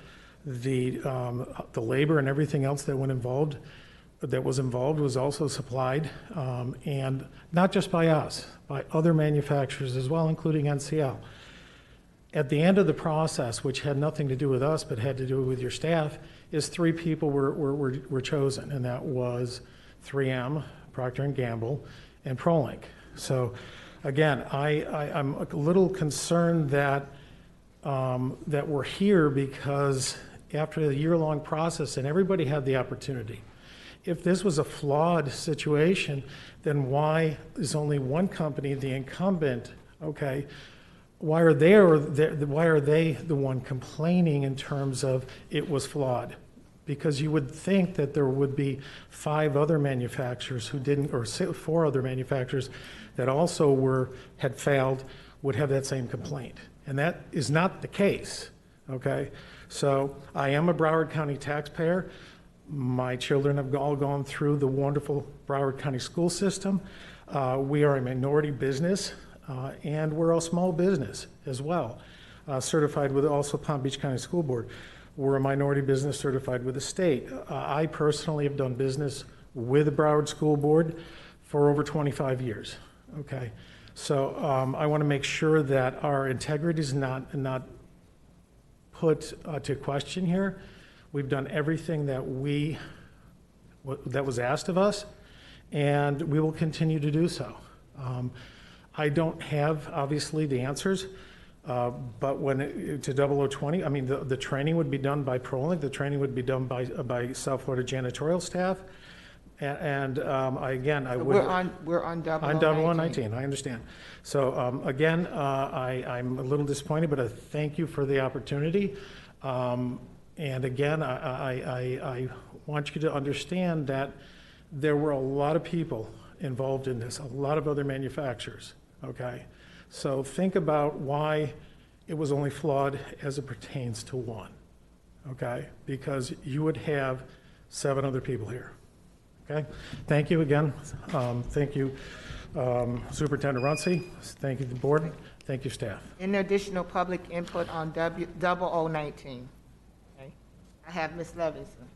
The labor and everything else that was involved was also supplied, and not just by us, by other manufacturers as well, including NCL. At the end of the process, which had nothing to do with us but had to do with your staff, is 3 people were chosen, and that was 3M, Procter & Gamble, and ProLink. So again, I'm a little concerned that we're here because after the year-long process, and everybody had the opportunity, if this was a flawed situation, then why is only one company the incumbent? Okay, why are they the one complaining in terms of it was flawed? Because you would think that there would be 5 other manufacturers who didn't, or 4 other manufacturers that also had failed, would have that same complaint. And that is not the case, okay? So I am a Broward County taxpayer. My children have all gone through the wonderful Broward County school system. We are a minority business, and we're a small business as well, certified with also Palm Beach County School Board. We're a minority business certified with the state. I personally have done business with the Broward School Board for over 25 years, okay? So I want to make sure that our integrity is not put to question here. We've done everything that was asked of us, and we will continue to do so. I don't have, obviously, the answers, but to 0020, I mean, the training would be done by ProLink, the training would be done by South Florida janitorial staff, and I would... We're on 0019. On 0019, I understand. So again, I'm a little disappointed, but I thank you for the opportunity. And again, I want you to understand that there were a lot of people involved in this, a lot of other manufacturers, okay? So think about why it was only flawed as it pertains to one, okay? Because you would have 7 other people here, okay? Thank you again. Thank you, Superintendent Runcie. Thank you, the board. Thank you, staff. Any additional public input on 0019? Okay. I have Ms. Levinson.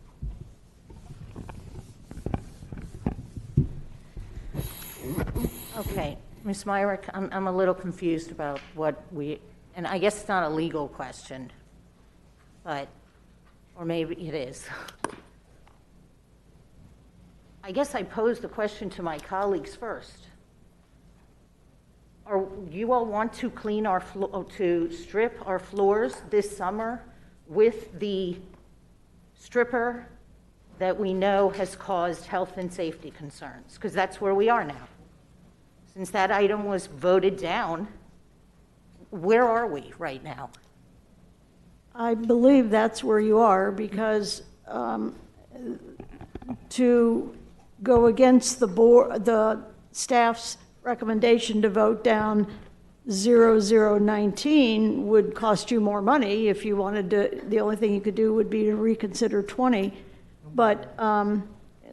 Okay, Ms. Myrick, I'm a little confused about and I guess it's not a legal question, or maybe it is. I guess I posed the question to my colleagues first. You all want to to strip our floors this summer with the stripper that we know has caused health and safety concerns? Because that's where we are now. Since that item was voted down, where are we right now? I believe that's where you are, because to go against the staff's recommendation to vote down 0019 would cost you more money. If you wanted to, the only thing you could do would be to reconsider 20, but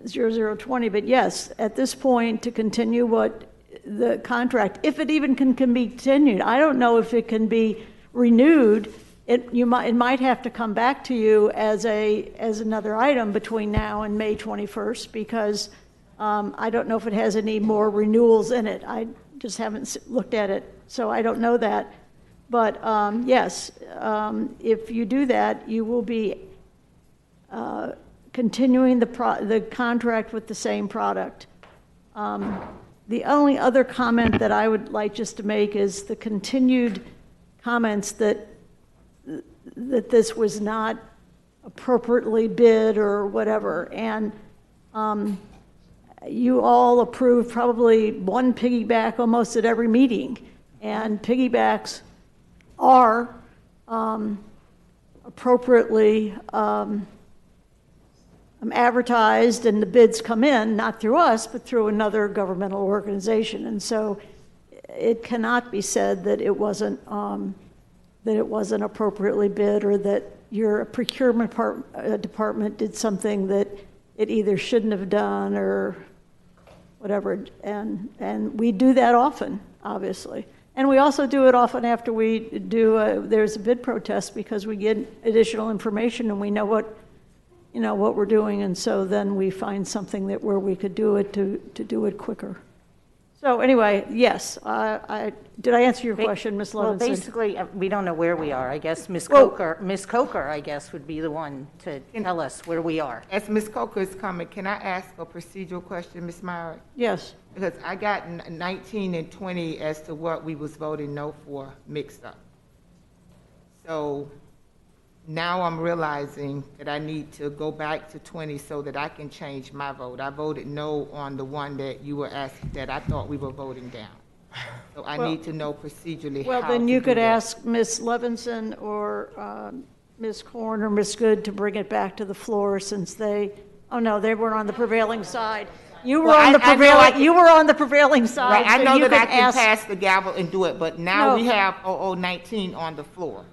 0020. But yes, at this point, to continue what the contract, if it even can be continued, I don't know if it can be renewed. It might have to come back to you as another item between now and May 21st, because I don't know if it has any more renewals in it. I just haven't looked at it, so I don't know that. But yes, if you do that, you will be continuing the contract with the same product. The only other comment that I would like just to make is the continued comments that this was not appropriately bid or whatever. And you all approved probably one piggyback almost at every meeting. And piggybacks are appropriately advertised, and the bids come in, not through us, but through another governmental organization. And so it cannot be said that it wasn't appropriately bid, or that your procurement department did something that it either shouldn't have done or whatever. And we do that often, obviously. And we also do it often after we do there's a bid protest, because we get additional information and we know what we're doing, and so then we find something where we could do it to do it quicker. So anyway, yes, did I answer your question, Ms. Levinson? Well, basically, we don't know where we are. I guess Ms. Coker, I guess, would be the one to tell us where we are. As Ms. Coker is coming, can I ask a procedural question, Ms. Myrick? Yes. Because I got 19 and 20 as to what we was voting no for mixed up. So now I'm realizing that I need to go back to 20 so that I can change my vote. I voted no on the one that you were asking, that I thought we were voting down. So I Well- need to know procedurally how Well, to then you do could that. ask Ms. Levinson or Ms. Korn or Ms. Good to bring it back to the floor since they, oh no, they were on the prevailing side. You were Well, on the I know I prevailing, you were on the prevailing side. Right, I so know you that I could can ask- pass the gavel and do it, but now No. we have 0019 on the floor.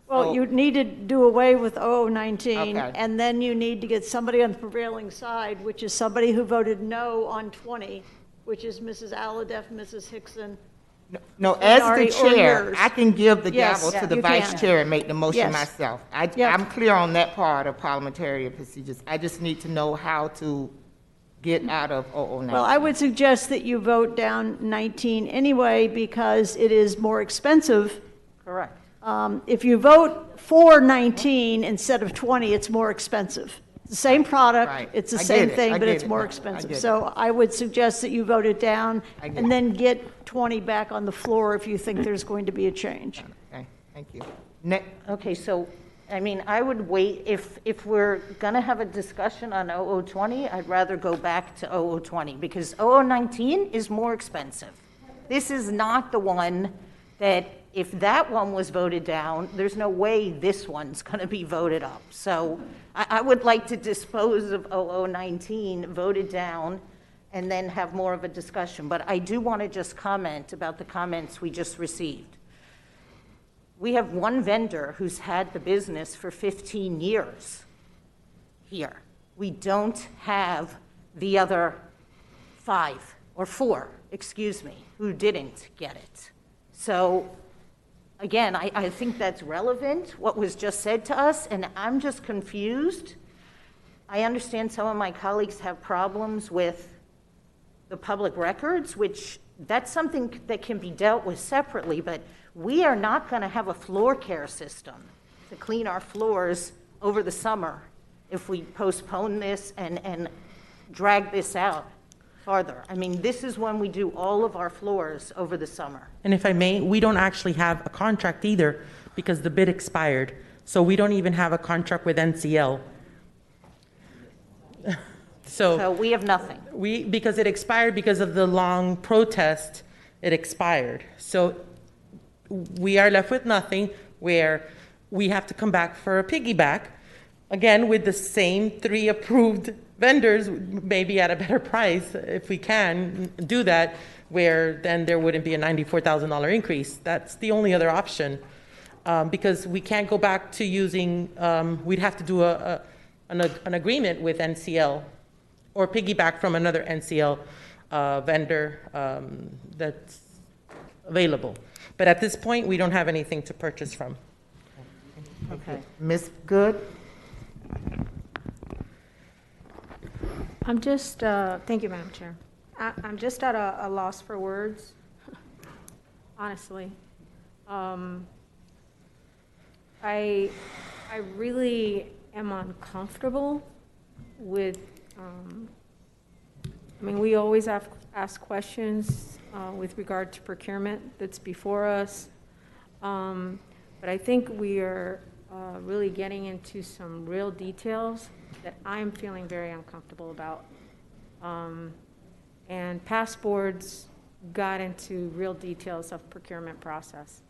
Well, you need to do away with 0019, Okay. and then you need to get somebody on the prevailing side, which is somebody who voted no on 20, which is Mrs. Aladeff, Mrs. Hickson. No, Ms. as Minari, the or chair, yours. I can give the Yes, gavel to the you vice can. chair and make the motion Yes. myself. Yep. I'm clear on that part of parliamentary procedures. I just need to know how to get out of 0019. Well, I would suggest that you vote down 19 anyway, because it is more expensive. Correct. If you vote for 19 instead of 20, it's more expensive. It's the same product, Right. it's the I same get it. thing, I but get it's it more now. I expensive. get it. So I would suggest that you vote it down I get and it. then get 20 back on the floor if you think there's going to be a change. Okay, thank you. Okay, so, I mean, I would wait, if we're going to have a discussion on 0020, I'd rather go back to 0020, because 0019 is more expensive. This is not the one that, if that one was voted down, there's no way this one's going to be voted up. So I would like to dispose of 0019, vote it down, and then have more of a discussion. But I do want to just comment about the comments we just received. We have one vendor who's had the business for 15 years here. We don't have the other 5 or 4, excuse me, who didn't get it. So again, I think that's relevant, what was just said to us, and I'm just confused. I understand some of my colleagues have problems with the public records, which that's something that can be dealt with separately, but we are not going to have a floor care system to clean our floors over the summer if we postpone this and drag this out farther. I mean, this is when we do all of our floors over the summer. And if I may, we don't actually have a contract either because the bid expired. So we don't even have a contract with NCL. So we have nothing. Because it expired because of the long protest, it expired. So we are left with nothing, where we have to come back for a piggyback, again, with the same 3 approved vendors, maybe at a better price, if we can do that, where then there wouldn't be a $94,000 increase. That's the only other option, because we can't go back to using, we'd have to do an agreement with NCL or piggyback from another NCL vendor that's available. But at this point, we don't have anything to purchase from. Okay. Ms. Good? I'm just, thank you, Madam Chair. I'm just at a loss for words, honestly. I really am uncomfortable with, I mean, we always ask questions with regard to procurement that's before us. But I think we are really getting into some real details that I'm feeling very uncomfortable about. And past boards got into real details of procurement process,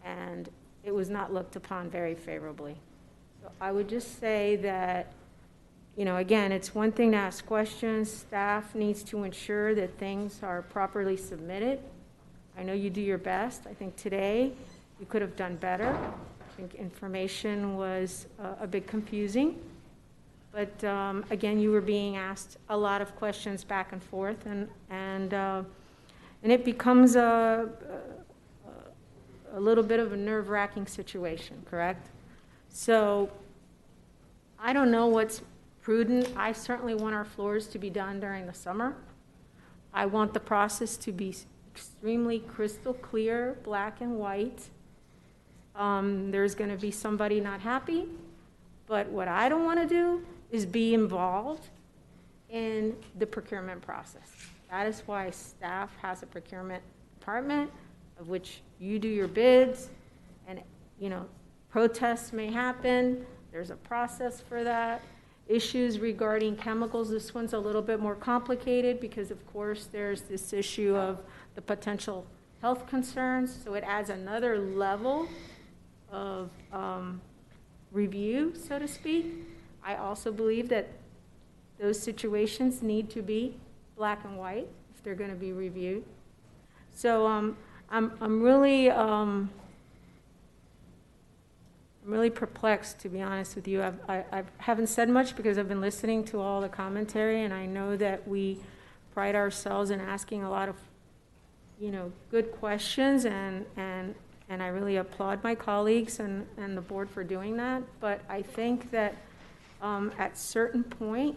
and it was not looked upon very favorably. So I would just say that, you know, again, it's one thing to ask questions. Staff needs to ensure that things are properly submitted. I know you do your best. I think today you could have done better. I think information was a bit confusing. But again, you were being asked a lot of questions back and forth, and it becomes a little bit of a nerve-wracking situation, correct? So I don't know what's prudent. I certainly want our floors to be done during the summer. I want the process to be extremely crystal clear, black and white. There's going to be somebody not happy, but what I don't want to do is be involved in the procurement process. That is why staff has a procurement department, of which you do your bids, and, you know, Protests may happen. There's a process for that. Issues regarding chemicals, this one's a little bit more complicated because, of course, there's this issue of the potential health concerns. So it adds another level of review, so to speak. I also believe that those situations need to be black and white if they're going to be reviewed. So I'm really perplexed, to be honest with you. I haven't said much because I've been listening to all the commentary, and I know that we pride ourselves in asking a lot of, good questions, and I really applaud my colleagues and the board for doing that. But I think that at certain point,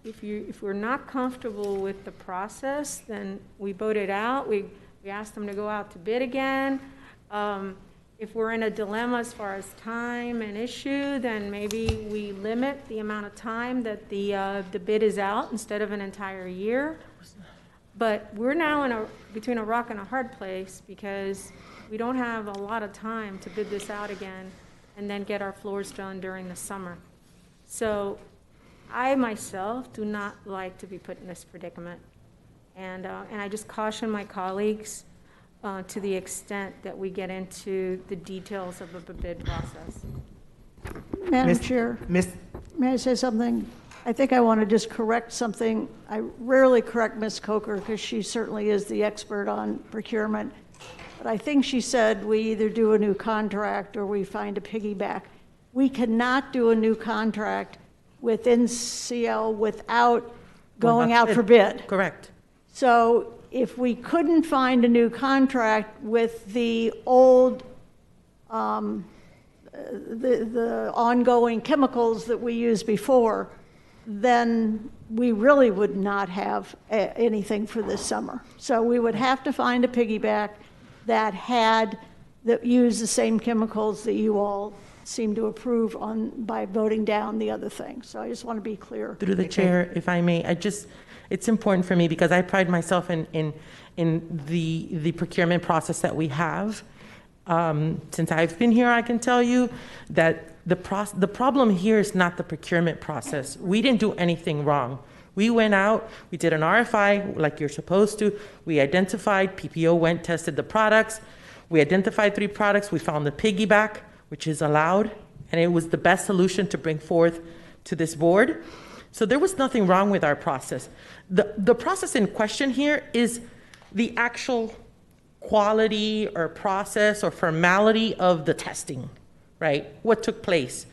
if we're not comfortable with the process, then we vote it out. We ask them to go out to bid again. If we're in a dilemma as far as time and issue, then maybe we limit the amount of time that the bid is out instead of an entire year. But we're now between a rock and a hard place because we don't have a lot of time to bid this out again and then get our floors done during the summer. So I myself do not like to be put in this predicament. And I just caution my colleagues to the extent that we get into the details of the bid process. Madam Chair, may I say something? I think I want to just correct something. I rarely correct Ms. Coker because she certainly is the expert on procurement. But I think she said we either do a new contract or we find a piggyback. We cannot do a new contract with NCL without going out for bid. Correct. So if we couldn't find a new contract with the old, the ongoing chemicals that we used before, then we really would not have anything for this summer. So we would have to find a piggyback that used the same chemicals that you all seem to approve on by voting down the other thing. So I just want to be clear. Through the chair, if I may, it's important for me because I pride myself in the procurement process that we have. Since I've been here, I can tell you that the problem here is not the procurement process. We didn't do anything wrong. We went out, we did an RFI like you're supposed to. We identified, PPO went, tested the products. We identified 3 products. We found the piggyback, which is allowed, and it was the best solution to bring forth to this board. So there was nothing wrong with our process. The process in question here is the actual quality or process or formality of the testing, right? What took place?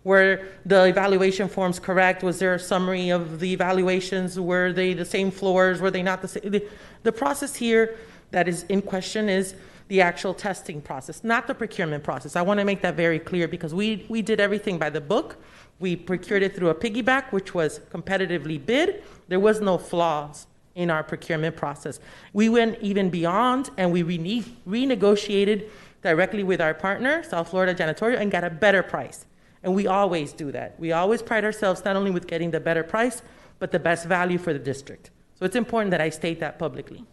Were the evaluation forms correct? Was there a summary of the evaluations? Were they the same floors? Were they not the same? The process here that is in question is the actual testing process, not the procurement process. I want to make that very clear because we did everything by the book. We procured it through a piggyback, which was competitively bid. There was no flaws in our procurement process. We went even beyond and we renegotiated directly with our partner, South Florida Janitorial, and got a better price. And we always do that. We always pride ourselves not only with getting the better price, but the best value for the district. So it's important that I state that publicly.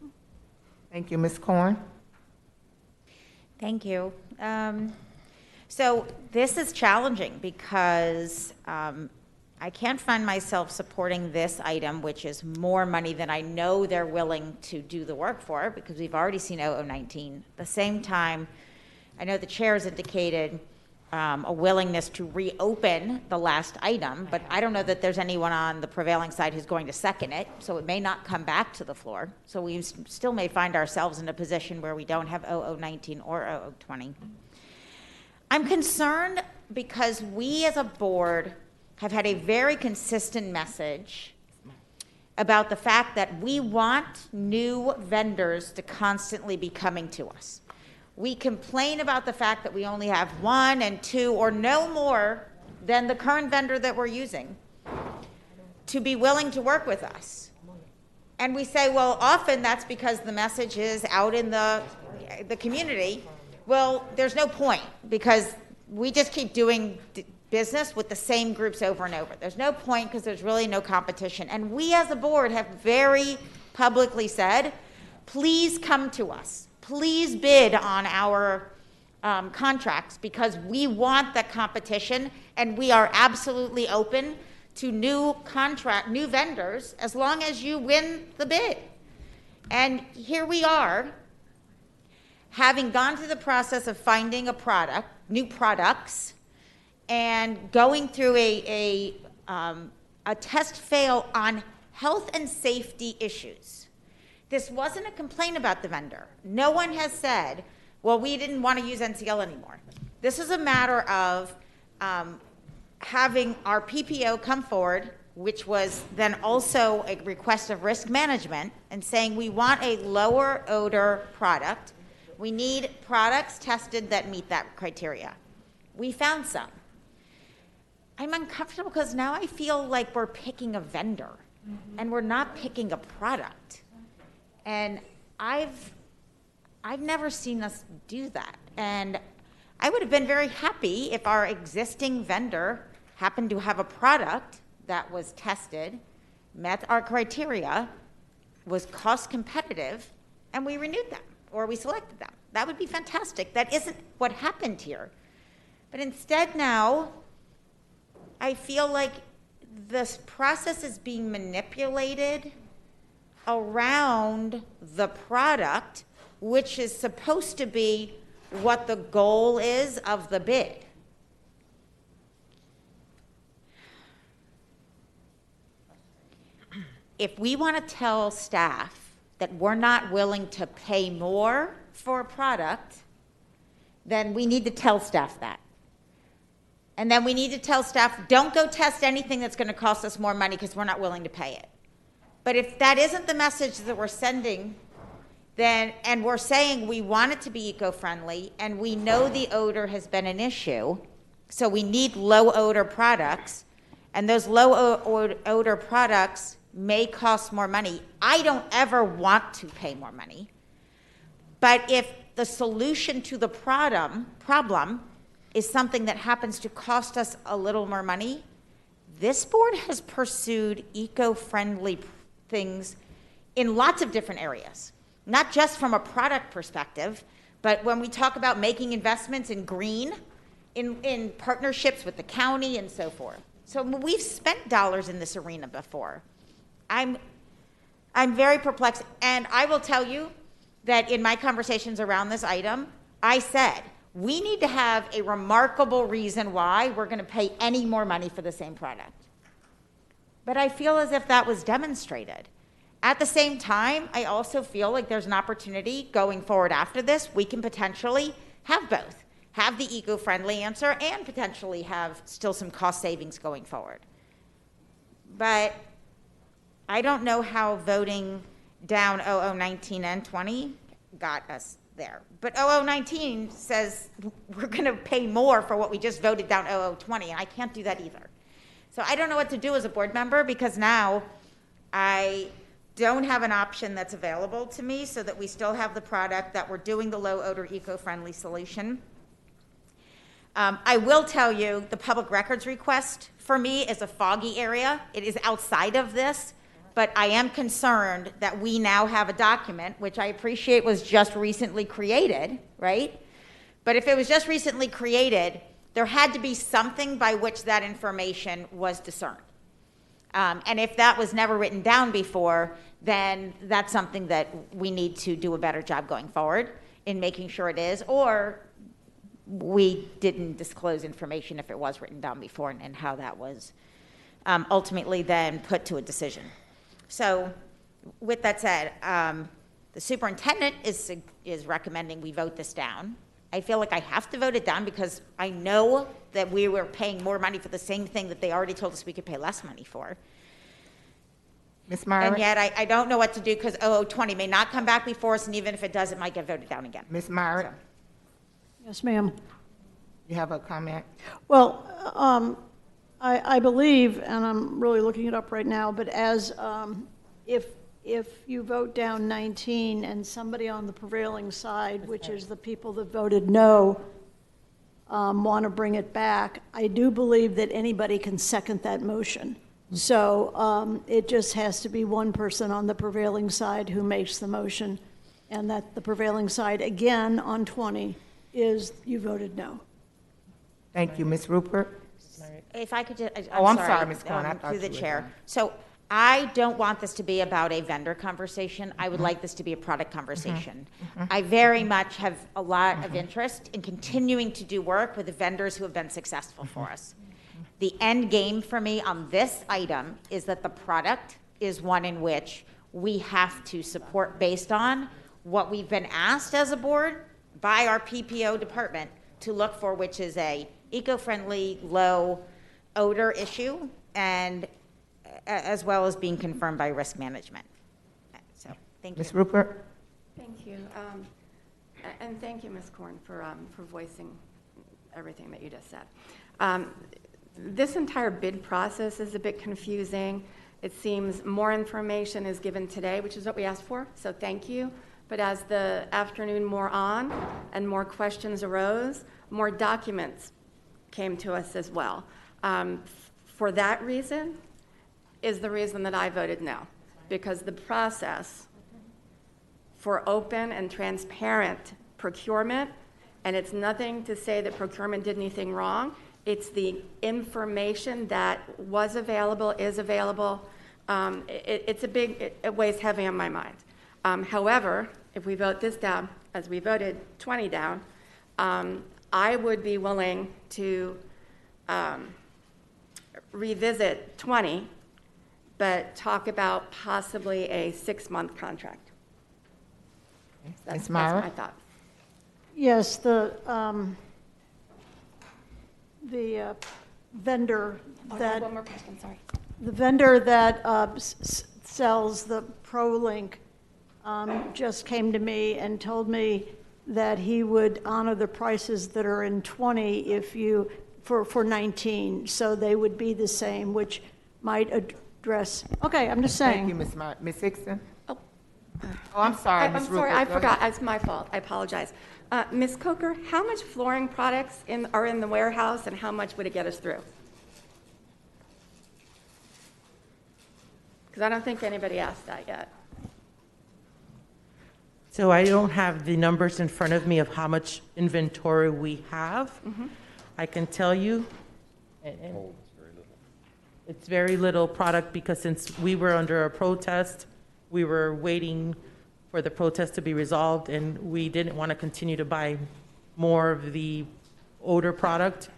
Thank you, Ms. Korn. Thank you. So this is challenging because I can't find myself supporting this item, which is more money than I know they're willing to do the work for, because we've already seen 0019. At the same time, I know the chair has indicated a willingness to reopen the last item, but I don't know that there's anyone on the prevailing side who's going to second it, so it may not come back to the floor. So we still may find ourselves in a position where we don't have 0019 or 0020. I'm concerned because we as a board have had a very consistent message about the fact that we want new vendors to constantly be coming to us. We complain about the fact that we only have 1 and 2 or no more than the current vendor that we're using to be willing to work with us. And we say, well, often that's because the message is out in the community. Well, there's no point because we just keep doing business with the same groups over and over. There's no point because there's really no competition. And we as a board have very publicly said, please come to us. Please bid on our contracts because we want the competition, and we are absolutely open to new vendors as long as you win the bid. And here we are, having gone through the process of finding a product, new products, and going through a test fail on health and safety issues. This wasn't a complaint about the vendor. No one has said, well, we didn't want to use NCL anymore. This is a matter of having our PPO come forward, which was then also a request of risk management, and saying we want a lower odor product. We need products tested that meet that criteria. We found some. I'm uncomfortable because now I feel like we're picking a vendor and we're not picking a product. And I've never seen us do that. And I would have been very happy if our existing vendor happened to have a product that was tested, met our criteria, was cost competitive, and we renewed them or we selected them. That would be fantastic. That isn't what happened here. But instead now, I feel like this process is being manipulated around the product, which is supposed to be what the goal is of the bid. If we want to tell staff that we're not willing to pay more for a product, then we need to tell staff that. And then we need to tell staff, don't go test anything that's going to cost us more money because we're not willing to pay it. But if that isn't the message that we're sending, then, and we're saying we want it to be eco-friendly, and we know the odor has been an issue, so we need low odor products, and those low odor products may cost more money. I don't ever want to pay more money. But if the solution to the problem is something that happens to cost us a little more money, this board has pursued eco-friendly things in lots of different areas, not just from a product perspective, but when we talk about making investments in green, in partnerships with the county and so forth. So we've spent dollars in this arena before. I'm very perplexed, and I will tell you that in my conversations around this item, I said, we need to have a remarkable reason why we're going to pay any more money for the same product. But I feel as if that was demonstrated. At the same time, I also feel like there's an opportunity going forward after this. We can potentially have both. Have the eco-friendly answer and potentially have still some cost savings going forward. But I don't know how voting down 0019 and 20 got us there. But 0019 says we're going to pay more for what we just voted down 0020, and I can't do that either. So I don't know what to do as a board member, because now I don't have an option that's available to me so that we still have the product, that we're doing the low odor eco-friendly solution. I will tell you the public records request for me is a foggy area. It is outside of this. But I am concerned that we now have a document, which I appreciate was just recently created, right? But if it was just recently created, there had to be something by which that information was discerned. And if that was never written down before, then that's something that we need to do a better job going forward in making sure it is, or we didn't disclose information if it was written down before, and how that was ultimately then put to a decision. So with that said, the superintendent is recommending we vote this down. I feel like I have to vote it down because I know that we were paying more money for the same thing that they already told us we could pay less money for. Ms. Myrick? And yet I don't know what to do because 0020 may not come back before us, and even if it does, it might get voted down again. Ms. Myrick? So. Yes, ma'am. You have a comment? Well, I believe, and I'm really looking it up right now, but as if you vote down 19 and somebody on the prevailing side, which is the people that voted no, want to bring it back, I do believe that anybody can second that motion. So it just has to be one person on the prevailing side who makes the motion, and that the prevailing side, again, on 20, is you voted no. Thank you, Ms. Rupert. If I could just, I'm sorry, Ms. Corn, I thought through the you were chair. done. So I don't want this to be about a vendor conversation. I would like this to be a product conversation. I very much have a lot of interest in continuing to do work with the vendors who have been successful for us. The end game for me on this item is that the product is one in which we have to support based on what we've been asked as a board by our PPO department to look for, which is a eco-friendly, low odor issue, and as well as being confirmed by risk management. So, thank you. Ms. Rupert? Thank you. And thank you, Ms. Korn, for voicing everything that you just said. This entire bid process is a bit confusing. It seems more information is given today, which is what we asked for, so thank you. But as the afternoon wore on and more questions arose, more documents came to us as well. For that reason is the reason that I voted no, because the process for open and transparent procurement, and it's nothing to say that procurement did anything wrong, it's the information that was available, is available. It weighs heavy on my mind. However, if we vote this down, as we voted 20 down, I would be willing to revisit 20, but talk about possibly a 6-month contract. That's my thought. Yes, the vendor that. One more question, sorry. The vendor that sells the ProLink just came to me and told me that he would honor the prices that are in 20 if you, for 19, so they would be the same, which might address, okay, I'm just saying. Thank you, Ms. Hickson. Oh, I'm sorry, Ms. Rupert. I'm sorry, I forgot, it's my fault, I apologize. Ms. Coker, how much flooring products are in the warehouse and how much would it get us through? Because I don't think anybody asked that yet. So I don't have the numbers in front of me of how much inventory we have. I can tell you, it's very little product because since we were under a protest, we were waiting for the protest to be resolved, and we didn't want to continue to buy more of the odor product,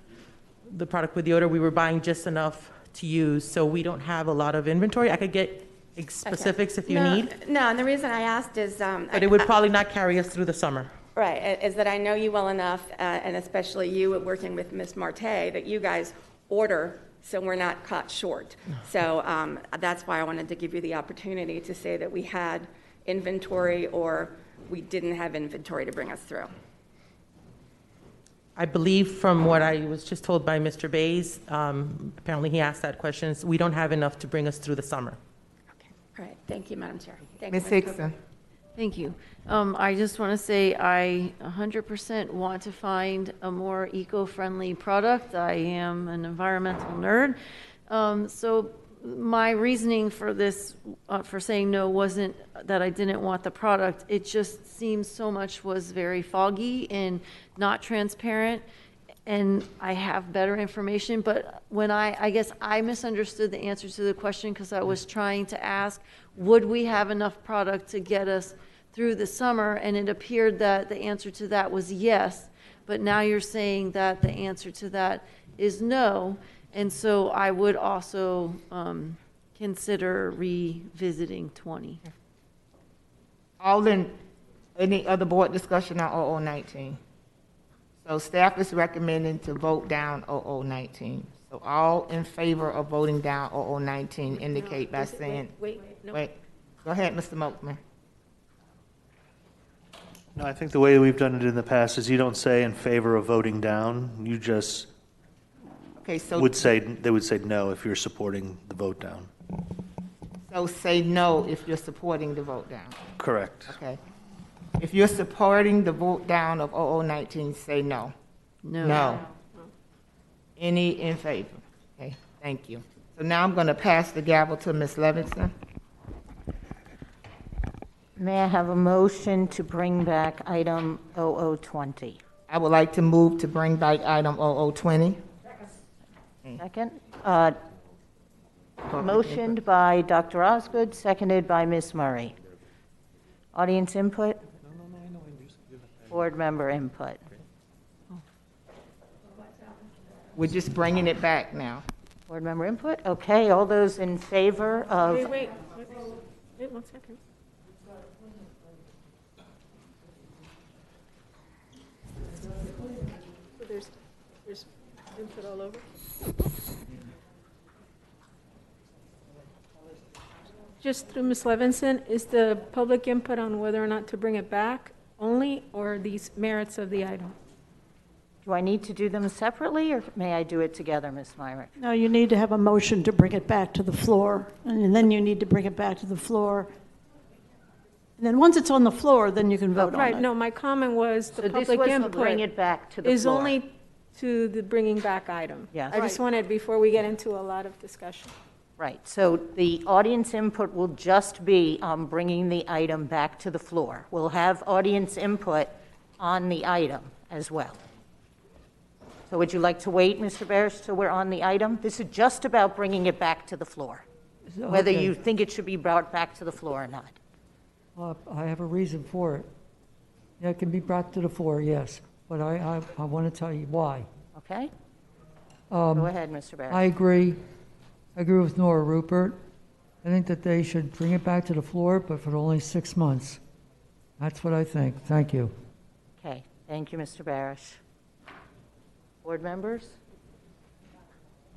the product with the odor. We were buying just enough to use, so we don't have a lot of inventory. I could get specifics if you need. No, and the reason I asked is... but it would probably not carry us through the summer. Right, is that I know you well enough, and especially you working with Ms. Marte, that you guys order so we're not caught short. So that's why I wanted to give you the opportunity to say that we had inventory or we didn't have inventory to bring us through. I believe from what I was just told by Mr. Bays, apparently he asked that question, we don't have enough to bring us through the summer. Okay, all right, thank you, Madam Chair. Thank Ms. you, Hickson. Thank you. I just want to say I 100% want to find a more eco-friendly product. I am an environmental nerd. So my reasoning for this, for saying no, wasn't that I didn't want the product. It just seems so much was very foggy and not transparent. And I have better information, but when I guess I misunderstood the answer to the question because I was trying to ask, would we have enough product to get us through the summer? And it appeared that the answer to that was yes, but now you're saying that the answer to that is no. And so I would also consider revisiting 20. Any other board discussion on 0019? So staff is recommending to vote down 0019. So all in favor of voting down 0019 indicate by saying... Wait. Go ahead, Mr. Molkman. No, I think the way we've done it in the past is you don't say in favor of voting down. You just they would say no if you're supporting the vote down. So say no if you're supporting the vote down. Correct. Okay. If you're supporting the vote down of 0019, say no. No. Any in favor? Okay, thank you. So now I'm going to pass the gavel to Ms. Levinson. May I have a motion to bring back item 0020? I would like to move to bring back item 0020. Second. Motioned by Dr. Osgood, seconded by Ms. Murray. Audience input? Board member input? We're just bringing it back now. Board member input? Okay, all those in favor of... Wait 1 second. So there's input all over? Just through Ms. Levinson, is the public input on whether or not to bring it back only, or these merits of the item? Do I need to do them separately, or may I do it together, Ms. Myrick? No, you need to have a motion to bring it back to the floor, and then you need to bring it back to the floor. And then once it's on the floor, then you can vote on Right, it. no, my comment was the So this public was to input bring it back to the is floor. only to the bringing back item. Yes. I just wanted, before we get into a lot of discussion. Right, so the audience input will just be bringing the item back to the floor. We'll have audience input on the item as well. So would you like to wait, Mr. Barish, till we're on the item? This is just about bringing it back to the floor, whether Okay. you think it should be brought back to the floor or not. I have a reason for it. Yeah, it can be brought to the floor, yes, but I want to tell you why. Okay? Go ahead, Mr. Barish. I agree. I agree with Nora Rupert. I think that they should bring it back to the floor, but for only 6 months. That's what I think. Thank you. Okay, thank you, Mr. Barish. Board members?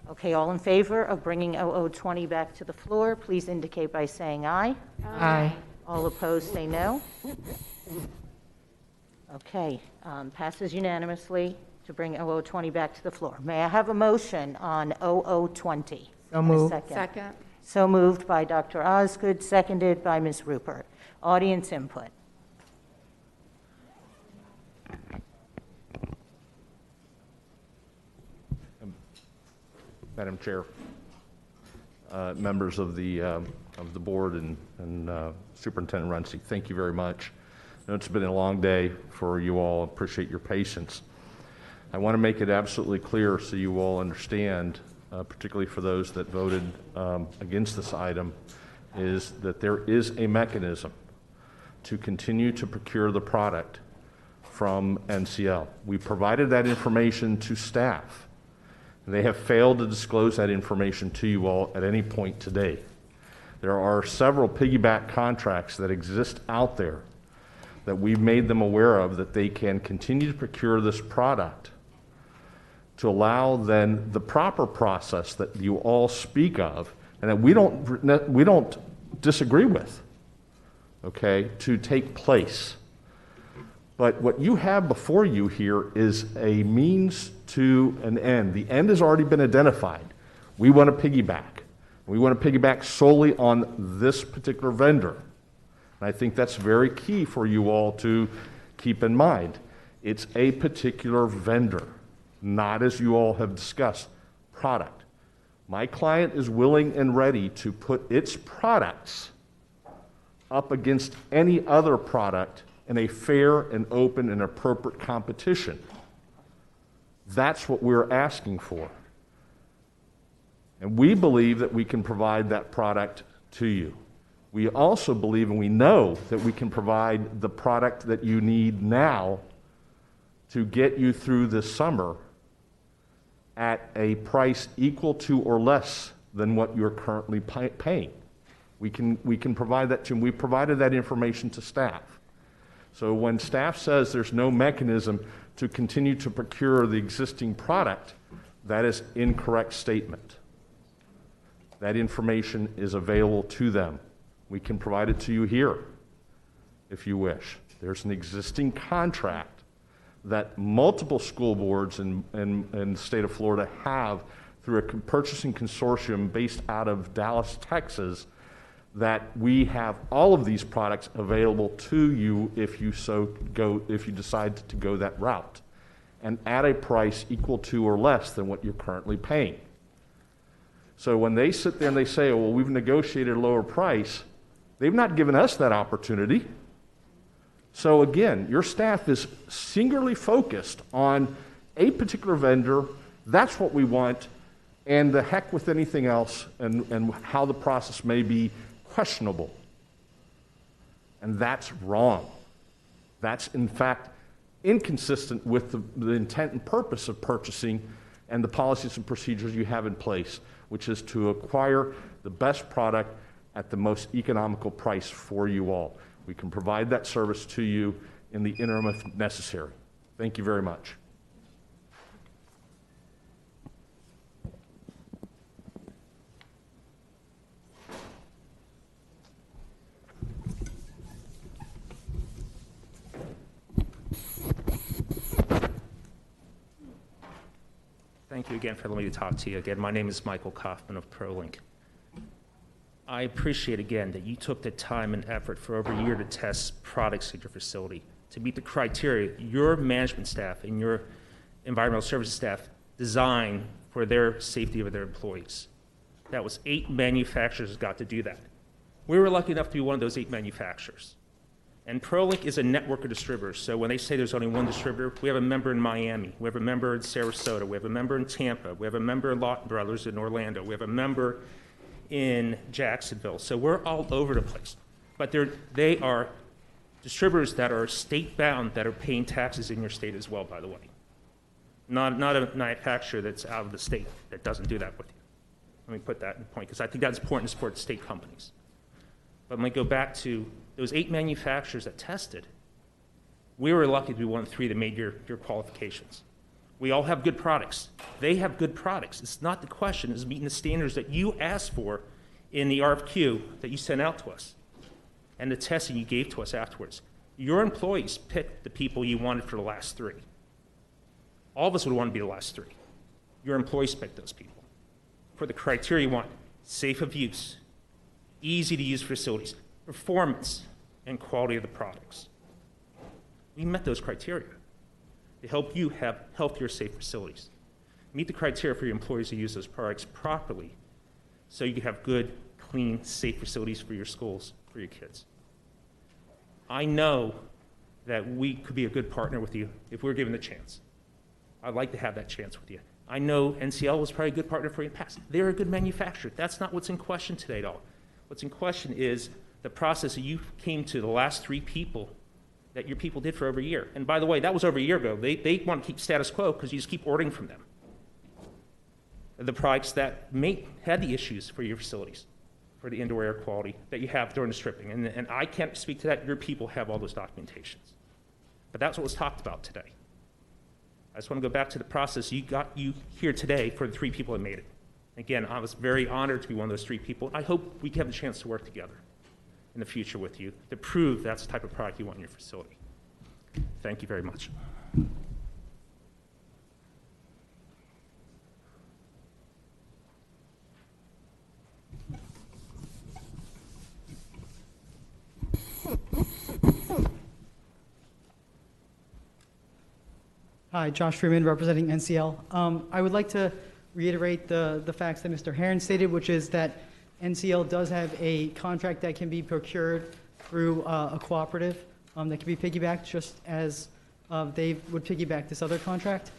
Okay, all in favor of bringing 0020 back to the floor, please indicate by saying aye. Aye. All opposed, say no. Okay, passes unanimously to bring 0020 back to the floor. May I have a motion on 0020? So moved. Second. So moved by Dr. Osgood, seconded by Ms. Rupert. Audience input. Madam Chair, members of the board and Superintendent Runcie, thank you very much. I know it's been a long day for you all. Appreciate your patience. I want to make it absolutely clear so you all understand, particularly for those that voted against this item, is that there is a mechanism to continue to procure the product from NCL. We provided that information to staff. They have failed to disclose that information to you all at any point today. There are several piggyback contracts that exist out there that we've made them aware of, that they can continue to procure this product to allow then the proper process that you all speak of and that we don't disagree with, okay, to take place. But what you have before you here is a means to an end. The end has already been identified. We want to piggyback. We want to piggyback solely on this particular vendor. And I think that's very key for you all to keep in mind. It's a particular vendor, not, as you all have discussed, product. My client is willing and ready to put its products up against any other product in a fair and open and appropriate competition. That's what we're asking for. And we believe that we can provide that product to you. We also believe and we know that we can provide the product that you need now to get you through this summer at a price equal to or less than what you're currently paying. We can provide that to you. We provided that information to staff. So when staff says there's no mechanism to continue to procure the existing product, that is an incorrect statement. That information is available to them. We can provide it to you here if you wish. There's an existing contract that multiple school boards in the state of Florida have through a purchasing consortium based out of Dallas, Texas, that we have all of these products available to you if you decide to go that route, and at a price equal to or less than what you're currently paying. So when they sit there and they say, oh, well, we've negotiated a lower price, they've not given us that opportunity. So again, your staff is singularly focused on a particular vendor. That's what we want, and the heck with anything else and how the process may be questionable. And that's wrong. That's, in fact, inconsistent with the intent and purpose of purchasing and the policies and procedures you have in place, which is to acquire the best product at the most economical price for you all. We can provide that service to you in the interim if necessary. Thank you very much. Thank you again for letting me talk to you again. My name is Michael Kaufman of ProLink. I appreciate again that you took the time and effort for over a year to test products at your facility to meet the criteria your management staff and your environmental services staff designed for their safety of their employees. That was 8 manufacturers got to do that. We were lucky enough to be one of those 8 manufacturers. And ProLink is a network of distributors, so when they say there's only one distributor, we have a member in Miami, we have a member in Sarasota, we have a member in Tampa, we have a member in Lawton Brothers in Orlando, we have a member in Jacksonville. So we're all over the place. But they are distributors that are state-bound that are paying taxes in your state as well, by the way. Not a manufacturer that's out of the state that doesn't do that with you. Let me put that in point, because I think that's important to support state companies. But let me go back to those 8 manufacturers that tested. We were lucky to be one of 3 that made your qualifications. We all have good products. They have good products. It's not the question. It's meeting the standards that you asked for in the RFQ that you sent out to us and the testing you gave to us afterwards. Your employees picked the people you wanted for the last 3. All of us would want to be the last 3. Your employees picked those people for the criteria you want: safe of use, easy to use facilities, performance, and quality of the products. We met those criteria to help you have healthier, safe facilities. Meet the criteria for your employees to use those products properly so you can have good, clean, safe facilities for your schools, for your kids. I know that we could be a good partner with you if we were given the chance. I'd like to have that chance with you. I know NCL was probably a good partner for you in the past. They're a good manufacturer. That's not what's in question today at all. What's in question is the process that you came to the last 3 people that your people did for over a year. And by the way, that was over a year ago. They want to keep status quo because you just keep ordering from them the products that had the issues for your facilities, for the indoor air quality that you have during the stripping. And I can't speak to that. Your people have all those documentations. But that's what was talked about today. I just want to go back to the process. You here today for the 3 people that made it. Again, I was very honored to be one of those 3 people. I hope we can have a chance to work together in the future with you to prove that's the type of product you want in your facility. Thank you very much. Hi, Josh Freeman, representing NCL. I would like to reiterate the facts that Mr. Herron stated, which is that NCL does have a contract that can be procured through a cooperative that can be piggybacked just as they would piggyback this other contract.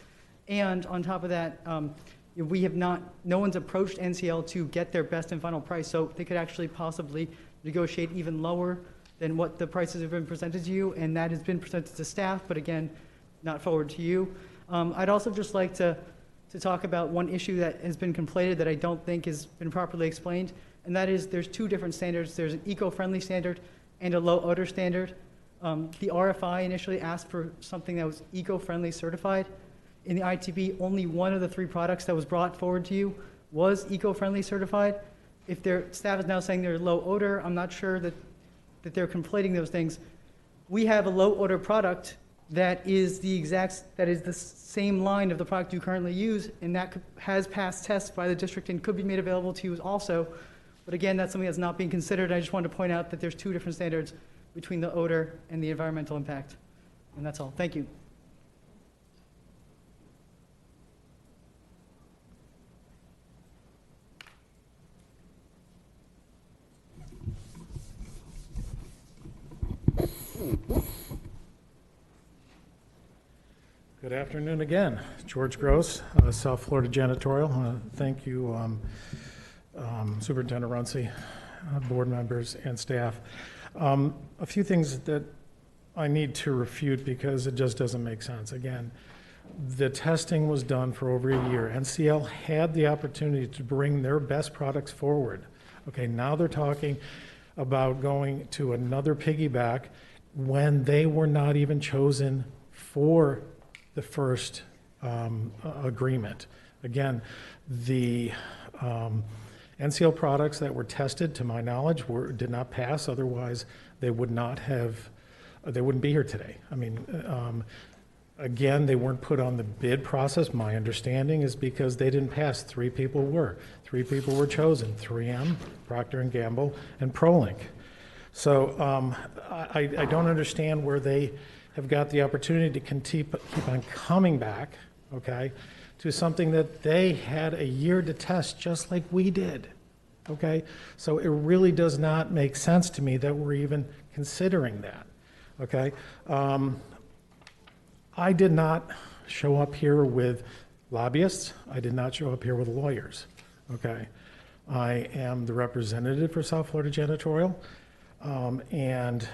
And on top of that, no one's approached NCL to get their best and final price, so they could actually possibly negotiate even lower than what the prices have been presented to you, and that has been presented to staff, but again, not forward to you. I'd also just like to talk about one issue that has been conflated that I don't think has been properly explained, and that is there's 2 different standards. There's an eco-friendly standard and a low odor standard. The RFI initially asked for something that was eco-friendly certified. In the ITB, only one of the 3 products that was brought forward to you was eco-friendly certified. If their staff is now saying they're low odor, I'm not sure that they're conflating those things. We have a low odor product that is the same line of the product you currently use, and that has passed tests by the district and could be made available to you also. But again, that's something that's not being considered. I just wanted to point out that there's 2 different standards between the odor and the environmental impact. And that's all. Thank you. Good afternoon again. George Gross, South Florida Janitorial. Thank you, Superintendent Runcie, board members, and staff. A few things that I need to refute because it just doesn't make sense. Again, the testing was done for over a year. NCL had the opportunity to bring their best products forward. Okay, now they're talking about going to another piggyback when they were not even chosen for the first agreement. Again, the NCL products that were tested, to my knowledge, did not pass. Otherwise, they wouldn't be here today. I mean, again, they weren't put on the bid process. My understanding is because they didn't pass. 3 people were. 3 people were chosen: 3M, Procter & Gamble, and ProLink. So I don't understand where they have got the opportunity to keep on coming back, okay, to something that they had a year to test just like we did, okay? So it really does not make sense to me that we're even considering that, okay? I did not show up here with lobbyists. I did not show up here with lawyers, okay? I am the representative for South Florida Janitorial, and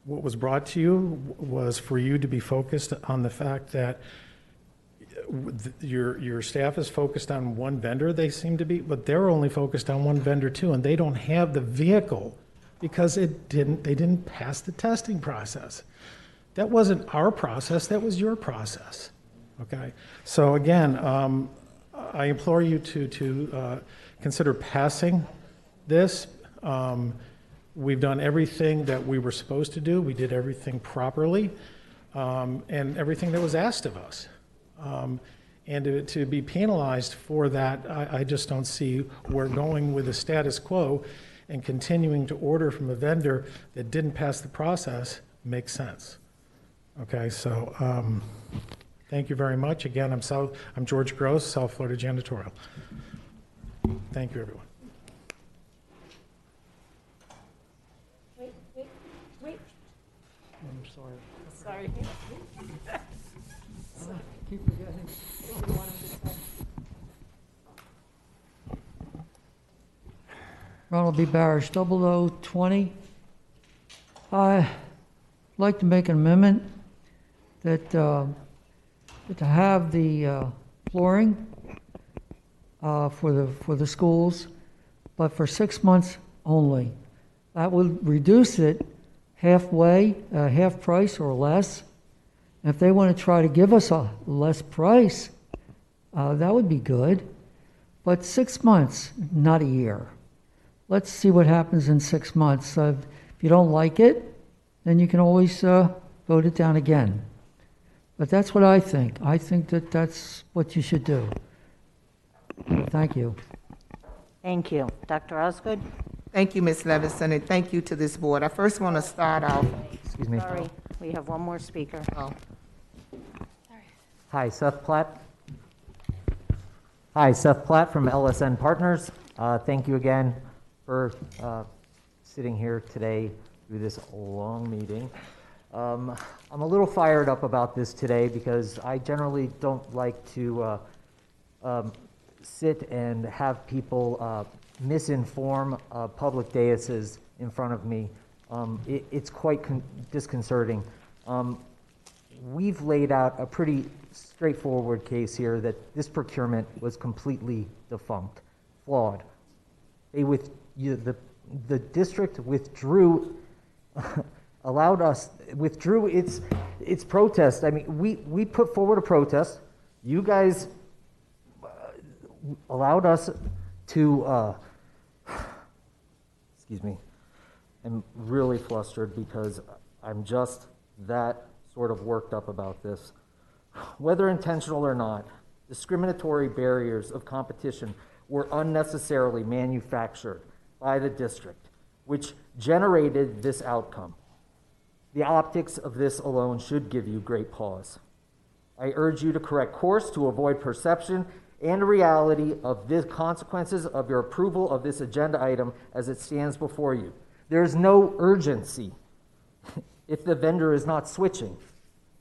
what was brought to you was for you to be focused on the fact that your staff is focused on one vendor, they seem to be, but they're only focused on one vendor too, and they don't have the vehicle because they didn't pass the testing process. That wasn't our process, that was your process, okay? So again, I implore you to consider passing this. We've done everything that we were supposed to do. We did everything properly, and everything that was asked of us. And to be penalized for that, I just don't see where going with the status quo and continuing to order from a vendor that didn't pass the process makes sense. Okay, so thank you very much. Again, I'm George Gross, South Florida Janitorial. Thank you, everyone. Wait. I'm sorry. Sorry. Keep forgetting. Ronald B. Barish, 0020. I'd like to make an amendment that to have the flooring for the schools, but for 6 months only. That would reduce it halfway, half price or less. And if they want to try to give us a less price, that would be good. But 6 months, not a year. Let's see what happens in 6 months. If you don't like it, then you can always vote it down again. But that's what I think. I think that that's what you should do. Thank you. Thank you. Dr. Osgood? Thank you, Ms. Levinson, and thank you to this board. I first want to start off. Excuse me. Sorry, we have one more speaker. Oh. Hi, Seth Platt. Hi, Seth Platt from LSN Partners. Thank you again for sitting here today through this long meeting. I'm a little fired up about this today because I generally don't like to sit and have people misinform public daises in front of me. It's quite disconcerting. We've laid out a pretty straightforward case here that this procurement was completely defunct, flawed. The district withdrew withdrew its protest. I mean, we put forward a protest. You guys allowed us to, excuse me, I'm really flustered because I'm just that sort of worked up about this. Whether intentional or not, discriminatory barriers of competition were unnecessarily manufactured by the district, which generated this outcome. The optics of this alone should give you great pause. I urge you to correct course to avoid perception and reality of the consequences of your approval of this agenda item as it stands before you. There is no urgency if the vendor is not switching.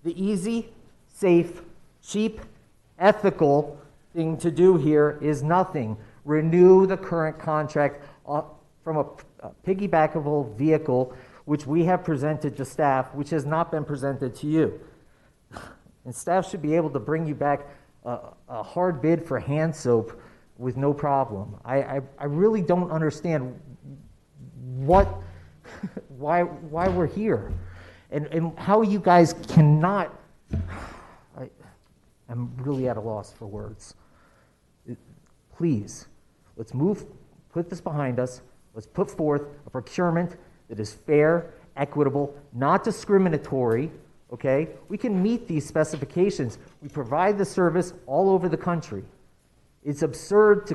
The easy, safe, cheap, ethical thing to do here is nothing. Renew the current contract from a piggybackable vehicle, which we have presented to staff, which has not been presented to you. And staff should be able to bring you back a hard bid for hand soap with no problem. I really don't understand why we're here and how you guys cannot. I'm really at a loss for words. Please, let's put this behind us. Let's put forth a procurement that is fair, equitable, not discriminatory, okay? We can meet these specifications. We provide the service all over the country. It's absurd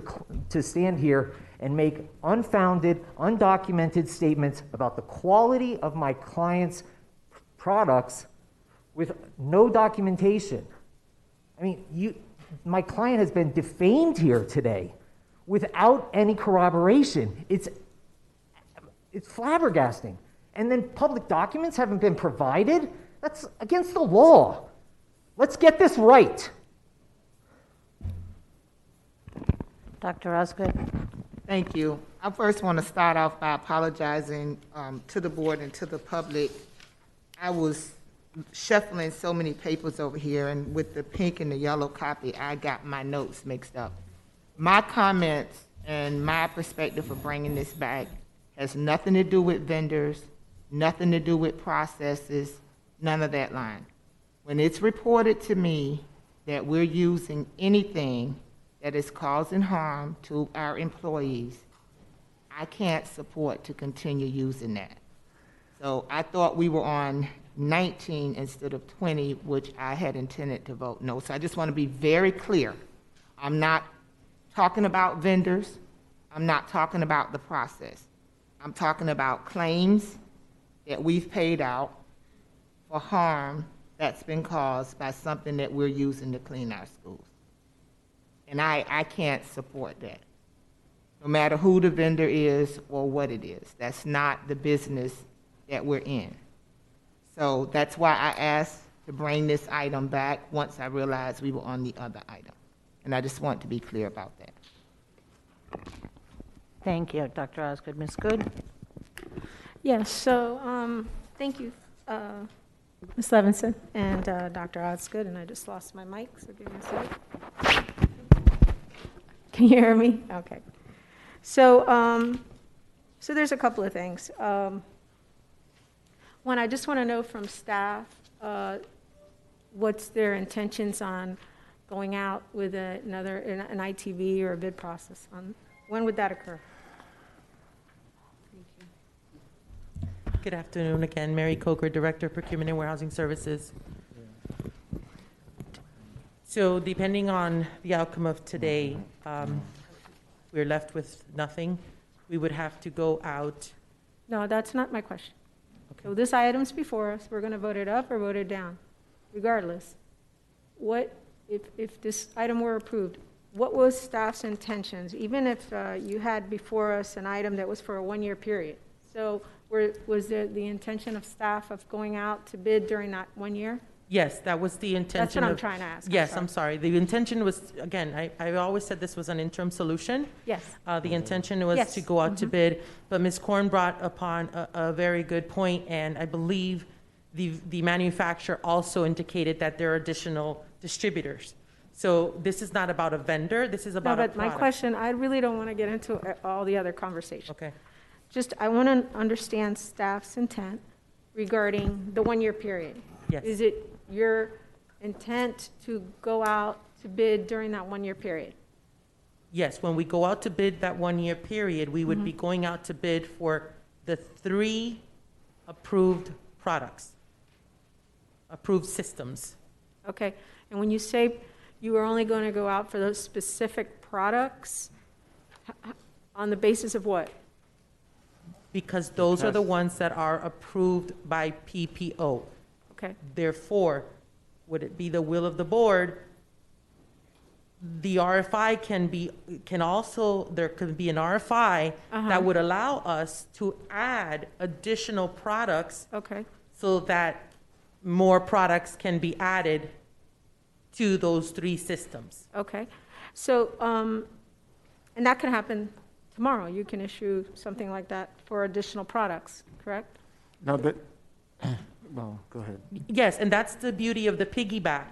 to stand here and make unfounded, undocumented statements about the quality of my client's products with no documentation. I mean, my client has been defamed here today without any corroboration. It's flabbergasting. And then public documents haven't been provided? That's against the law. Let's get this right. Dr. Osgood. Thank you. I first want to start off by apologizing to the board and to the public. I was shuffling so many papers over here, and with the pink and the yellow copy, I got my notes mixed up. My comments and my perspective for bringing this back has nothing to do with vendors, nothing to do with processes, none of that line. When it's reported to me that we're using anything that is causing harm to our employees, I can't support to continue using that. So I thought we were on 19 instead of 20, which I had intended to vote no. So I just want to be very clear. I'm not talking about vendors. I'm not talking about the process. I'm talking about claims that we've paid out for harm that's been caused by something that we're using to clean our schools. And I can't support that, no matter who the vendor is or what it is. That's not the business that we're in. So that's why I asked to bring this item back once I realized we were on the other item. And I just want to be clear about that. Thank you, Dr. Osgood. Ms. Good? Yes, so thank you, Ms. Levinson and Dr. Osgood, and I just lost my mic, so give me a second. Can you hear me? Okay. So, so there's a couple of things. One, I just want to know from staff what's their intentions on going out with an ITV or a bid process. When would that occur? Good afternoon again. Mary Coker, Director of Procurement and Warehousing Services. So depending on the outcome of today, we're left with nothing. We would have to go out. No, that's not my question. Okay. So this item's before us. We're going to vote it up or vote it down. Regardless, what if this item were approved, what was staff's intentions, even if you had before us an item that was for a one-year period? So was there the intention of staff of going out to bid during that 1 year? Yes, that was the intention. That's what I'm trying to ask. Yes, I'm sorry. The intention was, again, I always said this was an interim solution. Yes. The intention was to go out to bid, but Ms. Korn brought upon a very good point, and I believe the manufacturer also indicated that there are additional distributors. So this is not about a vendor, this is about a product. My question, I really don't want to get into all the other conversations. Okay. Just, I want to understand staff's intent regarding the 1 year period. Yes. Is it your intent to go out to bid during that 1 year period? Yes, when we go out to bid that 1 year period, we would be going out to bid for the 3 approved products, approved systems. Okay, and when you say you are only going to go out for those specific products, on the basis of what? Because those are the ones that are approved by PPO. Okay. Therefore, would it be the will of the board, the RFI there could be an RFI that would allow us to add additional products okay, so that more products can be added to those 3 systems. Okay. So, and that can happen tomorrow. You can issue something like that for additional products, correct? No, but, well, go ahead. Yes, and that's the beauty of the piggyback.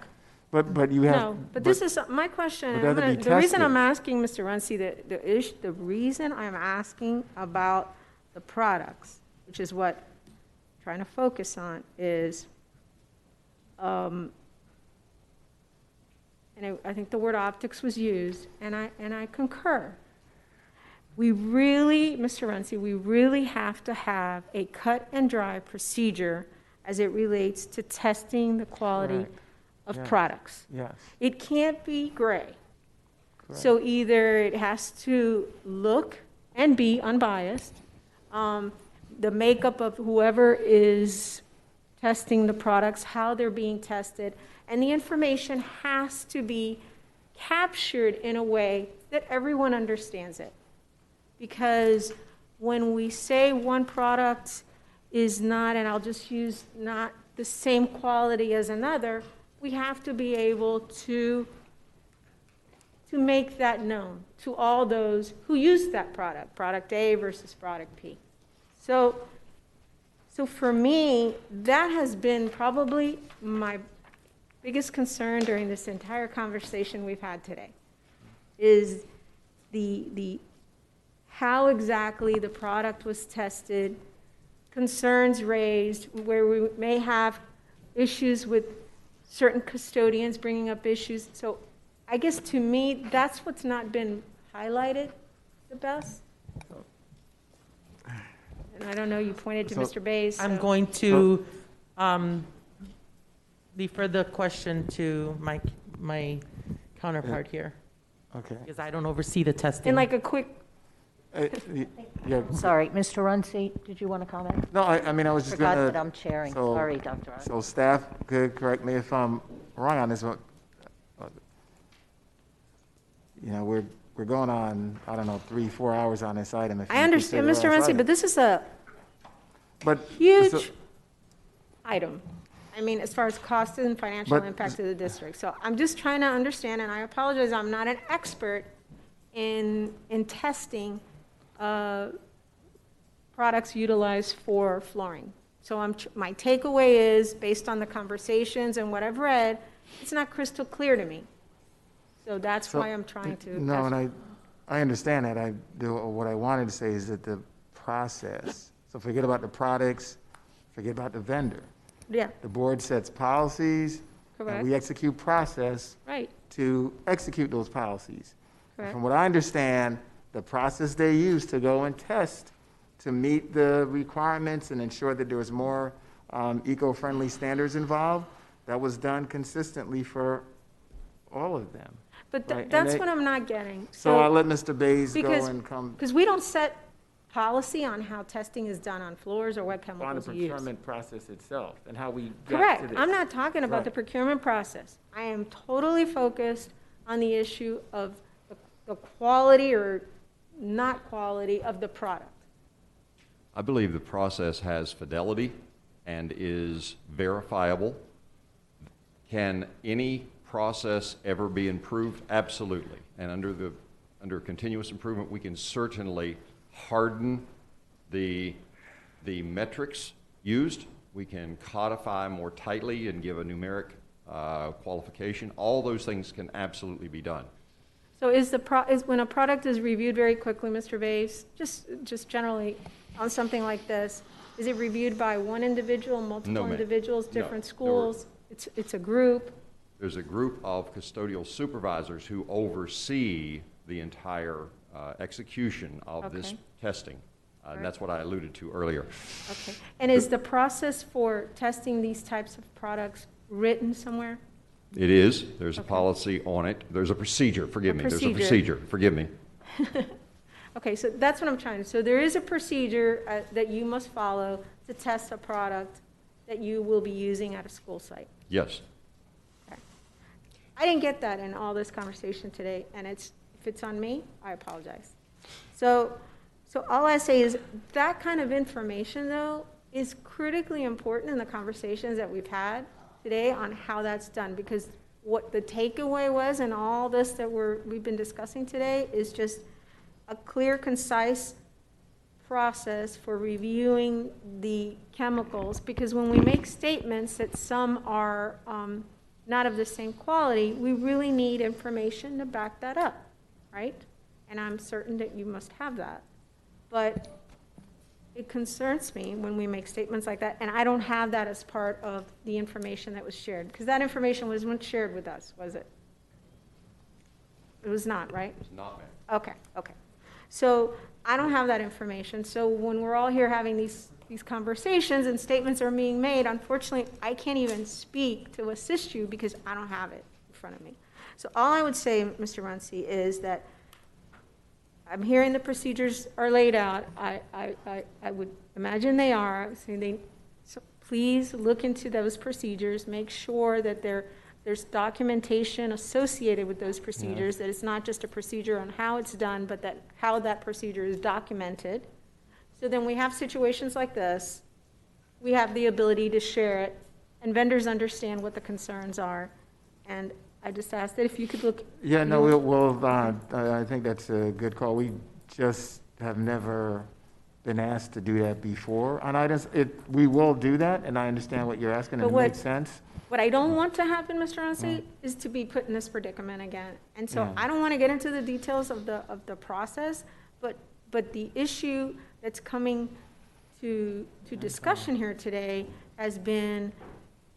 But you have. No, but this is my question. but they have to be The reason tested. I'm asking, Mr. Runcie, the reason I'm asking about the products, which is what I'm trying to focus on, is, and I think the word optics was used, and I concur. We really, Mr. Runcie, we really have to have a cut and dry procedure as it relates to testing the quality Correct. of Yes. products. Yes. It can't be gray. Correct. So either it has to look and be unbiased. The makeup of whoever is testing the products, how they're being tested, and the information has to be captured in a way that everyone understands it. Because when we say one product is not, and I'll just use not the same quality as another, we have to be able to make that known to all those who use that product, product A versus product P. So for me, that has been probably my biggest concern during this entire conversation we've had today, is the how exactly the product was tested, concerns raised where we may have issues with certain custodians bringing up issues. So I guess to me, that's what's not been highlighted the best. And I don't know, you pointed to Mr. Bays. I'm so- going to defer the question to my counterpart here, Okay. because I don't oversee the testing. In like a quick, Yeah. Sorry, Mr. Runcie, did you want to comment? No, I mean, I was just Forgot gonna. that I'm chairing. so- Sorry, Dr. Oz. So staff could correct me if I'm wrong on this one. You know, we're going on, I don't know, 3-4 hours on this item. if I you understand, consider Mr. us Runcie, item. but this is a But huge so- item. I mean, as far as cost and financial But- impact to the district. So I'm just trying to understand, and I apologize, I'm not an expert in testing products utilized for flooring. So my takeaway is, based on the conversations and what I've read, it's not crystal clear to me. So that's So- why I'm trying to. No, and I understand that. What I wanted to say is that the process, so forget about the products, forget about the vendor. Yeah, The board sets policies, correct, and we execute process right, to execute those policies. And correct. from what I understand, the process they use to go and test to meet the requirements and ensure that there was more eco-friendly standards involved, that was done consistently for all of them. But Right, and that's they- what I'm not getting. So I'll let Mr. Bays go Because- and come Because we don't set policy on how testing is done on floors or what on the chemicals are used. procurement process itself and how we got to Correct. this. I'm not talking about the Right. procurement process. I am totally focused on the issue of the quality or not quality of the product. I believe the process has fidelity and is verifiable. Can any process ever be improved? Absolutely. And under continuous improvement, we can certainly harden the metrics used. We can codify more tightly and give a numeric qualification. All those things can absolutely be done. So when a product is reviewed very quickly, Mr. Bays, just generally on something like this, is it reviewed by one individual, multiple No, ma'am. individuals, No. different There schools? It's a group? There's a group of custodial supervisors who oversee the entire execution of this Okay. testing. And that's what I alluded to earlier. Okay. And is the process for testing these types of products written somewhere? It is. There's a Okay. policy on it. There's a procedure. Forgive me. There's a procedure. procedure. Forgive me. Okay, so that's what I'm trying to, so there is a procedure that you must follow to test a product that you will be using at a school site. Yes. I didn't get that in all this conversation today, and if it's on me, I apologize. So all I say is that kind of information, though, is critically important in the conversations that we've had today on how that's done, because what the takeaway was and all this that we've been discussing today is just a clear, concise process for reviewing the chemicals, because when we make statements that some are not of the same quality, we really need information to back that up, right? And I'm certain that you must have that. But it concerns me when we make statements like that, and I don't have that as part of the information that was shared, because that information wasn't shared with us, was it? It was not, right? It's not, ma'am. Okay, okay. So I don't have that information. So when we're all here having these conversations and statements are being made, unfortunately, I can't even speak to assist you because I don't have it in front of me. So all I would say, Mr. Runcie, is that I'm hearing the procedures are laid out. I would imagine they are. So please look into those procedures. Make sure that there's documentation associated with those procedures, that it's not just a procedure on how it's done, but that how that procedure is documented. So then we have situations like this. We have the ability to share it, and vendors understand what the concerns are. And I just asked that if you could look. Yeah, no, I think that's a good call. We just have never been asked to do that before. And we will do that, and I understand what you're asking, and it makes sense. What I don't want to happen, Mr. Runcie, is to be put in this predicament again. And so I don't want to get into the details of the process, but the issue that's coming to discussion here today has been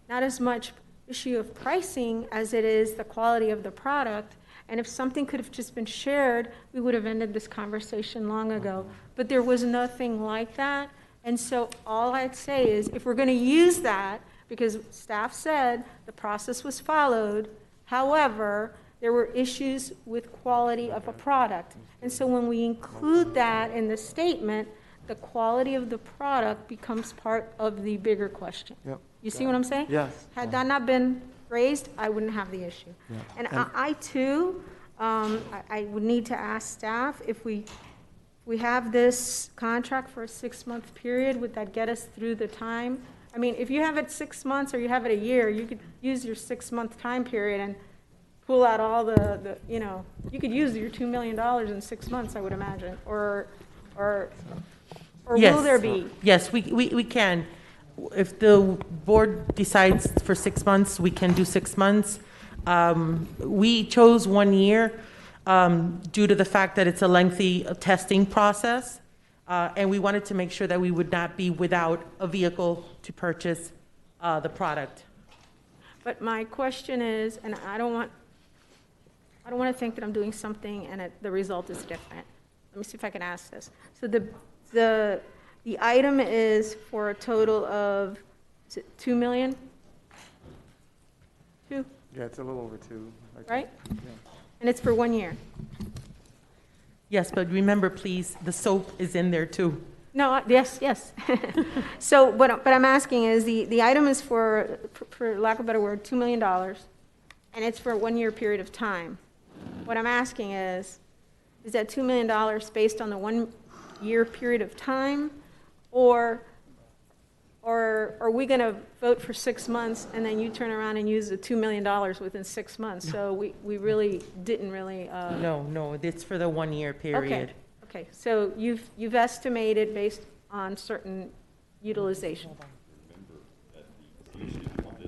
not as much issue of pricing as it is the quality of the product. And if something could have just been shared, we would have ended this conversation long ago. But there was nothing like that. And so all I'd say is if we're going to use that, because staff said the process was followed, however, there were issues with quality of a product. And so when we include that in the statement, the quality of the product becomes part of the bigger question. Yep. You see what I'm saying? Yes. Had that not been raised, I wouldn't have the issue. Yeah. And I too, I would need to ask staff if we have this contract for a 6-month period, would that get us through the time? I mean, if you have it 6 months or you have it a year, you could use your 6-month time period and pull out all you could use your $2 million in 6 months, I would imagine, or Yes. will there be? Yes, we can. If the board decides for 6 months, we can do 6 months. We chose 1 year due to the fact that it's a lengthy testing process, and we wanted to make sure that we would not be without a vehicle to purchase the product. But my question is, and I don't want to think that I'm doing something and the result is different. Let me see if I can ask this. So the item is for a total of, is it 2 million? 2? Yeah, it's a little over 2. Right? Yeah. And it's for 1 year? Yes, but remember, please, the soap is in there too. No, yes. So what I'm asking is the item is for lack of a better word, $2 million, and it's for a 1 year period of time. What I'm asking is that $2 million based on the 1 year period of time, or are we going to vote for 6 months and then you turn around and use the $2 million within 6 months? So we really didn't really. No, it's for the 1 year period. Okay. So you've estimated based on certain utilization.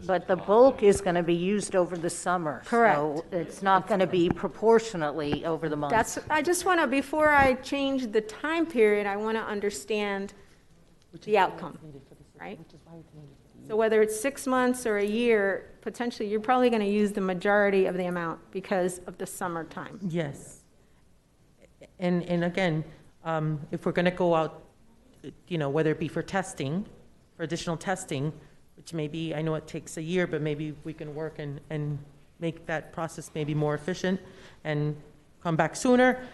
But the bulk is going to be used over the summer. Correct. So it's not going to be proportionately over the months. I just want to, before I change the time period, I want to understand the outcome, right? So whether it's 6 months or a year, potentially you're probably going to use the majority of the amount because of the summertime. Yes. And again, if we're going to go out, whether it be for testing, for additional testing, which maybe, I know it takes a year, but maybe we can work and make that process maybe more efficient and come back sooner.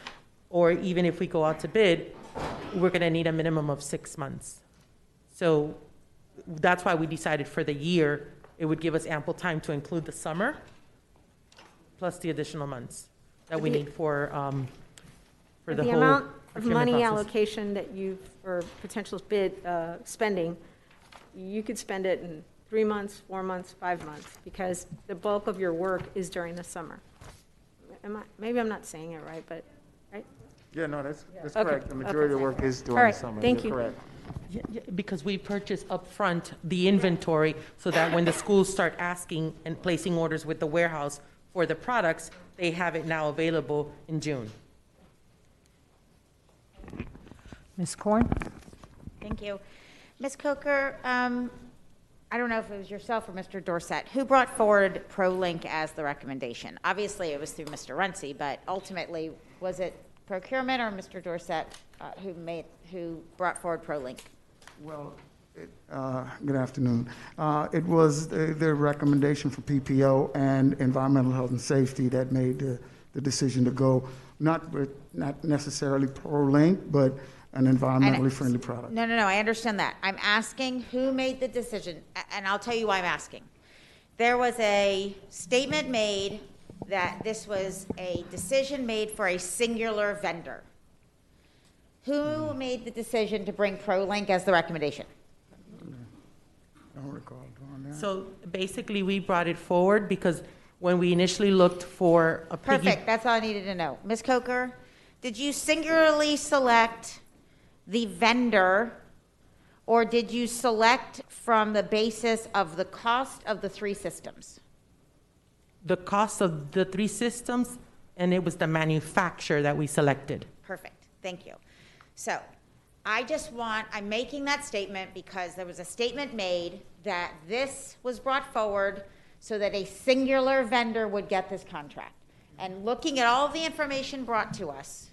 Or even if we go out to bid, we're going to need a minimum of 6 months. So that's why we decided for the year, it would give us ample time to include the summer plus the additional months that we need for the whole amount of money process. Allocation that or potential bid spending, you could spend it in 3 months, 4 months, 5 months, because the bulk of your work is during the summer. Maybe I'm not saying it right, but, right? Yeah, no, that's Okay, correct. The majority of the work is All during right, the summer. thank You're you. correct. Yeah, because we purchase upfront the inventory so that when the schools start asking and placing orders with the warehouse for the products, they have it now available in June. Ms. Korn? Thank you. Ms. Coker, I don't know if it was yourself or Mr. Dorsett, who brought forward ProLink as the recommendation? Obviously, it was through Mr. Runcie, but ultimately, was it procurement or Mr. Dorsett who brought forward ProLink? Well, good afternoon. It was the recommendation for PPO and environmental health and safety that made the decision to go, not necessarily ProLink, but an environmentally friendly product. No, I understand that. I'm asking who made the decision, and I'll tell you why I'm asking. There was a statement made that this was a decision made for a singular vendor. Who made the decision to bring ProLink as the recommendation? I don't recall doing that. So basically, we brought it forward because when we initially looked for a Perfect, that's all I needed to know. Ms. Coker, did you singularly select the vendor, or did you select from the basis of the cost of the 3 systems? the cost of the 3 systems, and it was the manufacturer that we selected. Perfect, thank you. So I'm making that statement because there was a statement made that this was brought forward so that a singular vendor would get this contract. And looking at all the information brought to us,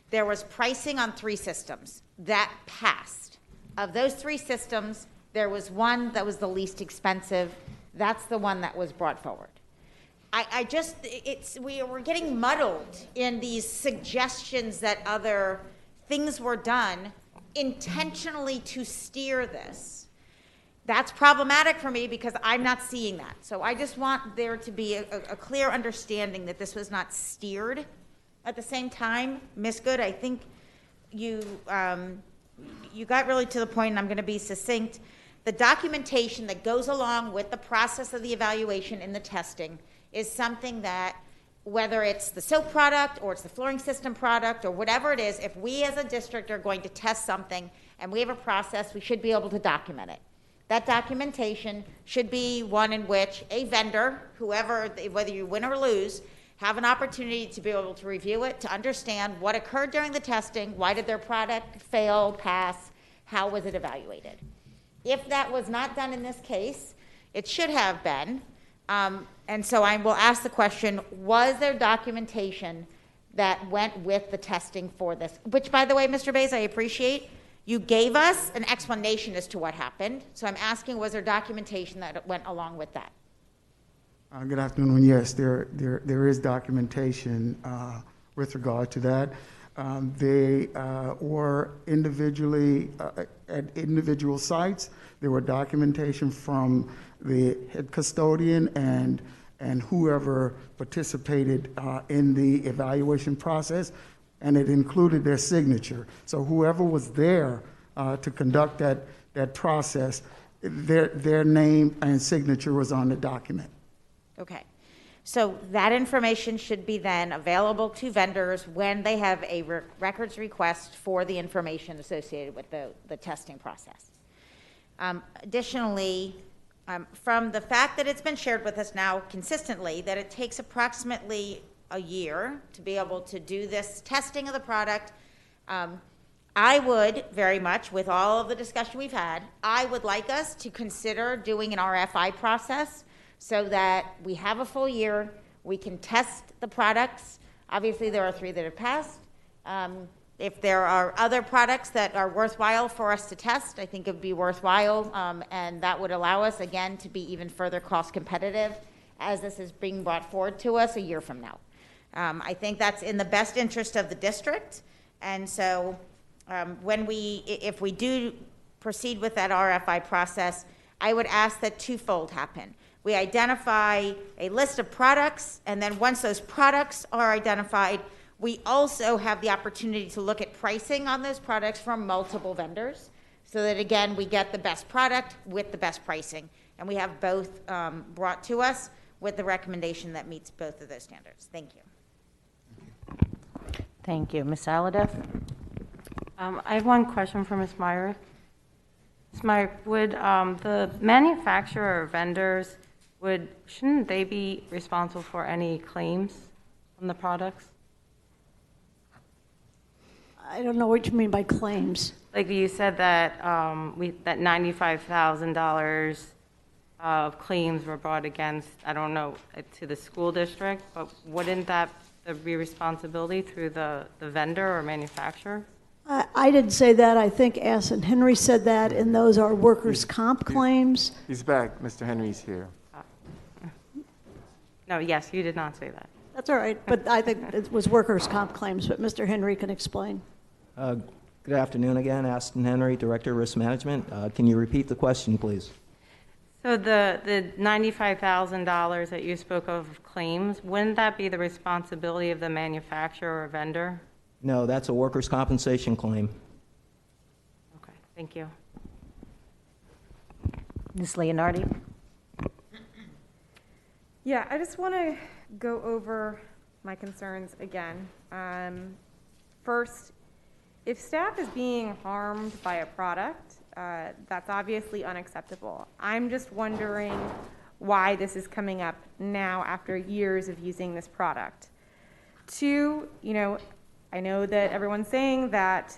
there was pricing on 3 systems that passed. Of those 3 systems, there was one that was the least expensive. That's the one that was brought forward. We're getting muddled in these suggestions that other things were done intentionally to steer this. That's problematic for me because I'm not seeing that. So I just want there to be a clear understanding that this was not steered. At the same time, Ms. Good, I think you got really to the point, and I'm going to be succinct. The documentation that goes along with the process of the evaluation and the testing is something that, whether it's the soap product or it's the flooring system product or whatever it is, if we as a district are going to test something and we have a process, we should be able to document it. That documentation should be one in which a vendor, whoever, whether you win or lose, have an opportunity to be able to review it, to understand what occurred during the testing, why did their product fail, pass, how was it evaluated. If that was not done in this case, it should have been. And so I will ask the question, was there documentation that went with the testing for this? Which, by the way, Mr. Bays, I appreciate. You gave us an explanation as to what happened. So I'm asking, was there documentation that went along with that? Good afternoon. Yes, there is documentation with regard to that. They were individually at individual sites. There were documentation from the head custodian and whoever participated in the evaluation process, and it included their signature. So whoever was there to conduct that process, their name and signature was on the document. Okay. So that information should be then available to vendors when they have a records request for the information associated with the testing process. Additionally, from the fact that it's been shared with us now consistently that it takes approximately a year to be able to do this testing of the product, I would very much, with all of the discussion we've had, I would like us to consider doing an RFI process so that we have a full year, we can test the products. Obviously, there are 3 that have passed. If there are other products that are worthwhile for us to test, I think it would be worthwhile, and that would allow us, again, to be even further cost competitive as this is being brought forward to us a year from now. I think that's in the best interest of the district, and so if we do proceed with that RFI process, I would ask that twofold happen. We identify a list of products, and then once those products are identified, we also have the opportunity to look at pricing on those products from multiple vendors so that again, we get the best product with the best pricing. And we have both brought to us with the recommendation that meets both of those standards. Thank you. Thank you. Ms. Aladiff? I have one question for Ms. Myrick. Ms. Myrick, would the manufacturer or vendors, shouldn't they be responsible for any claims on the products? I don't know what you mean by claims. Like you said that that $95,000 of claims were brought against, I don't know, to the school district, but wouldn't that be responsibility through the vendor or manufacturer? I didn't say that. I think Aston Henry said that, and those are workers' comp claims. He's back. Mr. Henry's here. No, yes, you did not say that. That's all right, but I think it was workers' comp claims, but Mr. Henry can explain. Good afternoon again, Aston Henry, Director of Risk Management. Can you repeat the question, please? So the $95,000 that you spoke of claims, wouldn't that be the responsibility of the manufacturer or vendor? No, that's a workers' compensation claim. Okay, thank you. Ms. Leonardi? Yeah, I just want to go over my concerns again. First, if staff is being harmed by a product, that's obviously unacceptable. I'm just wondering why this is coming up now after years of using this product. Two, I know that everyone's saying that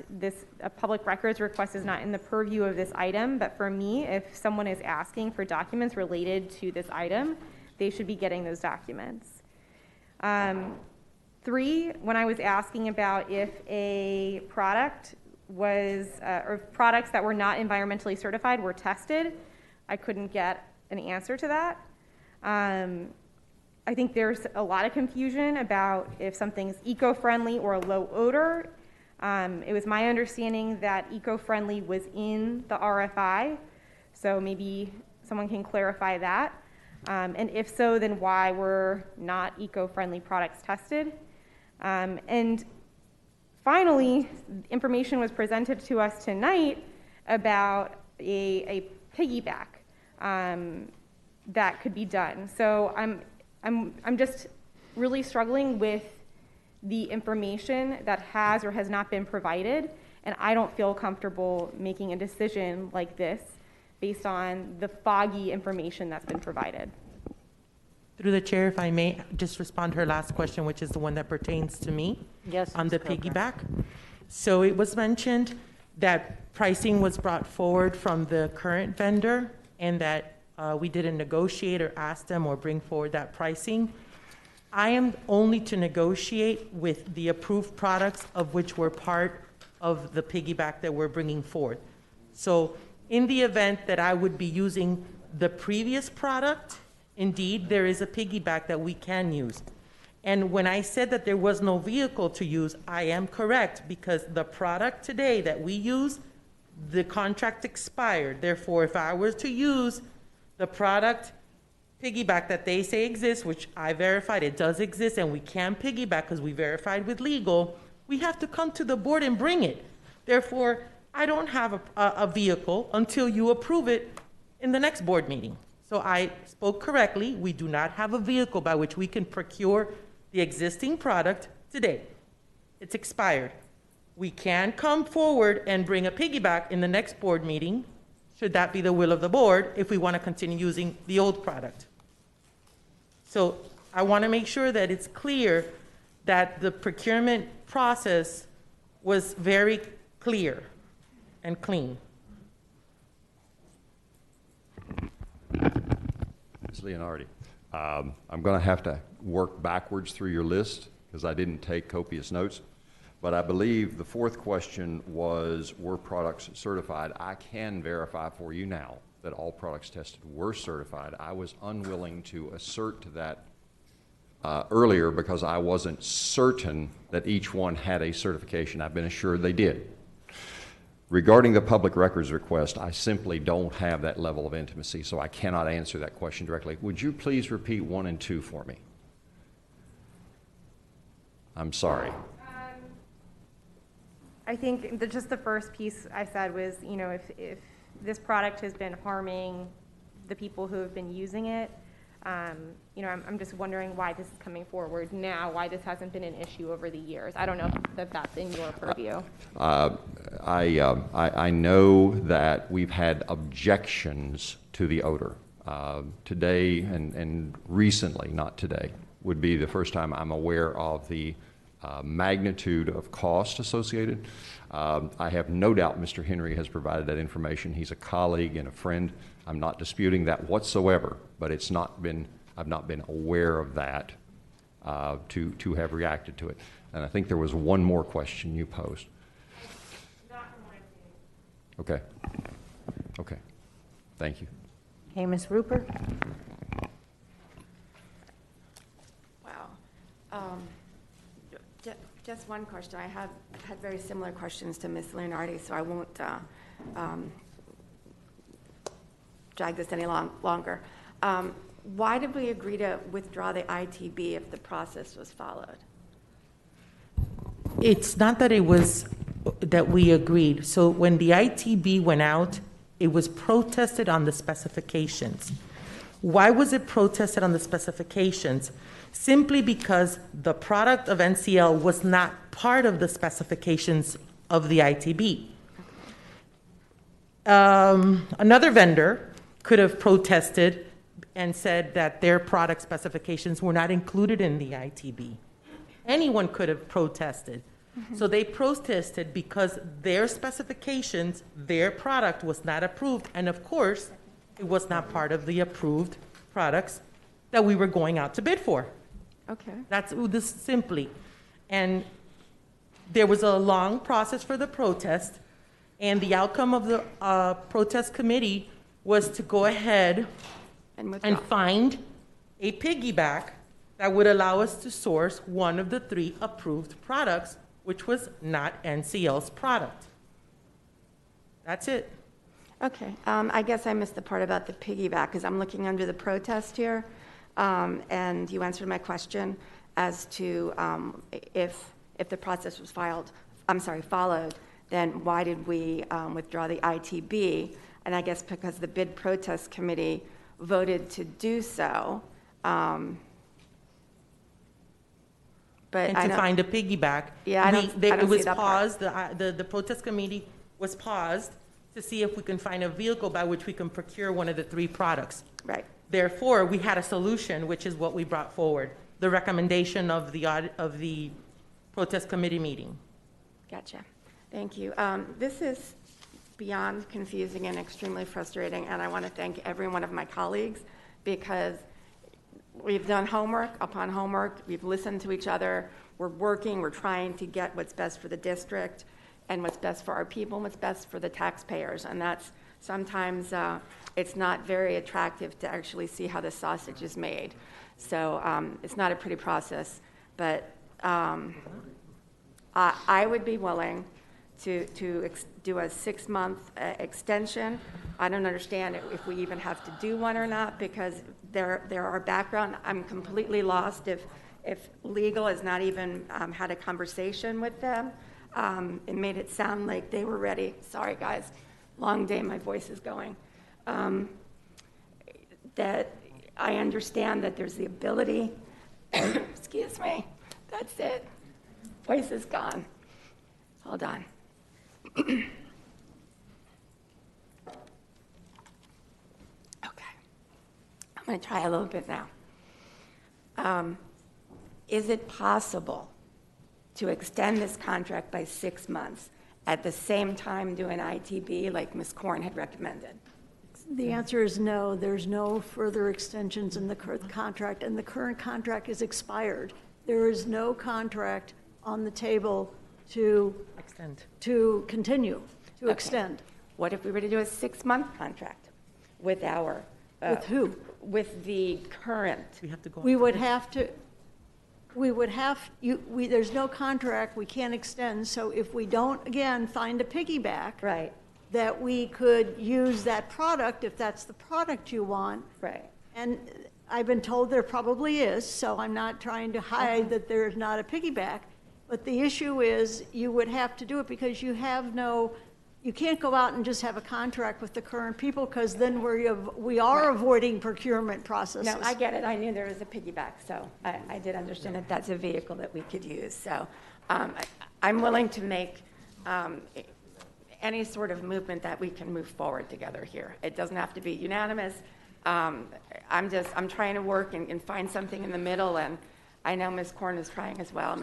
a public records request is not in the purview of this item, but for me, if someone is asking for documents related to this item, they should be getting those documents. Three, when I was asking about if a product was, or products that were not environmentally certified were tested, I couldn't get an answer to that. I think there's a lot of confusion about if something's eco-friendly or low odor. It was my understanding that eco-friendly was in the RFI, so maybe someone can clarify that. And if so, then why were not eco-friendly products tested? And finally, information was presented to us tonight about a piggyback that could be done. So I'm just really struggling with the information that has or has not been provided, and I don't feel comfortable making a decision like this based on the foggy information that's been provided. Through the chair, if I may just respond to her last question, which is the one that pertains to me. Yes, on the Ms. Coker. piggyback. So it was mentioned that pricing was brought forward from the current vendor and that we didn't negotiate or ask them or bring forward that pricing. I am only to negotiate with the approved products of which were part of the piggyback that we're bringing forward. So in the event that I would be using the previous product, indeed, there is a piggyback that we can use. And when I said that there was no vehicle to use, I am correct, because the product today that we use, the contract expired. Therefore, if I were to use the product piggyback that they say exists, which I verified it does exist, and we can piggyback because we verified with legal, we have to come to the board and bring it. Therefore, I don't have a vehicle until you approve it in the next board meeting. So I spoke correctly. We do not have a vehicle by which we can procure the existing product today. It's expired. We can come forward and bring a piggyback in the next board meeting, should that be the will of the board, if we want to continue using the old product. So I want to make sure that it's clear that the procurement process was very clear and clean. Ms. Leonardi, I'm going to have to work backwards through your list because I didn't take copious notes. But I believe the fourth question was, were products certified? I can verify for you now that all products tested were certified. I was unwilling to assert to that earlier because I wasn't certain that each one had a certification. I've been assured they did. Regarding the public records request, I simply don't have that level of intimacy, so I cannot answer that question directly. Would you please repeat 1 and 2 for me? I'm sorry. I think just the first piece I said was, you know, if this product has been harming the people who have been using it, you know, I'm just wondering why this is coming forward now, why this hasn't been an issue over the years. I don't know if that's in your purview. I know that we've had objections to the odor. Today and recently, not today, would be the first time I'm aware of the magnitude of cost associated. I have no doubt Mr. Henry has provided that information. He's a colleague and a friend. I'm not disputing that whatsoever, but I've not been aware of that to have reacted to it. And I think there was one more question you posed. Okay. Okay. Thank you. Okay, Ms. Rupert? Wow. Just one question. I had very similar questions to Ms. Leonardi, so I won't drag this any longer. Why did we agree to withdraw the ITB if the process was followed? It's not that it was that we agreed. So when the ITB went out, it was protested on the specifications. Why was it protested on the specifications? Simply because the product of NCL was not part of the specifications of the ITB. Another vendor could have protested and said that their product specifications were not included in the ITB. Anyone could have protested. Mm-hmm. So they protested because their specifications, their product was not approved, and of course, it was not part of the approved products that we were going out to bid for. Okay. That's this simply. And there was a long process for the protest, and the outcome of the protest committee was to go ahead and find a piggyback that would allow us to source one of the 3 approved products, which was not NCL's product. That's it. Okay. I guess I missed the part about the piggyback because I'm looking under the protest here, and you answered my question as to if the process was followed, then why did we withdraw the ITB? And I guess because the bid protest committee voted to do so. But and to find a piggyback. Yeah, it was paused. The protest committee was paused to see if we can find a vehicle by which we can procure one of the 3 products. Right. Therefore, we had a solution, which is what we brought forward, the recommendation of the protest committee meeting. Gotcha. Thank you. This is beyond confusing and extremely frustrating, and I want to thank every one of my colleagues because we've done homework upon homework. We've listened to each other. We're working. We're trying to get what's best for the district and what's best for our people and what's best for the taxpayers. And that's sometimes it's not very attractive to actually see how the sausage is made. So it's not a pretty process. But I would be willing to do a 6-month extension. I don't understand if we even have to do one or not because there are background. I'm completely lost if legal has not even had a conversation with them. It made it sound like they were ready. Sorry, guys. Long day, my voice is going. That I understand that there's the ability, excuse me, that's it. Voice is gone. Hold on. Okay. I'm going to try a little bit now. Is it possible to extend this contract by 6 months at the same time do an ITB like Ms. Korn had recommended? The answer is no. There's no further extensions in the current contract, and the current contract is expired. There is no contract on the table to continue, to extend. What if we were to do a 6-month contract with our... with who? With the current... We would have to... there's no contract, we can't extend, so if we don't, again, find a piggyback... Right. That we could use that product if that's the product you want. Right. And I've been told there probably is, so I'm not trying to hide that there's not a piggyback. But the issue is, you would have to do it because you have no, you can't go out and just have a contract with the current people, because then we are avoiding procurement processes. No, I get it. I knew there was a piggyback, so I did understand that that's a vehicle that we could use. So I'm willing to make any sort of movement that we can move forward together here. It doesn't have to be unanimous. I'm trying to work and find something in the middle, and I know Ms. Korn is trying as well,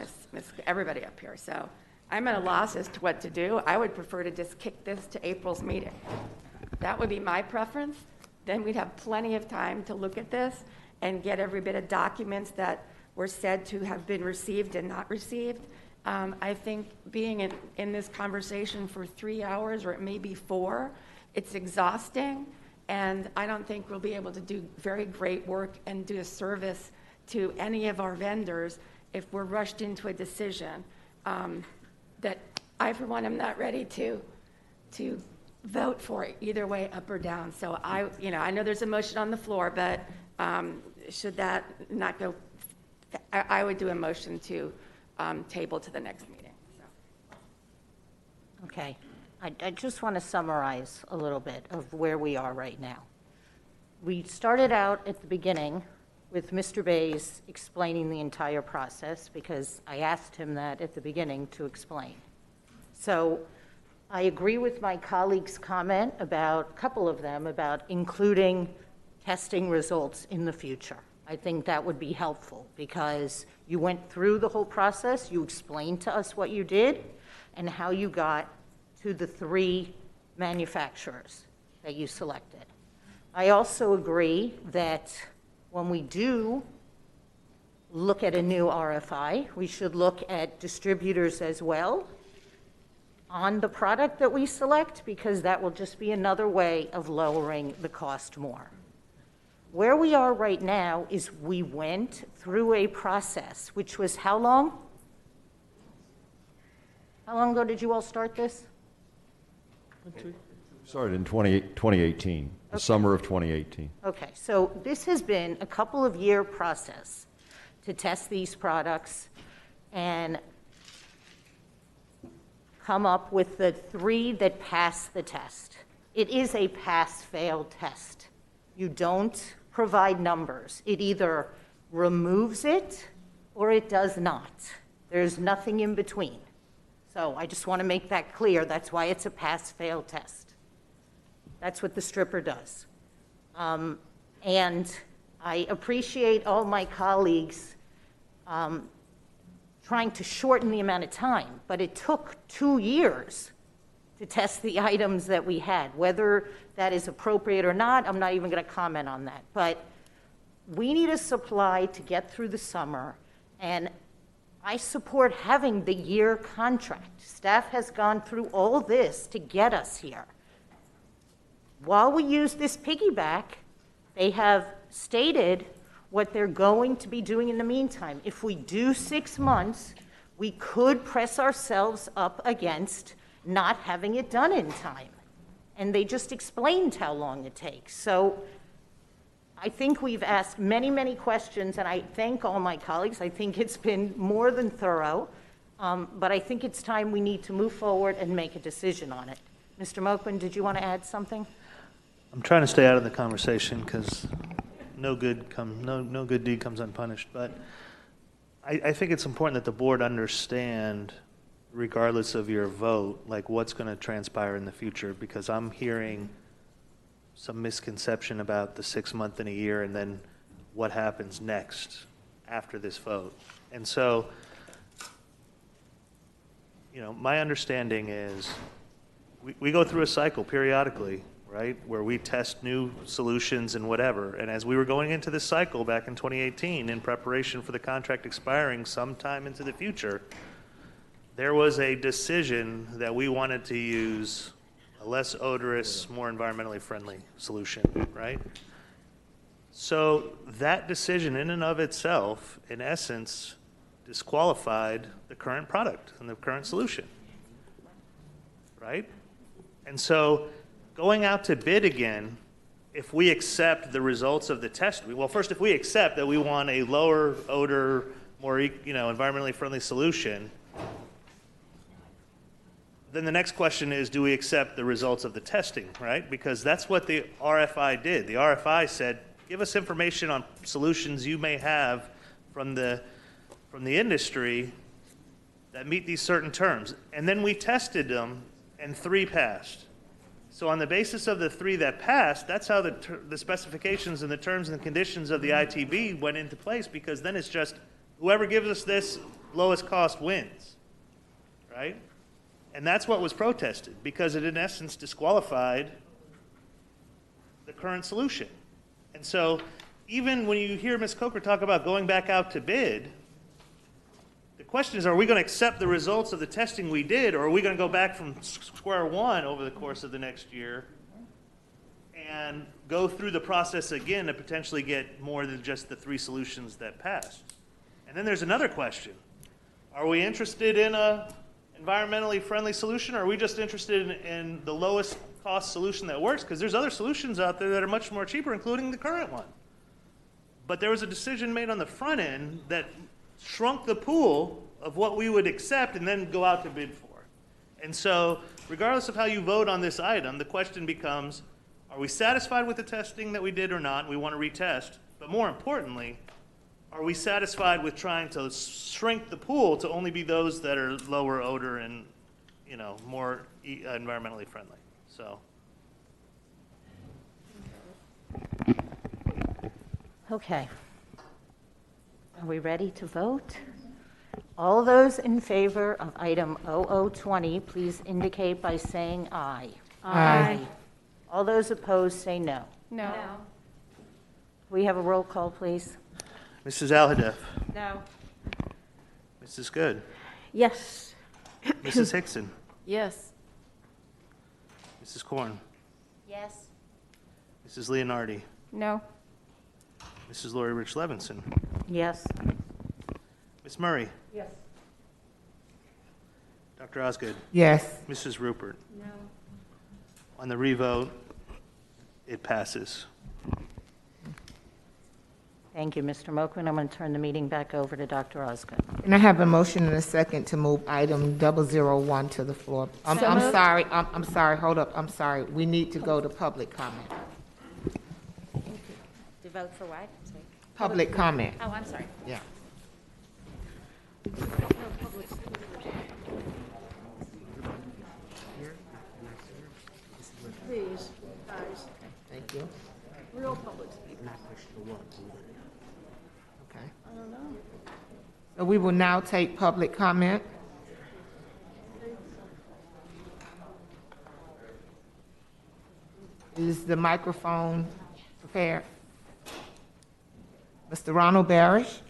everybody up here. So I'm at a loss as to what to do. I would prefer to just kick this to April's meeting. That would be my preference. Then we'd have plenty of time to look at this and get every bit of documents that were said to have been received and not received. I think being in this conversation for 3 hours, or it may be 4, it's exhausting, and I don't think we'll be able to do very great work and do a service to any of our vendors if we're rushed into a decision that I, for one, am not ready to vote for it either way, up or down. So I know there's a motion on the floor, but should that not go, I would do a motion to table to the next meeting. So. Okay. I just want to summarize a little bit of where we are right now. We started out at the beginning with Mr. Bays explaining the entire process, because I asked him that at the beginning to explain. So I agree with my colleague's comment about, a couple of them, about including testing results in the future. I think that would be helpful, because you went through the whole process, you explained to us what you did and how you got to the 3 manufacturers that you selected. I also agree that when we do look at a new RFI, we should look at distributors as well on the product that we select, because that will just be another way of lowering the cost more. Where we are right now is we went through a process, which was how long? How long ago did you all start this? Started in 2018, the summer of 2018. Okay, so this has been a couple of year process to test these products and come up with the 3 that pass the test. It is a pass-fail test. You don't provide numbers. It either removes it or it does not. There's nothing in between. So I just want to make that clear. That's why it's a pass-fail test. That's what the stripper does. And I appreciate all my colleagues trying to shorten the amount of time, but it took 2 years to test the items that we had. Whether that is appropriate or not, I'm not even going to comment on that. But we need a supply to get through the summer, and I support having the year contract. Staff has gone through all this to get us here. While we use this piggyback, they have stated what they're going to be doing in the meantime. If we do 6 months, we could press ourselves up against not having it done in time. And they just explained how long it takes. So I think we've asked many, many questions, and I thank all my colleagues. I think it's been more than thorough, but I think it's time we need to move forward and make a decision on it. Mr. Mokman, did you want to add something? I'm trying to stay out of the conversation because no good deed comes unpunished. But I think it's important that the board understand, regardless of your vote, like what's going to transpire in the future, because I'm hearing some misconception about the 6 month and a year and then what happens next after this vote. And so, my understanding is we go through a cycle periodically, right, where we test new solutions and whatever. And as we were going into this cycle back in 2018 in preparation for the contract expiring sometime into the future, there was a decision that we wanted to use a less odorous, more environmentally friendly solution, right? So that decision in and of itself, in essence, disqualified the current product and the current solution, right? And so going out to bid again, if we accept the results of the test, well, first, if we accept that we want a lower odor, more environmentally friendly solution, then the next question is, do we accept the results of the testing, right? Because that's what the RFI did. The RFI said, give us information on solutions you may have from the industry that meet these certain terms. And then we tested them, and 3 passed. So on the basis of the 3 that passed, that's how the specifications and the terms and the conditions of the ITB went into place, because then it's just whoever gives us this lowest cost wins, right? And that's what was protested, because it in essence disqualified the current solution. And so even when you hear Ms. Coker talk about going back out to bid, the question is, are we going to accept the results of the testing we did, or are we going to go back from square one over the course of the next year and go through the process again to potentially get more than just the 3 solutions that passed? And then there's another question. Are we interested in a environmentally friendly solution, or are we just interested in the lowest cost solution that works? Because there's other solutions out there that are much more cheaper, including the current one. But there was a decision made on the front end that shrunk the pool of what we would accept and then go out to bid for. And so, regardless of how you vote on this item, the question becomes, are we satisfied with the testing that we did or not? We want to retest. But more importantly, are we satisfied with trying to shrink the pool to only be those that are lower odor and, more environmentally friendly? So. Okay. Are we ready to vote? All those in favor of item 0020, please indicate by saying aye. Aye. All those opposed, say no. No. We have a roll call, please. Mrs. Alhadeff. No. Mrs. Good. Yes. Mrs. Hickson. Yes. Mrs. Korn. Yes. Mrs. Leonardi. No. Mrs. Lori Rich Levinson. Yes. Ms. Murray. Yes. Dr. Osgood. Yes. Mrs. Rupert. No. On the revote, it passes. Thank you, Mr. Moquin. I'm going to turn the meeting back over to Dr. Osgood. And I have a motion and a second to move item 001 to the floor. I'm sorry, I'm sorry, hold up, I'm sorry. We need to go to public comment. To vote for what? Sorry. Public comment, Oh, I'm sorry. yeah. Please, guys, Thank you. real public speakers. Okay. I don't know. So we will now take public comment. Is the microphone prepared? Mr. Ronald Barish?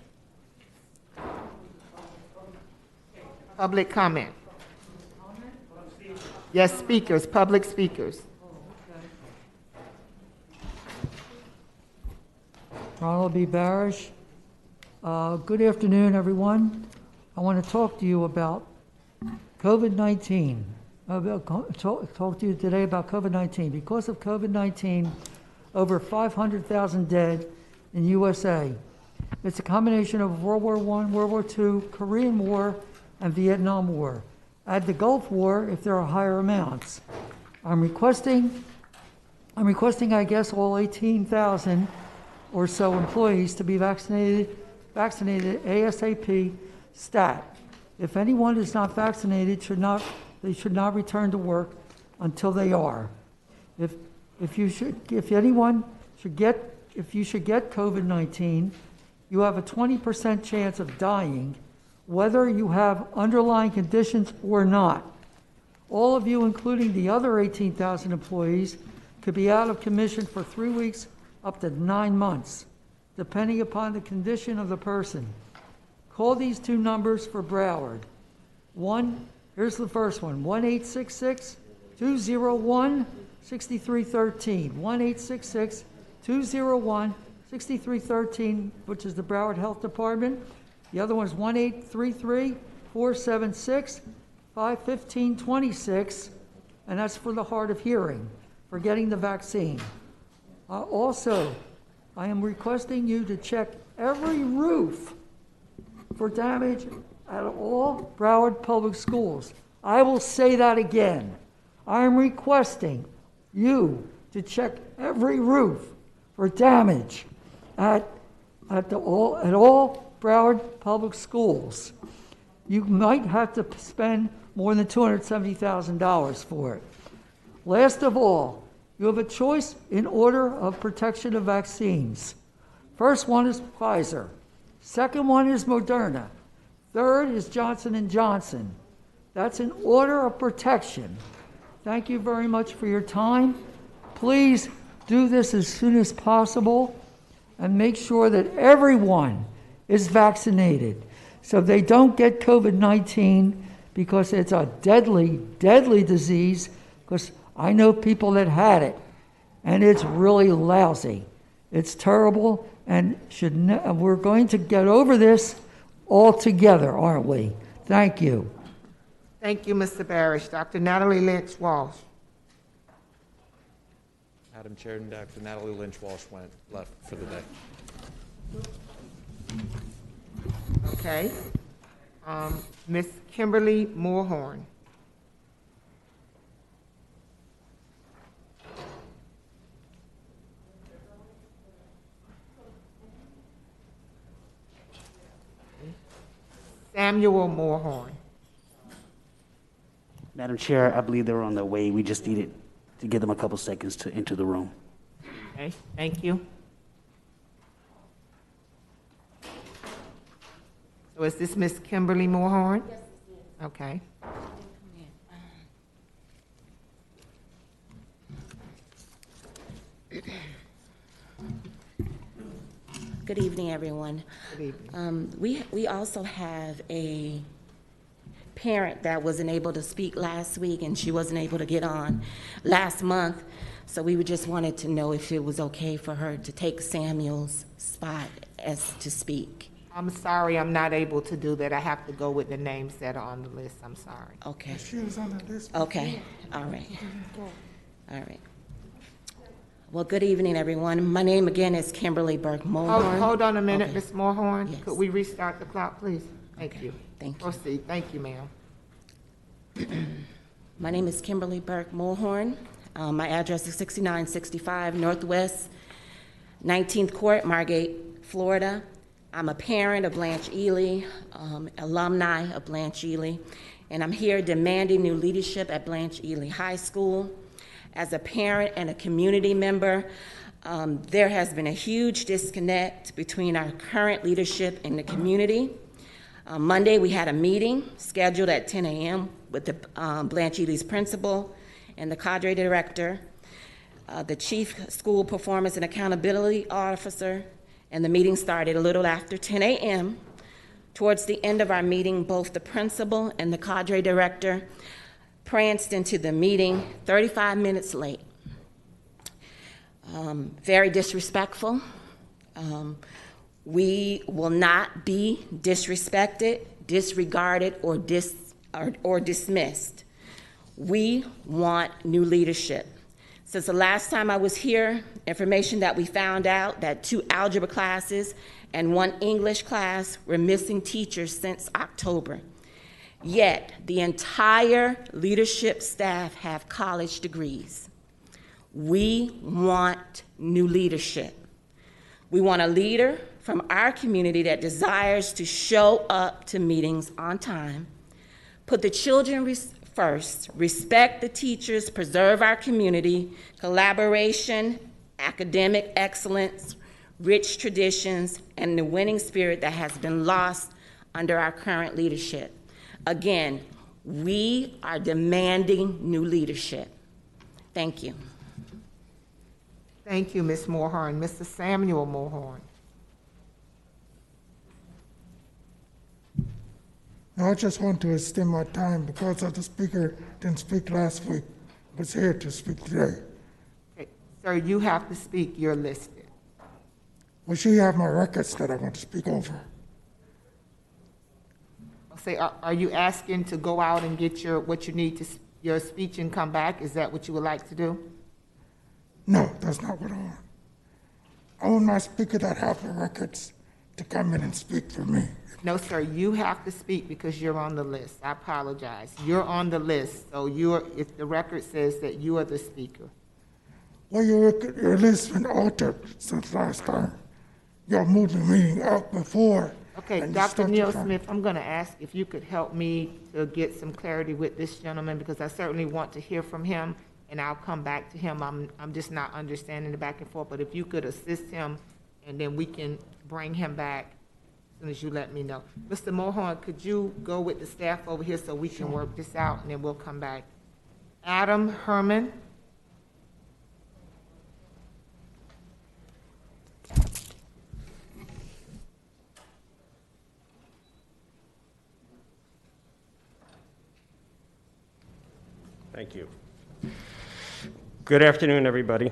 Public comment. Yes, speakers, public speakers. Ronald B. Barish. Good afternoon, everyone. I want to talk to you about COVID-19. Talk to you today about COVID-19. Because of COVID-19, over 500,000 dead in USA. It's a combination of World War I, World War II, Korean War, and Vietnam War. Add the Gulf War if there are higher amounts. I'm requesting, I guess, all 18,000 or so employees to be vaccinated ASAP stat. If anyone is not vaccinated, they should not return to work until they are. If you should get COVID-19, you have a 20% chance of dying, whether you have underlying conditions or not. All of you, including the other 18,000 employees, could be out of commission for 3 weeks up to 9 months, depending upon the condition of the person. Call these 2 numbers for Broward. Here's the first one, 1-866-201-6313, 1-866-201-6313, which is the Broward Health Department. The other one is 1-833-476-51526, and that's for the hard of hearing, for getting the vaccine. Also, I am requesting you to check every roof for damage at all Broward public schools. I will say that again. I am requesting you to check every roof for damage at all Broward Public Schools. You might have to spend more than $270,000 for it. Last of all, you have a choice in order of protection of vaccines. First one is Pfizer. Second one is Moderna. Third is Johnson & Johnson. That's an order of protection. Thank you very much for your time. Please do this as soon as possible and make sure that everyone is vaccinated so they don't get COVID-19, because it's a deadly, deadly disease, because I know people that had it, and it's really lousy. It's terrible, and we're going to get over this all together, aren't we? Thank you. Thank you, Mr. Barish. Dr. Natalie Lynch Walsh. Madam Chair, and Dr. Natalie Lynch Walsh left for the day. Okay. Ms. Kimberly Moorhorn. Samuel Moorhorn. Madam Chair, I believe they're on their way. We just needed to give them a couple seconds to enter the room. Okay, thank you. So is this Miss Kimberly Moorhorn? Yes, it is. Okay. Good evening, everyone. Good evening. We also have a parent that wasn't able to speak last week, and she wasn't able to get on last month. So we just wanted to know if it was okay for her to take Samuel's spot as to speak. I'm sorry, I'm not able to do that. I have to go with the names that are on the list. I'm sorry. Okay. She was on the list. Okay. All right. All right. Well, good evening, everyone. My name again is Kimberly Burke Moorhorn. Hold on a minute, Okay. Ms. Moorhorn. Yes. Could we restart the clock, please? Thank you. Thank you. Proceed. Thank you, ma'am. My name is Kimberly Burke Moorhorn. My address is 6965 Northwest 19th Court, Margate, Florida. I'm a parent of Blanche Ely, alumni of Blanche Ely, and I'm here demanding new leadership at Blanche Ely High School. As a parent and a community member, there has been a huge disconnect between our current leadership and the community. Monday, we had a meeting scheduled at 10 a.m. with the Blanche Ely's principal and the cadre director, the chief school performance and accountability officer, and the meeting started a little after 10 a.m. Towards the end of our meeting, both the principal and the cadre director pranced into the meeting 35 minutes late. Very disrespectful. We will not be disrespected, disregarded, or dismissed. We want new leadership. Since the last time I was here, information that we found out that 2 algebra classes and 1 English class were missing teachers since October. Yet, the entire leadership staff have college degrees. We want new leadership. We want a leader from our community that desires to show up to meetings on time, put the children first, respect the teachers, preserve our community, collaboration, academic excellence, rich traditions, and the winning spirit that has been lost under our current leadership. Again, we are demanding new leadership. Thank you. Thank you, Ms. Moorhorn. Mr. Samuel Moorhorn. I just want to extend my time because of the speaker didn't speak last week, was here to speak today. Okay. Sir, you have to speak. You're listed. Well, she have my records that I want to speak over. Say, are you asking to go out and get what you need to your speech and come back? Is that what you would like to do? No, that's not what I want. I want my speaker that have the records to come in and speak for me. No, sir, you have to speak because you're on the list. I apologize. You're on the list, so if the record says that you are the speaker. Well, your list's been altered since last time. Y'all moved the meeting up before. Okay, and Dr. you Neil started- Smith, I'm going to ask if you could help me to get some clarity with this gentleman because I certainly want to hear from him, and I'll come back to him. I'm just not understanding the back and forth, but if you could assist him, and then we can bring him back as soon as you let me know. Mr. Mohorn, could you go with the staff over here so we can work this out, and then we'll come back. Adam Herman. Thank you. Good afternoon, everybody.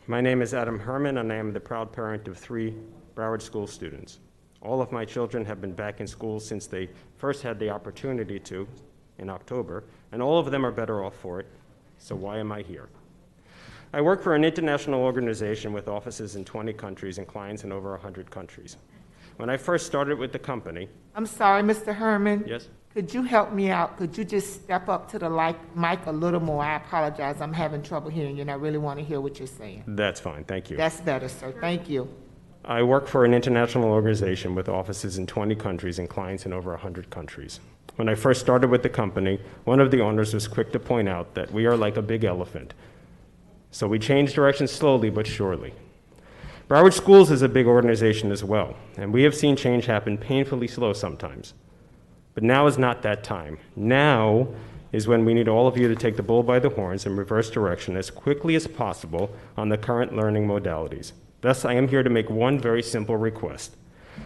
My name is Adam Herman, and I am the proud parent of 3 Broward School students. All of my children have been back in school since they first had the opportunity to in October, and all of them are better off for it, so why am I here? I work for an international organization with offices in 20 countries and clients in over 100 countries. When I first started with the company... I'm sorry, Mr. Herman. Yes? Could you help me out? Could you just step up to the mic a little more? I apologize. I'm having trouble hearing you, and I really want to hear what you're saying. That's fine. Thank you. That's better, sir. Thank you. I work for an international organization with offices in 20 countries and clients in over 100 countries. When I first started with the company, one of the owners was quick to point out that we are like a big elephant. So we changed direction slowly but surely. Broward Schools is a big organization as well, and we have seen change happen painfully slow sometimes. But now is not that time. Now is when we need all of you to take the bull by the horns and reverse direction as quickly as possible on the current learning modalities. Thus, I am here to make one very simple request.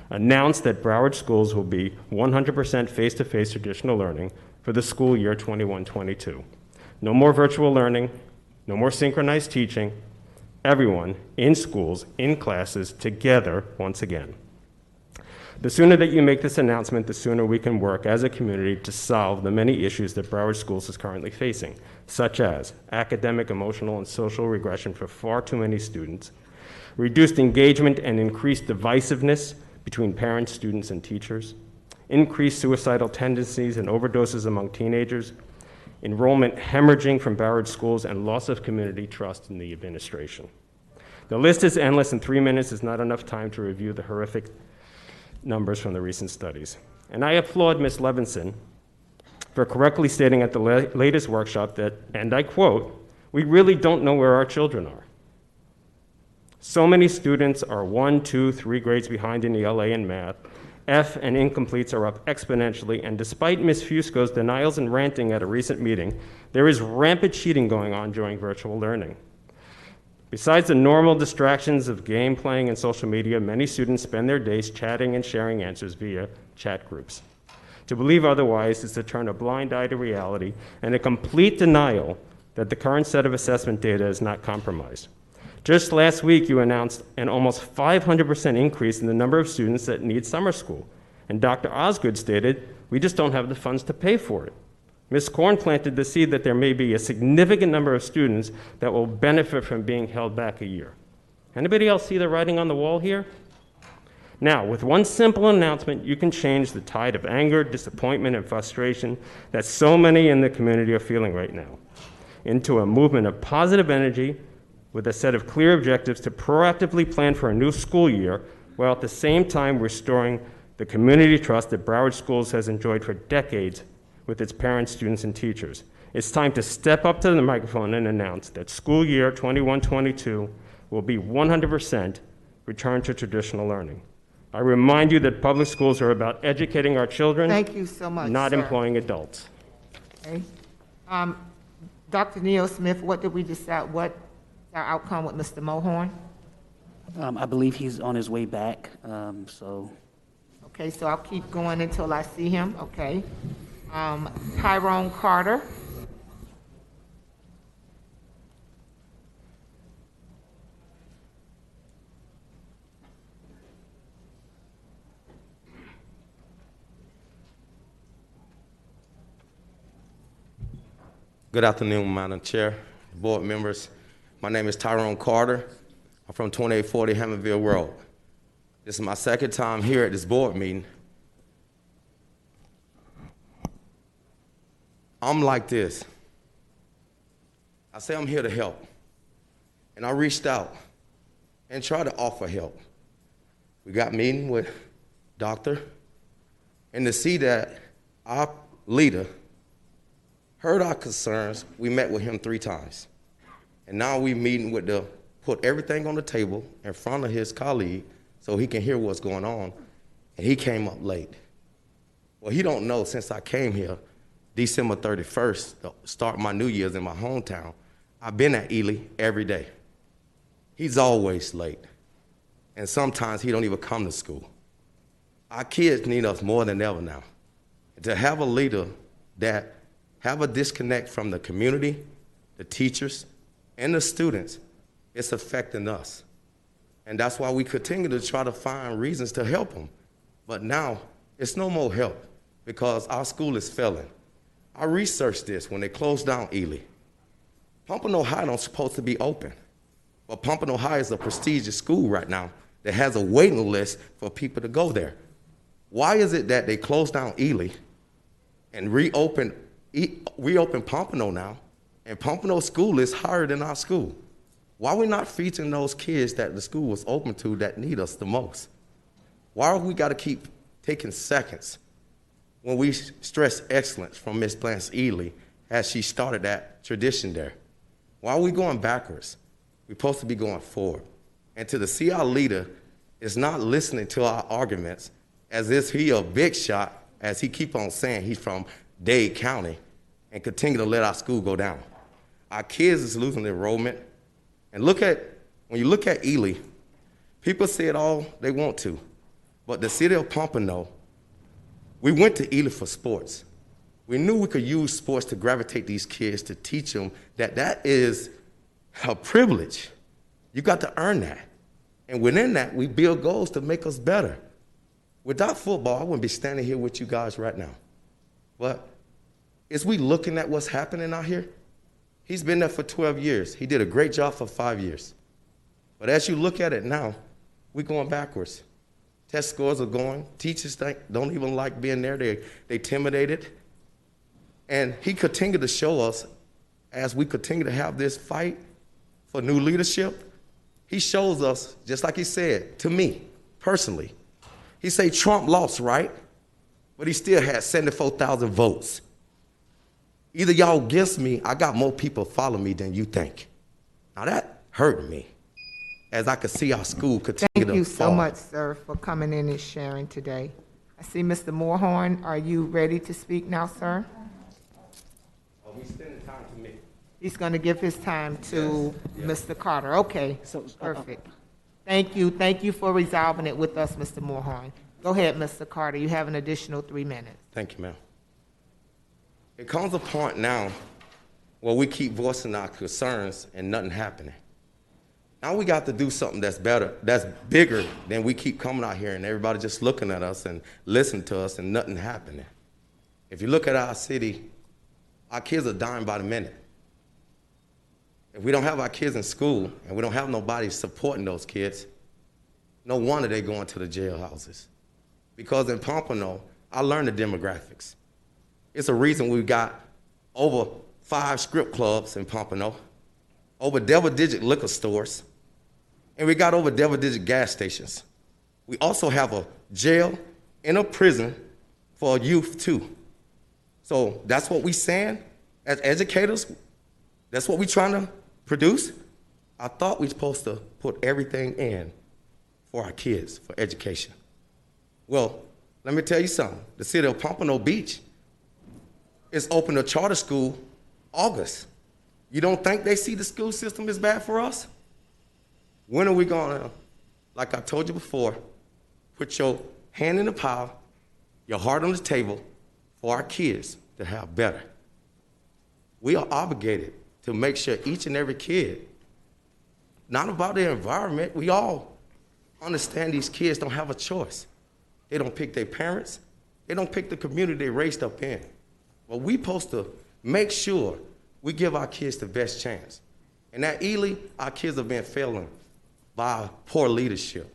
Announce that Broward Schools will be 100% face-to-face traditional learning for the school year 21-22. No more virtual learning, no more synchronized teaching. Everyone in schools, in classes, together once again. The sooner that you make this announcement, the sooner we can work as a community to solve the many issues that Broward Schools is currently facing, such as academic, emotional, and social regression for far too many students, reduced engagement and increased divisiveness between parents, students, and teachers, increased suicidal tendencies and overdoses among teenagers, enrollment hemorrhaging from Broward Schools, and loss of community trust in the administration. The list is endless, and 3 minutes is not enough time to review the horrific numbers from the recent studies. And I applaud Ms. Levinson for correctly stating at the latest workshop that, and I quote, "We really don't know where our children are." So many students are 1, 2, 3 grades behind in ELA and math. F and incompletes are up exponentially, and despite Ms. Fusco's denials and ranting at a recent meeting, there is rampant cheating going on during virtual learning. Besides the normal distractions of game playing and social media, many students spend their days chatting and sharing answers via chat groups. To believe otherwise is to turn a blind eye to reality and a complete denial that the current set of assessment data is not compromised. Just last week, you announced an almost 500% increase in the number of students that need summer school. And Dr. Osgood stated, "We just don't have the funds to pay for it." Ms. Korn planted the seed that there may be a significant number of students that will benefit from being held back a year. Anybody else see the writing on the wall here? Now, with one simple announcement, you can change the tide of anger, disappointment, and frustration that so many in the community are feeling right now into a movement of positive energy with a set of clear objectives to proactively plan for a new school year while at the same time restoring the community trust that Broward Schools has enjoyed for decades with its parents, students, and teachers. It's time to step up to the microphone and announce that school year 21-22 will be 100% return to traditional learning. I remind you that public schools are about educating our children. Thank you so much, not sir. employing adults. Okay. Dr. Neil Smith, what did we decide? What is our outcome with Mr. Mohorn? I believe he's on his way back, so. Okay, so I'll keep going until I see him. Okay. Tyrone Carter. Good afternoon, Madam Chair, board members. My name is Tyrone Carter. I'm from 2840 Hammondville Road. This is my second time here at this board meeting. I'm like this. I say I'm here to help. And I reached out and tried to offer help. We got meeting with doctor, and to see that our leader heard our concerns, we met with him 3 times. And now we meeting with put everything on the table in front of his colleague so he can hear what's going on, and he came up late. Well, he don't know since I came here, December 31st, to start my New Year's in my hometown, I've been at Ely every day. He's always late, and sometimes he don't even come to school. Our kids need us more than ever now. And to have a leader that have a disconnect from the community, the teachers, and the students, it's affecting us. And that's why we continue to try to find reasons to help them. But now, it's no more help because our school is failing. I researched this when they closed down Ely. Pompano High don't supposed to be open. But Pompano High is a prestigious school right now that has a waiting list for people to go there. Why is it that they closed down Ely and reopened Pompano now, and Pompano School is higher than our school? Why are we not featuring those kids that the school was open to that need us the most? Why are we got to keep taking seconds when we stress excellence from Miss Blanche Ely as she started that tradition there? Why are we going backwards? We're supposed to be going forward. And to see our leader is not listening to our arguments as if he a big shot, as he keep on saying he's from Dade County, and continue to let our school go down. Our kids is losing enrollment. And when you look at Ely, people say it all they want to, but the city of Pompano, we went to Ely for sports. We knew we could use sports to gravitate these kids, to teach them that is a privilege. You got to earn that. And within that, we build goals to make us better. Without football, I wouldn't be standing here with you guys right now. But as we looking at what's happening out here, he's been there for 12 years. He did a great job for 5 years. But as you look at it now, we're going backwards. Test scores are going. Teachers don't even like being there. They intimidated. And he continued to show us, as we continue to have this fight for new leadership, he shows us, just like he said to me personally, he said Trump lost, right? But he still had 74,000 votes. Either y'all against me, I got more people follow me than you think. Now that hurt me, as I could see our school continue to fall. Thank you so much, sir, for coming in and sharing today. I see Mr. Moorhorn. Are you ready to speak now, sir? Oh, he's spending time to me. He's going to give his time to Mr. Carter. Okay, perfect. Thank you. Thank you for resolving it with us, Mr. Moorhorn. Go ahead, Mr. Carter. You have an additional 3 minutes. Thank you, ma'am. It comes a point now where we keep voicing our concerns and nothing happening. Now we got to do something that's better, that's bigger than we keep coming out here and everybody just looking at us and listening to us and nothing happening. If you look at our city, our kids are dying by the minute. If we don't have our kids in school and we don't have nobody supporting those kids, no wonder they're going to the jailhouses. Because in Pompano, I learned the demographics. It's a reason we got over 5 strip clubs in Pompano, over double-digit liquor stores, and we got over double-digit gas stations. We also have a jail and a prison for youth, too. So that's what we saying as educators. That's what we trying to produce. I thought we were supposed to put everything in for our kids, for education. Well, let me tell you something. The city of Pompano Beach is open a charter school August. You don't think they see the school system is bad for us? When are we gonna, like I told you before, put your hand in the pile, your heart on the table for our kids to have better? We are obligated to make sure each and every kid, not about their environment, we all understand these kids don't have a choice. They don't pick their parents. They don't pick the community they raised up in. Well, we supposed to make sure we give our kids the best chance. And at Ely, our kids have been failing by poor leadership.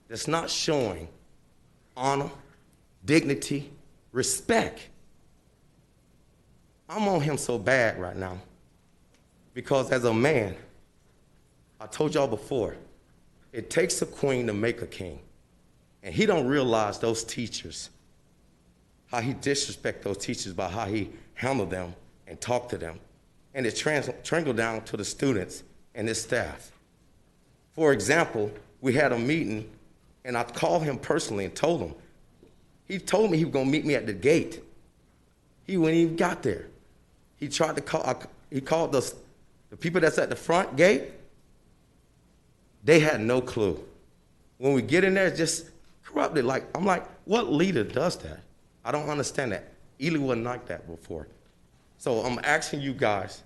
that's not showing honor, dignity, respect. I'm on him so bad right now because as a man, I told y'all before, it takes a queen to make a king. And he don't realize those teachers, how he disrespect those teachers by how he handle them and talk to them. And it trickled down to the students and his staff. For example, we had a meeting and I called him personally and told him. He told me he was gonna meet me at the gate. He wouldn't even got there. He tried to call, he called the people that's at the front gate. They had no clue. When we get in there, it's just corrupted. I'm like, what leader does that? I don't understand that. Ely wasn't like that before. So I'm asking you guys,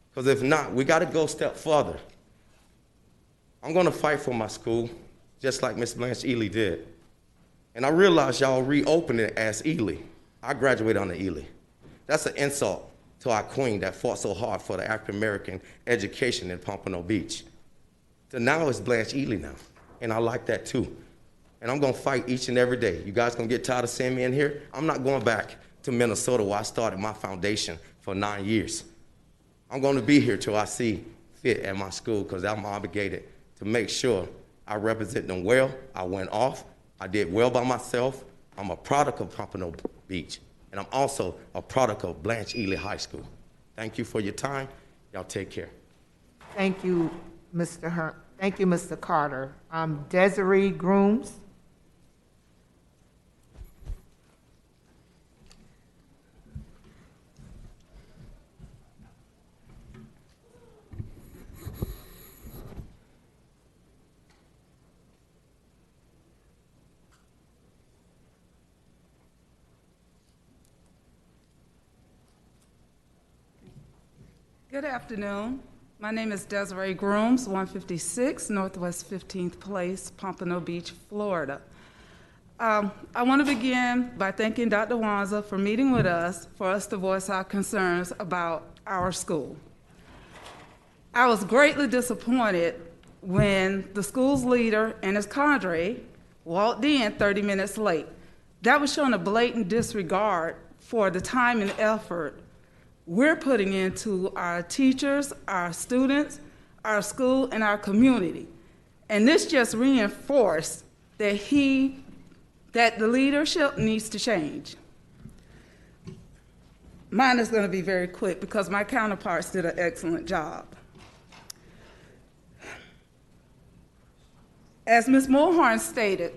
because if not, we got to go a step further. I'm going to fight for my school, just like Miss Blanche Ely did. And I realize y'all reopened it as Ely. I graduated under Ely. That's an insult to our queen that fought so hard for the African-American education in Pompano Beach. So now it's Blanche Ely now, and I like that too. And I'm gonna fight each and every day. You guys gonna get tired of seeing me in here? I'm not going back to Minnesota where I started my foundation for 9 years. I'm gonna be here till I see fit at my school because I'm obligated to make sure I represent them well. I went off, I did well by myself. I'm a product of Pompano Beach, and I'm also a product of Blanche Ely High School. Thank you for your time. Y'all take care. Thank you, Thank you, Mr. Carter. Desiree Grooms. Good afternoon. My name is Desiree Grooms, 156 Northwest 15th Place, Pompano Beach, Florida. I want to begin by thanking Dr. Wanza for meeting with us for us to voice our concerns about our school. I was greatly disappointed when the school's leader and his cadre walked in 30 minutes late. That was showing a blatant disregard for the time and effort we're putting into our teachers, our students, our school, and our community. And this just reinforced that the leadership needs to change. Mine is going to be very quick because my counterparts did an excellent job. As Ms. Mulhorn stated,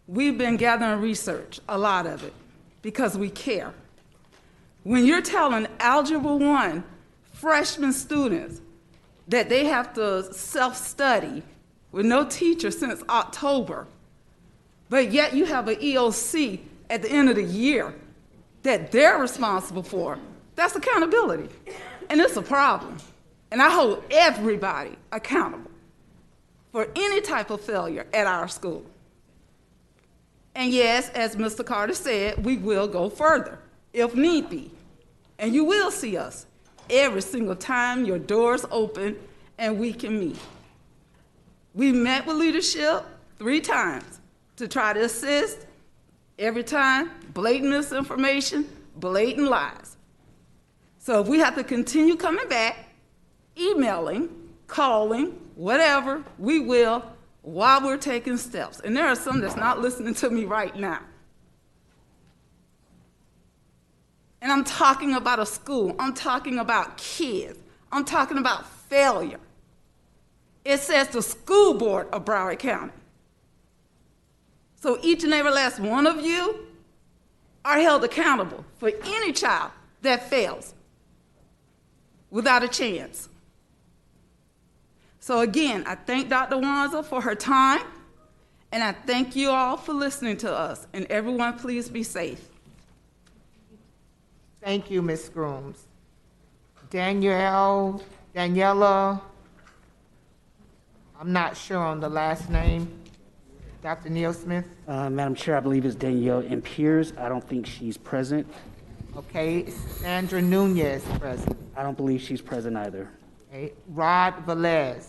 we've been gathering research, a lot of it, because we care. When you're telling Algebra 1 freshman students that they have to self-study with no teacher since October, but yet you have an EOC at the end of the year that they're responsible for, that's accountability. And it's a problem. And I hold everybody accountable for any type of failure at our school. And yes, as Mr. Carter said, we will go further if need be. And you will see us every single time your doors open and we can meet. We met with leadership 3 times to try to assist. Every time, blatant misinformation, blatant lies. So if we have to continue coming back, emailing, calling, whatever, we will while we're taking steps. And there are some that's not listening to me right now. And I'm talking about a school. I'm talking about kids. I'm talking about failure. It says the school board of Broward County. So each and every last one of you are held accountable for any child that fails without a chance. So again, I thank Dr. Wanza for her time, and I thank you all for listening to us. And everyone, please be safe. Thank you, Ms. Grooms. Daniela, I'm not sure on the last name. Dr. Neil Smith? Madam Chair, I believe it's Danielle Piers. I don't think she's present. Okay, Sandra Nunez present. I don't believe she's present either. Okay, Rod Velez.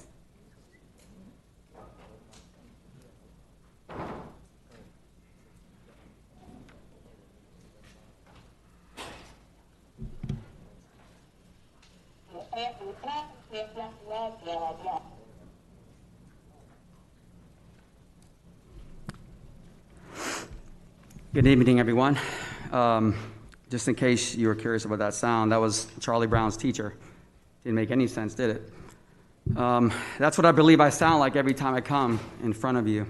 Good evening, everyone. Just in case you were curious about that sound, that was Charlie Brown's teacher. Didn't make any sense, did it? That's what I believe I sound like every time I come in front of you.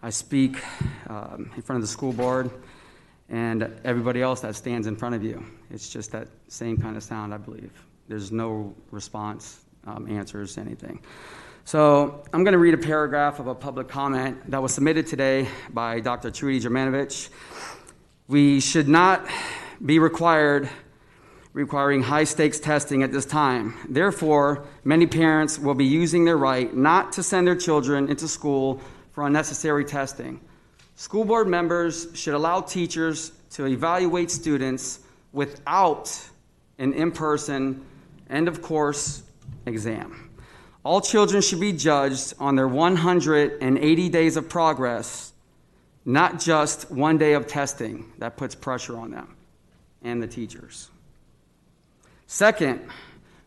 I speak in front of the school board and everybody else that stands in front of you. It's just that same kind of sound, I believe. There's no response, answers, anything. So I'm going to read a paragraph of a public comment that was submitted today by Dr. Trudy Germanovich. We should not be requiring high-stakes testing at this time. Therefore, many parents will be using their right not to send their children into school for unnecessary testing. School board members should allow teachers to evaluate students without an in-person end-of-course exam. All children should be judged on their 180 days of progress, not just one day of testing that puts pressure on them and the teachers. Second,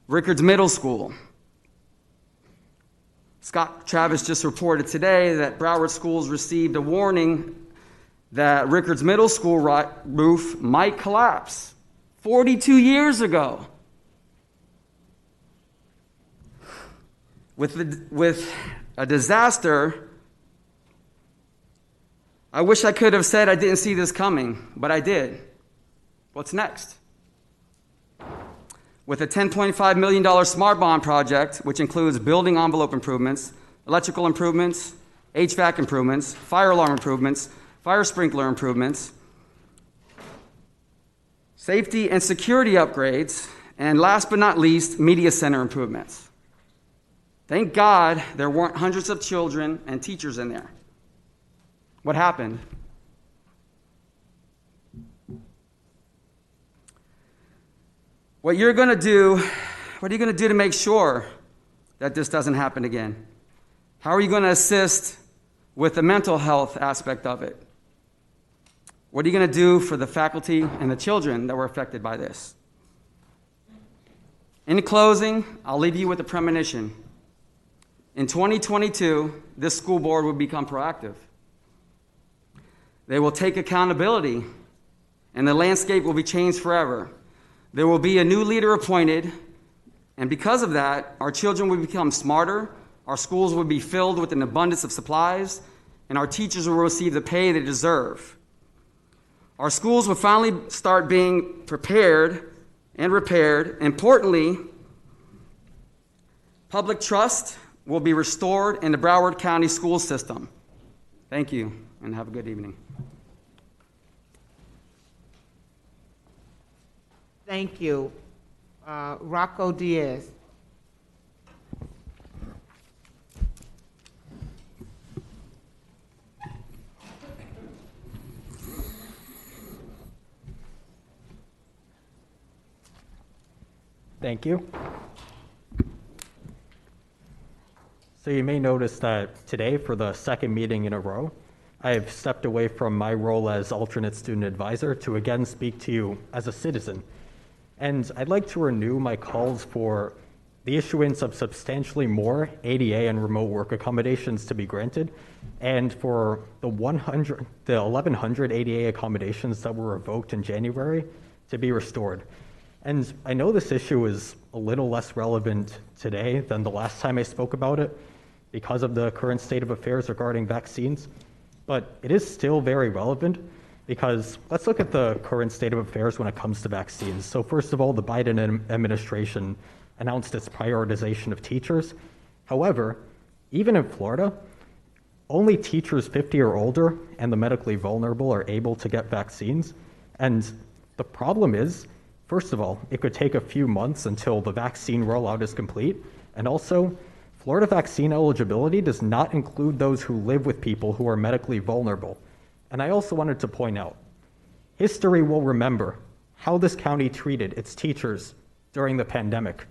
Rickards Middle School. Scott Travis just reported today that Broward schools received a warning that Rickards Middle School roof might collapse 42 years ago. With a disaster, I wish I could have said I didn't see this coming, but I did. What's next? With a $10.5 million smart bond project, which includes building envelope improvements, electrical improvements, HVAC improvements, fire alarm improvements, fire sprinkler improvements, safety and security upgrades, and last but not least, media center improvements. Thank God there weren't hundreds of children and teachers in there. What happened? What are you going to do to make sure that this doesn't happen again? How are you going to assist with the mental health aspect of it? What are you going to do for the faculty and the children that were affected by this? In closing, I'll leave you with a premonition. In 2022, this school board will become proactive. They will take accountability, and the landscape will be changed forever. There will be a new leader appointed, and because of that, our children will become smarter, our schools will be filled with an abundance of supplies, and our teachers will receive the pay they deserve. Our schools will finally start being prepared and repaired. Importantly, public trust will be restored in the Broward County school system. Thank you, and have a good evening. Thank you. Rocco Diaz. Thank you. So you may notice that today, for the second meeting in a row, I have stepped away from my role as alternate student advisor to again speak to you as a citizen. And I'd like to renew my calls for the issuance of substantially more ADA and remote work accommodations to be granted, and for the 1,100 ADA accommodations that were revoked in January to be restored. And I know this issue is a little less relevant today than the last time I spoke about it because of the current state of affairs regarding vaccines, but it is still very relevant because let's look at the current state of affairs when it comes to vaccines. So first of all, the Biden administration announced its prioritization of teachers. However, even in Florida, only teachers 50 or older and the medically vulnerable are able to get vaccines. And the problem is, first of all, it could take a few months until the vaccine rollout is complete. And also, Florida vaccine eligibility does not include those who live with people who are medically vulnerable. And I also wanted to point out, history will remember how this county treated its teachers during the pandemic.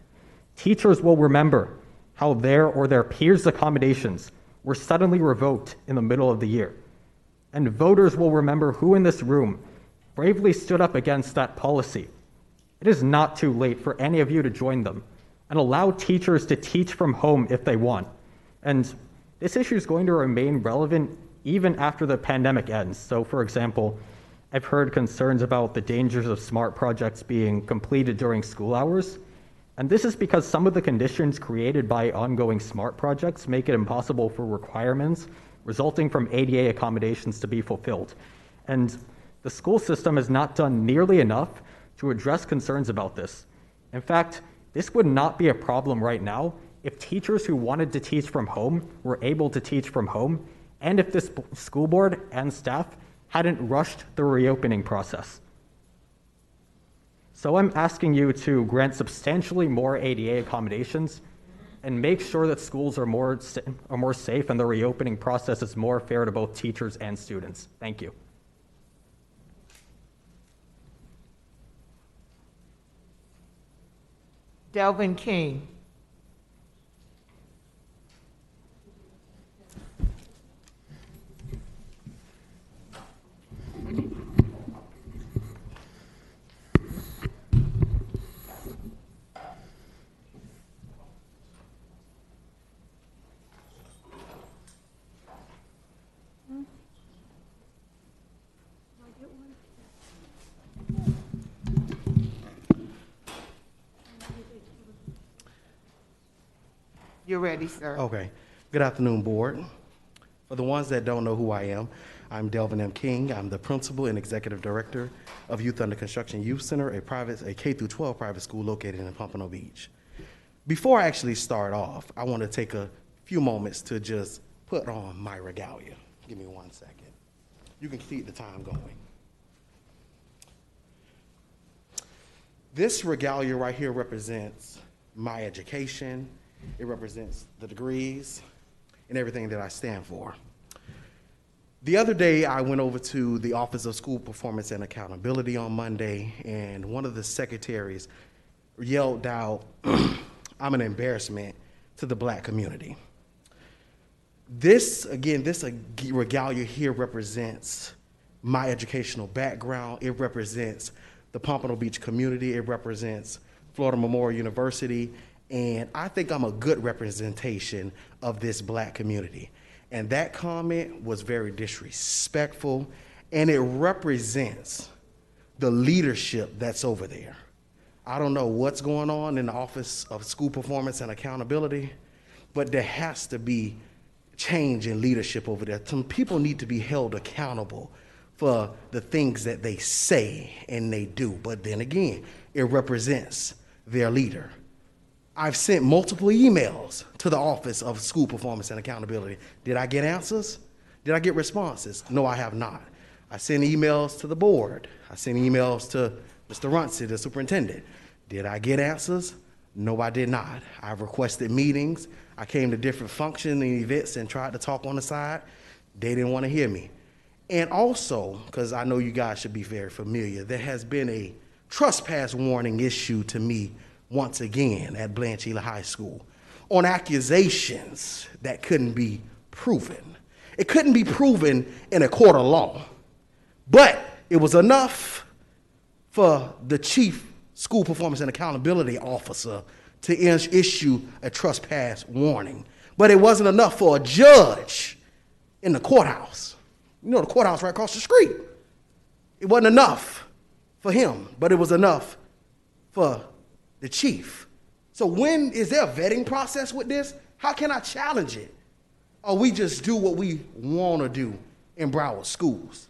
Teachers will remember how their or their peers' accommodations were suddenly revoked in the middle of the year. And voters will remember who in this room bravely stood up against that policy. It is not too late for any of you to join them. and allow teachers to teach from home if they want. And this issue is going to remain relevant even after the pandemic ends. So, for example, I've heard concerns about the dangers of SMART projects being completed during school hours. And this is because some of the conditions created by ongoing SMART projects make it impossible for requirements resulting from ADA accommodations to be fulfilled. And the school system has not done nearly enough to address concerns about this. In fact, this would not be a problem right now if teachers who wanted to teach from home were able to teach from home, and if this school board and staff hadn't rushed the reopening process. So I'm asking you to grant substantially more ADA accommodations and make sure that schools are more safe and the reopening process is more fair to both teachers and students. Thank you. Delvin King. You're ready, sir. Okay. Good afternoon, board. For the ones that don't know who I am, I'm Delvin M. King. I'm the principal and executive director of Youth Under Construction Youth Center, a K-12 private school located in Pompano Beach. Before I actually start off, I want to take a few moments to just put on my regalia. Give me 1 second. You can see the time going. This regalia right here represents my education. It represents the degrees and everything that I stand for. The other day, I went over to the Office of School Performance and Accountability on Monday, and one of the secretaries yelled out, "I'm an embarrassment to the black community." This regalia here represents my educational background. It represents the Pompano Beach community. It represents Florida Memorial University. And I think I'm a good representation of this black community. And that comment was very disrespectful, and it represents the leadership that's over there. I don't know what's going on in the Office of School Performance and Accountability, but there has to be change in leadership over there. Some people need to be held accountable for the things that they say and they do. But then again, it represents their leader. I've sent multiple emails to the Office of School Performance and Accountability. Did I get answers? Did I get responses? No, I have not. I sent emails to the board. I sent emails to Mr. Runcie, the superintendent. Did I get answers? No, I did not. I've requested meetings. I came to different functions and events and tried to talk on the side. They didn't want to hear me. And also, because I know you guys should be very familiar, there has been a trespass warning issued to me once again at Blanche Ely High School on accusations that couldn't be proven. It couldn't be proven in a court of law, but it was enough for the chief school performance and accountability officer to issue a trespass warning. But it wasn't enough for a judge in the courthouse. You know, the courthouse right across the street. It wasn't enough for him, but it was enough for the chief. So when is there a vetting process with this? How can I challenge it? Or we just do what we want to do in Broward schools?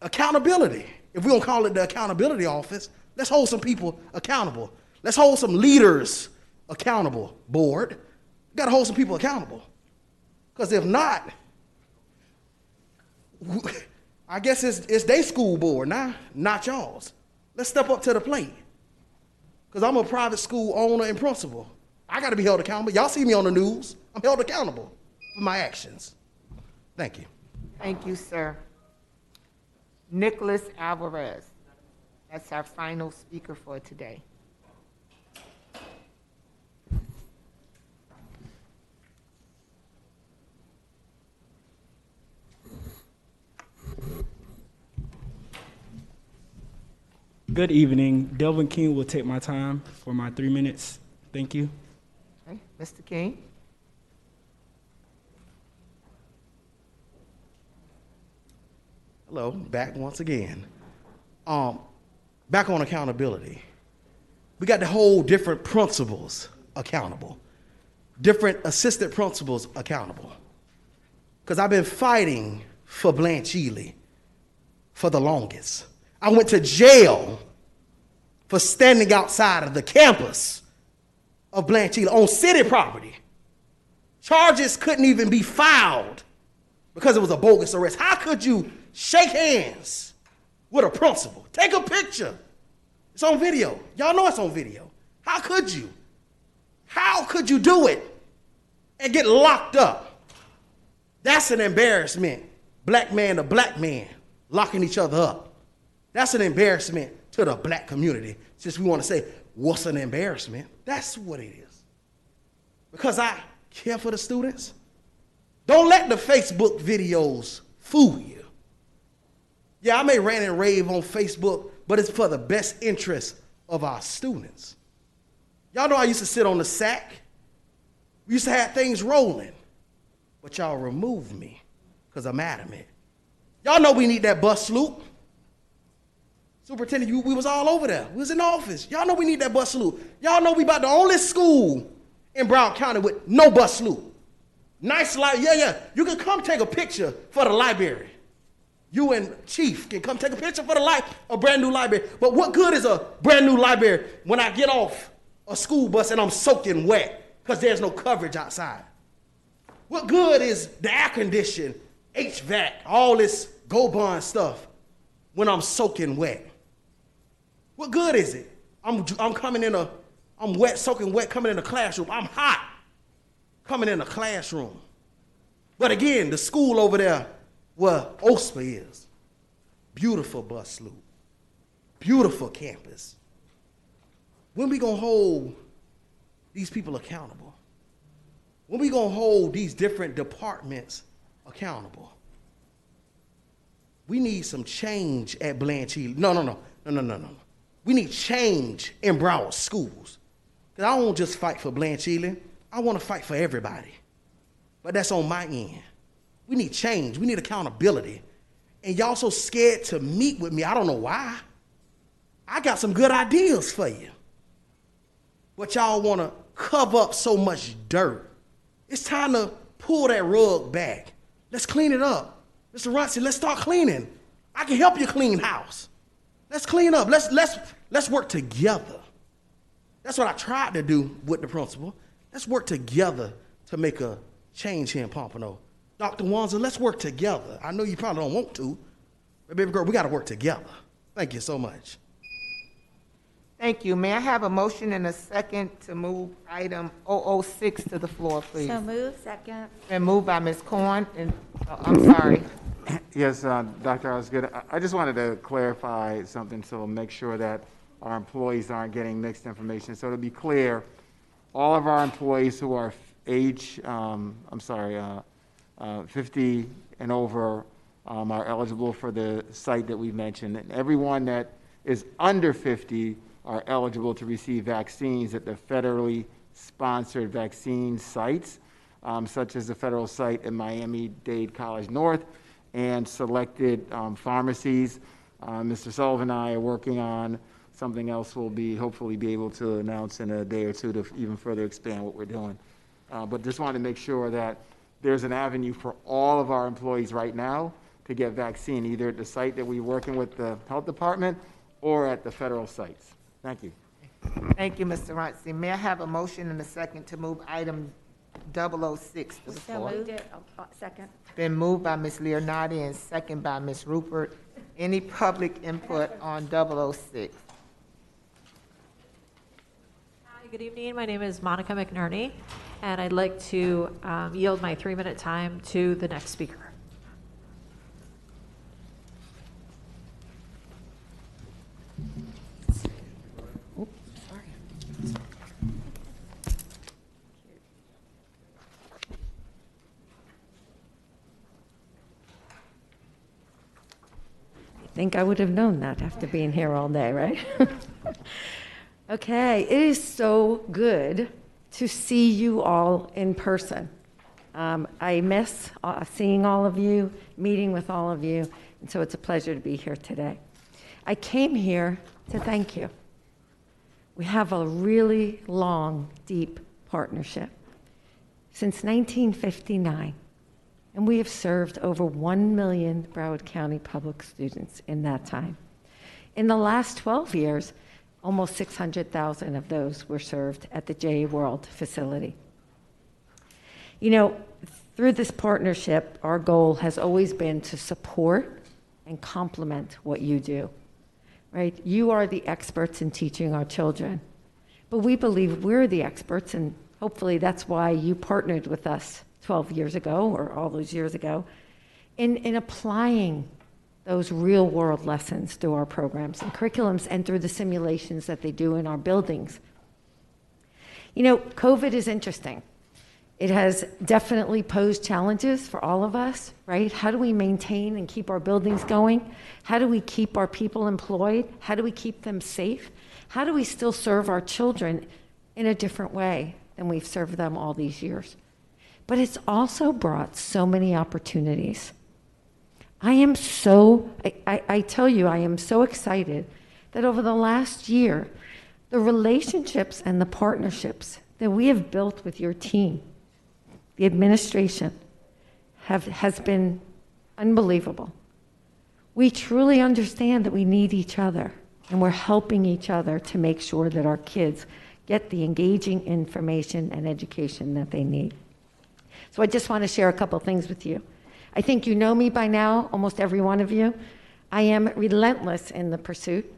Accountability. If we're going to call it the accountability office, let's hold some people accountable. Let's hold some leaders accountable, board. We got to hold some people accountable. Because if not, I guess it's their school board now, not y'all's. Let's step up to the plate. Because I'm a private school owner and principal. I got to be held accountable. Y'all see me on the news. I'm held accountable for my actions. Thank you. Thank you, sir. Nicholas Alvarez. That's our final speaker for today. Good evening. Delvin King will take my time for my 3 minutes. Thank you. Okay, Mr. King? Hello, back once again. Back on accountability. We got to hold different principals accountable, different assistant principals accountable. Because I've been fighting for Blanche Ely for the longest. I went to jail for standing outside of the campus of Blanche Ely on city property. Charges couldn't even be filed because it was a bogus arrest. How could you shake hands with a principal? Take a picture. It's on video. Y'all know it's on video. How could you? How could you do it and get locked up? That's an embarrassment. Black man to black man locking each other up. That's an embarrassment to the black community. Since we want to say, what's an embarrassment? That's what it is. Because I care for the students. Don't let the Facebook videos fool you. Yeah, I may rant and rave on Facebook, but it's for the best interest of our students. Y'all know I used to sit on the sack. We used to have things rolling, but y'all removed me because I'm adamant. Y'all know we need that bus loop. Superintendent, we was all over there. We was in the office. Y'all know we need that bus loop. Y'all know we about the only school in Broward County with no bus loop. Nice library. Yeah. You can come take a picture for the library. You and Chief can come take a picture for a brand new library. But what good is a brand new library when I get off a school bus and I'm soaking wet because there's no coverage outside? What good is the air condition, HVAC, all this Go Bond stuff when I'm soaking wet? What good is it? I'm wet, soaking wet, coming in the classroom. I'm hot coming in the classroom. But again, the school over there where OSPA is, beautiful bus loop, beautiful campus. When we gonna hold these people accountable? When we gonna hold these different departments accountable? We need some change at Blanche Ely. No. We need change in Broward schools. Because I won't just fight for Blanche Ely. I want to fight for everybody. But that's on my end. We need change. We need accountability. And y'all so scared to meet with me. I don't know why. I got some good ideas for you. But y'all want to cover up so much dirt. It's time to pull that rug back. Let's clean it up. Mr. Runcie, let's start cleaning. I can help you clean house. Let's clean up. Let's work together. That's what I tried to do with the principal. Let's work together to make a change here in Pompano. Dr. Wanza, let's work together. I know you probably don't want to, but baby girl, we got to work together. Thank you so much. Thank you. May I have a motion and a second to move item 006 to the floor, please? So moved. Second. Been moved by Ms. Corn, and I'm sorry. Yes, Dr. Osgood, I just wanted to clarify something so make sure that our employees aren't getting mixed information. So to be clear, all of our employees who are 50 and over are eligible for the site that we mentioned. And everyone that is under 50 are eligible to receive vaccines at the federally sponsored vaccine sites, such as the federal site in Miami-Dade College North and selected pharmacies. Mr. Sullivan and I are working on something else we'll hopefully be able to announce in a day or two to even further expand what we're doing. But just wanted to make sure that there's an avenue for all of our employees right now to get vaccine, either at the site that we're working with the health department or at the federal sites. Thank you. Thank you, Mr. Runcie. May I have a motion and a second to move item 006 to the floor? So moved. Second. Been moved by Ms. Leonardi and second by Ms. Rupert. Any public input on 006? Hi, good evening. My name is Monica McNerney, and I'd like to yield my 3-minute time to the next speaker. I think I would have known that after being here all day, right? Okay, it is so good to see you all in person. I miss seeing all of you, meeting with all of you, and so it's a pleasure to be here today. I came here to thank you. We have a really long, deep partnership since 1959, and we have served over 1 million Broward County public students in that time. In the last 12 years, almost 600,000 of those were served at the JA World facility. You know, through this partnership, our goal has always been to support and complement what you do, right? You are the experts in teaching our children, but we believe we're the experts, and hopefully that's why you partnered with us 12 years ago, or all those years ago, in applying those real-world lessons through our programs and curriculums and through the simulations that they do in our buildings. You know, COVID is interesting. It has definitely posed challenges for all of us, right? How do we maintain and keep our buildings going? How do we keep our people employed? How do we keep them safe? How do we still serve our children in a different way than we've served them all these years? But it's also brought so many opportunities. I tell you, I am so excited that over the last year, the relationships and the partnerships that we have built with your team, the administration, has been unbelievable. We truly understand that we need each other, and we're helping each other to make sure that our kids get the engaging information and education that they need. So I just want to share a couple things with you. I think you know me by now, almost every one of you. I am relentless in the pursuit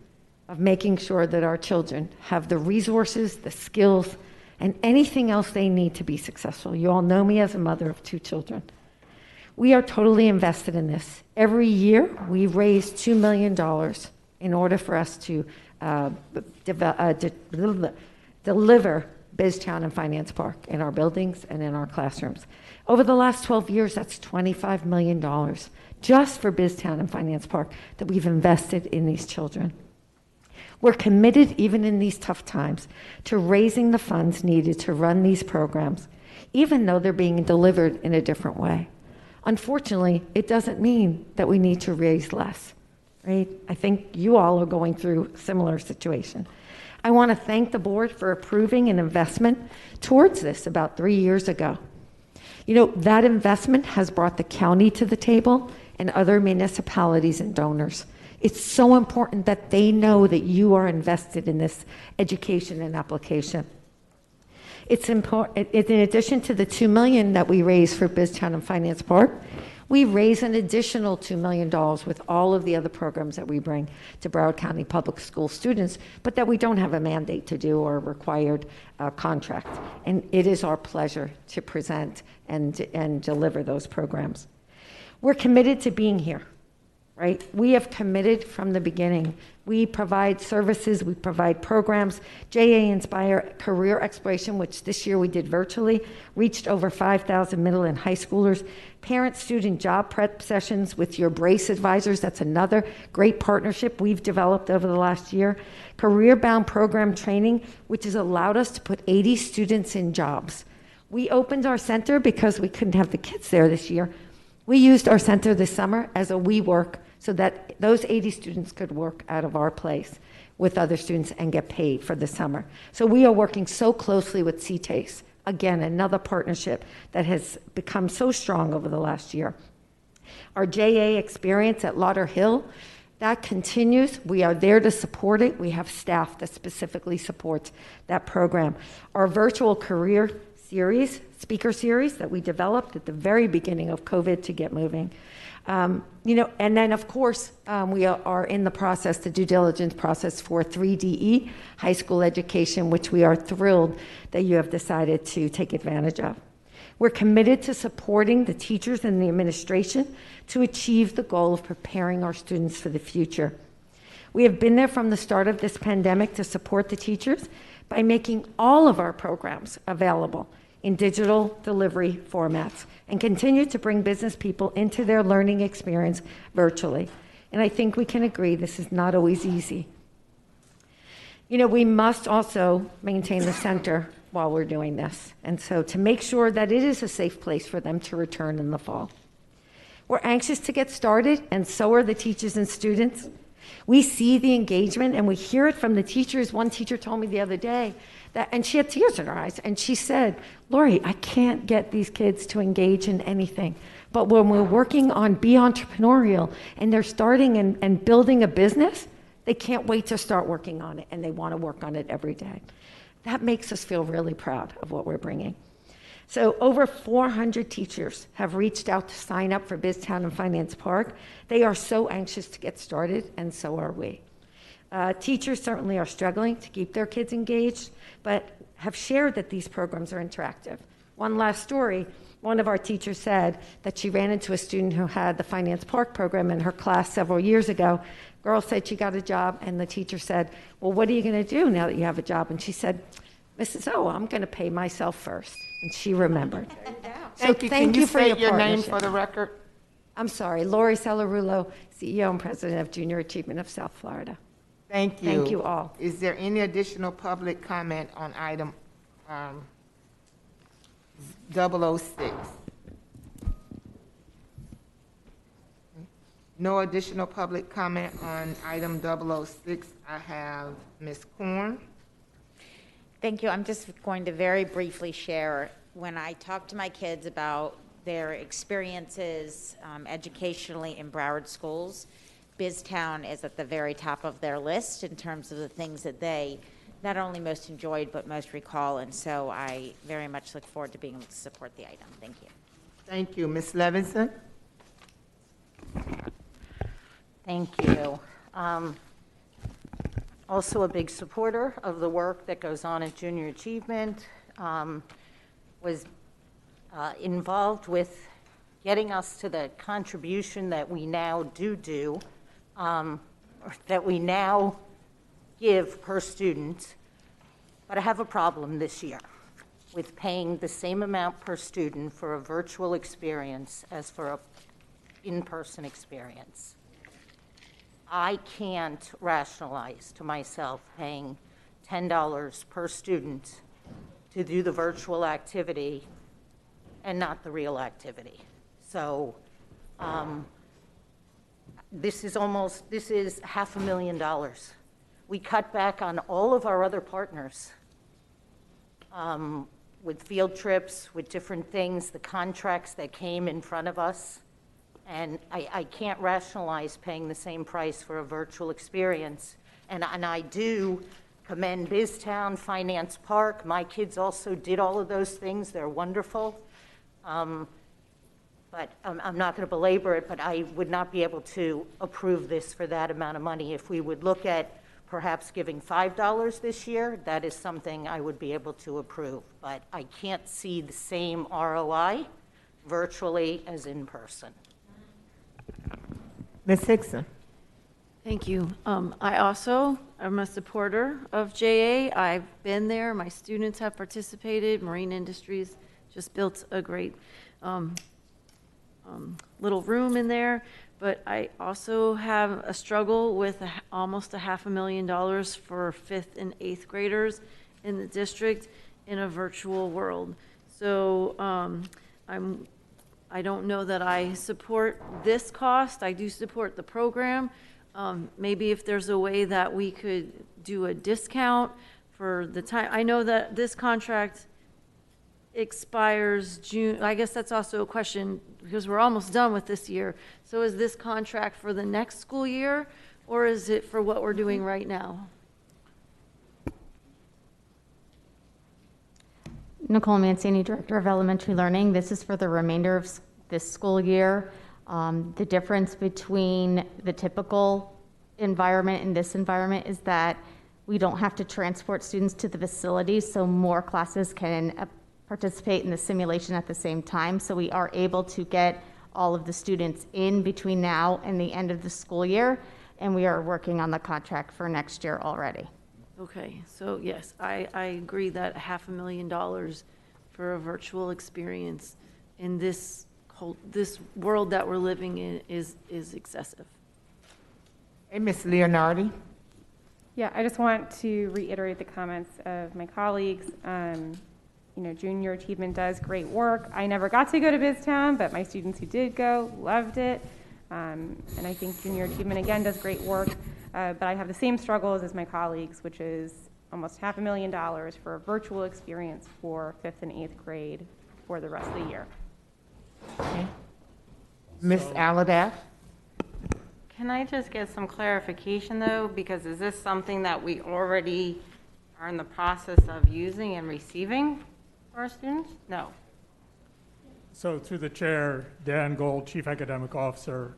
of making sure that our children have the resources, the skills, and anything else they need to be successful. You all know me as a mother of 2 children. We are totally invested in this. Every year, we raise $2 million in order for us to deliver BizTown and Finance Park in our buildings and in our classrooms. Over the last 12 years, that's $25 million just for BizTown and Finance Park that we've invested in these children. We're committed, even in these tough times, to raising the funds needed to run these programs, even though they're being delivered in a different way. Unfortunately, it doesn't mean that we need to raise less, right? I think you all are going through a similar situation. I want to thank the board for approving an investment towards this about 3 years ago. You know, that investment has brought the county to the table and other municipalities and donors. It's so important that they know that you are invested in this education and application. It's important, in addition to the $2 million that we raised for BizTown and Finance Park, we raise an additional $2 million with all of the other programs that we bring to Broward County Public School students, but that we don't have a mandate to do or a required contract. And it is our pleasure to present and deliver those programs. We're committed to being here, right? We have committed from the beginning. We provide services, we provide programs. JA Inspire Career Exploration, which this year we did virtually, reached over 5,000 middle and high schoolers. Parent-student job prep sessions with your BRACE advisors, that's another great partnership we've developed over the last year. Career-bound program training, which has allowed us to put 80 students in jobs. We opened our center because we couldn't have the kids there this year. We used our center this summer as a WeWork so that those 80 students could work out of our place with other students and get paid for the summer. So we are working so closely with CTASE. Again, another partnership that has become so strong over the last year. Our JA experience at Lauderhill, that continues. We are there to support it. We have staff that specifically supports that program. Our virtual career series, speaker series that we developed at the very beginning of COVID to get moving. You know, and then of course, we are in the process, the due diligence process for 3DE, high school education, which we are thrilled that you have decided to take advantage of. We're committed to supporting the teachers and the administration to achieve the goal of preparing our students for the future. We have been there from the start of this pandemic to support the teachers by making all of our programs available in digital delivery formats and continue to bring business people into their learning experience virtually. And I think we can agree this is not always easy. You know, we must also maintain the center while we're doing this. And so to make sure that it is a safe place for them to return in the fall. We're anxious to get started, and so are the teachers and students. We see the engagement and we hear it from the teachers. One teacher told me the other day that, and she had tears in her eyes, and she said, Lori, I can't get these kids to engage in anything. But when we're working on Be Entrepreneurial and they're starting and building a business, they can't wait to start working on it, and they want to work on it every day. That makes us feel really proud of what we're bringing. So over 400 teachers have reached out to sign up for BizTown and Finance Park. They are so anxious to get started, and so are we. Teachers certainly are struggling to keep their kids engaged, but have shared that these programs are interactive. One last story, one of our teachers said that she ran into a student who had the Finance Park program in her class several years ago. Girl said she got a job, and the teacher said, well, what are you going to do now that you have a job? And she said, Mrs. O, I'm going to pay myself first. And she remembered. So thank you for state your name partnership. for the record? I'm sorry, Lori Cellarulo, CEO and President of Junior Achievement of South Florida. Thank you. Thank you all. Is there any additional public comment on item 006? No additional public comment on item 006. I have Ms. Korn. Thank you. I'm just going to very briefly share, when I talk to my kids about their experiences educationally in Broward schools, BizTown is at the very top of their list in terms of the things that they not only most enjoyed, but most recall. And so I very much look forward to being able to support the item. Thank you. Thank you. Ms. Levinson? Thank you. Also a big supporter of the work that goes on at Junior Achievement, was involved with getting us to the contribution that we now do, that we now give per student. But I have a problem this year with paying the same amount per student for a virtual experience as for an in-person experience. I can't rationalize to myself paying $10 per student to do the virtual activity and not the real activity. So this is $500,000. We cut back on all of our other partners with field trips, with different things, the contracts that came in front of us. And I can't rationalize paying the same price for a virtual experience. And I do commend BizTown, Finance Park. My kids also did all of those things. They're wonderful. But I'm not going to belabor it, but I would not be able to approve this for that amount of money. If we would look at perhaps giving $5 this year, that is something I would be able to approve. But I can't see the same ROI virtually as in person. Ms. Hickson? Thank you. I also am a supporter of JA. I've been there. My students have participated. Marine Industries just built a great little room in there. But I also have a struggle with almost $500,000 for 5th and 8th graders in the district in a virtual world. So I don't know that I support this cost. I do support the program. Maybe if there's a way that we could do a discount for the time. I know that this contract expires June. I guess that's also a question because we're almost done with this year. So is this contract for the next school year or is it for what we're doing right now? Nicole Mancini, Director of Elementary Learning. This is for the remainder of this school year. The difference between the typical environment and this environment is that we don't have to transport students to the facilities, so more classes can participate in the simulation at the same time. So we are able to get all of the students in between now and the end of the school year, and we are working on the contract for next year already. Okay, so yes, I agree that $500,000 for a virtual experience in this world that we're living in is excessive. Hey, Ms. Leonardi? Yeah, I just want to reiterate the comments of my colleagues. Junior achievement does great work. I never got to go to BizTown, but my students who did go loved it. And I think junior achievement, again, does great work. But I have the same struggles as my colleagues, which is almost $500,000 for a virtual experience for 5th and 8th grade for the rest of the year. Ms. Aladaff? Can I just get some clarification, though? Because is this something that we already are in the process of using and receiving for our students? No. So through the chair, Dan Gold, Chief Academic Officer,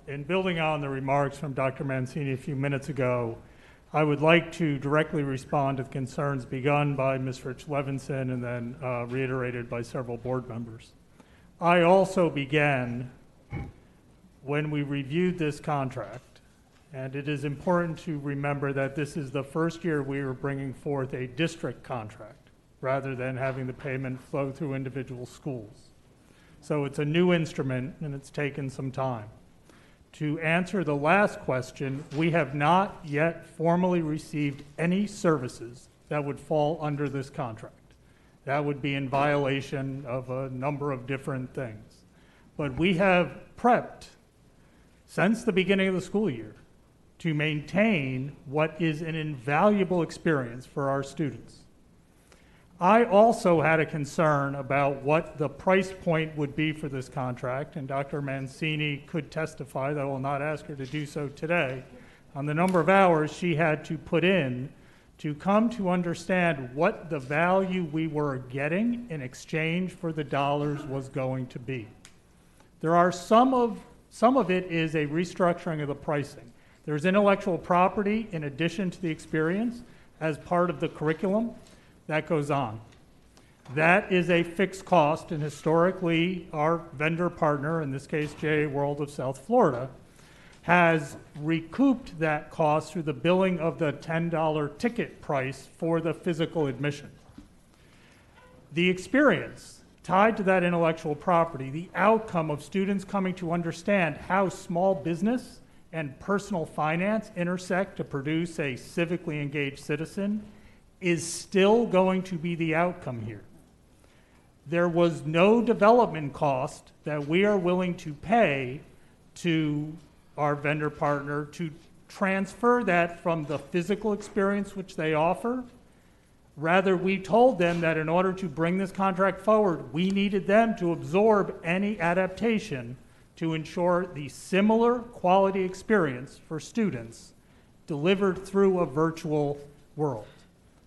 in building on the remarks from Dr. Mancini a few minutes ago, I would like to directly respond to the concerns begun by Ms. Rich Levinson and then reiterated by several board members. I also began when we reviewed this contract, and it is important to remember that this is the first year we are bringing forth a district contract rather than having the payment flow through individual schools. So it's a new instrument, and it's taken some time. To answer the last question, we have not yet formally received any services that would fall under this contract. That would be in violation of a number of different things. But we have prepped since the beginning of the school year to maintain what is an invaluable experience for our students. I also had a concern about what the price point would be for this contract, and Dr. Mancini could testify, though I will not ask her to do so today, on the number of hours she had to put in to come to understand what the value we were getting in exchange for the dollars was going to be. There are some of it is a restructuring of the pricing. There's intellectual property in addition to the experience as part of the curriculum. That goes on. That is a fixed cost, and historically, our vendor partner, in this case, JA World of South Florida, has recouped that cost through the billing of the $10 ticket price for the physical admission. The experience tied to that intellectual property, the outcome of students coming to understand how small business and personal finance intersect to produce a civically engaged citizen, is still going to be the outcome here. There was no development cost that we are willing to pay to our vendor partner to transfer that from the physical experience which they offer. Rather, we told them that in order to bring this contract forward, we needed them to absorb any adaptation to ensure the similar quality experience for students delivered through a virtual world.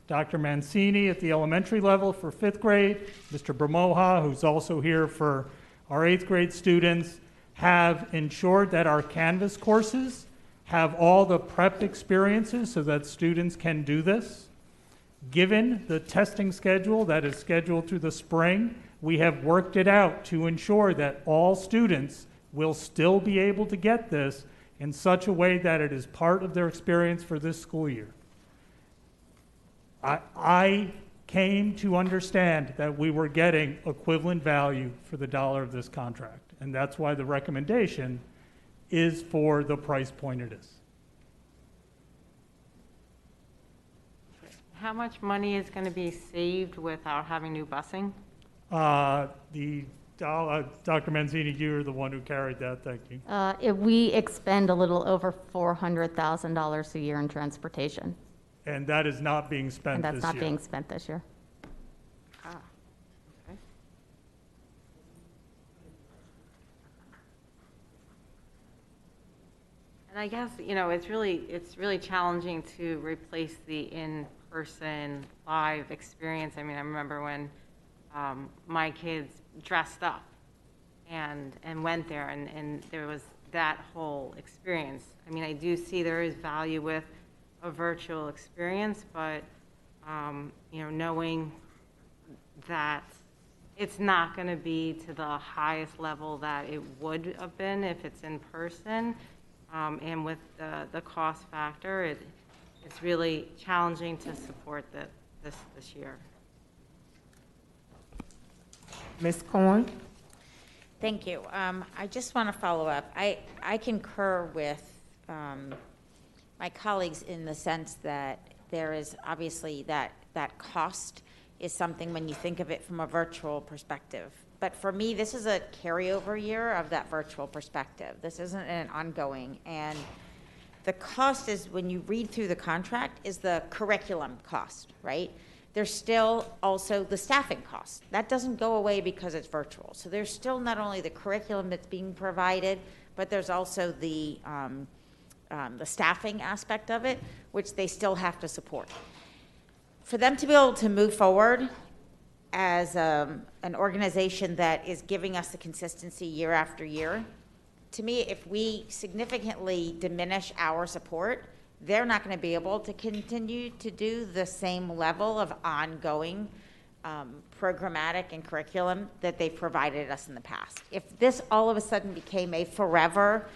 Dr. Mancini at the elementary level for 5th grade, Mr. Bramoha, who's also here for our 8th grade students, have ensured that our Canvas courses have all the prepped experiences so that students can do this. Given the testing schedule that is scheduled through the spring, we have worked it out to ensure that all students will still be able to get this in such a way that it is part of their experience for this school year. I came to understand that we were getting equivalent value for the dollar of this contract, and that's why the recommendation is for the price point it is. How much money is going to be saved without having new busing? Dr. Mancini, you're the one who carried that, thank you. We expend a little over $400,000 a year in transportation. And that is not being spent this year. And that's not being spent this year. Ah, okay. And I guess, it's really challenging to replace the in-person live experience. I mean, I remember when my kids dressed up and went there, and there was that whole experience. I mean, I do see there is value with a virtual experience, but knowing that it's not going to be to the highest level that it would have been if it's in person, and with the cost factor, it's really challenging to support this year. Ms. Corn? Thank you. I just want to follow up. I concur with my colleagues in the sense that there is obviously that cost is something when you think of it from a virtual perspective. But for me, this is a carryover year of that virtual perspective. This isn't an ongoing. And the cost is, when you read through the contract, is the curriculum cost, right? There's still also the staffing cost. That doesn't go away because it's virtual. So there's still not only the curriculum that's being provided, but there's also the staffing aspect of it, which they still have to support. For them to be able to move forward as an organization that is giving us the consistency year after year, to me, if we significantly diminish our support, they're not going to be able to continue to do the same level of ongoing programmatic and curriculum that they've provided us in the past. If this all of a sudden became a forever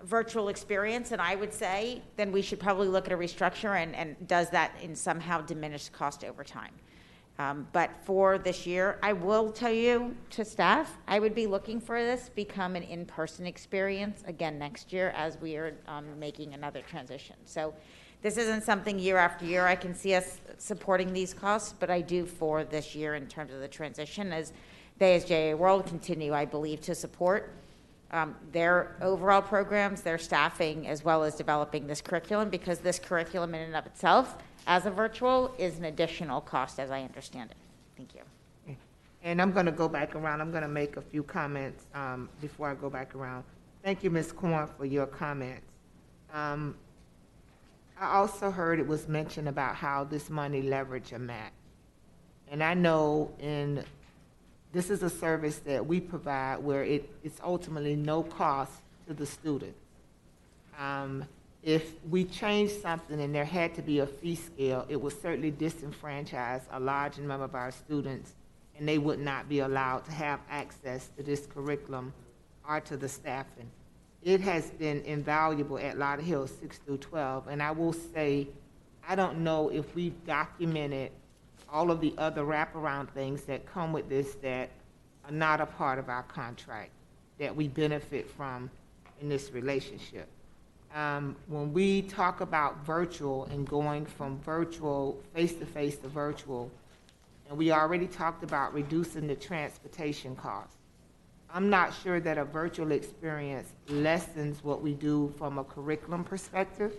virtual experience, and I would say, then we should probably look at a restructure and does that in somehow diminish cost over time. But for this year, I will tell you to staff, I would be looking for this become an in-person experience again next year as we are making another transition. So this isn't something year after year I can see us supporting these costs, but I do for this year in terms of the transition as they, as JA World, continue, I believe, to support their overall programs, their staffing, as well as developing this curriculum, because this curriculum in and of itself, as a virtual, is an additional cost as I understand it. Thank you. And I'm going to go back around. I'm going to make a few comments before I go back around. Thank you, Ms. Korn, for your comments. I also heard it was mentioned about how this money leverage a match. And I know this is a service that we provide where it's ultimately no cost to the student. If we changed something and there had to be a fee scale, it would certainly disenfranchise a large number of our students, and they would not be allowed to have access to this curriculum or to the staffing. It has been invaluable at Lauderhill 6 through 12, and I will say, I don't know if we've documented all of the other wraparound things that come with this that are not a part of our contract that we benefit from in this relationship. When we talk about virtual and going from virtual, face-to-face to virtual, and we already talked about reducing the transportation costs, I'm not sure that a virtual experience lessens what we do from a curriculum perspective.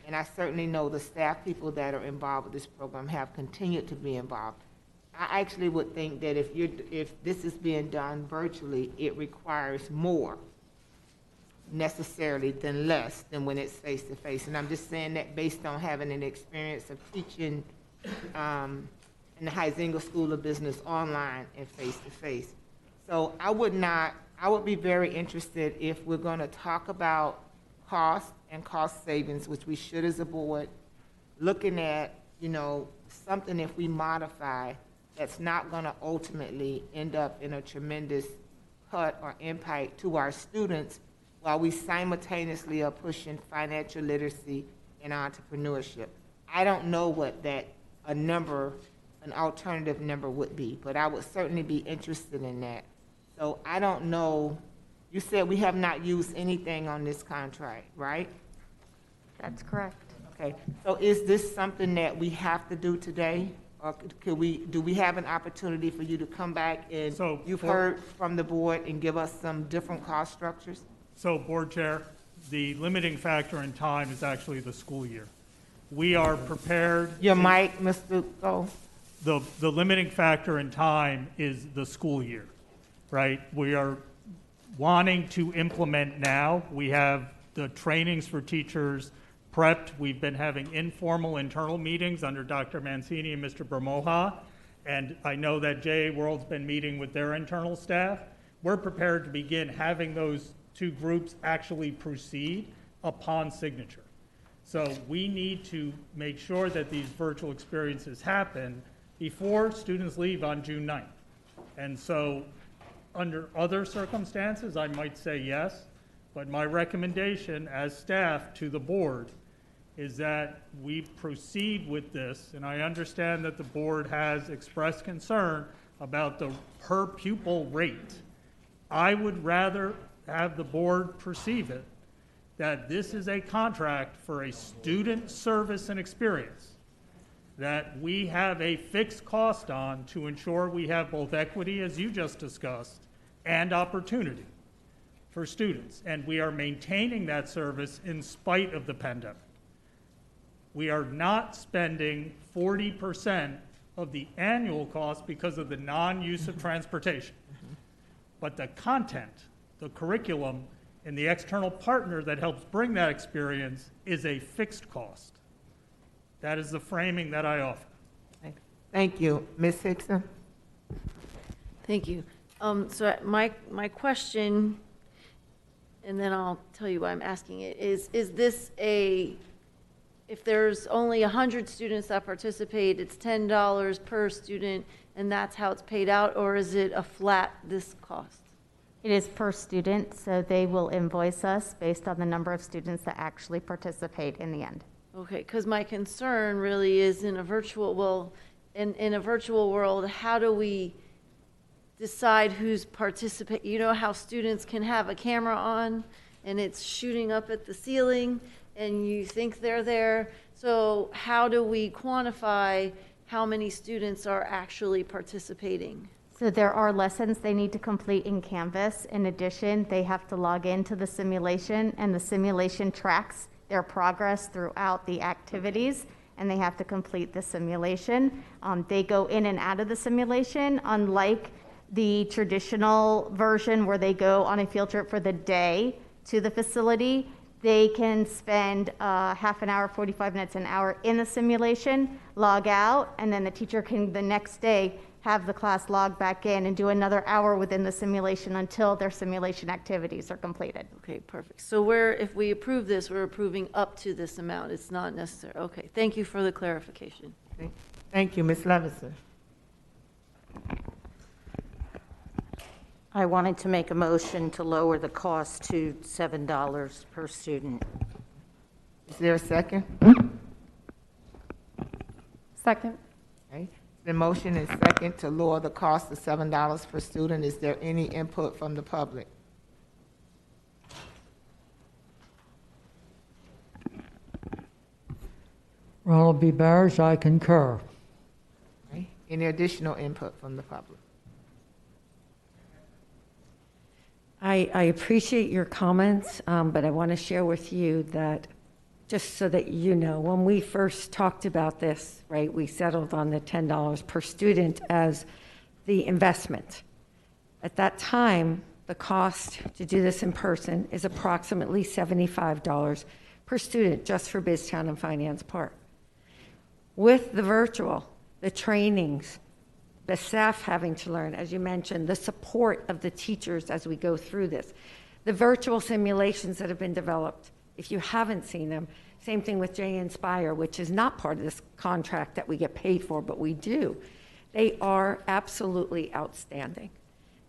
And I certainly know the staff people that are involved with this program have continued to be involved. I actually would think that if this is being done virtually, it requires more necessarily than less than when it's face-to-face. And I'm just saying that based on having an experience of teaching in the Huizenga School of Business online and face-to-face. So I would be very interested if we're going to talk about cost and cost savings, which we should as a board, looking at, something if we modify that's not going to ultimately end up in a tremendous cut or impact to our students while we simultaneously are pushing financial literacy and entrepreneurship. I don't know what an alternative number would be, but I would certainly be interested in that. So I don't know. You said we have not used anything on this contract, right? That's correct. Okay. So is this something that we have to do today? Or do we have an opportunity for you to come back and you've heard from the board and give us some different cost structures? So, Board Chair, the limiting factor in time is actually the school year. We are prepared. Your mic, Mr. Go. The limiting factor in time is the school year, right? We are wanting to implement now. We have the trainings for teachers prepped. We've been having informal internal meetings under Dr. Mancini and Mr. Bermoja, and I know that JA World's been meeting with their internal staff. We're prepared to begin having those two groups actually proceed upon signature. So we need to make sure that these virtual experiences happen before students leave on June 9th. And so under other circumstances, I might say yes, but my recommendation as staff to the board is that we proceed with this, and I understand that the board has expressed concern about the per pupil rate. I would rather have the board perceive it that this is a contract for a student service and experience that we have a fixed cost on to ensure we have both equity, as you just discussed, and opportunity for students. And we are maintaining that service in spite of the pandemic. We are not spending 40% of the annual cost because of the non-use of transportation. But the content, the curriculum, and the external partner that helps bring that experience is a fixed cost. That is the framing that I offer. Thank you. Ms. Hickson? Thank you. So my question, and then I'll tell you why I'm asking it, is this if there's only 100 students that participate, it's $10 per student, and that's how it's paid out, or is it a flat this cost? It is per student, so they will invoice us based on the number of students that actually participate in the end. Okay, because my concern really is in a virtual world, how do we decide who's participating? You know how students can have a camera on and it's shooting up at the ceiling and you think they're there. So how do we quantify how many students are actually participating? So there are lessons they need to complete in Canvas. In addition, they have to log into the simulation, and the simulation tracks their progress throughout the activities, and they have to complete the simulation. They go in and out of the simulation, unlike the traditional version where they go on a field trip for the day to the facility. They can spend half an hour, 45 minutes, an hour in the simulation, log out, and then the teacher can the next day have the class log back in and do another hour within the simulation until their simulation activities are completed. Okay, perfect. So if we approve this, we're approving up to this amount. It's not necessary. Okay, thank you for the clarification. Thank you. Ms. Levison? I wanted to make a motion to lower the cost to $7 per student. Is there a second? Second. Okay. The motion is second to lower the cost to $7 per student. Is there any input from the public? Ronald B. Barrish, I concur. Okay. Any additional input from the public? I appreciate your comments, but I want to share with you that, just so that you know, when we first talked about this, right, we settled on the $10 per student as the investment. At that time, the cost to do this in person is approximately $75 per student just for BizTown and Finance Park. With the virtual, the trainings, the staff having to learn, as you mentioned, the support of the teachers as we go through this, the virtual simulations that have been developed, if you haven't seen them, same thing with J Inspire, which is not part of this contract that we get paid for, but we do. They are absolutely outstanding.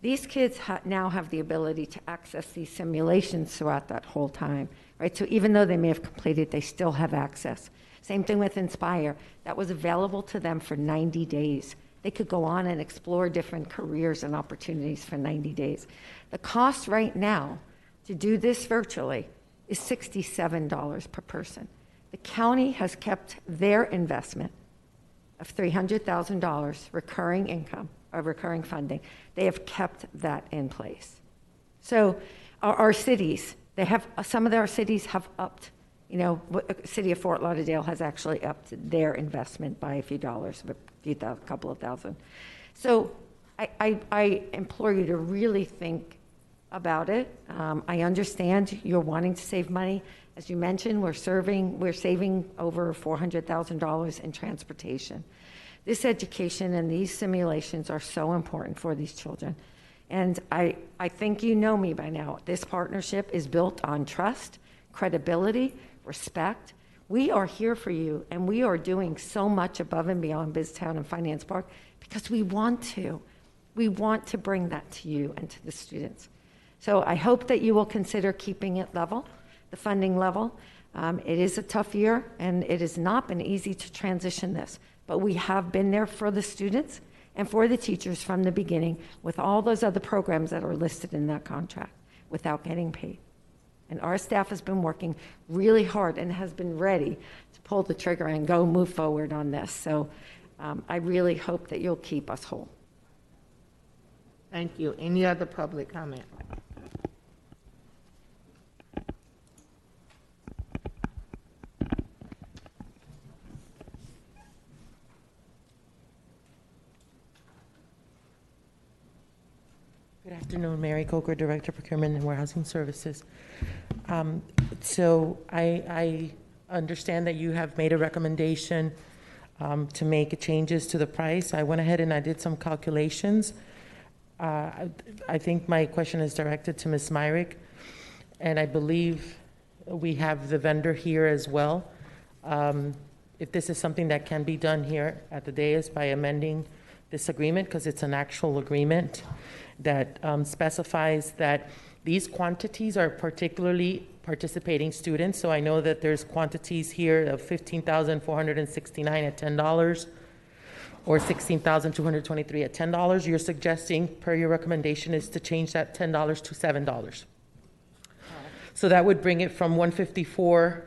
These kids now have the ability to access these simulations throughout that whole time, right? So even though they may have completed, they still have access. Same thing with Inspire. That was available to them for 90 days. They could go on and explore different careers and opportunities for 90 days. The cost right now to do this virtually is $67 per person. The county has kept their investment of $300,000 recurring income or recurring funding. They have kept that in place. So our cities, some of our cities have upped. You know, city of Fort Lauderdale has actually upped their investment by a few dollars, a couple of thousand. So I implore you to really think about it. I understand you're wanting to save money. As you mentioned, we're saving over $400,000 in transportation. This education and these simulations are so important for these children. And I think you know me by now. This partnership is built on trust, credibility, respect. We are here for you, and we are doing so much above and beyond BizTown and Finance Park because we want to. We want to bring that to you and to the students. So I hope that you will consider keeping it level, the funding level. It is a tough year, and it has not been easy to transition this, but we have been there for the students and for the teachers from the beginning with all those other programs that are listed in that contract without getting paid. And our staff has been working really hard and has been ready to pull the trigger and go move forward on this. So I really hope that you'll keep us whole. Thank you. Any other public comment? Good afternoon, Mary Coker, Director of Procurement and Warehousing Services. So I understand that you have made a recommendation to make changes to the price. I went ahead and I did some calculations. I think my question is directed to Ms. Myrick, and I believe we have the vendor here as well. If this is something that can be done here at the dais by amending this agreement, because it's an actual agreement that specifies that these quantities are particularly participating students. So I know that there's quantities here of $15,469 at $10 or $16,223 at $10. You're suggesting, per your recommendation, is to change that $10 to $7. So that would bring it from $154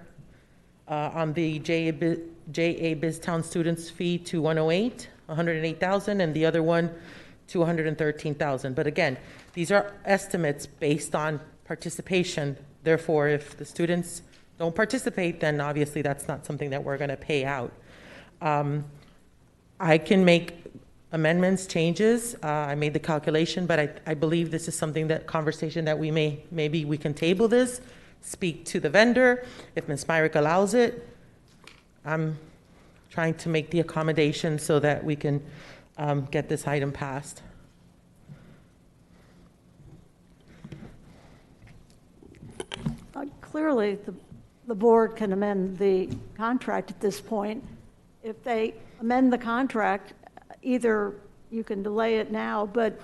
on the JA BizTown students fee to $108,000, and the other one to $113,000. But again, these are estimates based on participation. Therefore, if the students don't participate, then obviously that's not something that we're going to pay out. I can make amendments, changes. I made the calculation, but I believe this is something that conversation that maybe we can table this, speak to the vendor. If Ms. Myrick allows it, I'm trying to make the accommodation so that we can get this item passed. Clearly, the board can amend the contract at this point. If they amend the contract, either you can delay it now, but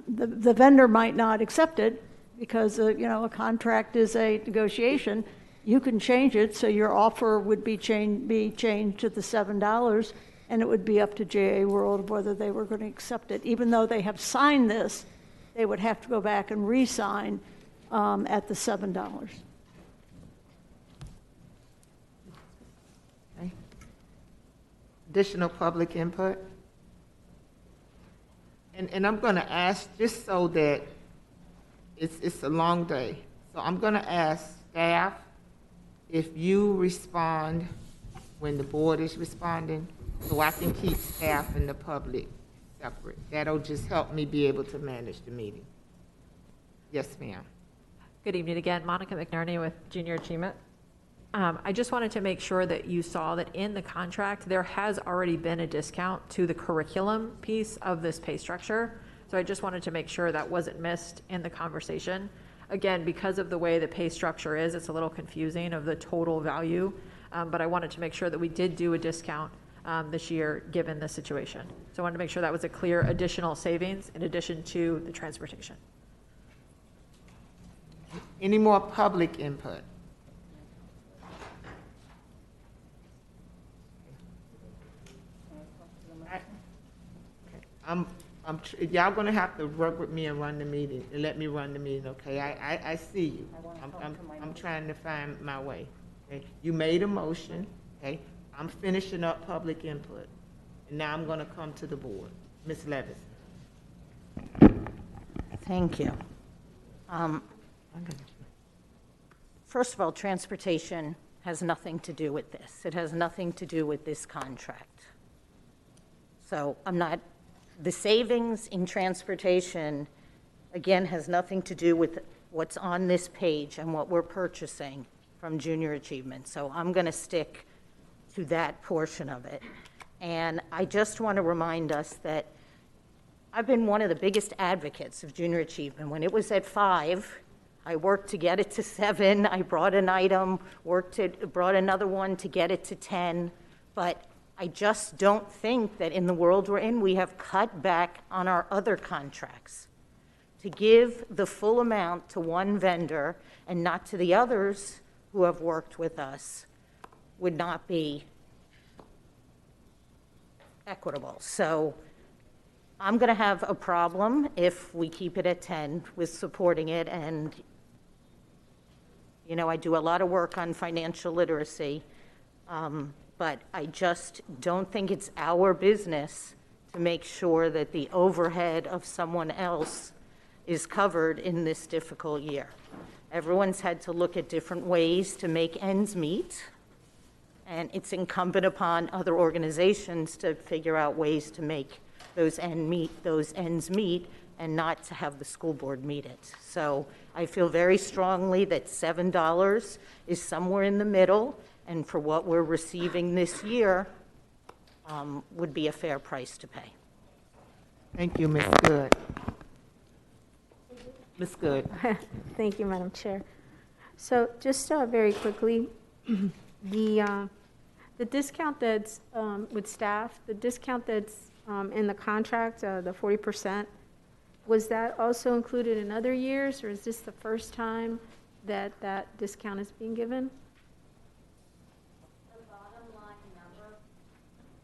the vendor might not accept it because a contract is a negotiation. You can change it, so your offer would be changed to the $7, and it would be up to JA World whether they were going to accept it. Even though they have signed this, they would have to go back and re-sign at the $7. Okay. Additional public input? And I'm going to ask, just so that it's a long day, so I'm going to ask staff if you respond when the board is responding, so I can keep staff and the public separate. That'll just help me be able to manage the meeting. Yes, ma'am. Good evening again. Monica McNerney with Junior Achievement. I just wanted to make sure that you saw that in the contract, there has already been a discount to the curriculum piece of this pay structure. So I just wanted to make sure that wasn't missed in the conversation. Again, because of the way the pay structure is, it's a little confusing of the total value, but I wanted to make sure that we did do a discount this year given the situation. So I wanted to make sure that was a clear additional savings in addition to the transportation. Any more public input? Y'all gonna have to work with me and run the meeting, and let me run the meeting, okay? I see you. I'm trying to find my way, okay? You made a motion, okay? I'm finishing up public input, and now I'm gonna come to the board. Ms. Levis. Thank you. First of all, transportation has nothing to do with this. It has nothing to do with this contract. So the savings in transportation, again, has nothing to do with what's on this page and what we're purchasing from Junior Achievement. So I'm going to stick to that portion of it. And I just want to remind us that I've been one of the biggest advocates of Junior Achievement. When it was at 5, I worked to get it to 7. I brought an item, brought another one to get it to 10. But I just don't think that in the world we're in, we have cut back on our other contracts. To give the full amount to one vendor and not to the others who have worked with us would not be equitable. So I'm going to have a problem if we keep it at 10 with supporting it, and You know, I do a lot of work on financial literacy, but I just don't think it's our business to make sure that the overhead of someone else is covered in this difficult year. Everyone's had to look at different ways to make ends meet, and it's incumbent upon other organizations to figure out ways to make those ends meet and not to have the school board meet it. So I feel very strongly that $7 is somewhere in the middle, and for what we're receiving this year, would be a fair price to pay. Thank you, Ms. Good. Ms. Good. Thank you, Madam Chair. So just very quickly, the discount that's with staff, the discount that's in the contract, the 40%, was that also included in other years, or is this the first time that that discount is being given?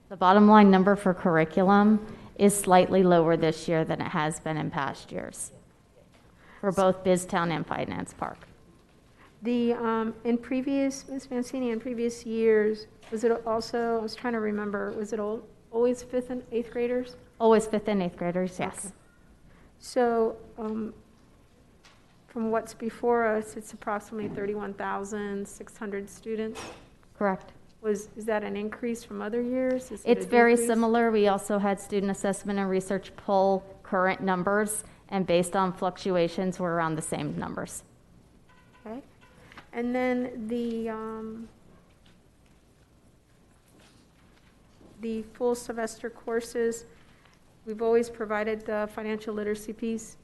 The bottom line number for curriculum is slightly lower this year than it has been in past years for both BizTown and Finance Park. The in previous, Ms. Mancini, in previous years, was it also, I was trying to remember, was it always 5th and 8th graders? Always 5th and 8th graders, yes. Okay. So from what's before us, it's approximately 31,600 students? Correct. Is that an increase from other years? It's very similar. We also had student assessment and research pull current numbers, and based on fluctuations, we're around the same numbers. Okay. And then the full semester courses, we've always provided the financial literacy piece.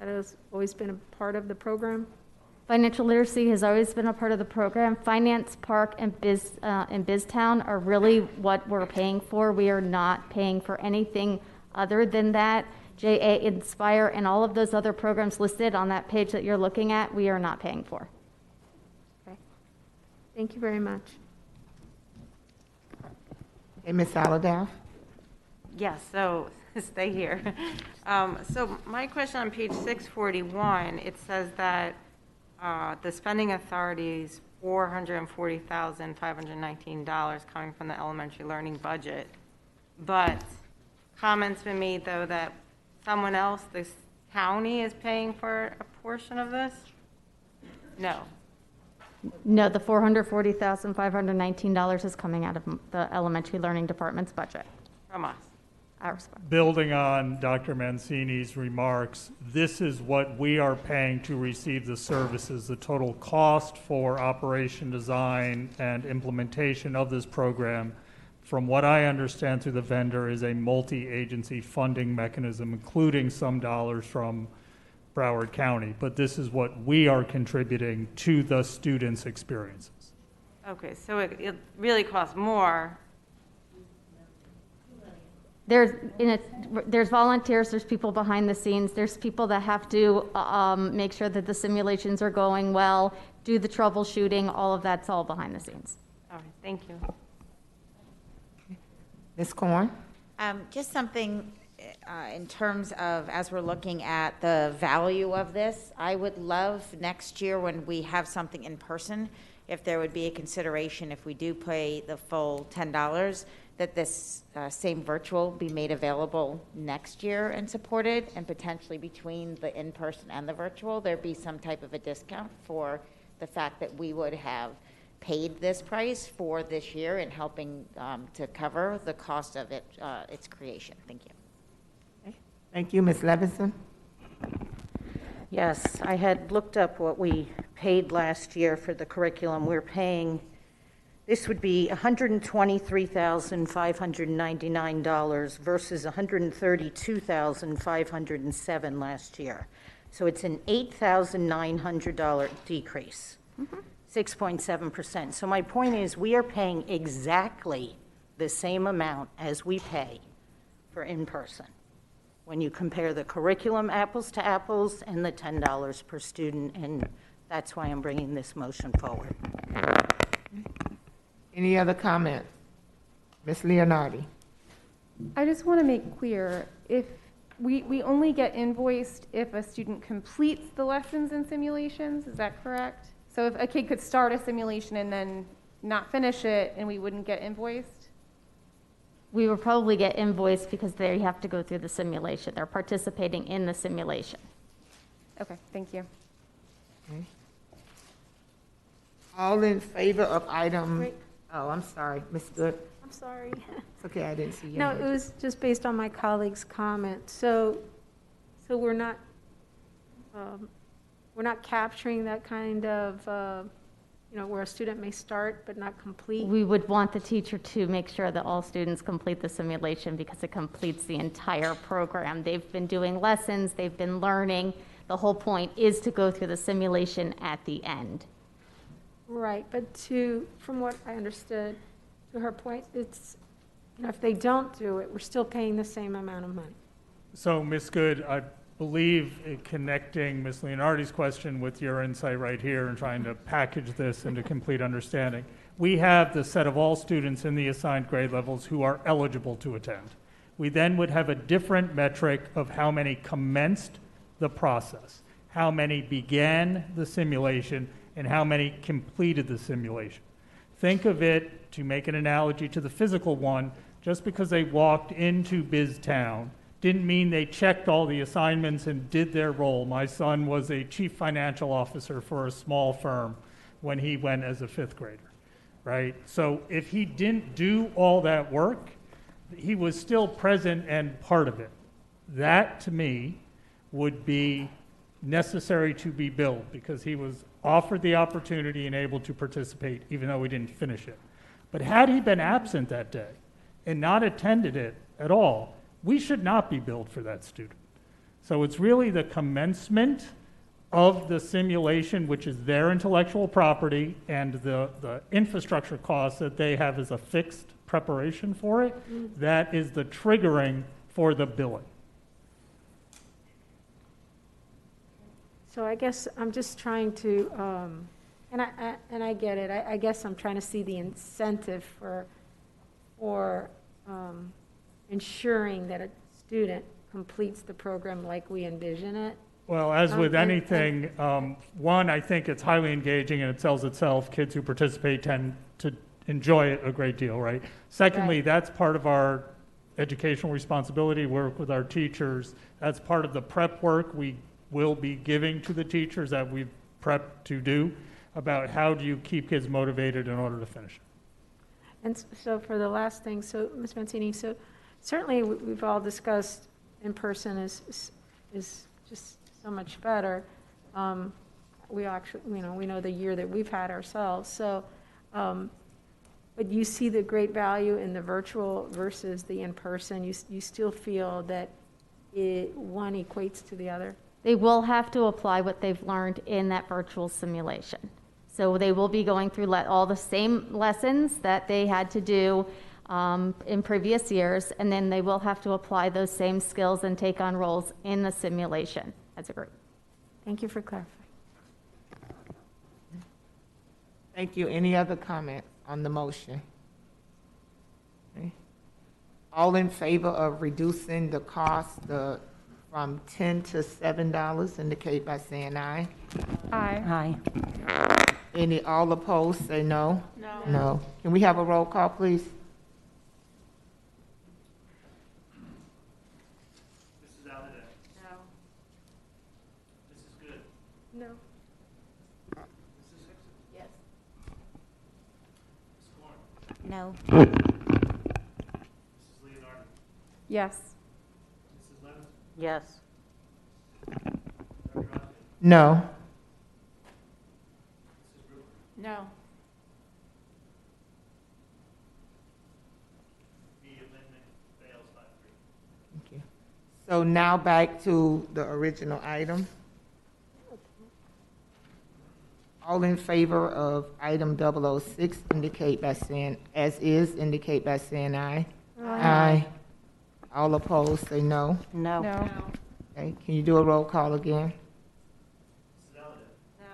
That has always been a part of the program. Financial literacy has always been a part of the program. Finance Park and BizTown are really what we're paying for. We are not paying for anything other than that. JA Inspire and all of those other programs listed on that page that you're looking at, we are not paying for. Okay. Thank you very much. Hey, Ms. Allardyce. Yes, so stay here. So my question on page 641, it says that the spending authority's $440,519 coming from the elementary learning budget. But comments been made, though, that someone else, this county, is paying for a portion of this? No. No, the $440,519 is coming out of the elementary learning department's budget. From us. Building on Dr. Mancini's remarks, this is what we are paying to receive the services. The total cost for operation, design, and implementation of this program, from what I understand through the vendor, is a multi-agency funding mechanism, including some dollars from Broward County. But this is what we are contributing to the students' experiences. Okay, so it really costs more. There's volunteers, there's people behind the scenes, there's people that have to make sure that the simulations are going well, do the troubleshooting, all of that's all behind the scenes. All right, thank you. Ms. Korn? Just something in terms of, as we're looking at the value of this, I would love next year when we have something in person, if there would be a consideration, if we do pay the full $10, that this same virtual be made available next year and supported, and potentially between the in-person and the virtual, there be some type of a discount for the fact that we would have paid this price for this year and helping to cover the cost of its creation. Thank you. Okay. Thank you, Ms. Levinson. Yes, I had looked up what we paid last year for the curriculum. We're paying, this would be $123,599 versus $132,507 last year. So it's an $8,900 decrease, 6.7%. So my point is, we are paying exactly the same amount as we pay for in-person when you compare the curriculum apples to apples and the $10 per student, and that's why I'm bringing this motion forward. Any other comment? Ms. Leonardi? I just want to make clear, if we only get invoiced if a student completes the lessons and simulations, is that correct? So if a kid could start a simulation and then not finish it, and we wouldn't get invoiced? We would probably get invoiced because they have to go through the simulation. They're participating in the simulation. Okay, thank you. All in favor of item, Wait. oh, I'm sorry, Ms. Good. I'm sorry. It's okay, I didn't see you. No, it was just based on my colleague's comment. So we're not capturing that kind of, where a student may start but not complete. We would want the teacher to make sure that all students complete the simulation because it completes the entire program. They've been doing lessons, they've been learning. The whole point is to go through the simulation at the end. Right, but from what I understood, to her point, it's, if they don't do it, we're still paying the same amount of money. So, Ms. Good, I believe in connecting Ms. Leonardi's question with your insight right here and trying to package this into complete understanding. We have the set of all students in the assigned grade levels who are eligible to attend. We then would have a different metric of how many commenced the process, how many began the simulation, and how many completed the simulation. Think of it, to make an analogy to the physical one, just because they walked into BizTown didn't mean they checked all the assignments and did their role. My son was a chief financial officer for a small firm when he went as a fifth grader, right? So if he didn't do all that work, he was still present and part of it. That, to me, would be necessary to be billed because he was offered the opportunity and able to participate even though we didn't finish it. But had he been absent that day and not attended it at all, we should not be billed for that student. So it's really the commencement of the simulation, which is their intellectual property, and the infrastructure costs that they have as a fixed preparation for it, that is the triggering for the billing. So I guess I'm just trying to, and I get it. I guess I'm trying to see the incentive for ensuring that a student completes the program like we envision it. Well, as with anything, one, I think it's highly engaging and it sells itself. Kids who participate tend to enjoy it a great deal, right? Secondly, that's part of our educational responsibility, work with our teachers. That's part of the prep work we will be giving to the teachers that we've prepped to do about how do you keep kids motivated in order to finish it. And so for the last thing, so Ms. Mancini, so certainly we've all discussed in person is just so much better. We actually, we know the year that we've had ourselves. So, but you see the great value in the virtual versus the in-person. You still feel that one equates to the other? They will have to apply what they've learned in that virtual simulation. So they will be going through all the same lessons that they had to do in previous years, and then they will have to apply those same skills and take on roles in the simulation as a group. Thank you for clarifying. Thank you. Any other comment on the motion? Okay. All in favor of reducing the cost from $10 to $7 indicate by saying aye. Aye. Aye. All opposed, say no. No. No. Can we have a roll call, please? Mrs. Allen. No. Mrs. Good. No. Mrs. Hickson. Yes. Ms. Corn. No. Mrs. Leonardi. Yes. Mrs. Levinson. Yes. Dr. Hopkins. No. Mrs. Brewer. No. The amendment fails 5-3. Thank you. So now back to the original item. All in favor of item 006 indicate by saying, as is, indicate by saying aye. Aye. All opposed, say no. No. No. Okay, can you do a roll call again? Mrs. Allen. No.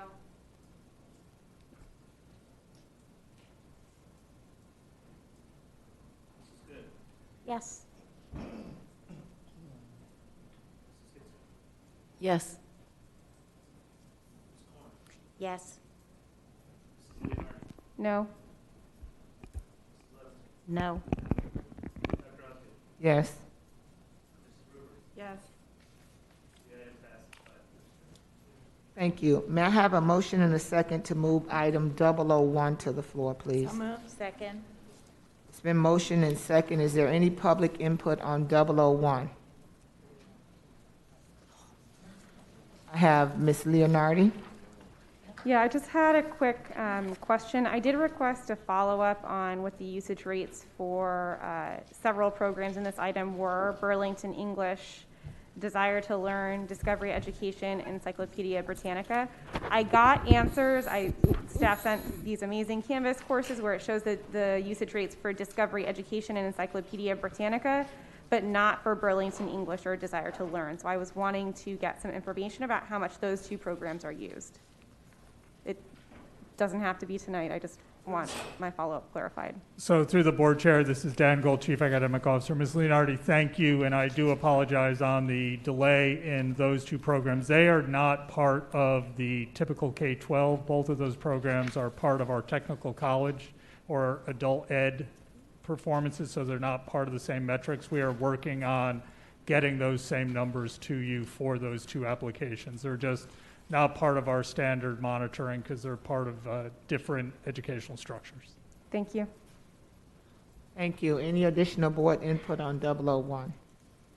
Mrs. Good. Yes. Mrs. Hickson. Yes. Ms. Corn. Yes. No. No. Yes. Yes. Thank you. May I have a motion and a second to move item 001 to the floor, please? Second. It's been motioned and second. Is there any public input on 001? I have Ms. Leonardi. Yeah, I just had a quick question. I did request a follow-up on what the usage rates for several programs in this item were: Burlington English, Desire to Learn, Discovery Education, Encyclopedia Britannica. I got answers. Staff sent these amazing Canvas courses where it shows the usage rates for Discovery Education and Encyclopedia Britannica, but not for Burlington English or Desire to Learn. So I was wanting to get some information about how much those two programs are used. It doesn't have to be tonight. I just want my follow-up clarified. So through the board chair, this is Dan Gold, Chief Academic Officer. Ms. Leonardi, thank you, and I do apologize on the delay in those two programs. They are not part of the typical K-12. Both of those programs are part of our technical college or adult ed performances, so they're not part of the same metrics. We are working on getting those same numbers to you for those two applications. They're just not part of our standard monitoring because they're part of different educational structures. Thank you. Thank you. Any additional board input on 001?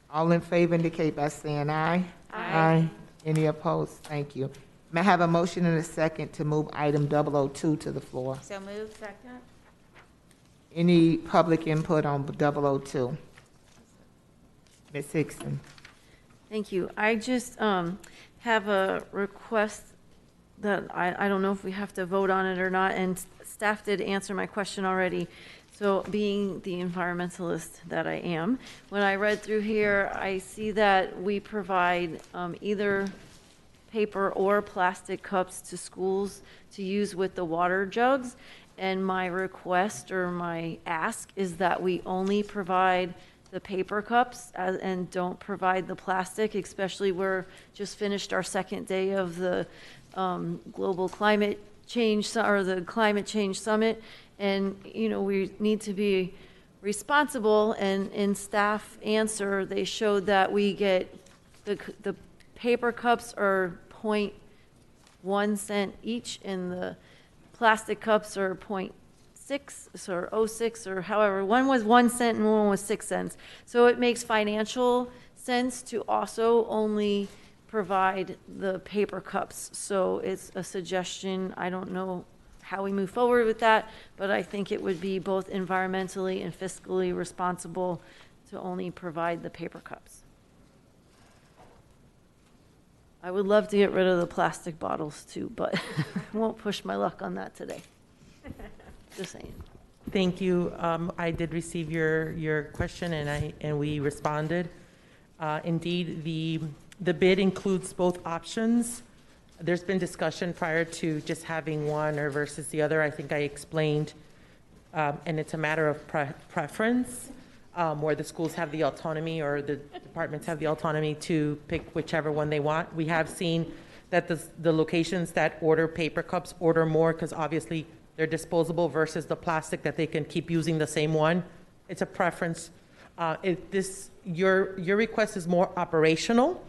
All in favor indicate by saying aye. Aye. Any opposed? Thank you. May I have a motion and a second to move item 002 to the floor? So moved. Second. Any public input on 002? Ms. Hickson. Thank you. I just have a request that I don't know if we have to vote on it or not, and staff did answer my question already. So being the environmentalist that I am, when I read through here, I see that we provide either paper or plastic cups to schools to use with the water jugs. And my request or my ask is that we only provide the paper cups and don't provide the plastic, especially we're just finished our second day of the global climate change or the climate change summit. And, you know, we need to be responsible, and in staff answer, they showed that we get the paper cups are 0.1 cent each, and the plastic cups are 0.6 or 0.06 or however. One was 1 cent and one was 6 cents. So it makes financial sense to also only provide the paper cups. So it's a suggestion. I don't know how we move forward with that, but I think it would be both environmentally and fiscally responsible to only provide the paper cups. I would love to get rid of the plastic bottles too, but I won't push my luck on that today. Just saying. Thank you. I did receive your question, and we responded. Indeed, the bid includes both options. There's been discussion prior to just having one or versus the other. I think I explained, and it's a matter of preference, where the schools have the autonomy or the departments have the autonomy to pick whichever one they want. We have seen that the locations that order paper cups order more because obviously they're disposable versus the plastic that they can keep using the same one. It's a preference. Your request is more operational,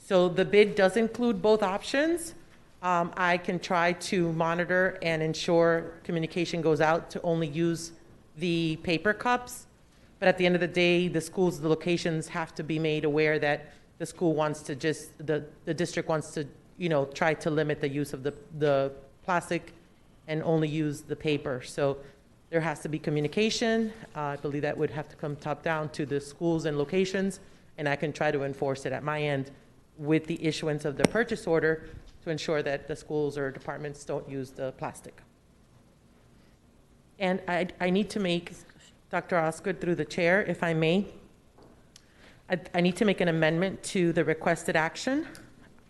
so the bid does include both options. I can try to monitor and ensure communication goes out to only use the paper cups, but at the end of the day, the locations have to be made aware that the school wants to the district wants to, try to limit the use of the plastic and only use the paper. So there has to be communication. I believe that would have to come top down to the schools and locations, and I can try to enforce it at my end with the issuance of the purchase order to ensure that the schools or departments don't use the plastic. And I need to make, Dr. Osgood, through the chair, if I may, I need to make an amendment to the requested action.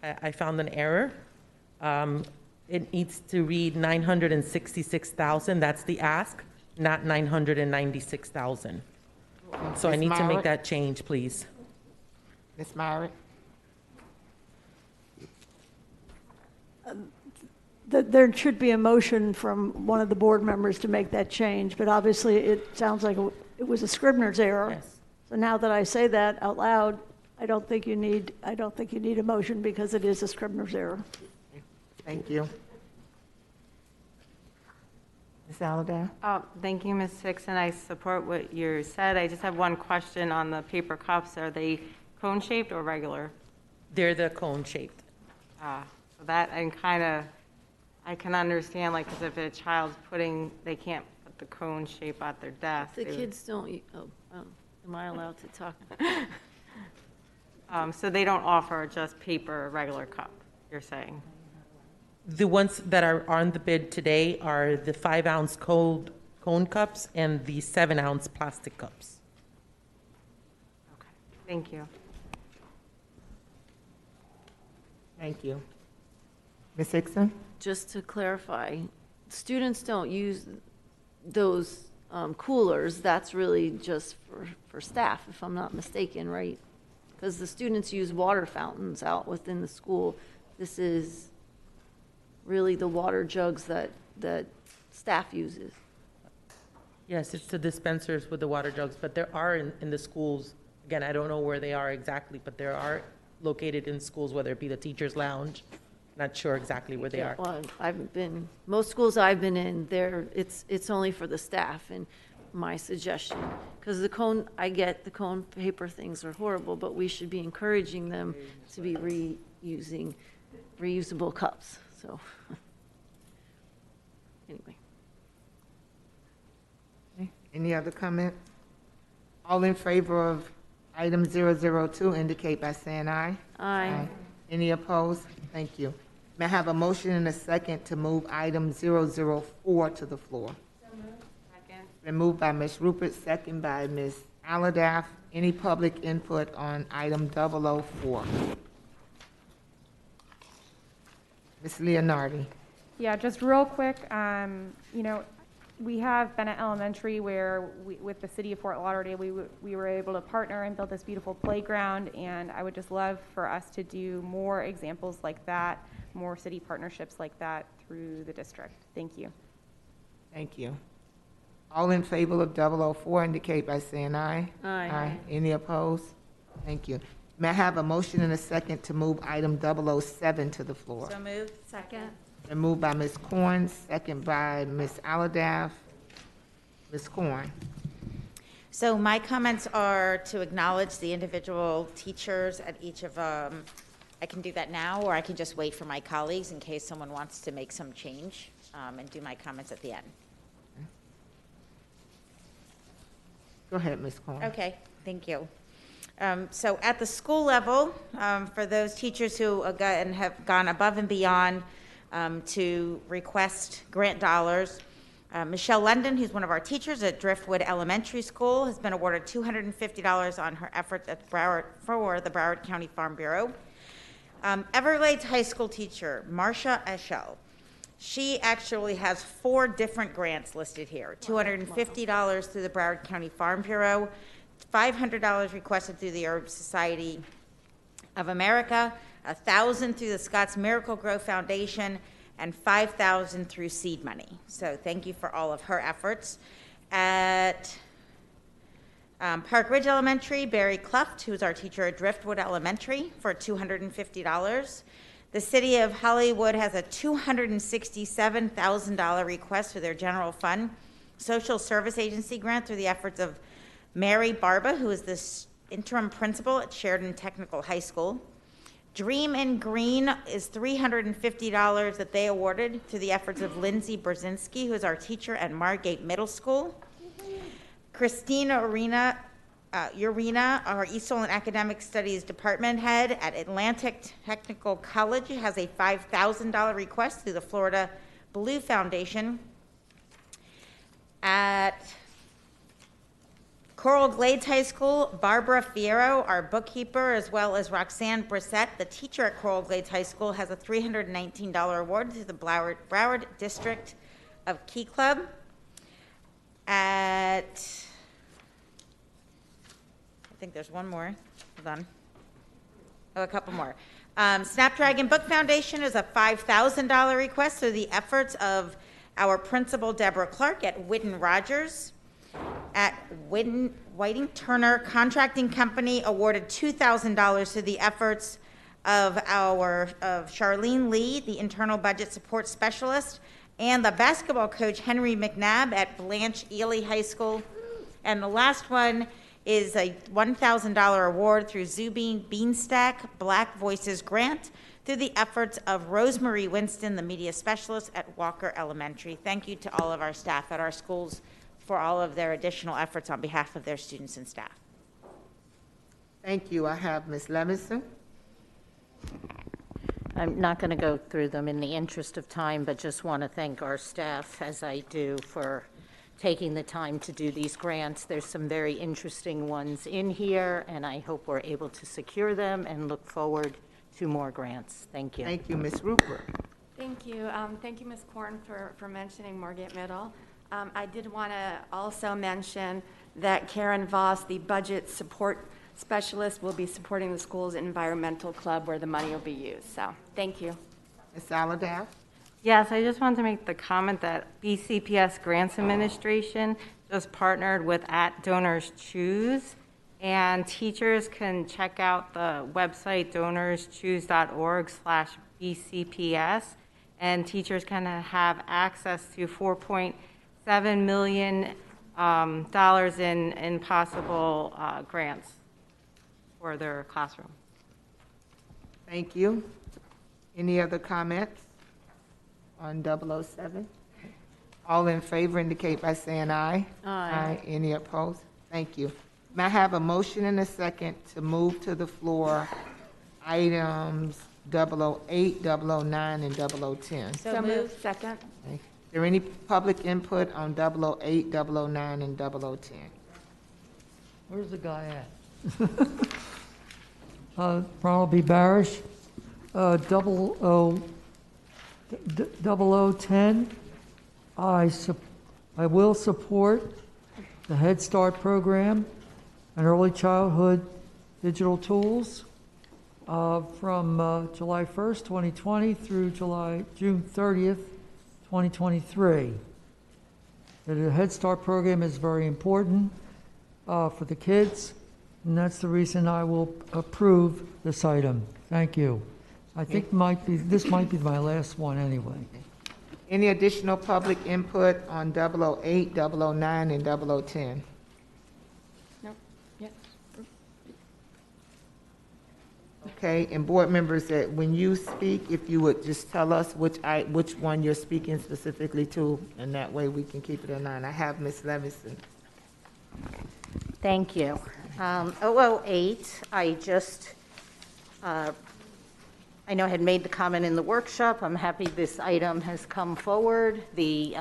I found an error. It needs to read 966,000. That's the ask, not 996,000. So I need to make that change, please. Ms. Myrick? there should be a motion from one of the board members to make that change, but obviously it sounds like it was a Scribner's error. Yes. So now that I say that out loud, I don't think you need a motion because it is a Scribner's error. Thank you. Ms. Allardyce? Thank you, Ms. Hickson. I support what you said. I just have one question on the paper cups. Are they cone-shaped or regular? They're the cone-shaped. So that I can understand, like, because if a child's they can't put the cone shape at their desk. The kids don't, am I allowed to talk? So they don't offer just paper, regular cup, you're saying? The ones that are on the bid today are the 5-ounce cone cups and the 7-ounce plastic cups. Okay, thank you. Thank you. Ms. Hickson? Just to clarify, students don't use those coolers. That's really just for staff, if I'm not mistaken, right? Because the students use water fountains out within the school. This is really the water jugs that staff uses. Yes, it's the dispensers with the water jugs, but there are in the schools, again, I don't know where they are exactly, but there are located in schools, whether it be the teacher's lounge. Not sure exactly where they are. Well, most schools I've been in, it's only for the staff, and my suggestion, because the cone paper things are horrible, but we should be encouraging them to be reusable cups, so. Anyway. Any other comment? All in favor of item 002 indicate by saying aye. Aye. Any opposed? Thank you. May I have a motion and a second to move item 004 to the floor? So moved. Second. Been moved by Ms. Rupert, second by Ms. Allardyce. Any public input on item 004? Ms. Leonardi? Yeah, just real quick, we have Bennett Elementary where with the city of Fort Lauderdale, we were able to partner and build this beautiful playground, and I would just love for us to do more examples like that, more city partnerships like that through the district. Thank you. Thank you. All in favor of 004 indicate by saying aye. Aye. Any opposed? Thank you. May I have a motion and a second to move item 007 to the floor? So moved. Second. Been moved by Ms. Corn, second by Ms. Allardyce. Ms. Corn. So my comments are to acknowledge the individual teachers at each of, I can do that now, or I can just wait for my colleagues in case someone wants to make some change, and do my comments at the end. Go ahead, Ms. Corn. Okay, thank you. So at the school level, for those teachers who have gone above and beyond to request grant dollars, Michelle London, who's one of our teachers at Driftwood Elementary School, has been awarded $250 on her efforts at Broward for the Broward County Farm Bureau. Everglades High School teacher, Marcia Eschel, she actually has 4 different grants listed here. $250 through the Broward County Farm Bureau, $500 requested through the Herb Society of America, $1,000 through the Scott's Miracle Grow Foundation, and $5,000 through seed money. So thank you for all of her efforts. At Park Ridge Elementary, Barry Cluft, who's our teacher at Driftwood Elementary, for $250. The City of Hollywood has a $267,000 request for their general fund social service agency grant through the efforts of Mary Barba, who is the interim principal at Sheridan Technical High School. Dream in Green is $350 that they awarded through the efforts of Lindsay Brzezinski, who is our teacher at Margate Middle School. Christina Urena, our East Solon Academic Studies Department head at Atlantic Technical College, has a $5,000 request through the Florida Blue Foundation. At Coral Glades High School, Barbara Fierro, our bookkeeper, as well as Roxanne Brissett, the teacher at Coral Glades High School, has a $319 award to the Broward District of Key Club. I think there's one more. Hold on. Oh, a couple more. Snapdragon Book Foundation is a $5,000 request through the efforts of our principal, Deborah Clark, at Whitten Rogers. At Whiting Turner Contracting Company awarded $2,000 through the efforts of Charlene Lee, the internal budget support specialist, and the basketball coach Henry McNabb at Blanche Ely High School. And the last one is a $1,000 award through Zubeen Beanstack Black Voices Grant through the efforts of Rosemarie Winston, the media specialist at Walker Elementary. Thank you to all of our staff at our schools for all of their additional efforts on behalf of their students and staff. Thank you. I have Ms. Levinson. I'm not going to go through them in the interest of time, but just want to thank our staff, as I do, for taking the time to do these grants. There's some very interesting ones in here, and I hope we're able to secure them and look forward to more grants. Thank you. Thank you, Ms. Rupert. Thank you. Thank you, Ms. Korn, for mentioning Morgate Middle. I did want to also mention that Karen Voss, the budget support specialist, will be supporting the school's environmental club where the money will be used. So, thank you. Ms. Aladav? Yes, I just wanted to make the comment that BCPS Grants Administration just partnered with @DonorsChoose, and teachers can check out the website donorschoose.org/BCPS, and teachers can have access to $4.7 million in possible grants for their classroom. Thank you. Any other comments on 007? All in favor indicate by saying aye. Aye. Any opposed? Thank you. May I have a motion and a second to move to the floor items 008, 009, and 0010? So moved. Second. Is there any public input on 008, 009, and 010? Where's the guy at? Ronald B. Barish, 0010. I will support the Head Start program and early childhood digital tools from July 1st, 2020 through June 30th, 2023. The Head Start program is very important for the kids, and that's the reason I will approve this item. Thank you. I think this might be my last one anyway. Any additional public input on 008, 009, and 0010? Nope. Yes. Okay, and board members, that when you speak, if you would just tell us which one you're speaking specifically to, and that way we can keep it in line. I have Ms. Levinson. Thank you. 008, I know I had made the comment in the workshop. I'm happy this item has come forward. The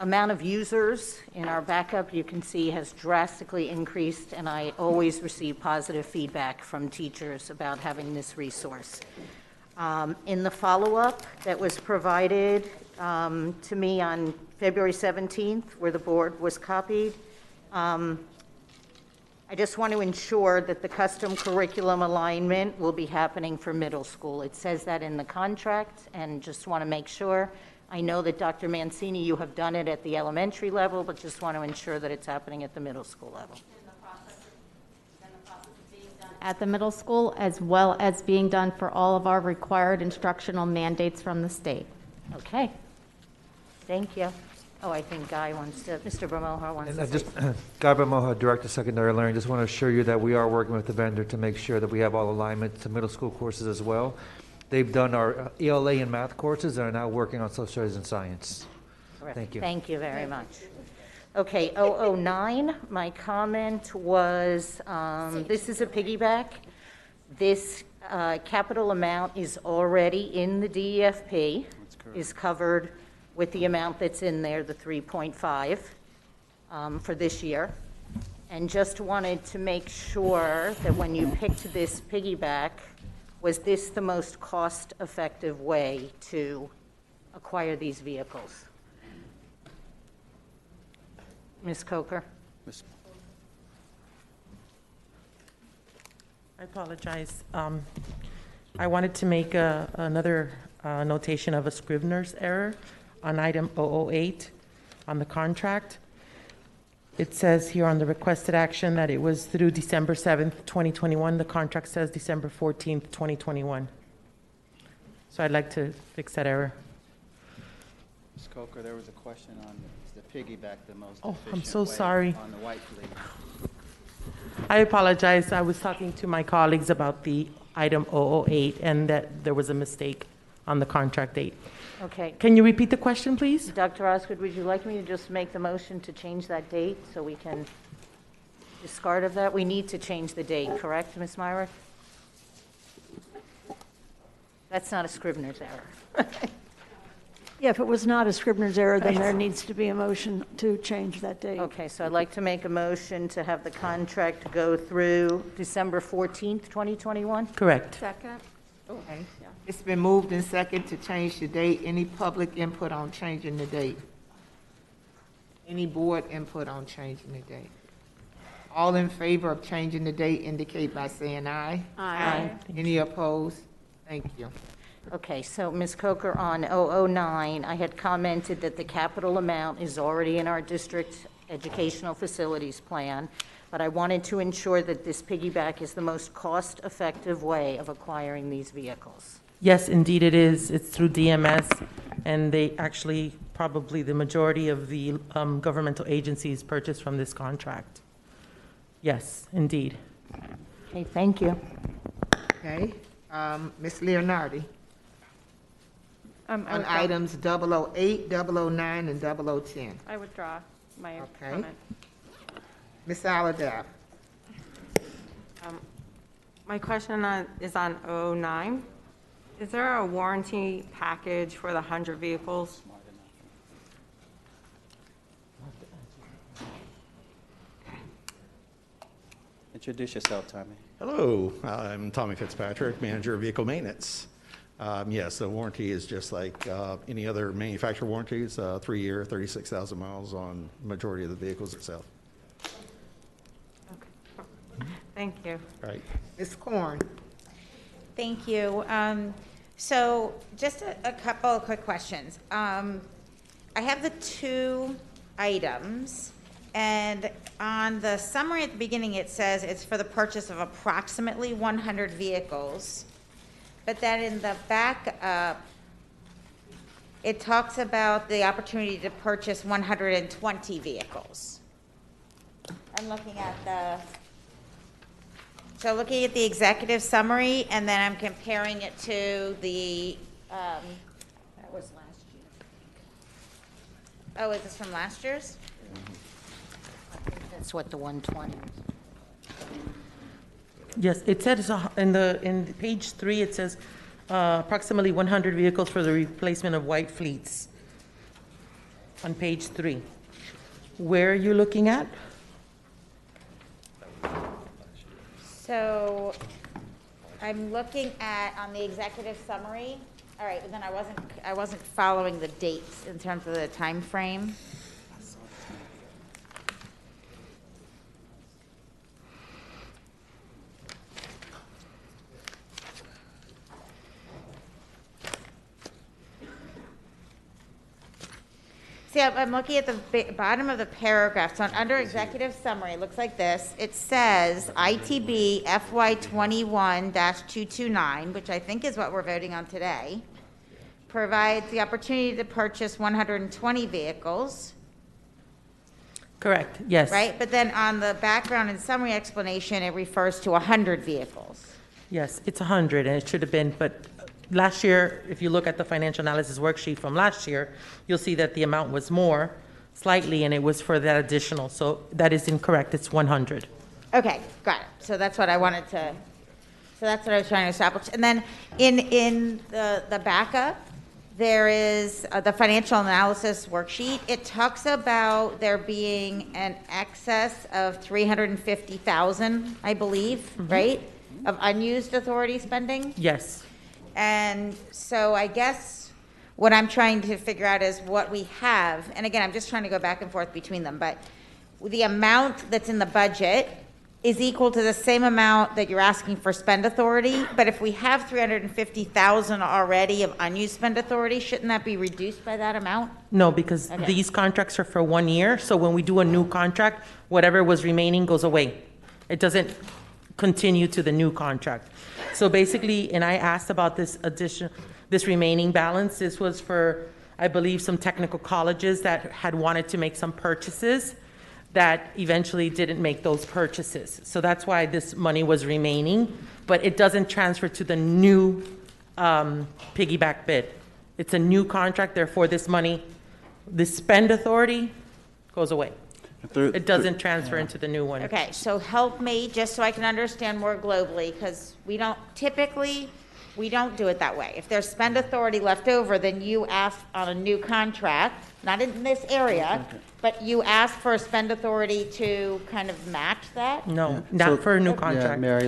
amount of users in our backup, you can see, has drastically increased, and I always receive positive feedback from teachers about having this resource. In the follow-up that was provided to me on February 17th, where the board was copied, I just want to ensure that the custom curriculum alignment will be happening for middle school. It says that in the contract, and just want to make sure. I know that Dr. Mancini, you have done it at the elementary level, but just want to ensure that it's happening at the middle school level. At the middle school, as well as being done for all of our required instructional mandates from the state. Okay. Thank you. Oh, I think Guy wants to, Mr. Bramoja wants to say something. Guy Bramoja, Director of Secondary Learning, just want to assure you that we are working with the vendor to make sure that we have all alignment to middle school courses as well. They've done our ELA and math courses and are now working on social studies and science. Thank you. Thank you very much. Okay, 009, my comment was, this is a piggyback. This capital amount is already in the DEFP, is covered with the amount that's in there, the 3.5 for this year. And just wanted to make sure that when you picked this piggyback, was this the most cost-effective way to acquire these vehicles? Ms. Coker? I apologize. I wanted to make another notation of a Scrivener's error on item 008 on the contract. It says here on the requested action that it was through December 7th, 2021. The contract says December 14th, 2021. So I'd like to fix that error. Ms. Coker, there was a question on the piggyback the most Oh, I'm efficient so way sorry. on the white fleet. I apologize. I was talking to my colleagues about the item 008 and that there was a mistake on the contract date. Okay. Can you repeat the question, please? Dr. Osgood, would you like me to just make the motion to change that date so we can discard of that? We need to change the date, correct, Ms. Myrick? That's not a Scrivener's error. Yeah, if it was not a Scrivener's error, then there needs to be a motion to change that date. Okay, so I'd like to make a motion to have the contract go through December 14th, 2021? Correct. Second? Okay. It's been moved and second to change the date. Any public input on changing the date? Any board input on changing the date? All in favor of changing the date indicate by saying aye. Aye. Any opposed? Thank you. Okay, so Ms. Coker, on 009, I had commented that the capital amount is already in our district educational facilities plan, but I wanted to ensure that this piggyback is the most cost-effective way of acquiring these vehicles. Yes, indeed it is. It's through DMS, and they actually, probably the majority of the governmental agencies purchase from this contract. Yes, indeed. Okay, thank you. Okay, Ms. Leonardi, I on withdraw. items 008, 009, and 0010. I withdraw my Okay. comment. Ms. Aladav, My question is on 09. Is there a warranty package for the 100 vehicles? Introduce yourself, Tommy. Hello, I'm Tommy Fitzpatrick, Manager of Vehicle Maintenance. Yes, the warranty is just like any other manufacturer warranties, 3-year, 36,000 miles on majority of the vehicles itself. Thank you. Right. Ms. Korn. Thank you. So just a couple of quick questions. I have the two items, and on the summary at the beginning, it says it's for the purchase of approximately 100 vehicles. But then in the back, it talks about the opportunity to purchase 120 vehicles. I'm looking at looking at the executive summary, and then I'm comparing it to the, that was last year. Oh, is this from last year's? I think that's what the 120 is. Yes, it says in page 3, it says approximately 100 vehicles for the replacement of white fleets on page 3. Where are you looking at? So I'm looking at, on the executive summary, all right, but then I wasn't following the dates in terms of the time frame. See, I'm looking at the bottom of the paragraph. So under executive summary, it looks like this. It says ITB FY 21-229, which I think is what we're voting on today, provides the opportunity to purchase 120 vehicles. Correct, yes. Right? But then on the background and summary explanation, it refers to 100 vehicles. Yes, it's 100, and it should have been, but last year, if you look at the financial analysis worksheet from last year, you'll see that the amount was more slightly, and it was for that additional. So that is incorrect. It's 100. Okay, got it. So that's what I wanted to, so that's what I was trying to establish. And then in the backup, there is the financial analysis worksheet. It talks about there being an excess of 350,000, I believe, right, of unused authority spending? Yes. And so I guess what I'm trying to figure out is what we have, and again, I'm just trying to go back and forth between them, but the amount that's in the budget is equal to the same amount that you're asking for spend authority, but if we have 350,000 already of unused spend authority, shouldn't that be reduced by that amount? No, because Okay. these contracts are for 1 year, so when we do a new contract, whatever was remaining goes away. It doesn't continue to the new contract. So basically, and I asked about this remaining balance. This was for, I believe, some technical colleges that had wanted to make some purchases that eventually didn't make those purchases. So that's why this money was remaining, but it doesn't transfer to the new piggyback bid. It's a new contract, therefore this money, the spend authority goes away. It doesn't transfer into the new one. Okay, so help me, just so I can understand more globally, because we don't do it that way. If there's spend authority left over, then you ask on a new contract, not in this area, but you ask for a spend authority to kind of match that? No, not for a new contract. Yeah,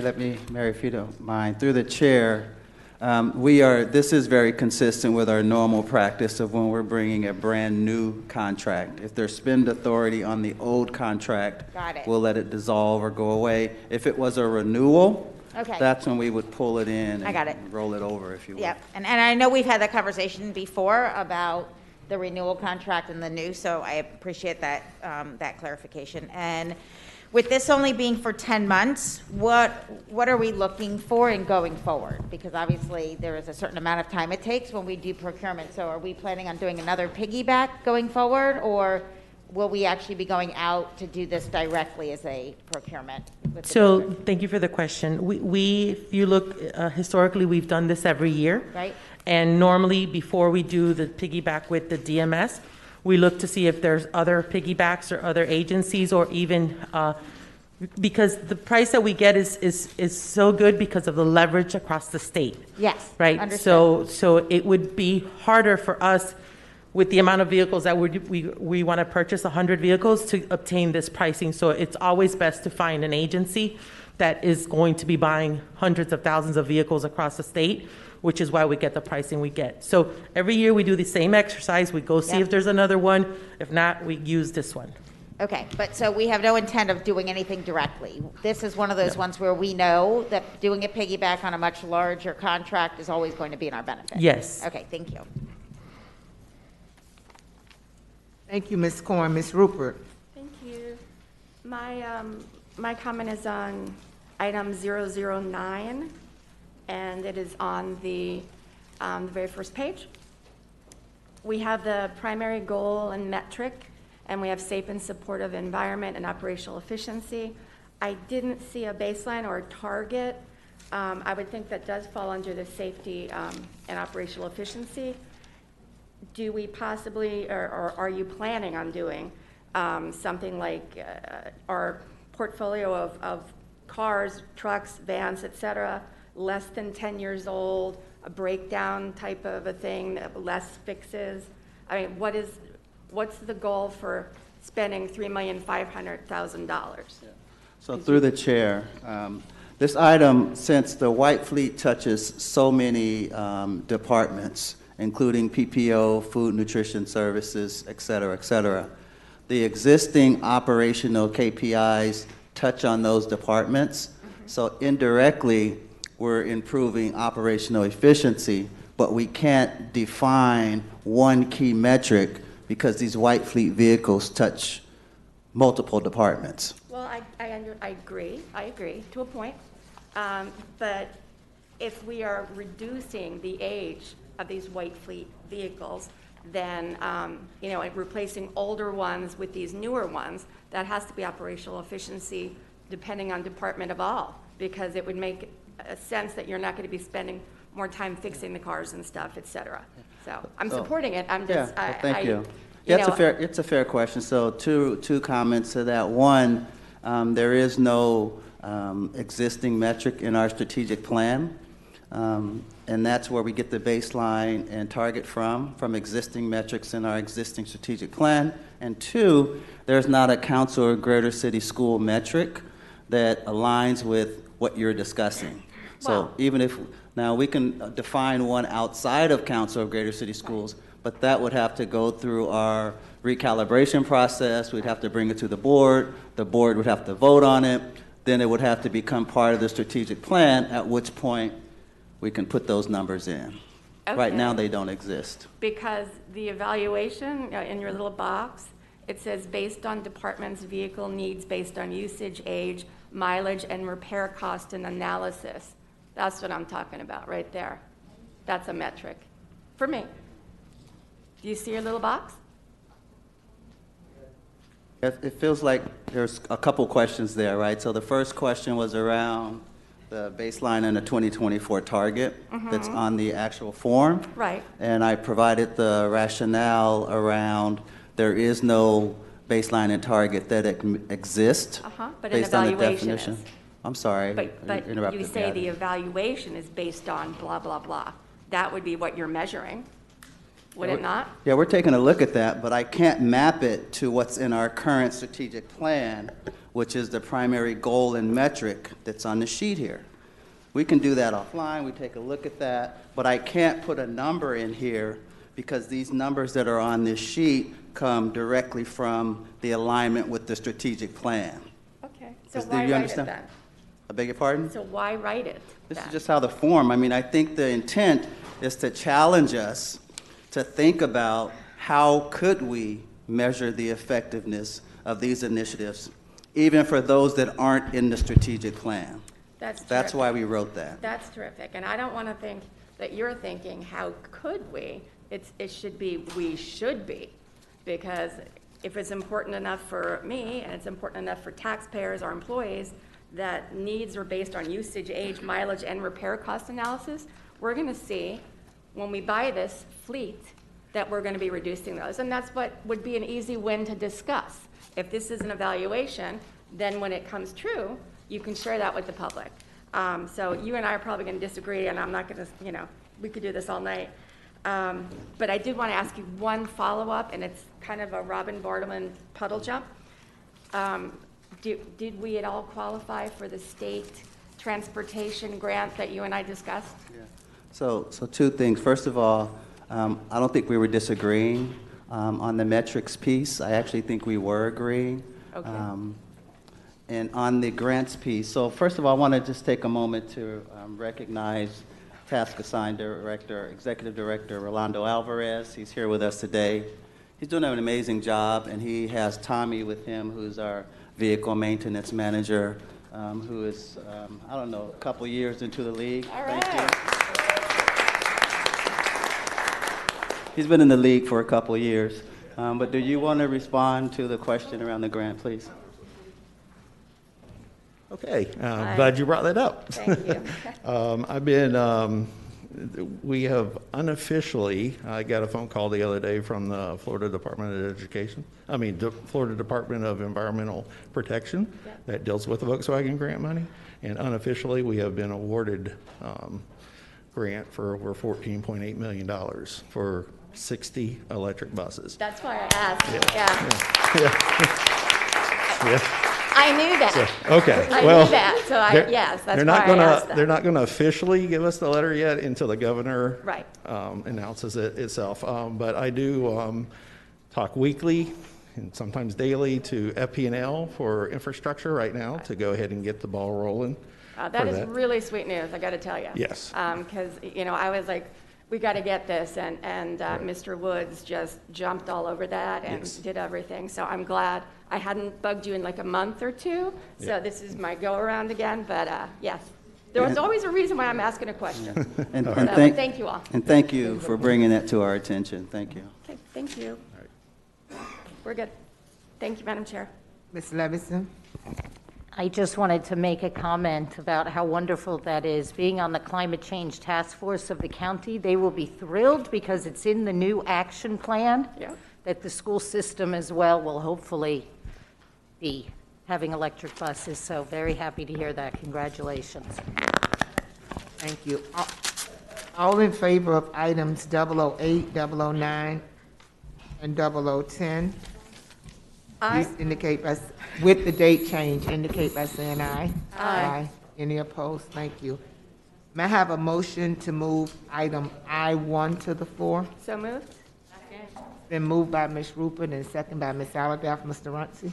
Mary, if you don't mind, through the chair, this is very consistent with our normal practice of when we're bringing a brand-new contract. If there's spend authority on the old contract, Got it. we'll let it dissolve or go away. If it was a renewal, Okay. that's when we would pull it in I got it. and roll it over, if you will. Yep, and I know we've had that conversation before about the renewal contract and the new, so I appreciate that, that clarification. And with this only being for 10 months, what are we looking for in going forward? Because obviously there is a certain amount of time it takes when we do procurement. So are we planning on doing another piggyback going forward, or will we actually be going out to do this directly as a procurement? with the So district? thank you for the question. If you look, historically, we've done this every year. Right. And normally, before we do the piggyback with the DMS, we look to see if there's other piggybacks or other agencies, or even, because the price that we get is so good because of the leverage across the state. Yes, Right? understood. So it would be harder for us with the amount of vehicles that we want to purchase, 100 vehicles, to obtain this pricing. So it's always best to find an agency that is going to be buying hundreds of thousands of vehicles across the state, which is why we get the pricing we get. So every year we do the same exercise. We go see Yep. if there's another one. If not, we use this one. Okay, but so we have no intent of doing anything directly. This is one of those ones where we know that doing a piggyback on a much larger contract is always going to be in our benefit. Yes. Okay, thank you. Thank you, Ms. Corn. Ms. Rupert? Thank you. My comment is on item 009, and it is on the very first page. We have the primary goal and metric, and we have safe and supportive environment and operational efficiency. I didn't see a baseline or a target. I would think that does fall under the safety and operational efficiency. Do we possibly, or are you planning on doing something like our portfolio of cars, trucks, vans, et cetera, less than 10 years old, a breakdown type of a thing, less fixes? I mean, what's the goal for spending $3,500,000? So through the chair, this item, since the White Fleet touches so many departments, including PPO, food, nutrition services, et cetera, the existing operational KPIs touch on those departments. So indirectly, we're improving operational efficiency, but we can't define one key metric because these White Fleet vehicles touch multiple departments. Well, I agree to a point. But if we are reducing the age of these White Fleet vehicles, then, and replacing older ones with these newer ones, that has to be operational efficiency depending on department of all, because it would make a sense that you're not going to be spending more time fixing the cars and stuff, et cetera. So I'm supporting it. I'm just, well, thank you. Yeah, it's a fair question. So two comments to that. One, there is no existing metric in our strategic plan. And that's where we get the baseline and target from existing metrics in our existing strategic plan. And two, there's not a council or greater city school metric that aligns with what you're discussing. So even if, now we can define one outside of council or greater city schools, but that would have to go through our recalibration process. We'd have to bring it to the board would have to vote on it. then it would have to become part of the strategic plan, at which point we can put those numbers in. Right now, they don't exist. Because the evaluation in your little box, it says based on department's vehicle needs, based on usage, age, mileage, and repair cost and analysis. That's what I'm talking about right there. That's a metric for me. Do you see your little box? It feels like there's a couple questions there, right? So the first question was around the baseline and the 2024 target that's on the actual form. Right. And I provided the rationale around there is no baseline and target that exists But an based on the evaluation definition. is. I'm sorry. But interrupted you me. say the evaluation is based on blah, blah, blah. That would be what you're measuring, would it not? Yeah, we're taking a look at that, but I can't map it to what's in our current strategic plan, which is the primary goal and metric that's on the sheet here. We can do that offline, we take a look at that, but I can't put a number in here because these numbers that are on this sheet come directly from the alignment with the strategic plan. Okay, so Do why you write understand? it then? I beg your pardon? So why write it This then? is just how the form, I mean, I think the intent is to challenge us to think about how could we measure the effectiveness of these initiatives, even for those that aren't in the strategic plan. That's That's terrific. why we wrote that. That's terrific, and I don't want to think that you're thinking, how could we? It should be, we should be, because if it's important enough for me, and it's important enough for taxpayers or employees, that needs are based on usage, age, mileage, and repair cost analysis, we're going to see, when we buy this fleet, that we're going to be reducing those, and that's what would be an easy win to discuss. If this is an evaluation, then when it comes true, you can share that with the public. So you and I are probably going to disagree, and I'm not going to, we could do this all night. But I did want to ask you one follow-up, and it's kind of a Robin Bartleman puddle jump. Did we at all qualify for the state transportation grant that you and I discussed? Yeah. So two things. First of all, I don't think we were disagreeing on the metrics piece. I actually think we were agreeing. Okay. And on the grants piece, so first of all, I want to just take a moment to recognize Task Assigned Director, Executive Director Rolando Alvarez. He's here with us today. He's doing an amazing job, and he has Tommy with him, who's our vehicle maintenance manager, who is, I don't know, a couple years into the league. All right. Thank you. He's been in the league for a couple of years. But do you want to respond to the question around the grant, please? Okay, glad you brought that up. Thank you. We have unofficially, I got a phone call the other day from the Florida Department of Education, the Florida Department of Environmental Protection that deals with the Volkswagen grant money. And unofficially, we have been awarded grant for over $14.8 million for 60 electric buses. That's why I asked. Yeah. I knew that. So, okay. I Well, knew that. So yes, that's they're why not gonna, I asked that. They're not going to officially give us the letter yet until the governor Right. Announces it itself. But I do talk weekly and sometimes daily to FP&L for infrastructure right now to go ahead and get the ball rolling. That is really sweet news, I got to tell you. Yes. Because, I was like, we got to get this, and Right. Mr. Woods just jumped all over that and Yes. did everything. So I'm glad. I hadn't bugged you in like a month or two, so Yeah. this is my go-around again. But yes, there was always a reason why I'm asking a question. And So, thank you all. And thank you for bringing that to our attention. Thank you. Okay, thank you. We're good. Thank you, Madam Chair. Ms. Levison? I just wanted to make a comment about how wonderful that is. Being on the Climate Change Task Force of the county, they will be thrilled because it's in the new action plan that the school system as well will hopefully be having electric buses. So very happy to hear that. Congratulations. Thank you. All in favor of items 008, 009, and 0010? Aye. Please indicate by, with the date change, indicate by saying aye. Aye. Any opposed? Thank you. May I have a motion to move item I-1 to the floor? So moved? Been moved by Ms. Rupert and second by Ms. Alabama. Mr. Runcie?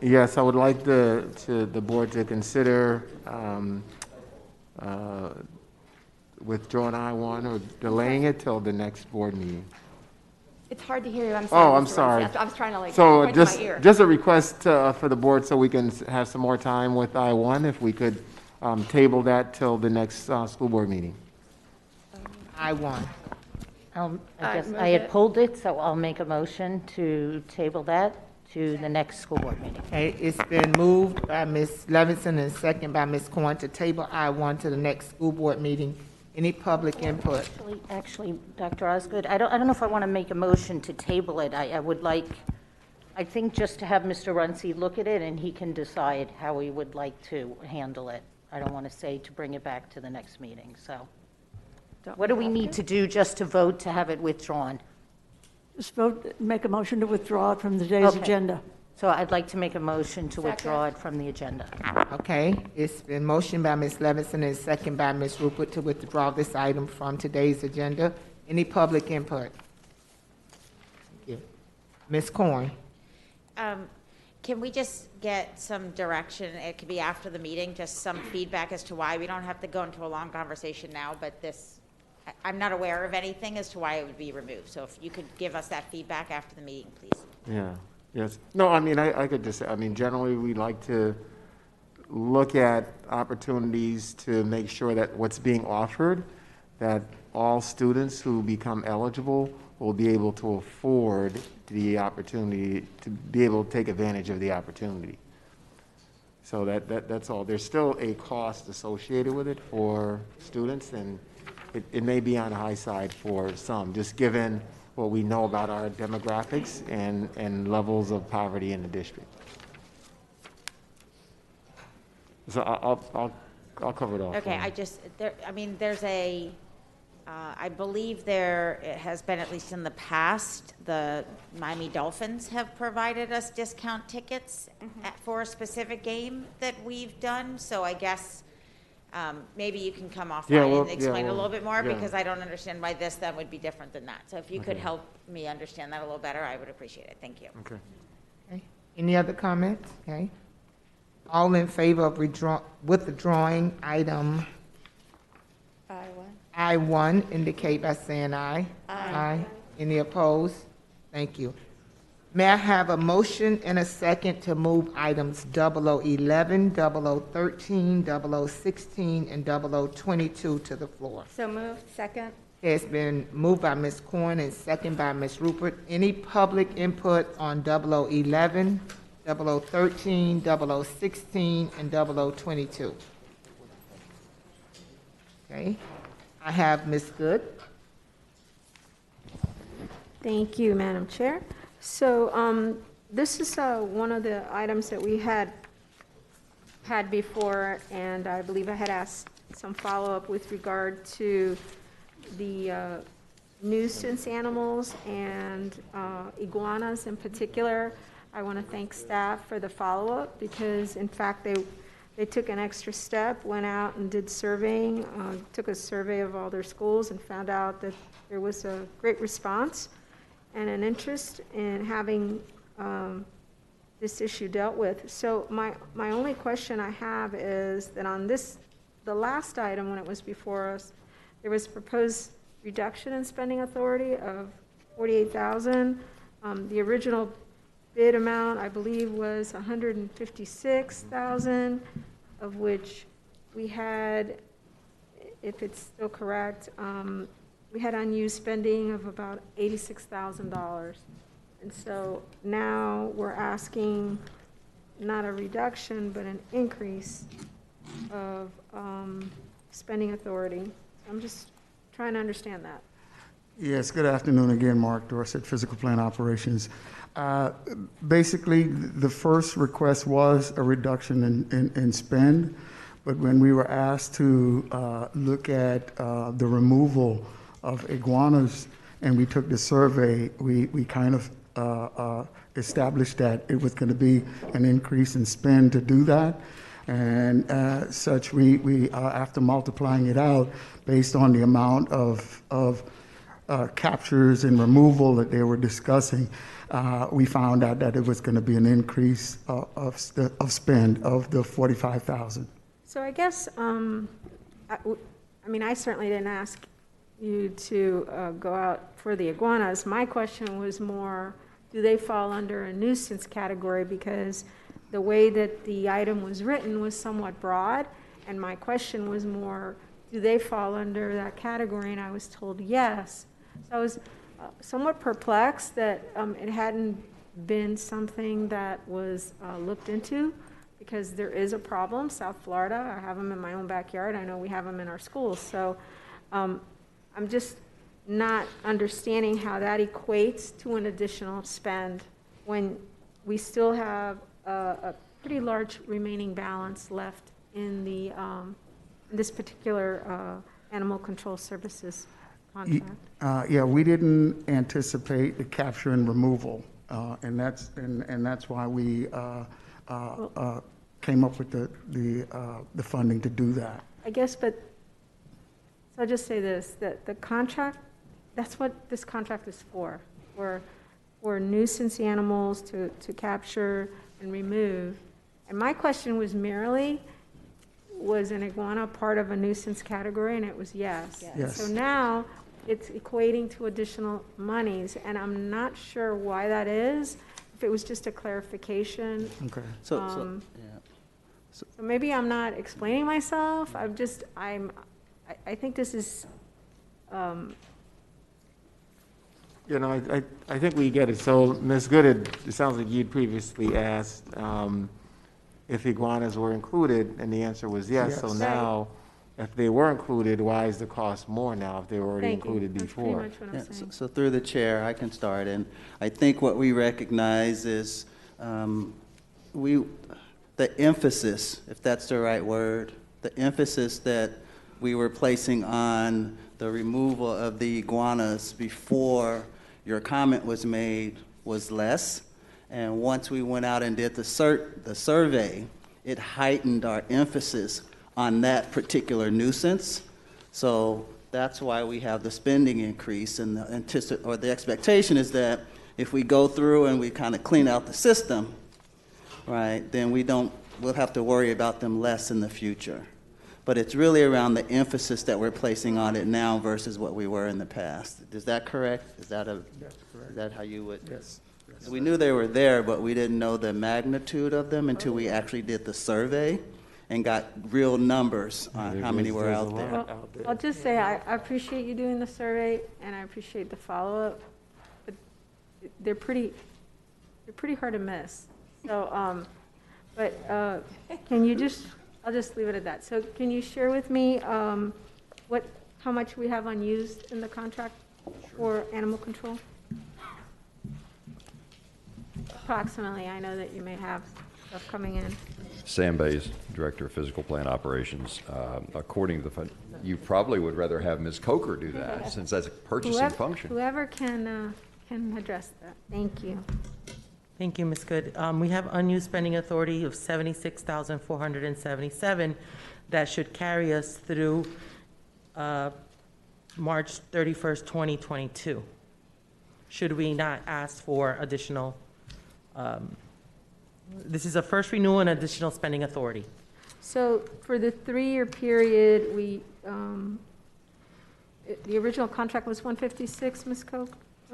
Yes, I would like the board to consider withdrawing I-1 or delaying it till the next board meeting. It's hard to hear you. I'm sorry. Oh, I'm Mr. sorry. Rice. I was trying to like So point to my ear. just a request for the board so we can have some more time with I-1, if we could table that till the next school board meeting. I-1. I guess I had pulled it, so I'll make a motion to table that to the next school board meeting. Okay, it's been moved by Ms. Levinson and second by Ms. Corn to table I-1 to the next school board meeting. Any public input? Actually, Dr. Osgood, I don't know if I want to make a motion to table it. I would like, I think just to have Mr. Runcie look at it and he can decide how he would like to handle it. I don't want to say to bring it back to the next meeting, so. What do we need to do just to vote to have it withdrawn? Just vote, make a motion to withdraw it from today's Okay. agenda. So I'd like to make a motion to withdraw it from the agenda. Okay, it's been motioned by Ms. Levinson and second by Ms. Rupert to withdraw this item from today's agenda. Any public input? Thank you. Ms. Corn? Can we just get some direction? It could be after the meeting, just some feedback as to why. We don't have to go into a long conversation now, but I'm not aware of anything as to why it would be removed. So if you could give us that feedback after the meeting, please. Yeah, yes. No, I mean, I could just, I mean, generally, we like to look at opportunities to make sure that what's being offered, that all students who become eligible will be able to afford the opportunity, to be able to take advantage of the opportunity. So that's all. There's still a cost associated with it for students, and it may be on the high side for some, just given what we know about our demographics and levels of poverty in the district. So I'll cover it off. Okay, there's a, I believe there has been, at least in the past, the Miami Dolphins have provided us discount tickets for a specific game that we've done. So I guess maybe you can come offline and explain a little bit more, because I don't understand why this then would be different than that. So if you could help me understand that a little better, I would appreciate it. Thank you. Okay. Any other comments? Okay. All in favor of withdrawing item I-1 indicate by saying aye. Aye. Any opposed? Thank you. May I have a motion and a second to move items 0011, 0013, 0016, and 0022 to the floor? So moved. Second. It's been moved by Ms. Corn and second by Ms. Rupert. Any public input on 0011, 0013, 0016, and 0022? Okay. I have Ms. Good. Thank you, Madam Chair. So this is one of the items that we had before, and I believe I had asked some follow-up with regard to the nuisance animals and iguanas in particular. I want to thank staff for the follow-up, because in fact they took an extra step, went out and did surveying, took a survey of all their schools and found out that there was a great response and an interest in having this issue dealt with. So my only question I have is that on the last item when it was before us, there was proposed reduction in spending authority of $48,000. The original bid amount, I believe, was $156,000, of which we had, if it's still correct, we had unused spending of about $86,000. And so now we're asking not a reduction, but an increase of spending authority. I'm just trying to understand that. Yes, good afternoon again, Mark Dorsett, Physical Plant Operations. Basically, the first request was a reduction in spend, but when we were asked to look at the removal of iguanas and we took the survey, we kind of established that it was going to be an increase in spend to do that. And we after multiplying it out based on the amount of captures and removal that they were discussing, we found out that it was going to be an increase of spend of the 45,000. So I guess, I mean, I certainly didn't ask you to go out for the iguanas. My question was more, do they fall under a nuisance category? Because the way that the item was written was somewhat broad, and my question was more, do they fall under that category? And I was told yes. So I was somewhat perplexed that it hadn't been something that was looked into, because there is a problem. South Florida, I have them in my own backyard. I know we have them in our schools. So I'm just not understanding how that equates to an additional spend when we still have a pretty large remaining balance left in the this particular animal control services contract. Yeah, we didn't anticipate the capture and removal, and that's why we came up with the funding to do that. I guess, but so I'll just say this: that the contract, that's what this contract is for nuisance animals to capture and remove. And my question was merely, was an iguana part of a nuisance category? And it was yes. Yes. So now it's equating to additional monies, and I'm not sure why that is. If it was just a clarification. Okay. So Maybe I'm not explaining myself. I think this is, You know, I think we get it. So, Ms. Good, it sounds like you'd previously asked if iguanas were included, and the answer was yes. Yes. So now, if they were included, why is the cost more now if they were already included before? That's pretty much what I'm saying. So through the chair, I can start, and I think what we recognize is the emphasis, if that's the right word, the emphasis that we were placing on the removal of the iguanas before your comment was made was less. And once we went out and did the survey, it heightened our emphasis on that particular nuisance. So that's why we have the spending increase, and the expectation is that if we go through and we kind of clean out the system, right, then we'll have to worry about them less in the future. But it's really around the emphasis that we're placing on it now versus what we were in the past. Is that correct? That's correct. Is that how you would? Yes. So we knew they were there, but we didn't know the magnitude of them until we actually did the survey and got real numbers on how many were out there. Well, I'll just say I appreciate you doing the survey, and I appreciate the follow-up, but they're pretty hard to miss. So, can you just, I'll just leave it at that. So can you share with me how much we have unused in the contract for animal control? Approximately, I know that you may have stuff coming in. Sam Bays, Director of Physical Plant Operations. According to the you probably would rather have Ms. Coker do that, since that's a purchasing function. Whoever can address that. Thank you. Thank you, Ms. Good. We have unused spending authority of $76,477 that should carry us through March 31st, 2022. Should we not ask for additional, this is a first renewal and additional spending authority. So for the 3-year period, the original contract was 156, Ms. Koch?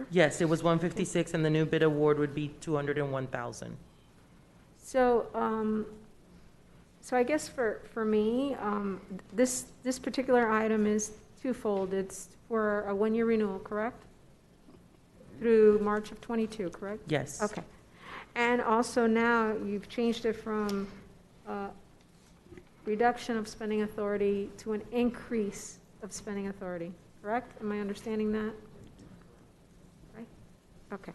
Yes, it was 156, and the new bid award would be 201,000. So, so I guess for me, this particular item is twofold. It's for a 1-year renewal, correct? Through March of 22, correct? Yes. Okay. And also now you've changed it from reduction of spending authority to an increase of spending authority, correct? Am I understanding that? Right? Okay.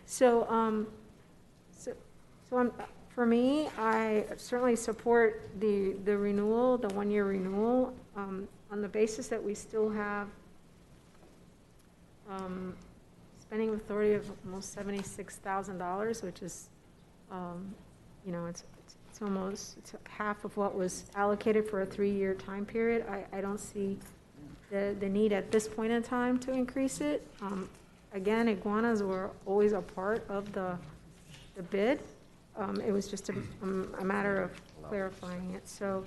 So, for me, I certainly support the renewal, the 1-year renewal, on the basis that we still have spending authority of almost $76,000, which is, it's almost half of what was allocated for a 3-year time period. I don't see the need at this point in time to increase it. Again, iguanas were always a part of the bid. It was just a matter of clarifying it. So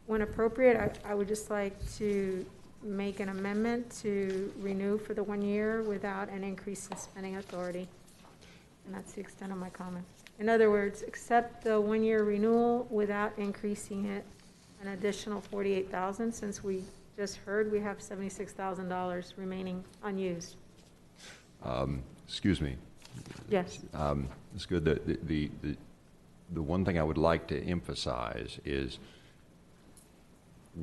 when appropriate, I would just like to make an amendment to renew for the 1 year without an increase in spending authority. And that's the extent of my comment. In other words, accept the 1 year renewal without increasing it an additional $48,000, since we just heard we have $76,000 remaining unused. Excuse me. Yes. It's good. The one thing I would like to emphasize is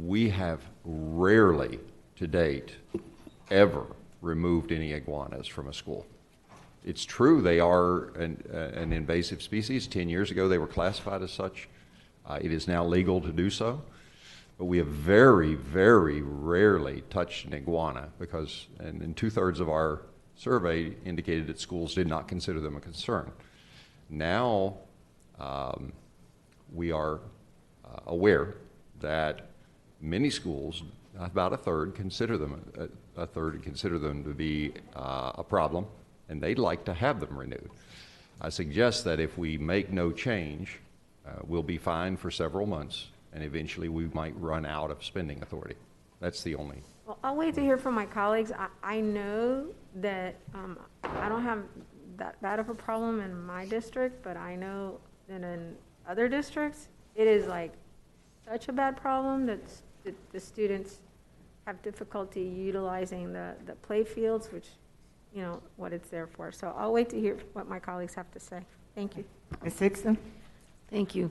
we have rarely to date ever removed any iguanas from a school. It's true they are an invasive species. 10 years ago they were classified as such. It is now legal to do so. But we have very, very rarely touched an iguana because, and 2/3 of our survey indicated that schools did not consider them a concern. Now we are aware that many schools, about a third, consider them to be a problem, and they'd like to have them renewed. I suggest that if we make no change, we'll be fine for several months, and eventually we might run out of spending authority. That's the only. Well, I'll wait to hear from my colleagues. I know that I don't have that bad of a problem in my district, but I know that in other districts, it is like such a bad problem that the students have difficulty utilizing the play fields, which, you know, what it's there for. So I'll wait to hear what my colleagues have to say. Thank you. Ms. Hickson? Thank you.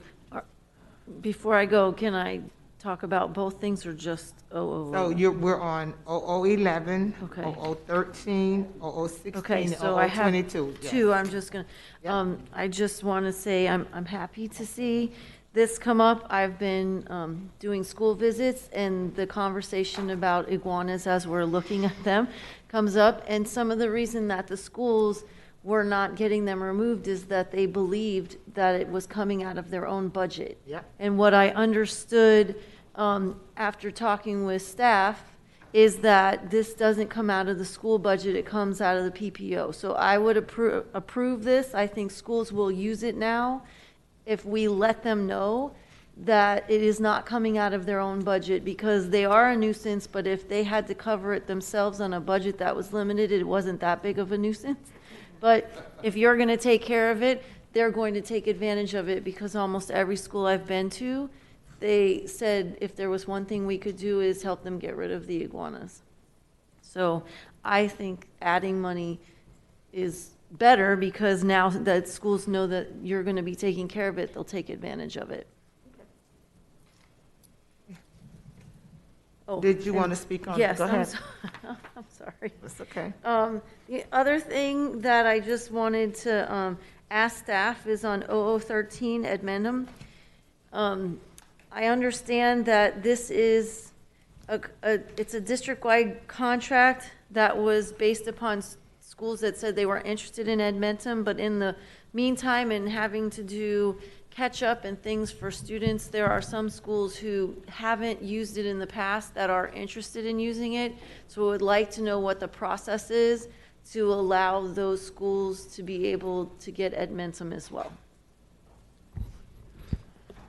Before I go, can I talk about both things or just 00? So we're on 0011, Okay. 0013, 0016, Okay, and so I have 0022. Yes. two. I'm just going to, I just want to say I'm happy to see this come up. I've been doing school visits, and the conversation about iguanas as we're looking at them comes up. And some of the reason that the schools were not getting them removed is that they believed that it was coming out of their own budget. Yep. And what I understood after talking with staff is that this doesn't come out of the school budget, it comes out of the PPO. So I would approve this. I think schools will use it now if we let them know that it is not coming out of their own budget, because they are a nuisance, but if they had to cover it themselves on a budget that was limited, it wasn't that big of a nuisance. But if you're going to take care of it, they're going to take advantage of it, because almost every school I've been to, they said if there was one thing we could do is help them get rid of the iguanas. So I think adding money is better, because now that schools know that you're going to be taking care of it, they'll take advantage of it. Oh, Did you want to speak on? Yes, Go ahead. I'm sorry. That's okay. The other thing that I just wanted to ask staff is on 0013 Edmentum. I understand that this is it's a district-wide contract that was based upon schools that said they were interested in Edmentum, but in the meantime, in having to do catch up and things for students, there are some schools who haven't used it in the past that are interested in using it. So I would like to know what the process is to allow those schools to be able to get Edmentum as well.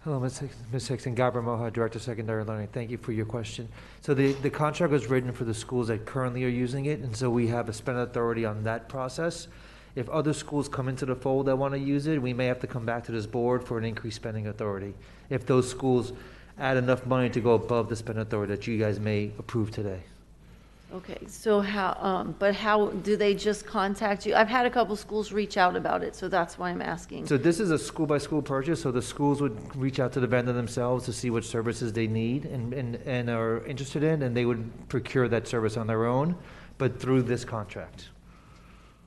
Hello, Ms. Hickson, Gabriel Moja, Director of Secondary Learning. Thank you for your question. So the contract was written for the schools that currently are using it, and so we have a spend authority on that process. If other schools come into the fold that want to use it, we may have to come back to this board for an increased spending authority. If those schools add enough money to go above the spend authority that you guys may approve today. Okay, so but how do they just contact you? I've had a couple schools reach out about it, so that's why I'm asking. So this is a school-by-school purchase, so the schools would reach out to the vendor themselves to see what services they need and are interested in, and they would procure that service on their own, but through this contract.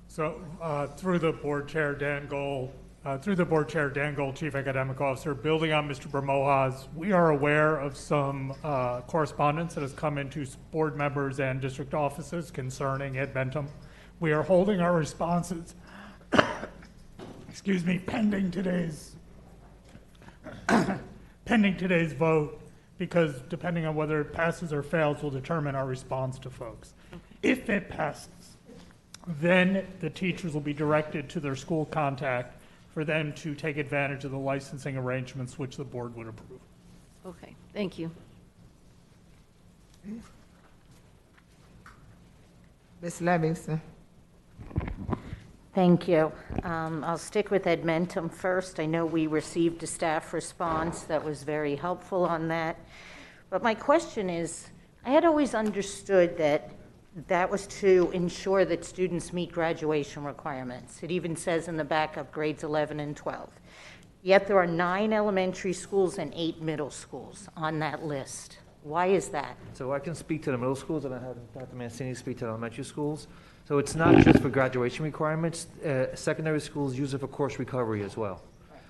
So through the board chair, Dan Gold, Chief Academic Officer, building on Mr. Bermoja's, we are aware of some correspondence that has come into board members and district offices concerning Edmentum. We are holding our responses, excuse me, pending today's vote. because depending on whether it passes or fails will determine our response to folks. If it passes, then the teachers will be directed to their school contact for them to take advantage of the licensing arrangements which the board would approve. Okay, thank you. Ms. Livingston. Thank you. I'll stick with Edmentum first. I know we received a staff response that was very helpful on that. But my question is, I had always understood that that was to ensure that students meet graduation requirements. It even says in the backup grades 11 and 12. Yet there are 9 elementary schools and 8 middle schools on that list. Why is that? So I can speak to the middle schools, and I have Dr. Mancini speak to the elementary schools. So it's not just for graduation requirements. Secondary schools use it for course recovery as well.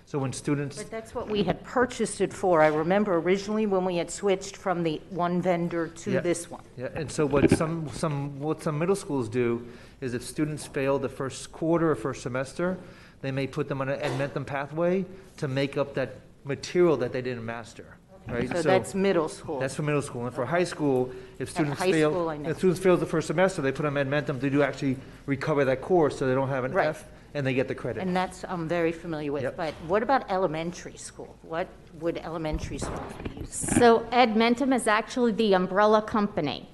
So when students... But that's what we had purchased it for. I remember originally when we had switched from the one vendor to this one. Yeah, and so what some middle schools do is if students fail the first quarter or first semester, they may put them on an Edmentum pathway to make up that material that they didn't master. Right? So that's middle school. That's for middle school. And for high school, if students high school, I know. if students fail the first semester, they put them on Edmentum to do actually recover that course so they don't have an F and they get the credit. And that's I'm very familiar with. But what about elementary school? What would elementary schools be used for? So Edmentum is actually the umbrella company.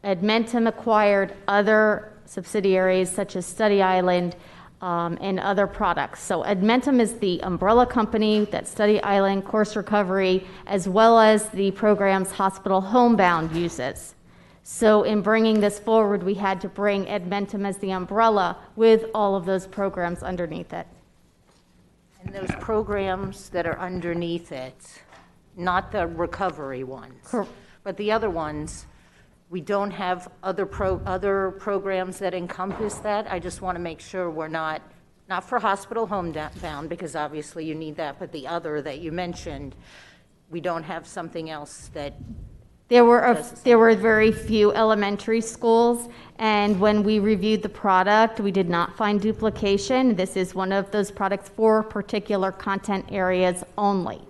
Edmentum acquired other subsidiaries such as Study Island and other products. So Edmentum is the umbrella company that Study Island, Course Recovery, as well as the programs Hospital Homebound uses. So in bringing this forward, we had to bring Edmentum as the umbrella with all of those programs underneath it. And those programs that are underneath it, not the recovery ones, but the other ones, we don't have other programs that encompass that. I just want to make sure we're not for Hospital Homebound, because obviously you need that, but the other that you mentioned, we don't have something else that... There were very few elementary schools, and when we reviewed the product, we did not find duplication. This is one of those products for particular content areas only.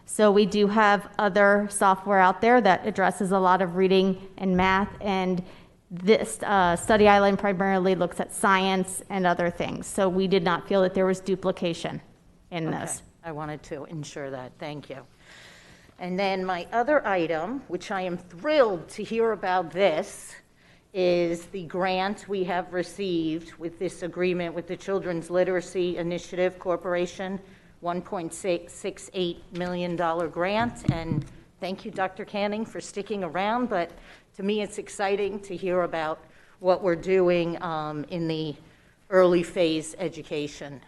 So we do have other software out there that addresses a lot of reading and math, and this Study Island primarily looks at science and other things. So we did not feel that there was duplication in this. I wanted to ensure that. Thank you. And then my other item, which I am thrilled to hear about this, is the grant we have received with this agreement with the Children's Literacy Initiative Corporation, $1.68 million grant. And thank you, Dr. Canning, for sticking around. But to me, it's exciting to hear about what we're doing in the early phase education.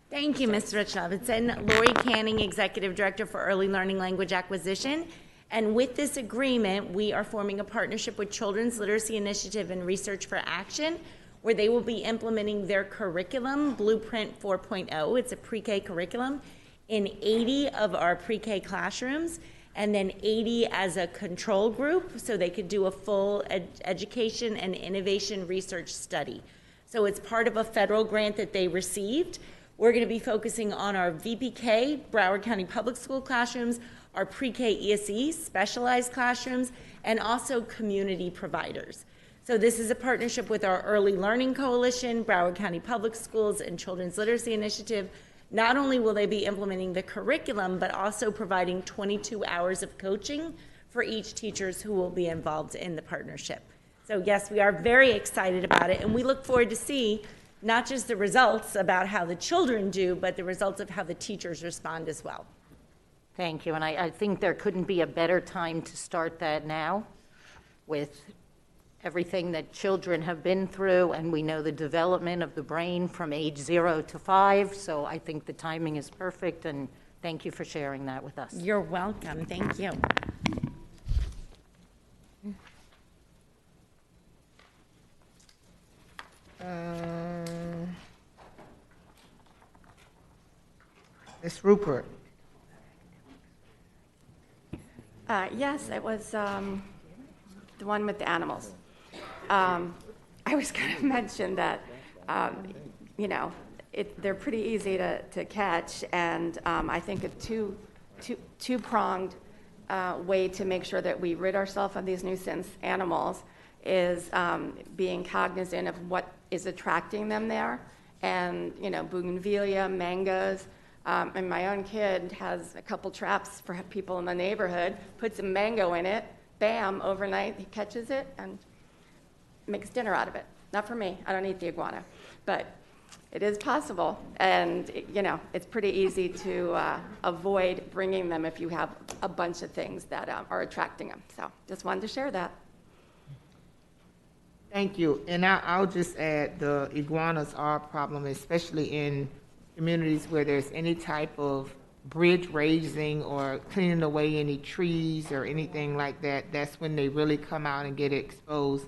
Thank you, Ms. Richardson. Lori Canning, Executive Director for Early Learning Language Acquisition. And with this agreement, we are forming a partnership with Children's Literacy Initiative and Research for Action, where they will be implementing their curriculum, Blueprint 4.0. It's a pre-K curriculum in 80 of our pre-K classrooms, and then 80 as a control group, so they could do a full education and innovation research study. So it's part of a federal grant that they received. We're going to be focusing on our VPK, Broward County Public School classrooms, our pre-K ESE, specialized classrooms, and also community providers. So this is a partnership with our Early Learning Coalition, Broward County Public Schools, and Children's Literacy Initiative. Not only will they be implementing the curriculum, but also providing 22 hours of coaching for each teachers who will be involved in the partnership. So yes, we are very excited about it, and we look forward to see not just the results about how the children do, but the results of how the teachers respond as well. Thank you. And I think there couldn't be a better time to start that now with everything that children have been through, and we know the development of the brain from age 0 to 5. So I think the timing is perfect, and thank you for sharing that with us. You're welcome. Thank you. Ms. Rupert. Yes, it was the one with the animals. I was going to mention that, you know, they're pretty easy to catch, and I think a two-pronged way to make sure that we rid ourselves of these nuisance animals is being cognizant of what is attracting them there. And, you know, bougainvillea, mangoes. And my own kid has a couple traps for people in the neighborhood, puts a mango in it, bam, overnight he catches it and makes dinner out of it. Not for me, I don't eat the iguana, but it is possible. And, you know, it's pretty easy to avoid bringing them if you have a bunch of things that are attracting them. So just wanted to share that. Thank you. And I'll just add, the iguanas are a problem, especially in communities where there's any type of bridge raising or cleaning away any trees or anything like that. That's when they really come out and get exposed.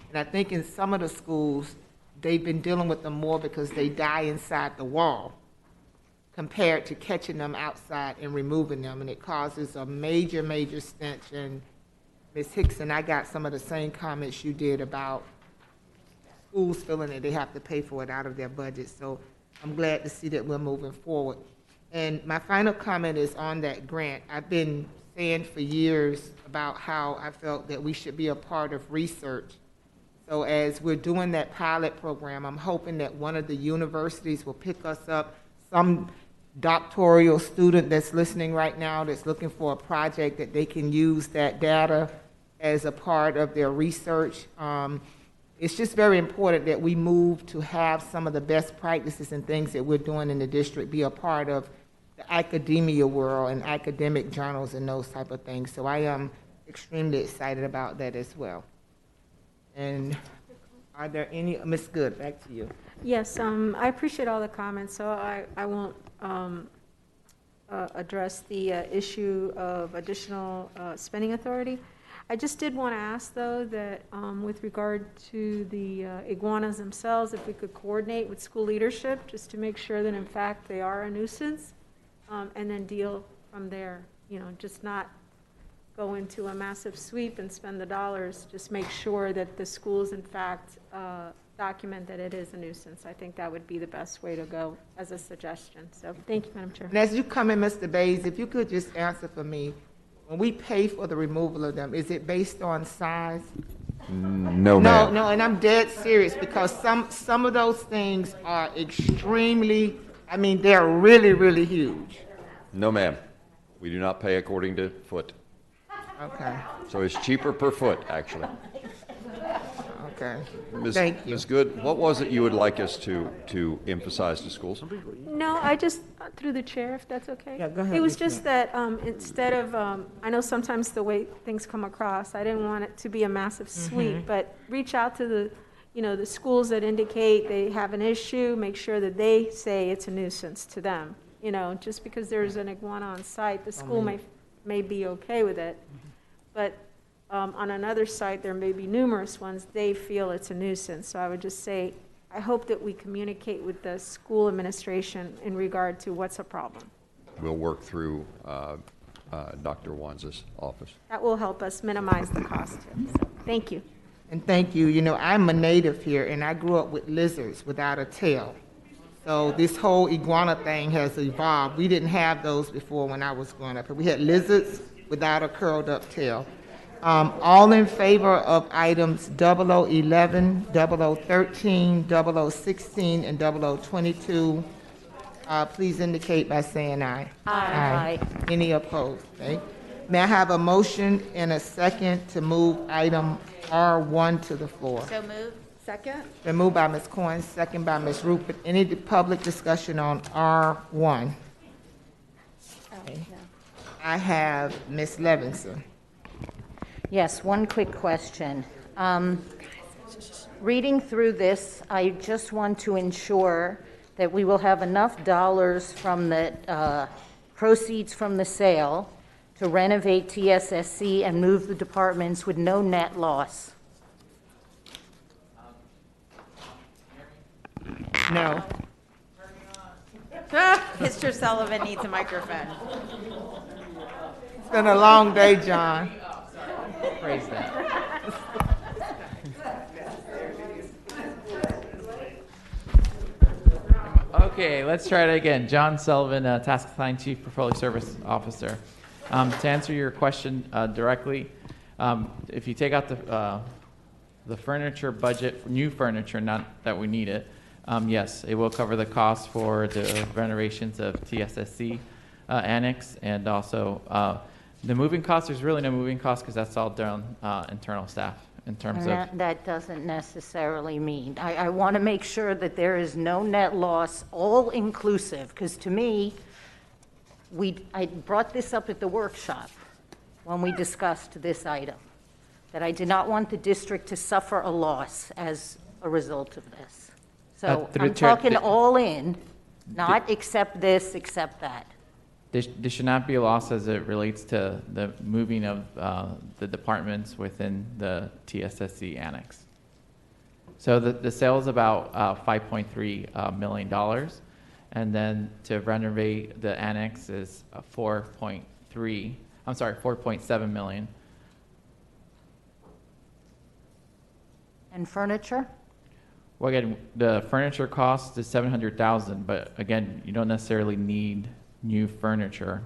And I think in some of the schools, they've been dealing with them more because they die inside the wall compared to catching them outside and removing them. And it causes a major, major stench. And Ms. Hickson, I got some of the same comments you did about schools feeling that they have to pay for it out of their budget. So I'm glad to see that we're moving forward. And my final comment is on that grant. I've been saying for years about how I felt that we should be a part of research. So as we're doing that pilot program, I'm hoping that one of the universities will pick us up, some doctoral student that's listening right now that's looking for a project that they can use that data as a part of their research. It's just very important that we move to have some of the best practices and things that we're doing in the district be a part of the academia world and academic journals and those type of things. So I am extremely excited about that as well. And are there any, Ms. Good, back to you. Yes, I appreciate all the comments, so I won't address the issue of additional spending authority. I just did want to ask, though, that with regard to the iguanas themselves, if we could coordinate with school leadership just to make sure that, in fact, they are a nuisance, and then deal from there. You know, just not go into a massive sweep and spend the dollars. Just make sure that the schools, in fact, document that it is a nuisance. I think that would be the best way to go as a suggestion. So thank you, Madam Chair. And as you come in, Mr. Bays, if you could just answer for me, when we pay for the removal of them, is it based on size? No, ma'am. No, and I'm dead serious because some of those things are extremely, I mean, they're really, really huge. No, ma'am. We do not pay according to foot. Okay. So it's cheaper per foot, actually. Okay. Thank you. Ms. Good, what was it you would like us to emphasize to schools? No, I just, through the chair, if that's okay. Yeah, go ahead, It was Ms. just that instead of, I know sometimes the way things come across, I didn't want it to be a massive sweep, but reach out to the, you know, the schools that indicate they have an issue, make sure that they say it's a nuisance to them. You know, just because there's an iguana on site, the school may be okay with it, but on another site, there may be numerous ones, they feel it's a nuisance. So I would just say, I hope that we communicate with the school administration in regard to what's a problem. We'll work through Dr. Wanza's office. That will help us minimize the cost too. So, thank you. And thank you. You know, I'm a native here, and I grew up with lizards without a tail. So this whole iguana thing has evolved. We didn't have those before when I was growing up. We had lizards without a curled up tail. All in favor of items 0011, 0013, 0016, and 0022, please indicate by saying aye. Aye. Any opposed? Okay. May I have a motion and a second to move item R1 to the floor? So moved. Second? Been moved by Ms. Coyne, second by Ms. Rupert. Any public discussion on R1? Okay. I have Ms. Levinson. Yes, one quick question. Reading through this, I just want to ensure that we will have enough dollars from the proceeds from the sale to renovate TSSC and move the departments with no net loss. No. Mr. Sullivan needs a microphone. It's been a long day, John. Praise that. Okay, let's try it again. John Sullivan, Task Assigned Chief Portfolio Service Officer. To answer your question directly, if you take out the furniture budget, new furniture, not that we need it, yes, it will cover the cost for the renovations of TSSC annex, and also the moving cost. There's really no moving cost because that's all done internal staff in terms of. That doesn't necessarily mean. I want to make sure that there is no net loss, all inclusive, because to me, I brought this up at the workshop when we discussed this item, that I did not want the district to suffer a loss as a result of this. So I'm talking all in, not accept this, accept that. There should not be a loss as it relates to the moving of the departments within the TSSC annex. So the sale is about $5.3 million. And then to renovate the annex is 4.7 million. And furniture? Well, again, the furniture cost is $700,000, but again, you don't necessarily need new furniture.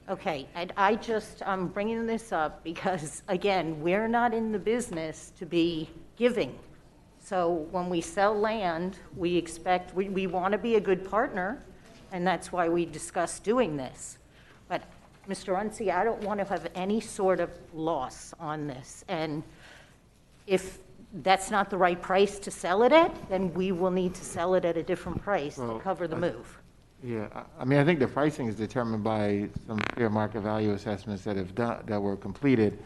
Okay, I'm bringing this up because, again, we're not in the business to be giving. So when we sell land, we want to be a good partner, and that's why we discussed doing this. But, Mr. Unsi, I don't want to have any sort of loss on this. And if that's not the right price to sell it at, then we will need to sell it at a different price to cover the move. Yeah, I mean, I think the pricing is determined by some fair market value assessments that were completed.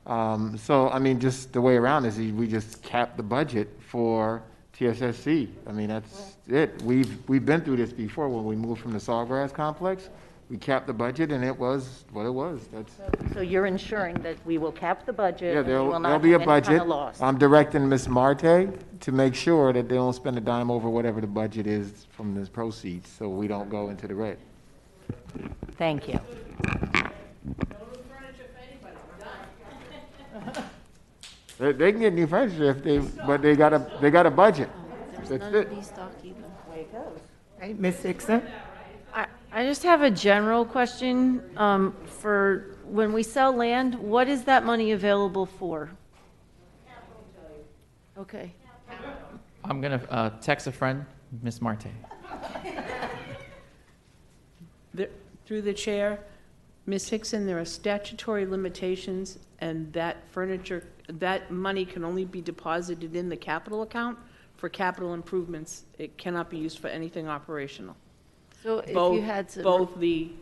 So, I mean, just the way around is we just capped the budget for TSSC. I mean, that's it. We've been through this before when we moved from the Sawgrass complex. We capped the budget, and it was what it was. So you're ensuring that we will cap the budget, Yeah, and we will there'll not be a have any kind budget. of loss. I'm directing Ms. Marte to make sure that they don't spend a dime over whatever the budget is from the proceeds, so we don't go into the red. Thank you. They can get new furniture but they got a budget. There's That's none it. of these stock either. Way it goes. Hey, Ms. Hickson? I just have a general question for when we sell land, what is that money available for? Okay. I'm going to text a friend, Ms. Marte. Through the chair, Ms. Hickson, there are statutory limitations, and that money can only be deposited in the capital account for capital improvements. It cannot be used for anything operational. So if you had to. Both the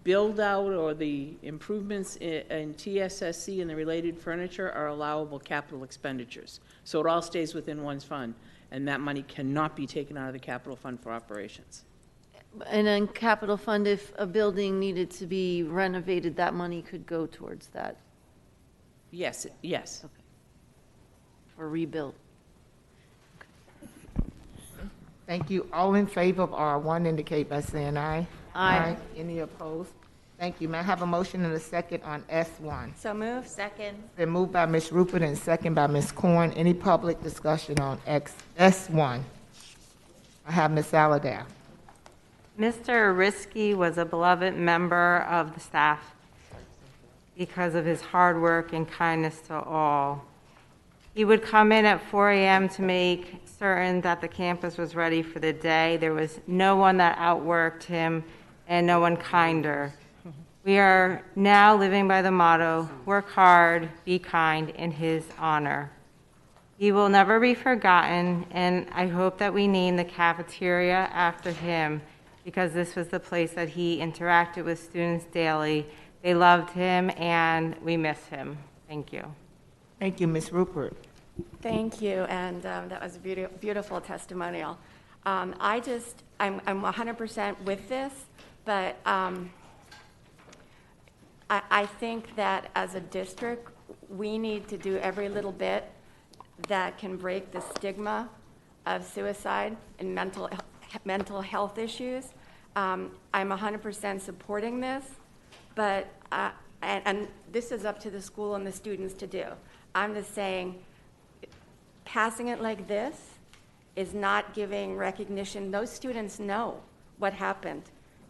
build-out or the improvements in TSSC and the related furniture are allowable capital expenditures. So it all stays within one's fund, and that money cannot be taken out of the capital fund for operations. And then capital fund, if a building needed to be renovated, that money could go towards that? Yes, yes. Okay. Or rebuilt? Thank you. All in favor of R1 indicate by saying aye. Aye. Any opposed? Thank you. May I have a motion and a second on S1? So move. Second. Been moved by Ms. Rupert and second by Ms. Corn. Any public discussion on S1? I have Ms. Alladale. Mr. Risky was a beloved member of the staff because of his hard work and kindness to all. He would come in at 4 a.m. to make certain that the campus was ready for the day. There was no one that outworked him and no one kinder. We are now living by the motto, work hard, be kind, in his honor. He will never be forgotten, and I hope that we name the cafeteria after him because this was the place that he interacted with students daily. They loved him, and we miss him. Thank you. Thank you, Ms. Rupert. Thank you, and that was a beautiful testimonial. I'm 100% with this, but I think that as a district, we need to do every little bit that can break the stigma of suicide and mental health issues. I'm 100% supporting this, but and this is up to the school and the students to do. I'm just saying, passing it like this is not giving recognition. Those students know what happened,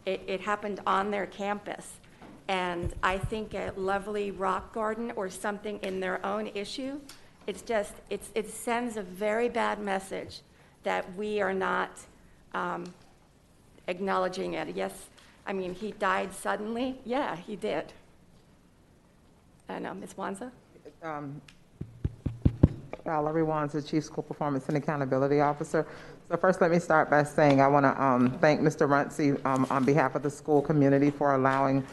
It happened on their campus. And I think a lovely rock garden or something in their own issue, it sends a very bad message that we are not acknowledging it. Yes, I mean, he died suddenly. Yeah, he did. I know, Ms. Wanza? Valerie Wanza, Chief School Performance and Accountability Officer. So first, let me start by saying I want to thank Mr. Runcie on behalf of the school community for allowing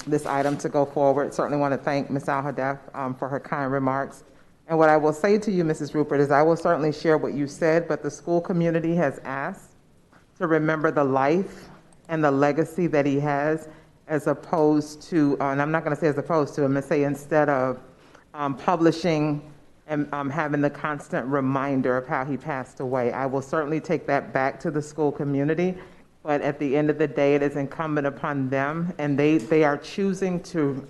this item to go forward. Certainly want to thank Ms. Al-Hadaf for her kind remarks. And what I will say to you, Mrs. Rupert, is I will certainly share what you said, but the school community has asked to remember the life and the legacy that he has, as opposed to, and I'm not going to say as opposed to, I'm going to say instead of publishing and having the constant reminder of how he passed away. I will certainly take that back to the school community, but at the end of the day, it is incumbent upon them, and they are choosing to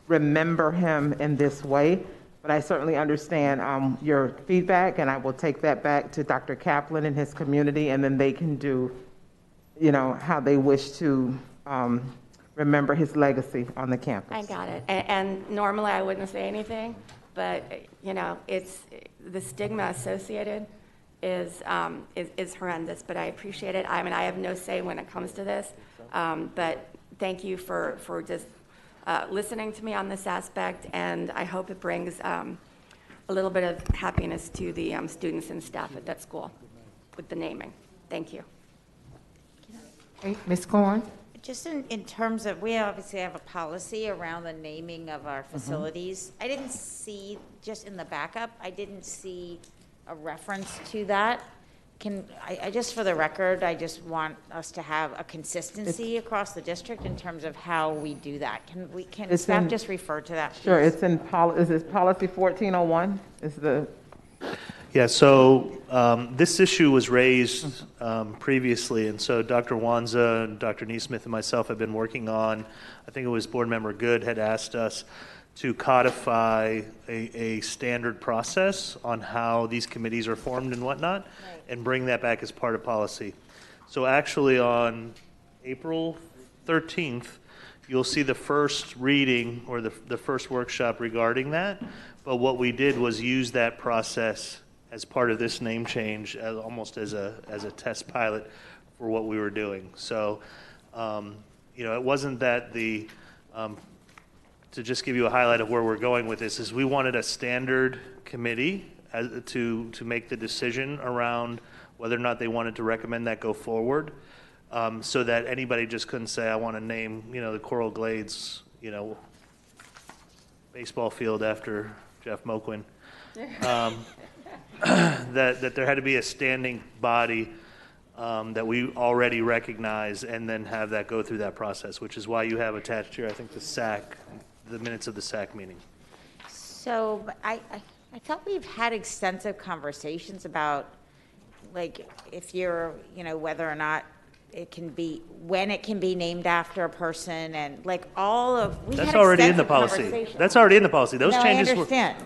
remember him in this way. But I certainly understand your feedback, and I will take that back to Dr. Kaplan and his community, and then they can do, how they wish to remember his legacy on the campus. I got it. And normally I wouldn't say anything, but it's the stigma associated is horrendous. But I appreciate it. I mean, I have no say when it comes to this. But thank you for just listening to me on this aspect, and I hope it brings a little bit of happiness to the students and staff at that school with the naming. Thank you. Okay, Ms. Corn? Just in terms of, we obviously have a policy around the naming of our facilities. I didn't see, just in the backup, I didn't see a reference to that. I just, for the record, I just want us to have a consistency across the district in terms of how we do that. Can staff just refer to that, please? Sure, it's in is it policy 1401? Is the Yeah, so this issue was raised previously, and so Dr. Wanza and Dr. Neesmith and myself have been working on, I think it was Board Member Good had asked us to codify a standard process on how these committees are formed and whatnot, and bring that back as part of policy. So actually on April 13th, you'll see the first reading or the first workshop regarding that, but what we did was use that process as part of this name change, almost as a test pilot for what we were doing. So, it wasn't that to just give you a highlight of where we're going with this, is we wanted a standard committee to make the decision around whether or not they wanted to recommend that go forward, so that anybody just couldn't say, I want to name, the Coral Glades, baseball field after Jeff Moquin. That there had to be a standing body that we already recognize, and then have that go through that process, which is why you have attached here, I think, the minutes of the SAC meeting. So I thought we've had extensive conversations about, like, if you're, whether or not it can be, when it can be named after a person, and like all of, That's already in the policy. That's already in the policy. Those changes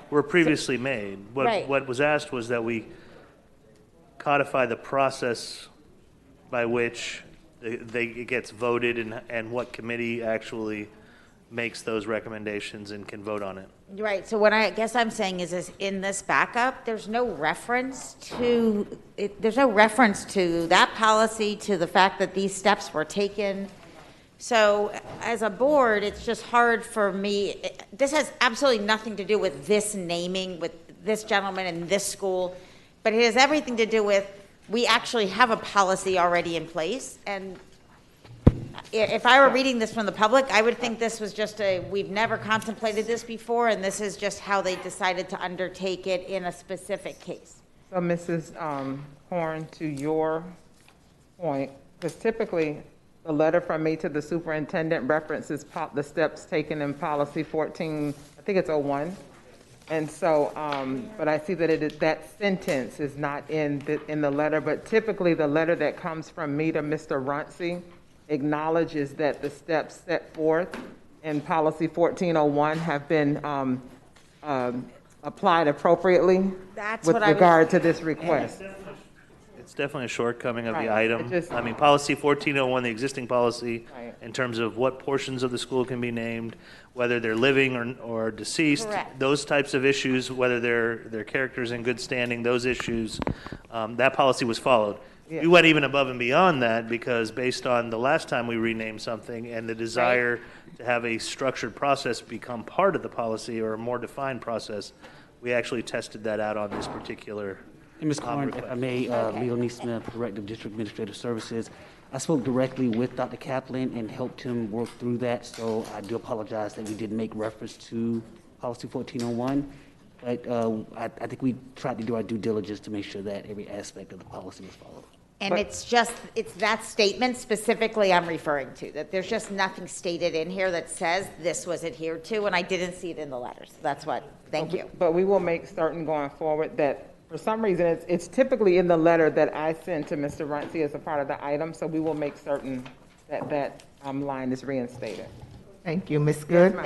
were previously made. What was asked was that we codify the process by which it gets voted, and what committee actually makes those recommendations and can vote on it. Right. So what I guess I'm saying is in this backup, there's no reference to that policy, to the fact that these steps were taken. So as a board, it's just hard for me. This has absolutely nothing to do with this naming, with this gentleman in this school, but it has everything to do with, we actually have a policy already in place. And if I were reading this from the public, I would think this was just we've never contemplated this before, and this is just how they decided to undertake it in a specific case. So Mrs. Horn, to your point, because typically the letter from me to the superintendent references the steps taken in policy 14, I think it's 01. And so, but I see that that sentence is not in the letter, but typically the letter that comes from me to Mr. Runcie acknowledges that the steps set forth in policy 1401 have been applied appropriately with regard to this request. It's definitely a shortcoming of Right. the item. It just- I mean, policy 1401, the existing policy, Right. in terms of what portions of the school can be named, whether they're living or deceased, Correct. those types of issues, whether their character's in good standing, those issues, that policy was followed. Yeah. We went even above and beyond that because based on the last time we renamed something and the desire to have a structured process become part of the policy or a more defined process, we actually tested that out on this particular Hey, Ms. Corn, if I may, Leo Neesmith, Director of District Administrative Services. I spoke directly with Dr. Kaplan and helped him work through that, so I do apologize that we didn't make reference to Policy 1401. But I think we tried to do our due diligence to make sure that every aspect of the policy was followed. And it's that statement specifically I'm referring to, that there's just nothing stated in here that says this was adhered to, and I didn't see it in the letters. That's what, thank you. But we will make certain going forward that, for some reason, it's typically in the letter that I send to Mr. Runcie as a part of the item, so we will make certain that that line is reinstated. Thank you, Ms. Good.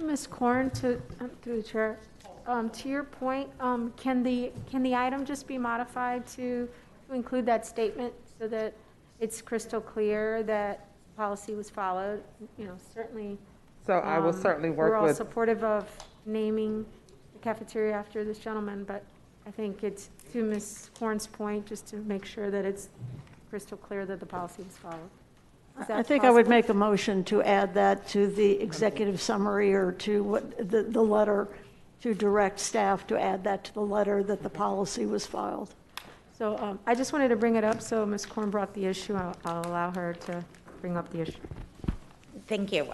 Ms. Corn, through the chair, to your point, can the item just be modified to include that statement so that it's crystal clear that policy was followed? You know, certainly. So I will certainly work We're all with, supportive of naming the cafeteria after this gentleman, but I think it's, to Ms. Corn's point, just to make sure that it's crystal clear that the policy was followed. Is that I think I would possible? make a motion to add that to the executive summary or to what the letter, to direct staff to add that to the letter that the policy was filed. So I just wanted to bring it up, so Ms. Corn brought the issue. I'll allow her to bring up the issue. Thank you.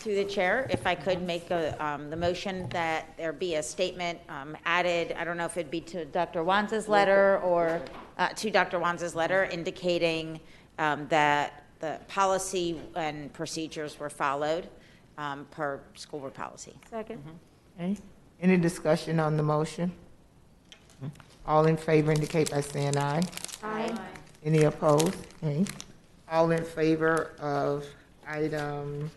Through the chair, if I could make the motion that there be a statement added, I don't know if it'd be to Dr. Wanza's letter or to Dr. Wanza's letter indicating that the policy and procedures were followed per school board policy. Second. Okay. Any discussion on the motion? All in favor indicate by saying aye. Aye. Any opposed? Okay. All in favor of item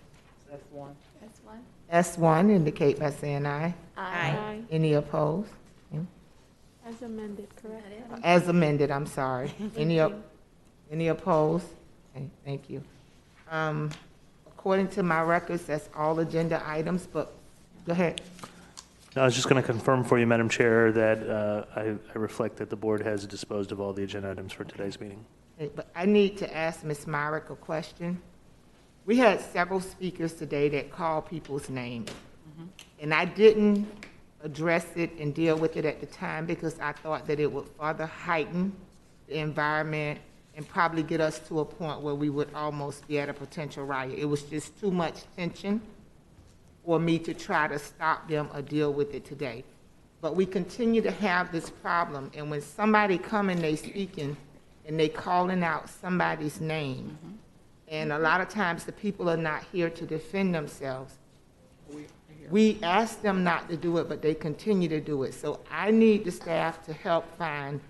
S1 indicate by saying aye. Aye. Any opposed? Okay. As amended, correct? As amended, I'm sorry. Any opposed? Okay, thank you. According to my records, that's all agenda items, but go ahead. I was just going to confirm for you, Madam Chair, that I reflect that the board has disposed of all the agenda items for today's meeting. Okay, but I need to ask Ms. Myrick a question. We had several speakers today that called people's names. And I didn't address it and deal with it at the time because I thought that it would further heighten the environment and probably get us to a point where we would almost be at a potential riot. It was just too much tension for me to try to stop them or deal with it today. But we continue to have this problem, and when somebody come and they speaking and they calling out somebody's name, and a lot of times the people are not here to defend themselves, we ask them not to do it, but they continue to do it. So I need the staff to help find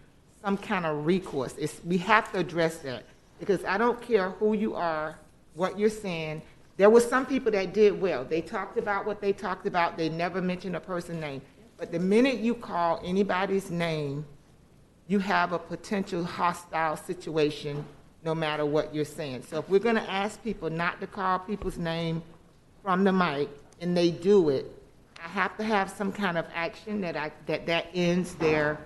some kind of recourse. We have to address that, because I don't care who you are, what you're saying. There were some people that did well. They talked about what they talked about. They never mentioned a person's name. But the minute you call anybody's name, you have a potential hostile situation no matter what you're saying. So if we're going to ask people not to call people's name from the mic and they do it, I have to have some kind of action that ends their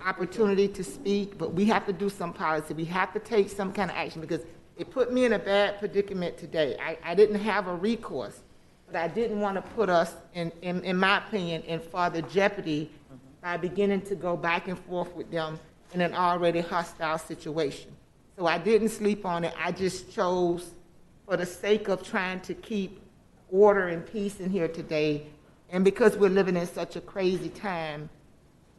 opportunity to speak. But we have to do some policy. We have to take some kind of action, because it put me in a bad predicament today. I didn't have a recourse, but I didn't want to put us, in my opinion, in further jeopardy by beginning to go back and forth with them in an already hostile situation. So I didn't sleep on it. I just chose, for the sake of trying to keep order and peace in here today, and because we're living in such a crazy time,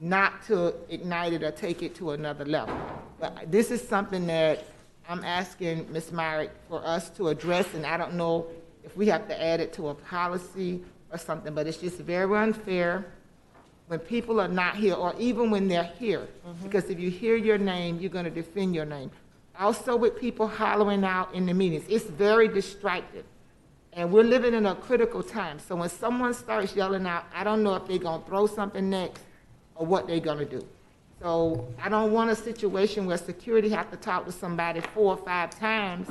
not to ignite it or take it to another level. But this is something that I'm asking Ms. Myrick for us to address, and I don't know if we have to add it to a policy or something, but it's just very unfair when people are not here, or even when they're here. Because if you hear your name, you're going to defend your name. Also with people hollering out in the meetings, it's very distracting. And we're living in a critical time. So when someone starts yelling out, I don't know if they're going to throw something next or what they're going to do. So I don't want a situation where security have to talk to somebody 4 or 5 times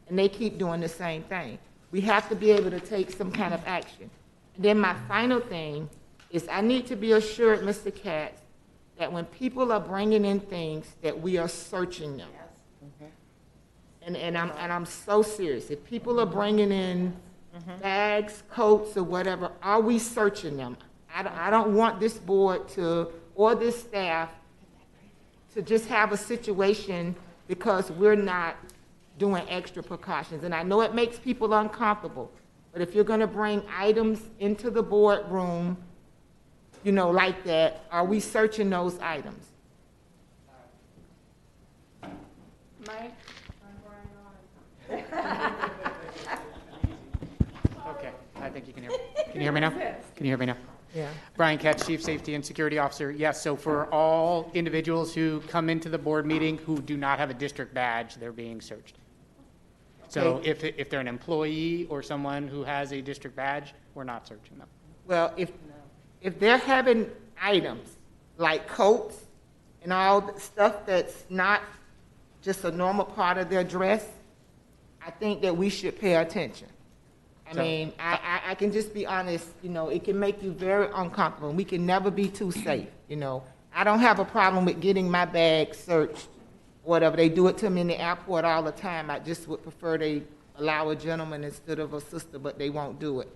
and they keep doing the same thing. We have to be able to take some kind of action. And then my final thing is I need to be assured, Mr. Katz, that when people are bringing in things, that we are searching them. And I'm so serious. If people are bringing in bags, coats, or whatever, are we searching them? I don't want this board to, or this staff, to just have a situation because we're not doing extra precautions. And I know it makes people uncomfortable, but if you're gonna bring items into the boardroom, you know, like that, are we searching those items? Mike? Okay, I think you can hear me. Can you hear me now? Can you hear me now? Yeah. Brian Katz, Chief Safety and Security Officer. Yes, so for all individuals who come into the board meeting who do not have a district badge, they're being searched. So Okay. if they're an employee or someone who has a district badge, we're not searching them. Well, if they're having items like coats and all the stuff that's not just a normal part of their dress, I think that we should pay attention. I mean, I can just be honest, you know, it can make you very uncomfortable. We can never be too safe, you know. I don't have a problem with getting my bag searched, whatever. They do it to me in the airport all the time. I just would prefer they allow a gentleman instead of a sister, but they won't do it.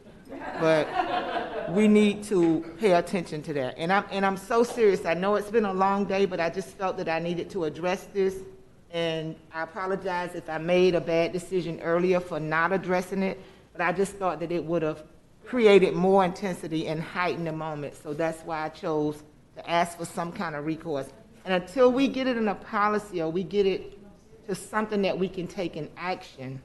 But we need to pay attention to that. And I'm so serious. I know it's been a long day, but I just felt that I needed to address this. And I apologize if I made a bad decision earlier for not addressing it, but I just thought that it would have created more intensity and heightened the moment. So that's why I chose to ask for some kind of recourse. And until we get it in a policy or we get it to something that we can take in action,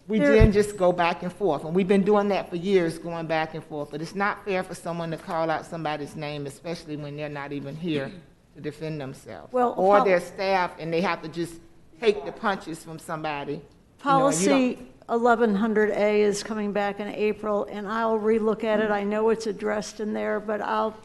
we then just go back and forth. And we've been doing that for years, going back and forth. But it's not fair for someone to call out somebody's name, especially when they're not even here to defend themselves. Well, or their staff, and they have to just take the punches from somebody. Policy 1100A is coming back in April, and I'll relook at it. I know it's addressed in there, but I'll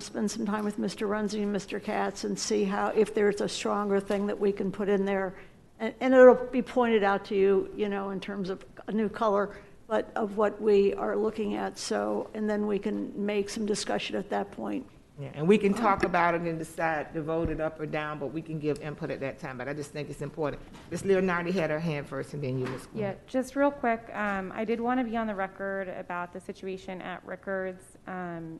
spend some time with Mr. Runze and Mr. Katz and see if there's a stronger thing that we can put in there. And it'll be pointed out to you, you know, in terms of a new color, but of what we are looking at. So, and then we can make some discussion at that point. Yeah, and we can talk about it and decide to vote it up or down, but we can give input at that time. But I just think it's important. Ms. Leonardi had her hand first, and then you, Ms. Quinn. Yeah, just real quick, I did want to be on the record about the situation at Rickards.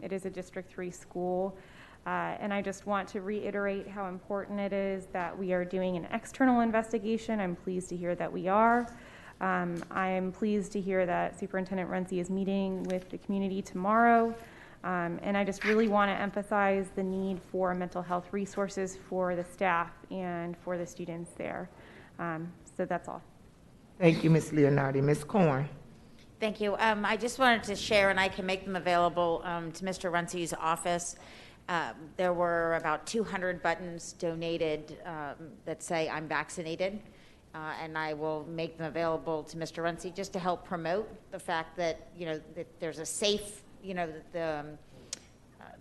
It is a District 3 school, and I just want to reiterate how important it is that we are doing an external investigation. I'm pleased to hear that we are. I am pleased to hear that Superintendent Runze is meeting with the community tomorrow. And I just really want to emphasize the need for mental health resources for the staff and for the students there. So that's all. Thank you, Ms. Leonardi. Ms. Korn. Thank you. I just wanted to share, and I can make them available to Mr. Runce's office. There were about 200 buttons donated that say I'm vaccinated. And I will make them available to Mr. Runce just to help promote the fact that, you know, that there's a safe, you know,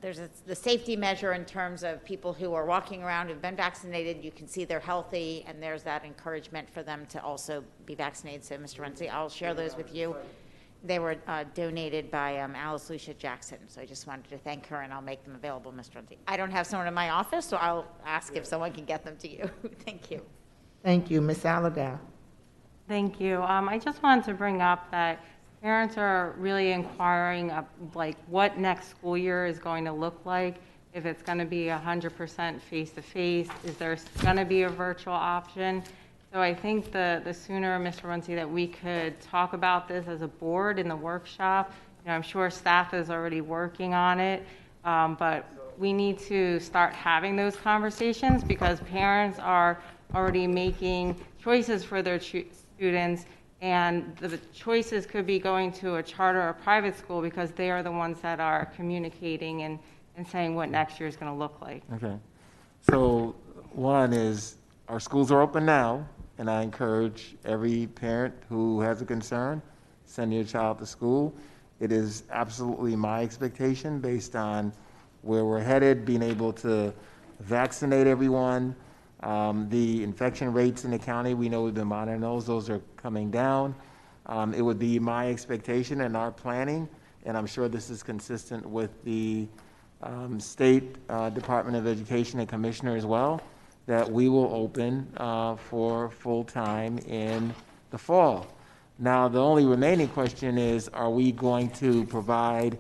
there's the safety measure in terms of people who are walking around who've been vaccinated. You can see they're healthy, and there's that encouragement for them to also be vaccinated. So, Mr. Runce, I'll share those with you. They were donated by Alice Lucia Jackson. So I just wanted to thank her, and I'll make them available, Mr. Runce. I don't have someone in my office, so I'll ask if someone can get them to you. Thank you. Thank you. Ms. Allardyce. Thank you. I just wanted to bring up that parents are really inquiring of, like, what next school year is going to look like, if it's going to be 100% face-to-face, is there going to be a virtual option? So I think the sooner, Mr. Runce, that we could talk about this as a board in the workshop. You know, I'm sure staff is already working on it, but we need to start having those conversations because parents are already making choices for their students, and the choices could be going to a charter or private school because they are the ones that are communicating and saying what next year is going to look like. Okay. So one is our schools are open now, and I encourage every parent who has a concern, send your child to school. It is absolutely my expectation based on where we're headed, being able to vaccinate everyone. The infection rates in the county, we know we've been monitoring those. Those are coming down. It would be my expectation and our planning, and I'm sure this is consistent with the State Department of Education and Commissioner as well, that we will open for full-time in the fall. Now, the only remaining question is, are we going to provide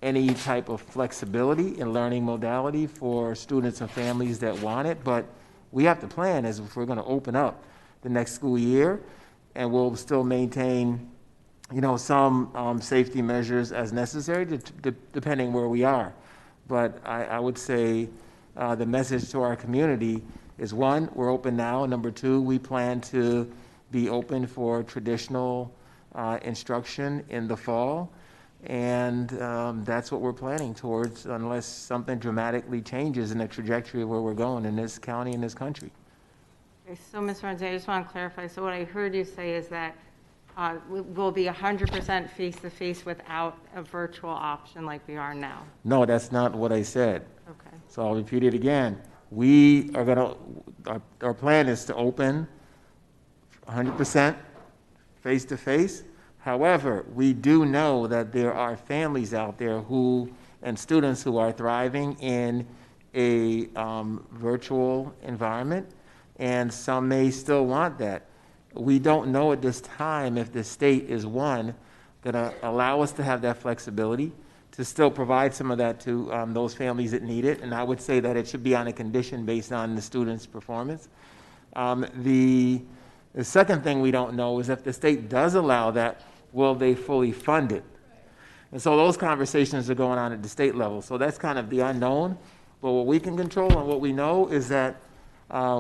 any type of flexibility in learning modality for students and families that want it? But we have to plan as if we're going to open up the next school year, and we'll still maintain, some safety measures as necessary, depending where we are. But I would say the message to our community is, one, we're open now. Number two, we plan to be open for traditional instruction in the fall. And that's what we're planning towards, unless something dramatically changes in the trajectory of where we're going in this county and this country. Okay, so Ms. Renzi, I just want to clarify. So what I heard you say is that we'll be 100% face-to-face without a virtual option like we are now. No, that's not what I said. Okay. So I'll repeat it again. We are going to, our plan is to open 100% face-to-face. However, we do know that there are families out there and students who are thriving in a virtual environment, and some may still want that. We don't know at this time if the state is, one, going to allow us to have that flexibility to still provide some of that to those families that need it, and I would say that it should be on a condition based on the student's performance. The second thing we don't know is if the state does allow that, will they fully fund it? And so those conversations are going on at the state level. So that's kind of the unknown. But what we can control and what we know is that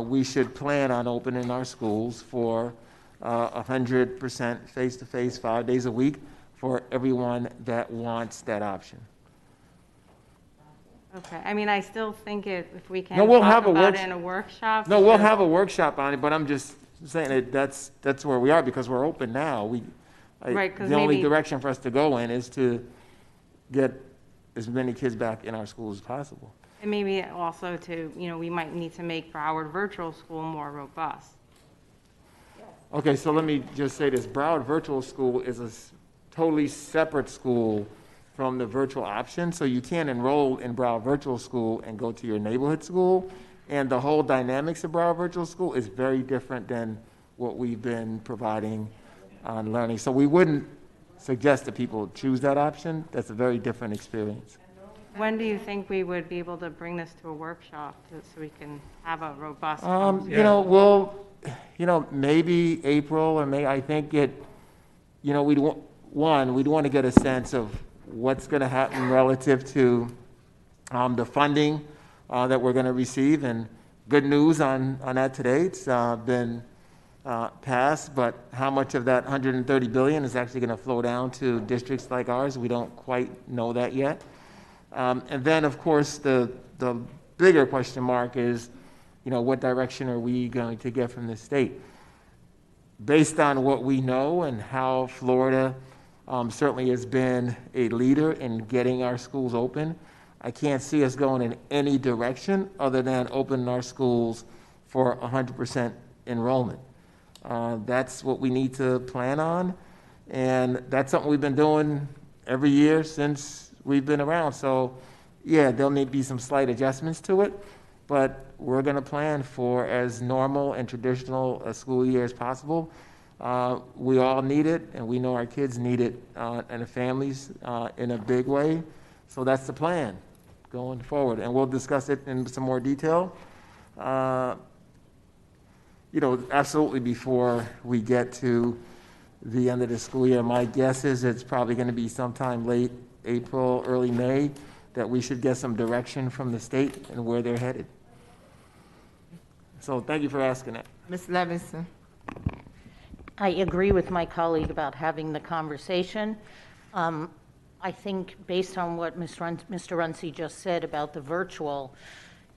we should plan on opening our schools for 100% face-to-face, 5 days a week for everyone that wants that option. Okay. I mean, I still think if we can we'll talk have about it in a workshop. No, we'll have a workshop on it, but I'm just saying that that's where we are because we're open now. Right, 'cause the only maybe- direction for us to go in is to get as many kids back in our schools as possible. And maybe also we might need to make Broward Virtual School more robust. Okay, so let me just say this. Broward Virtual School is a totally separate school from the virtual option, so you can't enroll in Broward Virtual School and go to your neighborhood school, and the whole dynamics of Broward Virtual School is very different than what we've been providing on learning. So we wouldn't suggest that people choose that option. That's a very different experience. When do you think we would be able to bring this to a workshop so we can have a robust? Maybe April or May. I think we'd want to get a sense of what's going to happen relative to the funding that we're going to receive. And good news on that today. It's been passed, but how much of that $130 billion is actually going to flow down to districts like ours? We don't quite know that yet. And then, of course, the bigger question mark is, what direction are we going to get from the state? Based on what we know and how Florida certainly has been a leader in getting our schools open, I can't see us going in any direction other than opening our schools for 100% enrollment. That's what we need to plan on, and that's something we've been doing every year since we've been around. So, yeah, there'll need to be some slight adjustments to it, but we're going to plan for as normal and traditional a school year as possible. We all need it, and we know our kids need it, and the families in a big way. So that's the plan going forward, and we'll discuss it in some more detail. Absolutely before we get to the end of the school year. My guess is it's probably going to be sometime late April, early May, that we should get some direction from the state and where they're headed. So thank you for asking that. Ms. Levinson. I agree with my colleague about having the conversation. I think based on what Mr. Runcie just said about the virtual,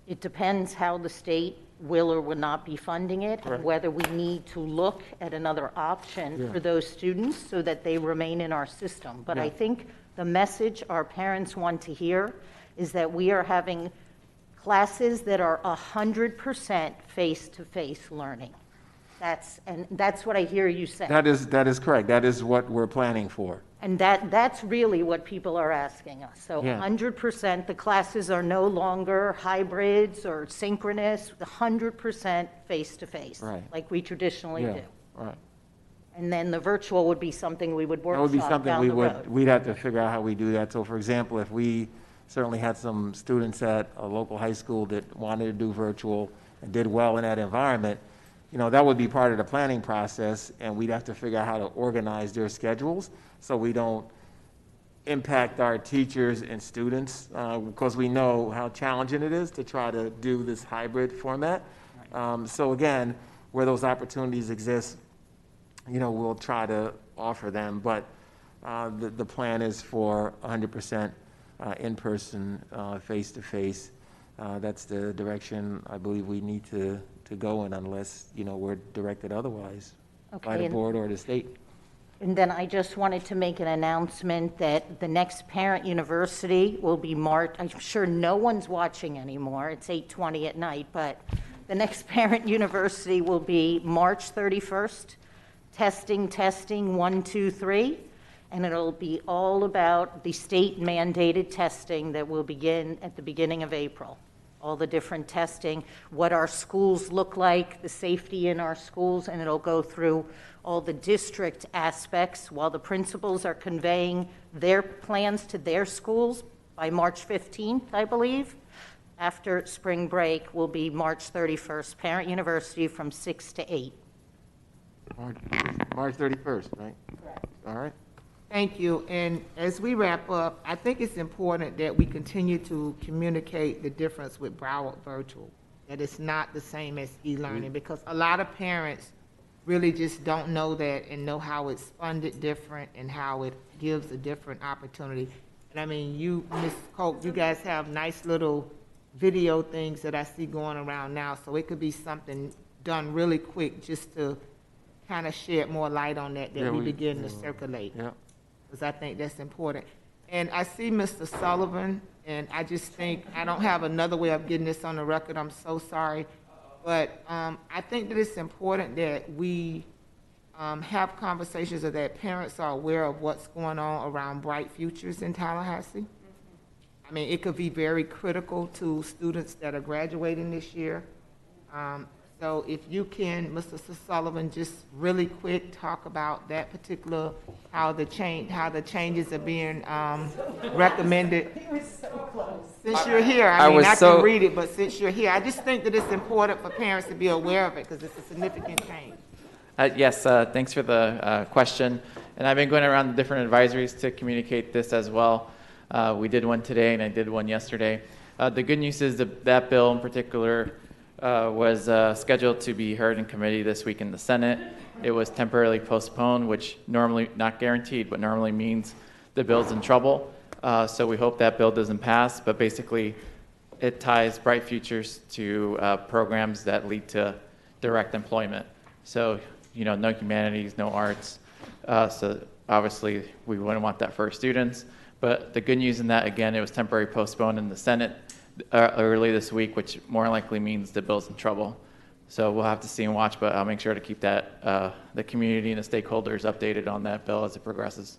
it depends how the state will or will not be funding it, and whether we need to look at another option for those students so that they remain in our system. But I think the message our parents want to hear is that we are having classes that are 100% face-to-face learning. That's what I hear you say. That is correct. That is what we're planning for. And that's really what people are asking us. So Yeah. 100%, the classes are no longer hybrids or synchronous, 100% face-to-face, Right. like we traditionally Yeah, do. right. And then the virtual would be something we would That would be workshop something down the road. we'd have to figure out how we do that. So for example, if we certainly had some students at a local high school that wanted to do virtual and did well in that environment, that would be part of the planning process, and we'd have to figure out how to organize their schedules so we don't impact our teachers and students, because we know how challenging it is to try to do this hybrid format. So again, where those opportunities exist, we'll try to offer them, but the plan is for 100% in-person, face-to-face. That's the direction I believe we need to go in, unless, we're directed otherwise by the Okay, board or the state. And then I just wanted to make an announcement that the next Parent University will be March. I'm sure no one's watching anymore. It's 8:20 at night, but the next Parent University will be March 31st. Testing, 1, 2, 3. And it'll be all about the state mandated testing that will begin at the beginning of April. All the different testing, what our schools look like, the safety in our schools, and it'll go through all the district aspects while the principals are conveying their plans to their schools by March 15th, I believe. After spring break will be March 31st, Parent University from 6 to 8. March 31st, right? Correct. All right. Thank you. And as we wrap up, I think it's important that we continue to communicate the difference with Broward Virtual, that it's not the same as e-learning, because a lot of parents really just don't know that and know how it's funded different and how it gives a different opportunity. And I mean, you, Ms. Koch, you guys have nice little video things that I see going around now, so it could be something done really quick just to kind of shed more light on that Yeah, we begin to circulate. Yeah. Because I think that's important. And I see Mr. Sullivan, and I just think, I don't have another way of getting this on the record, I'm so sorry. But I think that it's important that we have conversations, or that parents are aware of what's going on around Bright Futures in Tallahassee. I mean, it could be very critical to students that are graduating this year. So if you can, Mr. Sullivan, just really quick talk about that particular, how the changes are being recommended. He was so close. Since you're here, I mean, I can read it, but since you're here, I just think that it's important for parents to be aware of it, because it's a significant change. Yes, thanks for the question. And I've been going around the different advisories to communicate this as well. We did one today, and I did one yesterday. The good news is that bill in particular was scheduled to be heard in committee this week in the Senate. It was temporarily postponed, which normally, not guaranteed, but normally means the bill's in trouble. So we hope that bill doesn't pass, but basically it ties Bright Futures to programs that lead to direct employment. So, no humanities, no arts. So obviously we wouldn't want that for our students. But the good news in that, again, it was temporarily postponed in the Senate early this week, which more likely means the bill's in trouble. So we'll have to see and watch, but I'll make sure to keep that the community and the stakeholders updated on that bill as it progresses.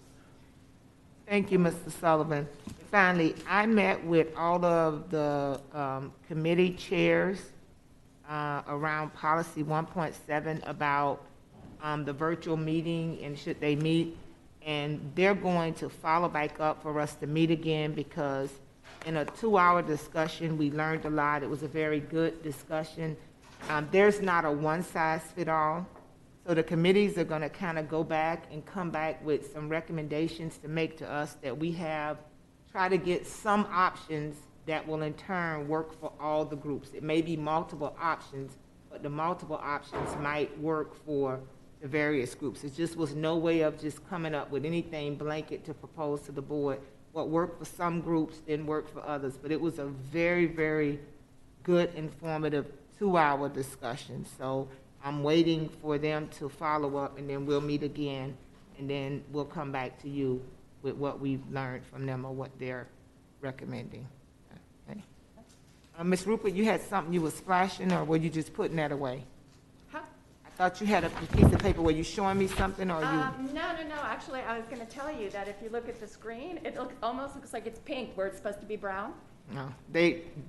Thank you, Mr. Sullivan. Finally, I met with all of the committee chairs around policy 1.7 about the virtual meeting and should they meet, and they're going to follow back up for us to meet again, because in a 2-hour discussion, we learned a lot. It was a very good discussion. There's not a one-size-fits-all. So the committees are going to kind of go back and come back with some recommendations to make to us that we have, try to get some options that will in turn work for all the groups. It may be multiple options, but the multiple options might work for the various groups. It just was no way of just coming up with anything blanket to propose to the board. What worked for some groups didn't work for others, but it was a very, very good, informative 2-hour discussion. So I'm waiting for them to follow up, and then we'll meet again, and then we'll come back to you with what we've learned from them or what they're recommending. Ms. Rupert, you had something you were splashing, or were you just putting that away? Huh? I thought you had a piece of paper. Were you showing me something, or you? No. Actually, I was going to tell you that if you look at the screen, it almost looks like it's pink where it's supposed to be brown. No,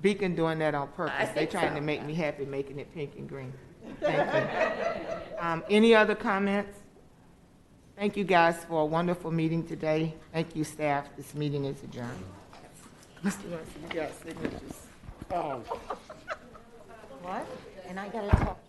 Beacon doing that on purpose. I They think trying so. to make me happy, making it pink and green. Thank you. Any other comments? Thank you guys for a wonderful meeting today. Thank you, staff. This meeting is adjourned. Mr. Russell, you got signatures. Oh. What? And I gotta talk